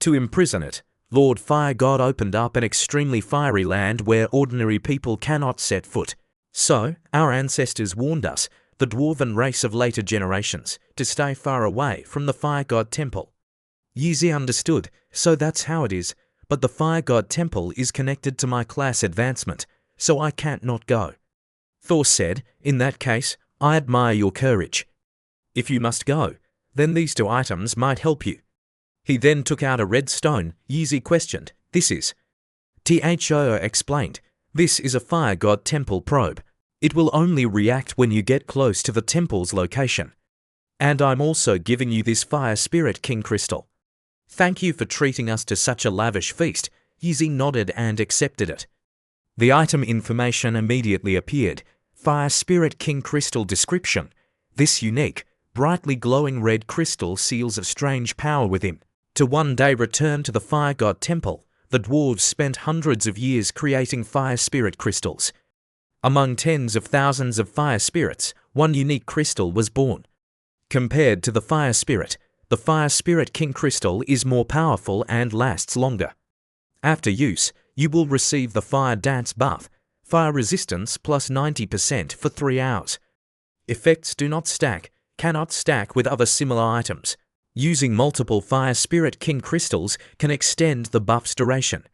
To imprison it, Lord Fire God opened up an extremely fiery land where ordinary people cannot set foot. So, our ancestors warned us, the dwarven race of later generations, to stay far away from the fire god temple. Yeezy understood, so that's how it is, but the fire god temple is connected to my class advancement, so I can't not go. Thor said, in that case, I admire your courage. If you must go, then these 2 items might help you. He then took out a red stone. Yeezy questioned, this is? Thor explained, this is a fire god temple probe. It will only react when you get close to the temple's location. And I'm also giving you this fire spirit king crystal. Thank you for treating us to such a lavish feast. Yeezy nodded and accepted it. The item information immediately appeared. Fire Spirit King Crystal description. This unique, brightly glowing red crystal seals a strange power within. To one day return to the fire god temple, the dwarves spent hundreds of years creating fire spirit crystals. Among tens of thousands of fire spirits, one unique crystal was born. Compared to the fire spirit king crystal is more powerful and lasts longer. After use, you will receive the fire dance buff, fire resistance plus 90% for 3 hours. Effects do not stack, cannot stack with other similar items. Using multiple fire spirit king crystals can extend the buff's duration.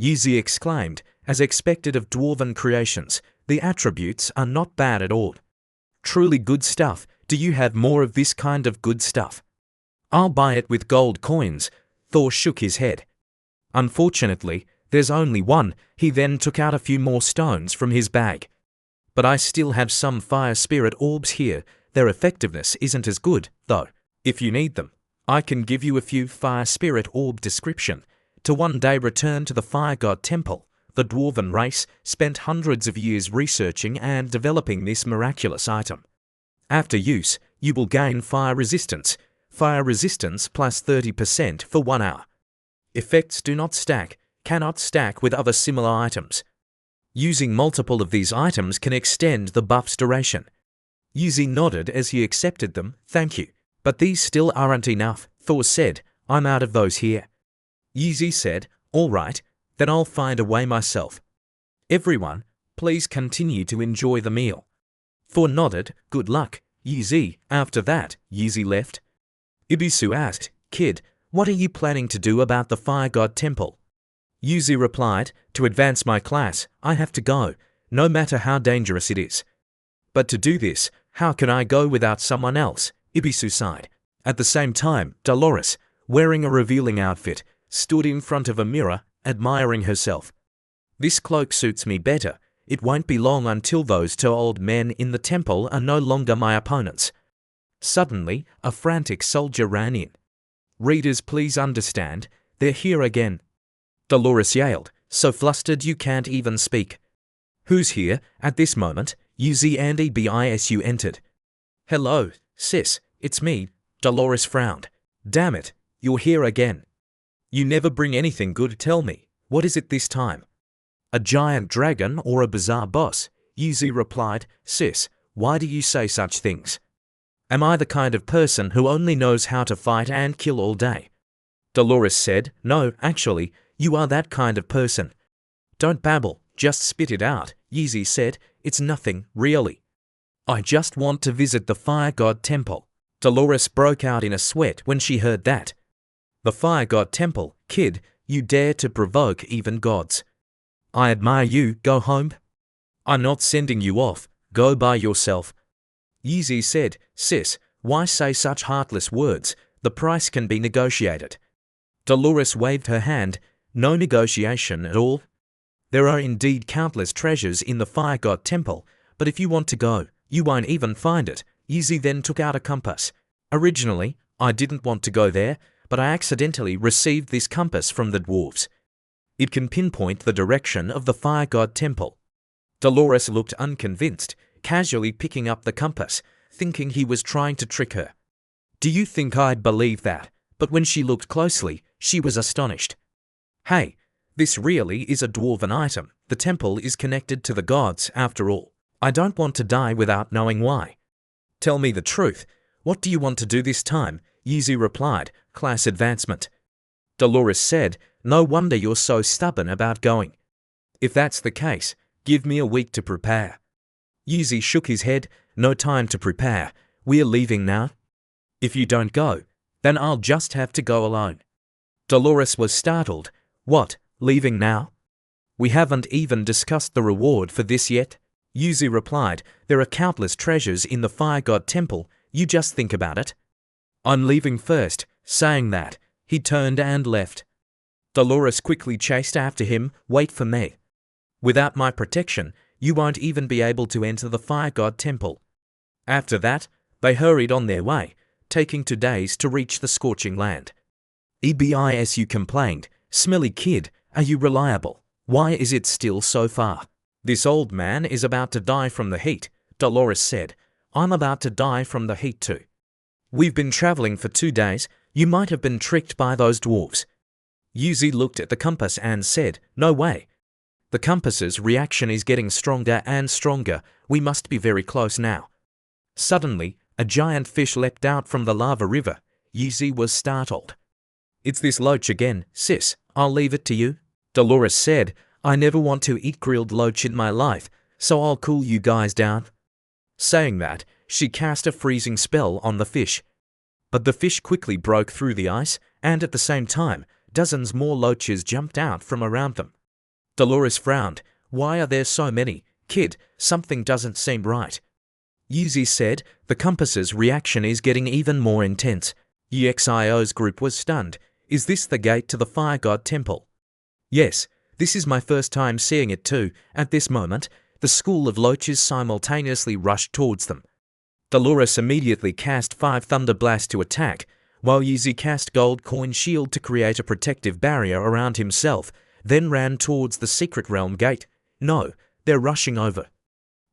Yeezy exclaimed, as expected of dwarven creations, the attributes are not bad at all. Truly good stuff. Do you have more of this kind of good stuff? I'll buy it with gold coins. Thor shook his head. Unfortunately, there's only one. He then took out a few more stones from his bag. But I still have some fire spirit orbs here. Their effectiveness isn't as good, though. If you need them, I can give you a few fire spirit orb description. To one day return to the fire god temple, the dwarven race spent hundreds of years researching and developing this miraculous item. After use, you will gain fire resistance plus 30% for 1 hour. Effects do not stack, cannot stack with other similar items. Using multiple of these items can extend the buff's duration. Yeezy nodded as he accepted them. Thank you. But these still aren't enough, Thor said. I'm out of those here. Yeezy said, all right, then I'll find a way myself. Everyone, please continue to enjoy the meal. Thor nodded. Good luck, Yeezy. After that, Yeezy left. Ibisu asked, Kid, what are you planning to do about the fire god temple? Yeezy replied, to advance my class, I have to go, no matter how dangerous it is. But to do this, how can I go without someone else? Ibisu sighed. At the same time, Dolores, wearing a revealing outfit, stood in front of a mirror, admiring herself. This cloak suits me better. It won't be long until those 2 old men in the temple are no longer my opponents. Suddenly, a frantic soldier ran in. Readers, please understand, they're here again. Dolores yelled, so flustered you can't even speak. Who's here? At this moment, Yeezy and Ibisu entered. Hello, sis, it's me. Dolores frowned. Damn it, you're here again. You never bring anything good. Tell me, what is it this time? A giant dragon or a bizarre boss? Yeezy replied, sis, why do you say such things? Am I the kind of person who only knows how to fight and kill all day? Dolores said, no, actually, you are that kind of person. Don't babble, just spit it out, Yeezy said, it's nothing, really. I just want to visit the fire god temple. Dolores broke out in a sweat when she heard that. The fire god temple, kid, you dare to provoke even gods. I admire you, go home. I'm not sending you off, go by yourself. Yeezy said, sis, why say such heartless words? The price can be negotiated. Dolores waved her hand, no negotiation at all. There are indeed countless treasures in the fire god temple, but if you want to go, you won't even find it. Yeezy then took out a compass. Originally, I didn't want to go there, but I accidentally received this compass from the dwarves. It can pinpoint the direction of the fire god temple. Dolores looked unconvinced, casually picking up the compass, thinking he was trying to trick her. Do you think I'd believe that? but when she looked closely, she was astonished. Hey, this really is a dwarven item. The temple is connected to the gods, after all. I don't want to die without knowing why. Tell me the truth. What do you want to do this time? Yuzi replied, class advancement. Dolores said, no wonder you're so stubborn about going. If that's the case, give me a week to prepare. Yuzi shook his head, no time to prepare. We're leaving now. If you don't go, then I'll just have to go alone. Dolores was startled. What, leaving now? We haven't even discussed the reward for this yet. Yuzi replied, there are countless treasures in the fire god temple, you just think about it. I'm leaving first. Saying that, he turned and left. Dolores quickly chased after him, wait for me. Without my protection, you won't even be able to enter the fire god temple. After that, they hurried on their way, taking 2 days to reach the scorching land. Ebisu complained, smelly kid, are you reliable? Why is it still so far? This old man is about to die from the heat, Dolores said. I'm about to die from the heat too. We've been traveling for 2 days, you might have been tricked by those dwarves. Yuzi looked at the compass and said, no way. The compass's reaction is getting stronger and stronger, we must be very close now. Suddenly, a giant fish leapt out from the lava river. Yuzi was startled. It's this loach again, sis, I'll leave it to you. Dolores said, I never want to eat grilled loach in my life, so I'll cool you guys down. Saying that, she cast a freezing spell on the fish. But the fish quickly broke through the ice, and at the same time, dozens more loaches jumped out from around them. Dolores frowned. Why are there so many? Kid, something doesn't seem right. Yuzi said, the compass's reaction is getting even more intense. EXIO's group was stunned. Is this the gate to the fire god temple? Yes, this is my first time seeing it too. At this moment, the school of loaches simultaneously rushed towards them. Dolores immediately cast 5 Thunder Blast to attack, while Yuzi cast Gold Coin Shield to create a protective barrier around himself, then ran towards the Secret Realm gate. No, they're rushing over.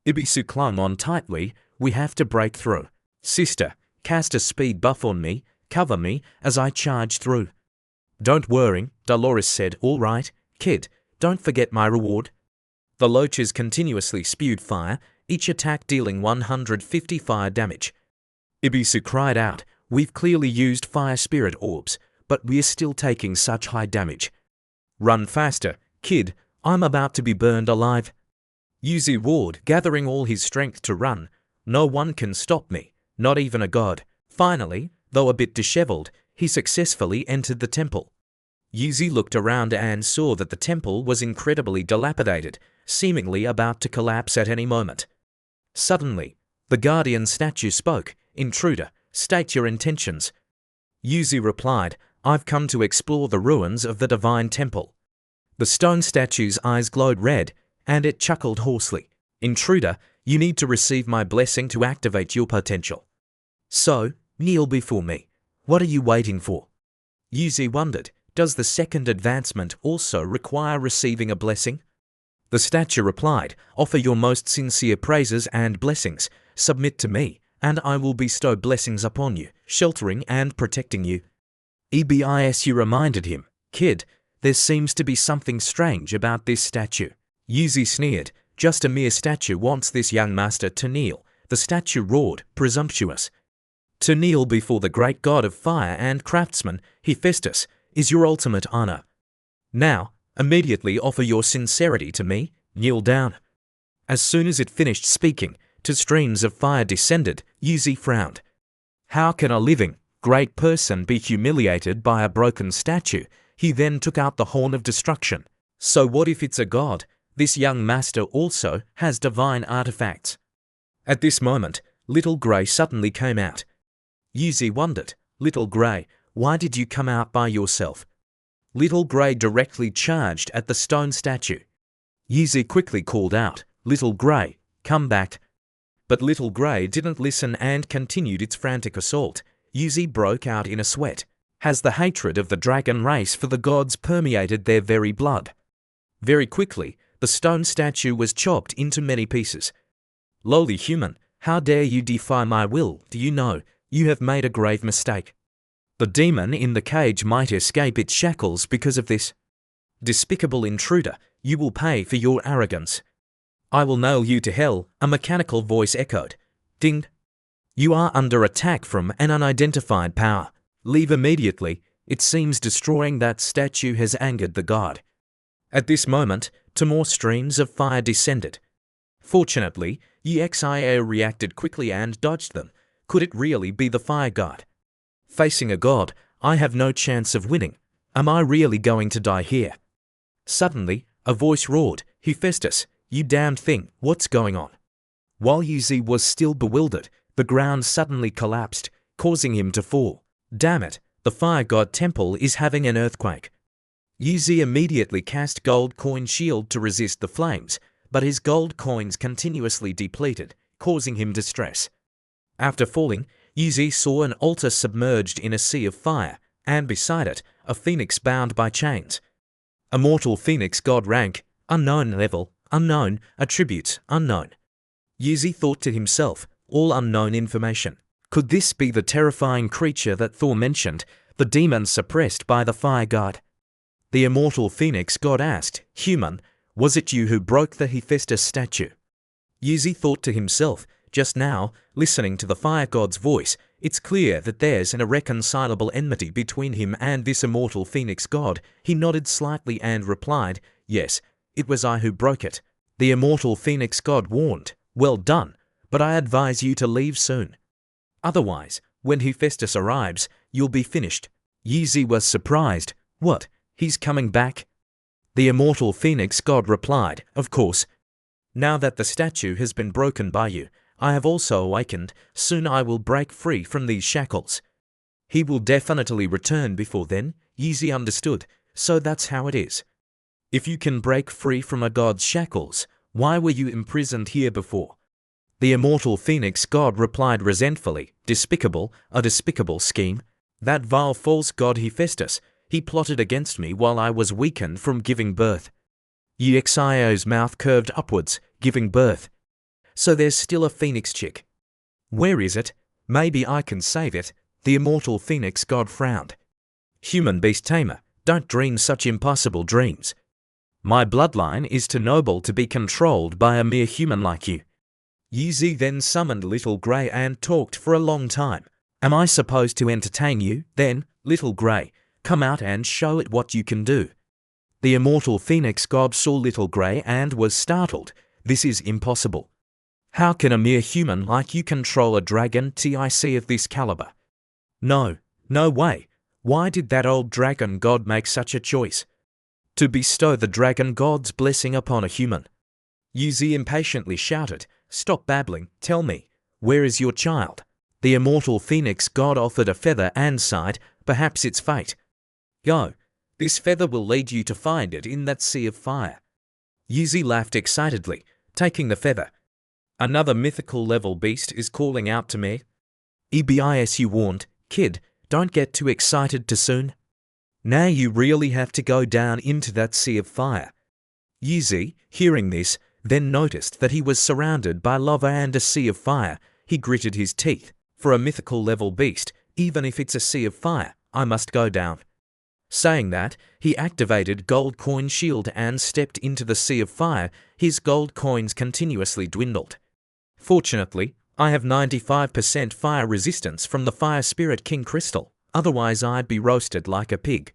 Ibisu clung on tightly. We have to break through. Sister, cast a speed buff on me, cover me as I charge through. Don't worry, Dolores said, all right, kid, don't forget my reward. The loaches continuously spewed fire, each attack dealing 150 fire damage. Ibisu cried out, we've clearly used fire spirit orbs, but we're still taking such high damage. Run faster, kid, I'm about to be burned alive. Yuzi roared, gathering all his strength to run. No one can stop me, not even a god. Finally, though a bit disheveled, he successfully entered the temple. Yuzi looked around and saw that the temple was incredibly dilapidated, seemingly about to collapse at any moment. Suddenly, the guardian statue spoke. Intruder, state your intentions. Yuzi replied, I've come to explore the ruins of the divine temple. The stone statue's eyes glowed red, and it chuckled hoarsely. Intruder, you need to receive my blessing to activate your potential. So, kneel before me. What are you waiting for? Yuzi wondered, does the second advancement also require receiving a blessing? The statue replied, offer your most sincere praises and blessings, submit to me, and I will bestow blessings upon you, sheltering and protecting you. Ebisu reminded him, kid, there seems to be something strange about this statue. Yuzi sneered, just a mere statue wants this young master to kneel. The statue roared, presumptuous. To kneel before the great god of fire and craftsman, Hephaestus, is your ultimate honor. Now, immediately offer your sincerity to me, kneel down. As soon as it finished speaking, 2 streams of fire descended. Yuzi frowned. How can a living, great person be humiliated by a broken statue? He then took out the horn of destruction. So what if it's a god? This young master also has divine artifacts. At this moment, Little Grey suddenly came out. Yuzi wondered, Little Grey, why did you come out by yourself? Little Grey directly charged at the stone statue. Yuzi quickly called out, Little Grey, come back. But Little Grey didn't listen and continued its frantic assault. Yuzi broke out in a sweat. Has the hatred of the dragon race for the gods permeated their very blood? Very quickly, the stone statue was chopped into many pieces. Lowly human, how dare you defy my will? Do you know, you have made a grave mistake. The demon in the cage might escape its shackles because of this. Despicable intruder, you will pay for your arrogance. I will nail you to hell, a mechanical voice echoed. Ding. You are under attack from an unidentified power. Leave immediately. It seems destroying that statue has angered the god. At this moment, two more streams of fire descended. Fortunately, Exio reacted quickly and dodged them. Could it really be the fire god? Facing a god, I have no chance of winning. Am I really going to die here? Suddenly, a voice roared, Hephaestus, you damned thing, what's going on? While Yuzi was still bewildered, the ground suddenly collapsed, causing him to fall. Damn it, the fire god temple is having an earthquake. Yuzi immediately cast gold coin shield to resist the flames, but his gold coins continuously depleted, causing him distress. After falling, Yuzi saw an altar submerged in a sea of fire, and beside it, a phoenix bound by chains. Immortal phoenix god rank, unknown level, unknown, attributes, unknown. Yuzi thought to himself, all unknown information. Could this be the terrifying creature that Thor mentioned, the demon suppressed by the fire god? The immortal phoenix god asked, Human, was it you who broke the Hephaestus statue? Yuzi thought to himself, just now, listening to the fire god's voice, it's clear that there's an irreconcilable enmity between him and this immortal phoenix god. He nodded slightly and replied, Yes, it was I who broke it. The immortal phoenix god warned, Well done, but I advise you to leave soon. Otherwise, when Hephaestus arrives, you'll be finished. Yuzi was surprised. What, he's coming back? The immortal phoenix god replied, Of course. Now that the statue has been broken by you, I have also awakened. Soon I will break free from these shackles. He will definitely return before then. Yuzi understood, so that's how it is. If you can break free from a god's shackles, why were you imprisoned here before? The immortal phoenix god replied resentfully, Despicable, a despicable scheme. That vile false god Hephaestus, he plotted against me while I was weakened from giving birth. Exio's mouth curved upwards, giving birth. So there's still a phoenix chick. Where is it? Maybe I can save it. The immortal phoenix god frowned. Human beast tamer, don't dream such impossible dreams. My bloodline is too noble to be controlled by a mere human like you. Yuzi then summoned Little Grey and talked for a long time. Am I supposed to entertain you, then, Little Grey? Come out and show it what you can do. The immortal phoenix god saw Little Grey and was startled. This is impossible. How can a mere human like you control a dragon tic of this caliber? No, no way. Why did that old dragon god make such a choice? To bestow the dragon god's blessing upon a human. Yuzi impatiently shouted, Stop babbling, tell me, where is your child? The immortal phoenix god offered a feather and sighed, Perhaps it's fate. Go, this feather will lead you to find it in that sea of fire. Yuzi laughed excitedly, taking the feather. Another mythical level beast is calling out to me. Ebisu warned, Kid, don't get too excited too soon. Now you really have to go down into that sea of fire. Yuzi, hearing this, then noticed that he was surrounded by lava and a sea of fire. He gritted his teeth. For a mythical level beast, even if it's a sea of fire, I must go down. Saying that, he activated gold coin shield and stepped into the sea of fire. His gold coins continuously dwindled. Fortunately, I have 95% fire resistance from the Fire Spirit King crystal, otherwise I'd be roasted like a pig.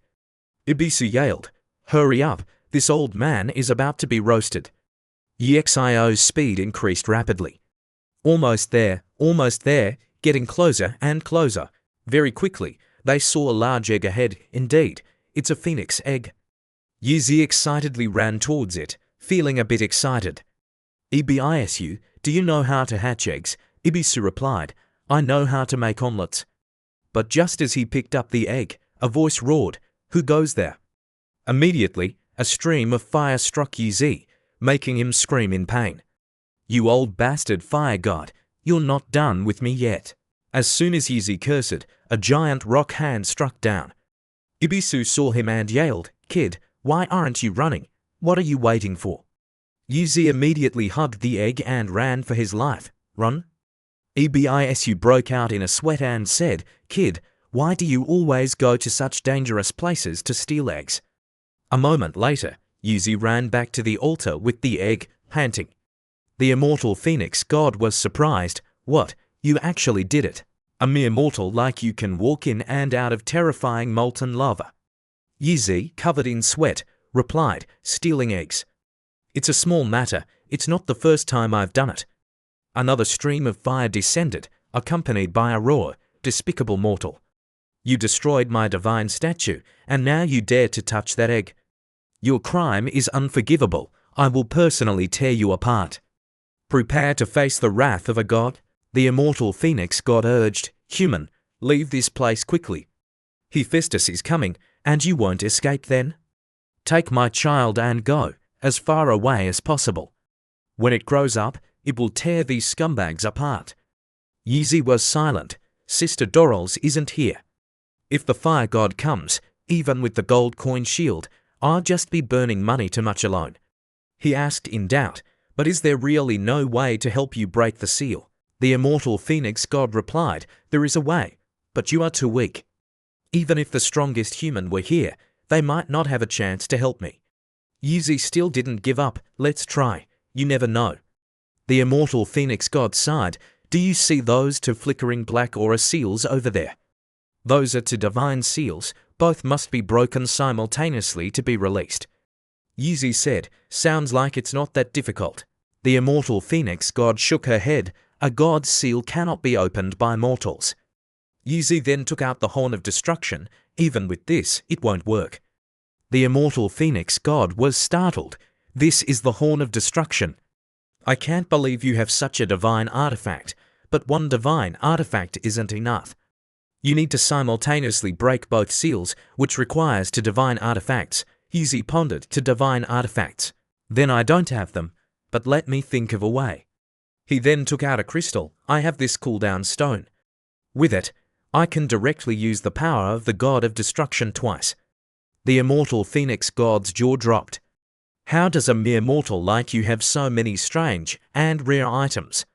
Ibisu yelled, Hurry up, this old man is about to be roasted. Exio's speed increased rapidly. Almost there, getting closer and closer. Very quickly, they saw a large egg ahead. Indeed, it's a phoenix egg. Yuzi excitedly ran towards it, feeling a bit excited. Ebisu, do you know how to hatch eggs? Ibisu replied, I know how to make omelets. But just as he picked up the egg, a voice roared, Who goes there? Immediately, a stream of fire struck Yuzi, making him scream in pain. You old bastard fire god, you're not done with me yet. As soon as Yuzi cursed, a giant rock hand struck down. Ibisu saw him and yelled, Kid, why aren't you running? What are you waiting for? Yuzi immediately hugged the egg and ran for his life. Run? Ebisu broke out in a sweat and said, Kid, Why do you always go to such dangerous places to steal eggs? A moment later, Yuzi ran back to the altar with the egg, panting. The immortal phoenix god was surprised. What? You actually did it? A mere mortal like you can walk in and out of terrifying molten lava. Yuzi, covered in sweat, replied, stealing eggs. It's a small matter, it's not the first time I've done it. Another stream of fire descended, accompanied by a roar, despicable mortal. You destroyed my divine statue, and now you dare to touch that egg. Your crime is unforgivable. I will personally tear you apart. Prepare to face the wrath of a god. The immortal phoenix god urged, Human, leave this place quickly. Hephaestus is coming, and you won't escape then. Take my child and go, as far away as possible. When it grows up, it will tear these scumbags apart. Yuzi was silent. Sister Dorals isn't here. If the fire god comes, even with the gold coin shield, I'll just be burning money too much alone. He asked in doubt, but is there really no way to help you break the seal? The immortal phoenix god replied, there is a way, but you are too weak. Even if the strongest human were here, they might not have a chance to help me. Yuzi still didn't give up. Let's try. You never know. The immortal phoenix god sighed. Do you see those two flickering black aura seals over there? Those are two divine seals. Both must be broken simultaneously to be released. Yuzi said, sounds like it's not that difficult. The immortal phoenix god shook her head. A god's seal cannot be opened by mortals. Yuzi then took out the horn of destruction. Even with this, it won't work. The immortal phoenix god was startled. This is the horn of destruction. I can't believe you have such a divine artifact, but one divine artifact isn't enough. You need to simultaneously break both seals, which requires two divine artifacts. Yuzi pondered. Two divine artifacts. Then I don't have them, but let me think of a way. He then took out a crystal. I have this cooldown stone. With it, I can directly use the power of the god of destruction twice. The immortal phoenix god's jaw dropped. How does a mere mortal like you have so many strange and rare items?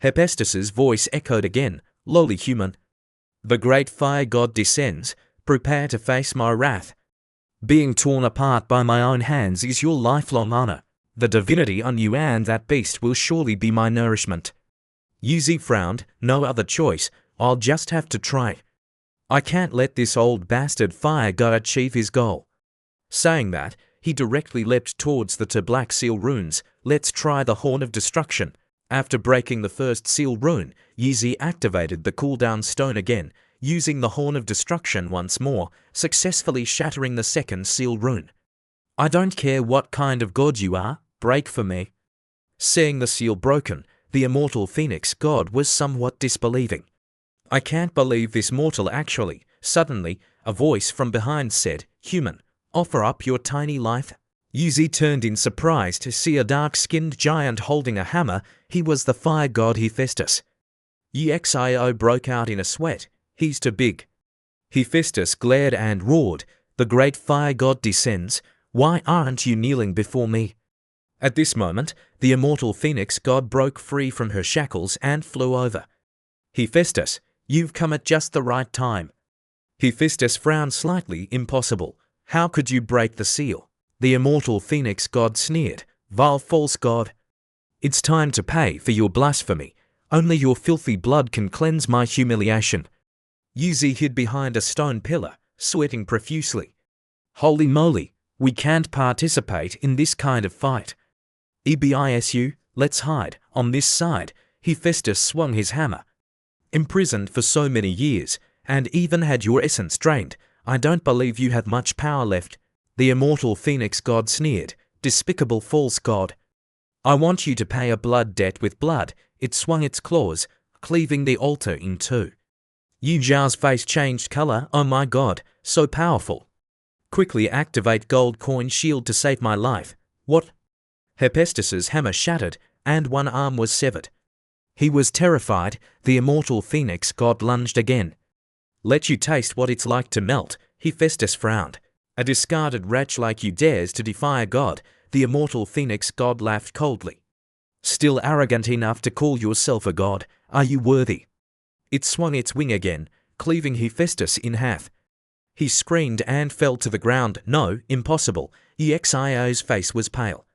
Hephaestus's voice echoed again, lowly human. The great fire god descends. Prepare to face my wrath. Being torn apart by my own hands is your lifelong honor. The divinity on you and that beast will surely be my nourishment. Yuzi frowned. No other choice. I'll just have to try. I can't let this old bastard fire god achieve his goal. Saying that, he directly leapt towards the two black seal runes. Let's try the horn of destruction. After breaking the first seal rune, Yuzi activated the cooldown stone again, using the horn of destruction once more, successfully shattering the second seal rune. I don't care what kind of god you are, break for me. Seeing the seal broken, the immortal phoenix god was somewhat disbelieving. I can't believe this mortal actually. Suddenly, a voice from behind said, Human, offer up your tiny life. Yuzi turned in surprise to see a dark-skinned giant holding a hammer. He was the fire god Hephaestus. Exio broke out in a sweat. He's too big. Hephaestus glared and roared. The great fire god descends. Why aren't you kneeling before me? At this moment, the immortal phoenix god broke free from her shackles and flew over. Hephaestus, you've come at just the right time. Hephaestus frowned slightly. Impossible. How could you break the seal? The immortal phoenix god sneered. Vile false god. It's time to pay for your blasphemy. Only your filthy blood can cleanse my humiliation. Yuzi hid behind a stone pillar, sweating profusely. Holy moly, we can't participate in this kind of fight. Ebisu, let's hide. On this side, Hephaestus swung his hammer. Imprisoned for so many years, and even had your essence drained, I don't believe you have much power left. The immortal phoenix god sneered. Despicable false god. I want you to pay a blood debt with blood. It swung its claws, cleaving the altar in two. Yu Zhao's face changed color. Oh my god, so powerful. Quickly activate gold coin shield to save my life. What? Hephaestus's hammer shattered, and one arm was severed. He was terrified. The immortal phoenix god lunged again. Let you taste what it's like to melt. Hephaestus frowned. A discarded wretch like you dares to defy a god. The immortal phoenix god laughed coldly. Still arrogant enough to call yourself a god, are you worthy? It swung its wing again. cleaving Hephaestus in half. He screamed and fell to the ground. No, impossible. Exio's face was pale.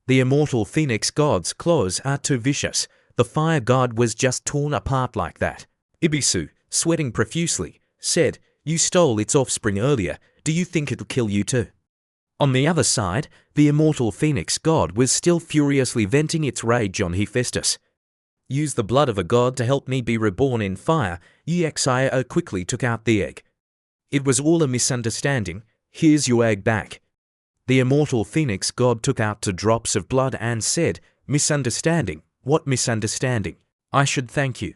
The immortal phoenix god's claws are too vicious. The fire god was just torn apart like that. Ibisu, sweating profusely, said, "You stole its offspring earlier. Do you think it'll kill you too?" On the other side, the immortal phoenix god was still furiously venting its rage on Hephaestus. "Use the blood of a god to help me be reborn in fire." Exio quickly took out the egg. "It was all a misunderstanding. Here's your egg back." The immortal phoenix god took out 2 drops of blood and said, "Misunderstanding? What misunderstanding? I should thank you."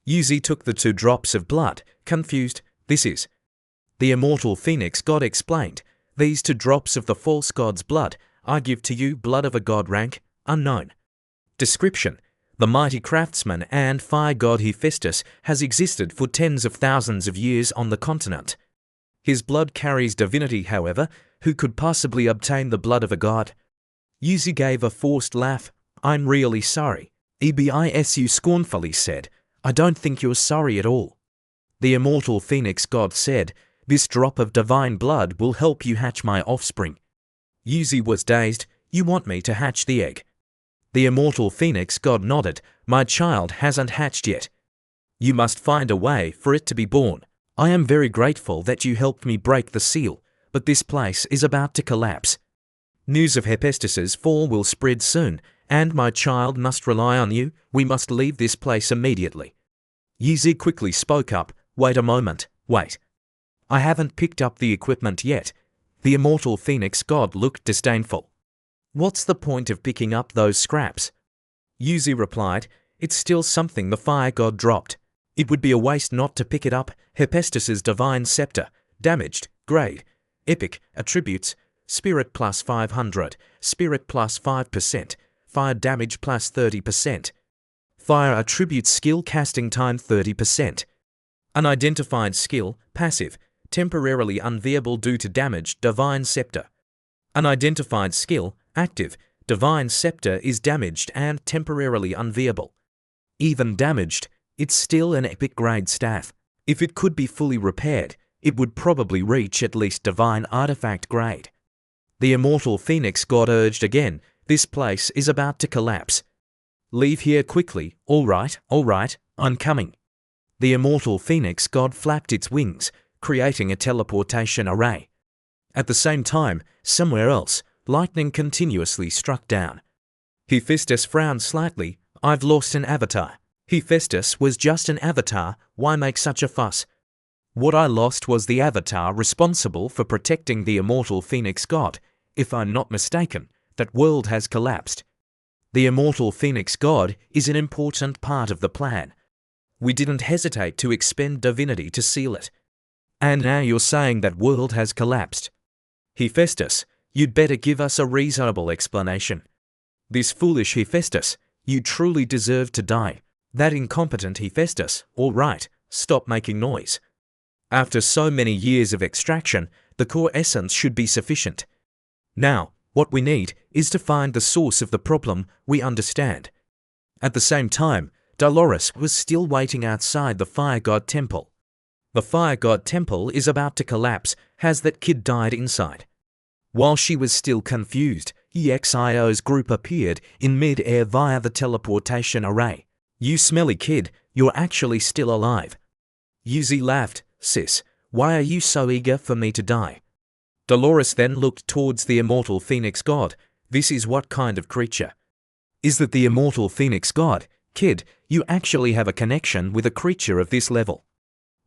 Yuzi took the 2 drops of blood, confused. "This is..." The immortal phoenix god explained, "These 2 drops of the false god's blood I give to you, blood of a god rank unknown." Description: the mighty craftsman and fire god Hephaestus has existed for tens of thousands of years on the continent. His blood carries divinity, however. Who could possibly obtain the blood of a god? Yuzi gave a forced laugh. "I'm really sorry." Ebisu scornfully said, "I don't think you're sorry at all." The immortal phoenix god said, "This drop of divine blood will help you hatch my offspring." Yuzi was dazed. "You want me to hatch the egg?" The immortal phoenix god nodded. "My child hasn't hatched yet. You must find a way for it to be born. I am very grateful that you helped me break the seal, but this place is about to collapse. News of Hephaestus's fall will spread soon, and my child must rely on you. We must leave this place immediately." Yuzi quickly spoke up. "Wait a moment, wait. I haven't picked up the equipment yet." The immortal phoenix god looked disdainful. "What's the point of picking up those scraps?" Yuzi replied, "It's still something the fire god dropped. It would be a waste not to pick it up." Hephaestus's divine scepter, damaged, grade, epic, attributes, spirit plus 500, spirit plus 5%, fire damage plus 30%. Fire attributes skill casting time 30%. Unidentified skill, passive, temporarily unviable due to damage, divine scepter. Unidentified skill, active, divine scepter is damaged and temporarily unviable. Even damaged, it's still an epic grade staff. If it could be fully repaired, it would probably reach at least divine artifact grade. The immortal phoenix god urged again, "This place is about to collapse. Leave here quickly." All right, I'm coming." The immortal phoenix god flapped its wings, creating a teleportation array. At the same time, somewhere else, lightning continuously struck down. Hephaestus frowned slightly. "I've lost an avatar." Hephaestus was just an avatar. Why make such a fuss? "What I lost was the avatar responsible for protecting the immortal phoenix god. If I'm not mistaken, that world has collapsed. The immortal phoenix god is an important part of the plan. We didn't hesitate to expend divinity to seal it. And now you're saying that world has collapsed. Hephaestus, you'd better give us a reasonable explanation. This foolish Hephaestus, you truly deserve to die. That incompetent Hephaestus, all right, stop making noise. After so many years of extraction, the core essence should be sufficient. Now, what we need is to find the source of the problem. We understand." At the same time, Dolores was still waiting outside the fire god temple. "The fire god temple is about to collapse. Has that kid died inside?" While she was still confused, EXIO's group appeared in mid-air via the teleportation array. "You smelly kid, you're actually still alive." Yuzi laughed. "Sis, why are you so eager for me to die?" Dolores then looked towards the immortal phoenix god. "This is what kind of creature? Is that the immortal phoenix god? Kid, you actually have a connection with a creature of this level."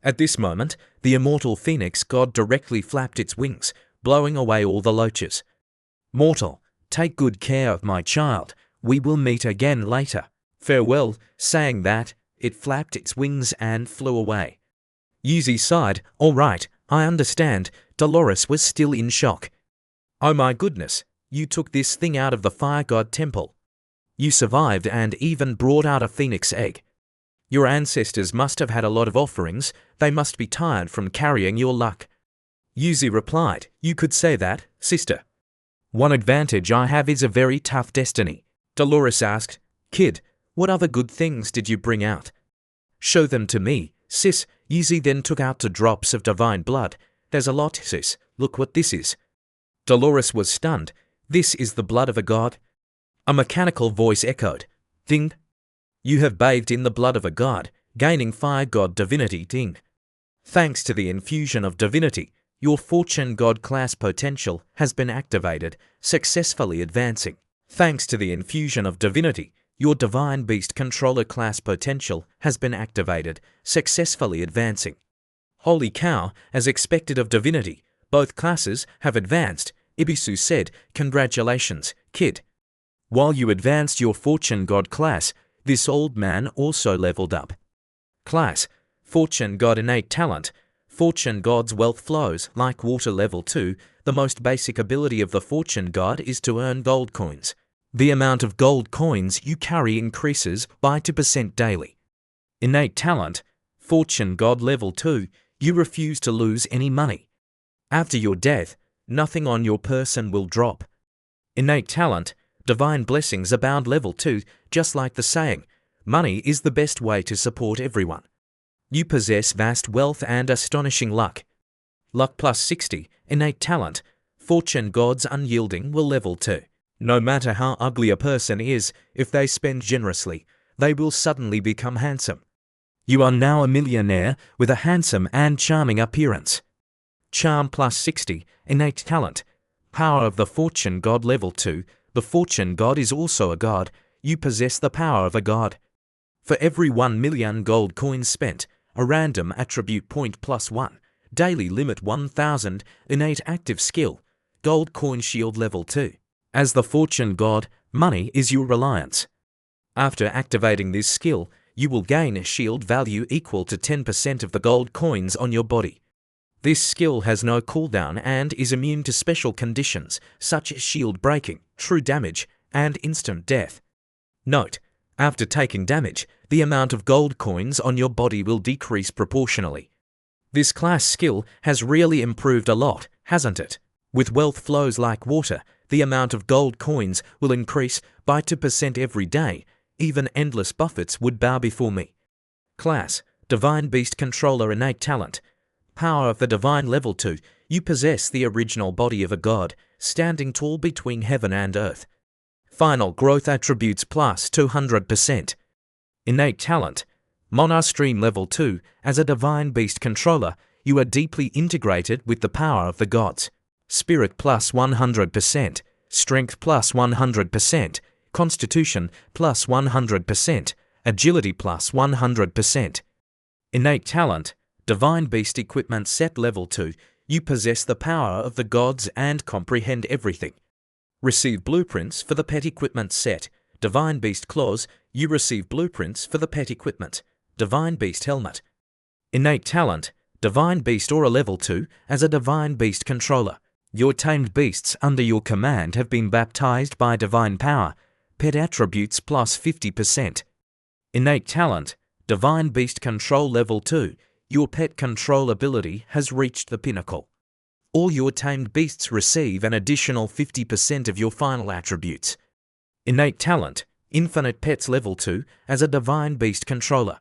At this moment, the immortal phoenix god directly flapped its wings, blowing away all the loaches. "Mortal, take good care of my child. We will meet again later. Farewell." Saying that, it flapped its wings and flew away. Yuzi sighed. "All right, I understand." Dolores was still in shock. "Oh my goodness, you took this thing out of the fire god temple. You survived and even brought out a phoenix egg. Your ancestors must have had a lot of offerings. They must be tired from carrying your luck." Yuzi replied, "You could say that, sister. One advantage I have is a very tough destiny." Dolores asked, "Kid, what other good things did you bring out? Show them to me, sis." Yuzi then took out 2 drops of divine blood. There's a lot, sis. Look what this is. Dolores was stunned. This is the blood of a god? A mechanical voice echoed. Ding. You have bathed in the blood of a god, gaining fire god divinity. Ding. Thanks to the infusion of divinity, your fortune god class potential has been activated, successfully advancing. Thanks to the infusion of divinity, your divine beast controller class potential has been activated, successfully advancing. Holy cow, as expected of divinity, both classes have advanced, Ibisu said. Congratulations, kid. While you advanced your fortune god class, this old man also leveled up. Class: Fortune God innate talent. Fortune God's wealth flows like water. Level 2. The most basic ability of the Fortune God is to earn gold coins. The amount of gold coins you carry increases by 2% daily. Innate talent. Fortune God Level 2. You refuse to lose any money. After your death, nothing on your person will drop. Innate talent. Divine blessings abound. Level 2. Just like the saying, money is the best way to support everyone. You possess vast wealth and astonishing luck. Luck plus 60. Innate talent. Fortune God's unyielding will. Level 2. No matter how ugly a person is, if they spend generously, they will suddenly become handsome. You are now a millionaire with a handsome and charming appearance. Charm plus 60. Innate talent. Power of the Fortune God. Level 2. The Fortune God is also a god. You possess the power of a god. For every 1 million gold coins spent, a random attribute point plus 1. Daily limit 1000. Innate active skill. Gold coin shield. Level 2. As the Fortune God, money is your reliance. After activating this skill, you will gain a shield value equal to 10% of the gold coins on your body. This skill has no cooldown and is immune to special conditions such as shield breaking, true damage, and instant death. Note: after taking damage, the amount of gold coins on your body will decrease proportionally. This class skill has really improved a lot, hasn't it? With wealth flows like water, the amount of gold coins will increase by 2% every day. Even endless buffets would bow before me. Class: Divine Beast Controller. Innate talent. Power of the Divine. Level 2. You possess the original body of a god, standing tall between heaven and earth. Final growth attributes plus 200%. Innate talent. Monarch Stream. Level 2. As a Divine Beast Controller, you are deeply integrated with the power of the gods. Spirit plus 100%. Strength plus 100%. Constitution plus 100%. Agility plus 100%. Innate talent. Divine Beast Equipment Set. Level 2. You possess the power of the gods and comprehend everything. Receive blueprints for the pet equipment set. Divine Beast Claws. You receive blueprints for the pet equipment. Divine Beast Helmet. Innate talent. Divine Beast Aura. Level 2. As a Divine Beast Controller, your tamed beasts under your command have been baptized by divine power. Pet attributes plus 50%. Innate talent. Divine Beast Control. Level 2. Your pet control ability has reached the pinnacle. All your tamed beasts receive an additional 50% of your final attributes. Innate talent. Infinite Pets. Level 2. As a Divine Beast Controller,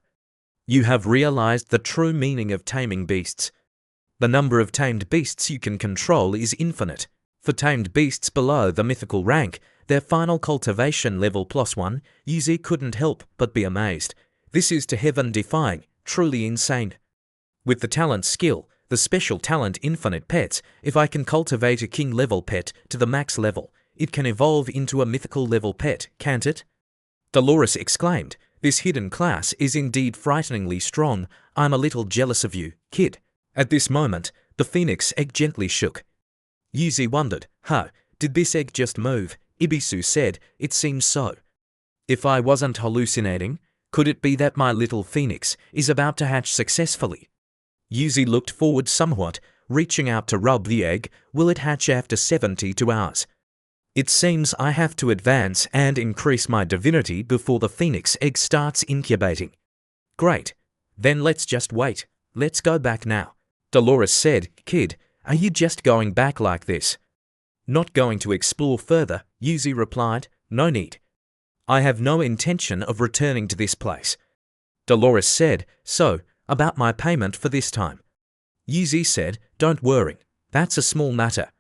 you have realized the true meaning of taming beasts. The number of tamed beasts you can control is infinite. For tamed beasts below the mythical rank, their final cultivation level plus 1, Yuzi couldn't help but be amazed. This is to heaven defying, truly insane. With the talent skill, the special talent Infinite Pets, if I can cultivate a king level pet to the max level, it can evolve into a mythical level pet, can't it? Dolores exclaimed. This hidden class is indeed frighteningly strong. I'm a little jealous of you, kid. At this moment, the phoenix egg gently shook. Yuzi wondered, did this egg just move? Ibisu said, it seems so. If I wasn't hallucinating, could it be that my little phoenix is about to hatch successfully? Yuzi looked forward somewhat, reaching out to rub the egg. Will it hatch after 72 hours? It seems I have to advance and increase my divinity before the phoenix egg starts incubating. Great. Then let's just wait. Let's go back now. Dolores said, kid, are you just going back like this? Not going to explore further, Yuzi replied. No need. I have no intention of returning to this place. Dolores said, so, about my payment for this time. Yuzi said, "Don't worry, that's a small matter.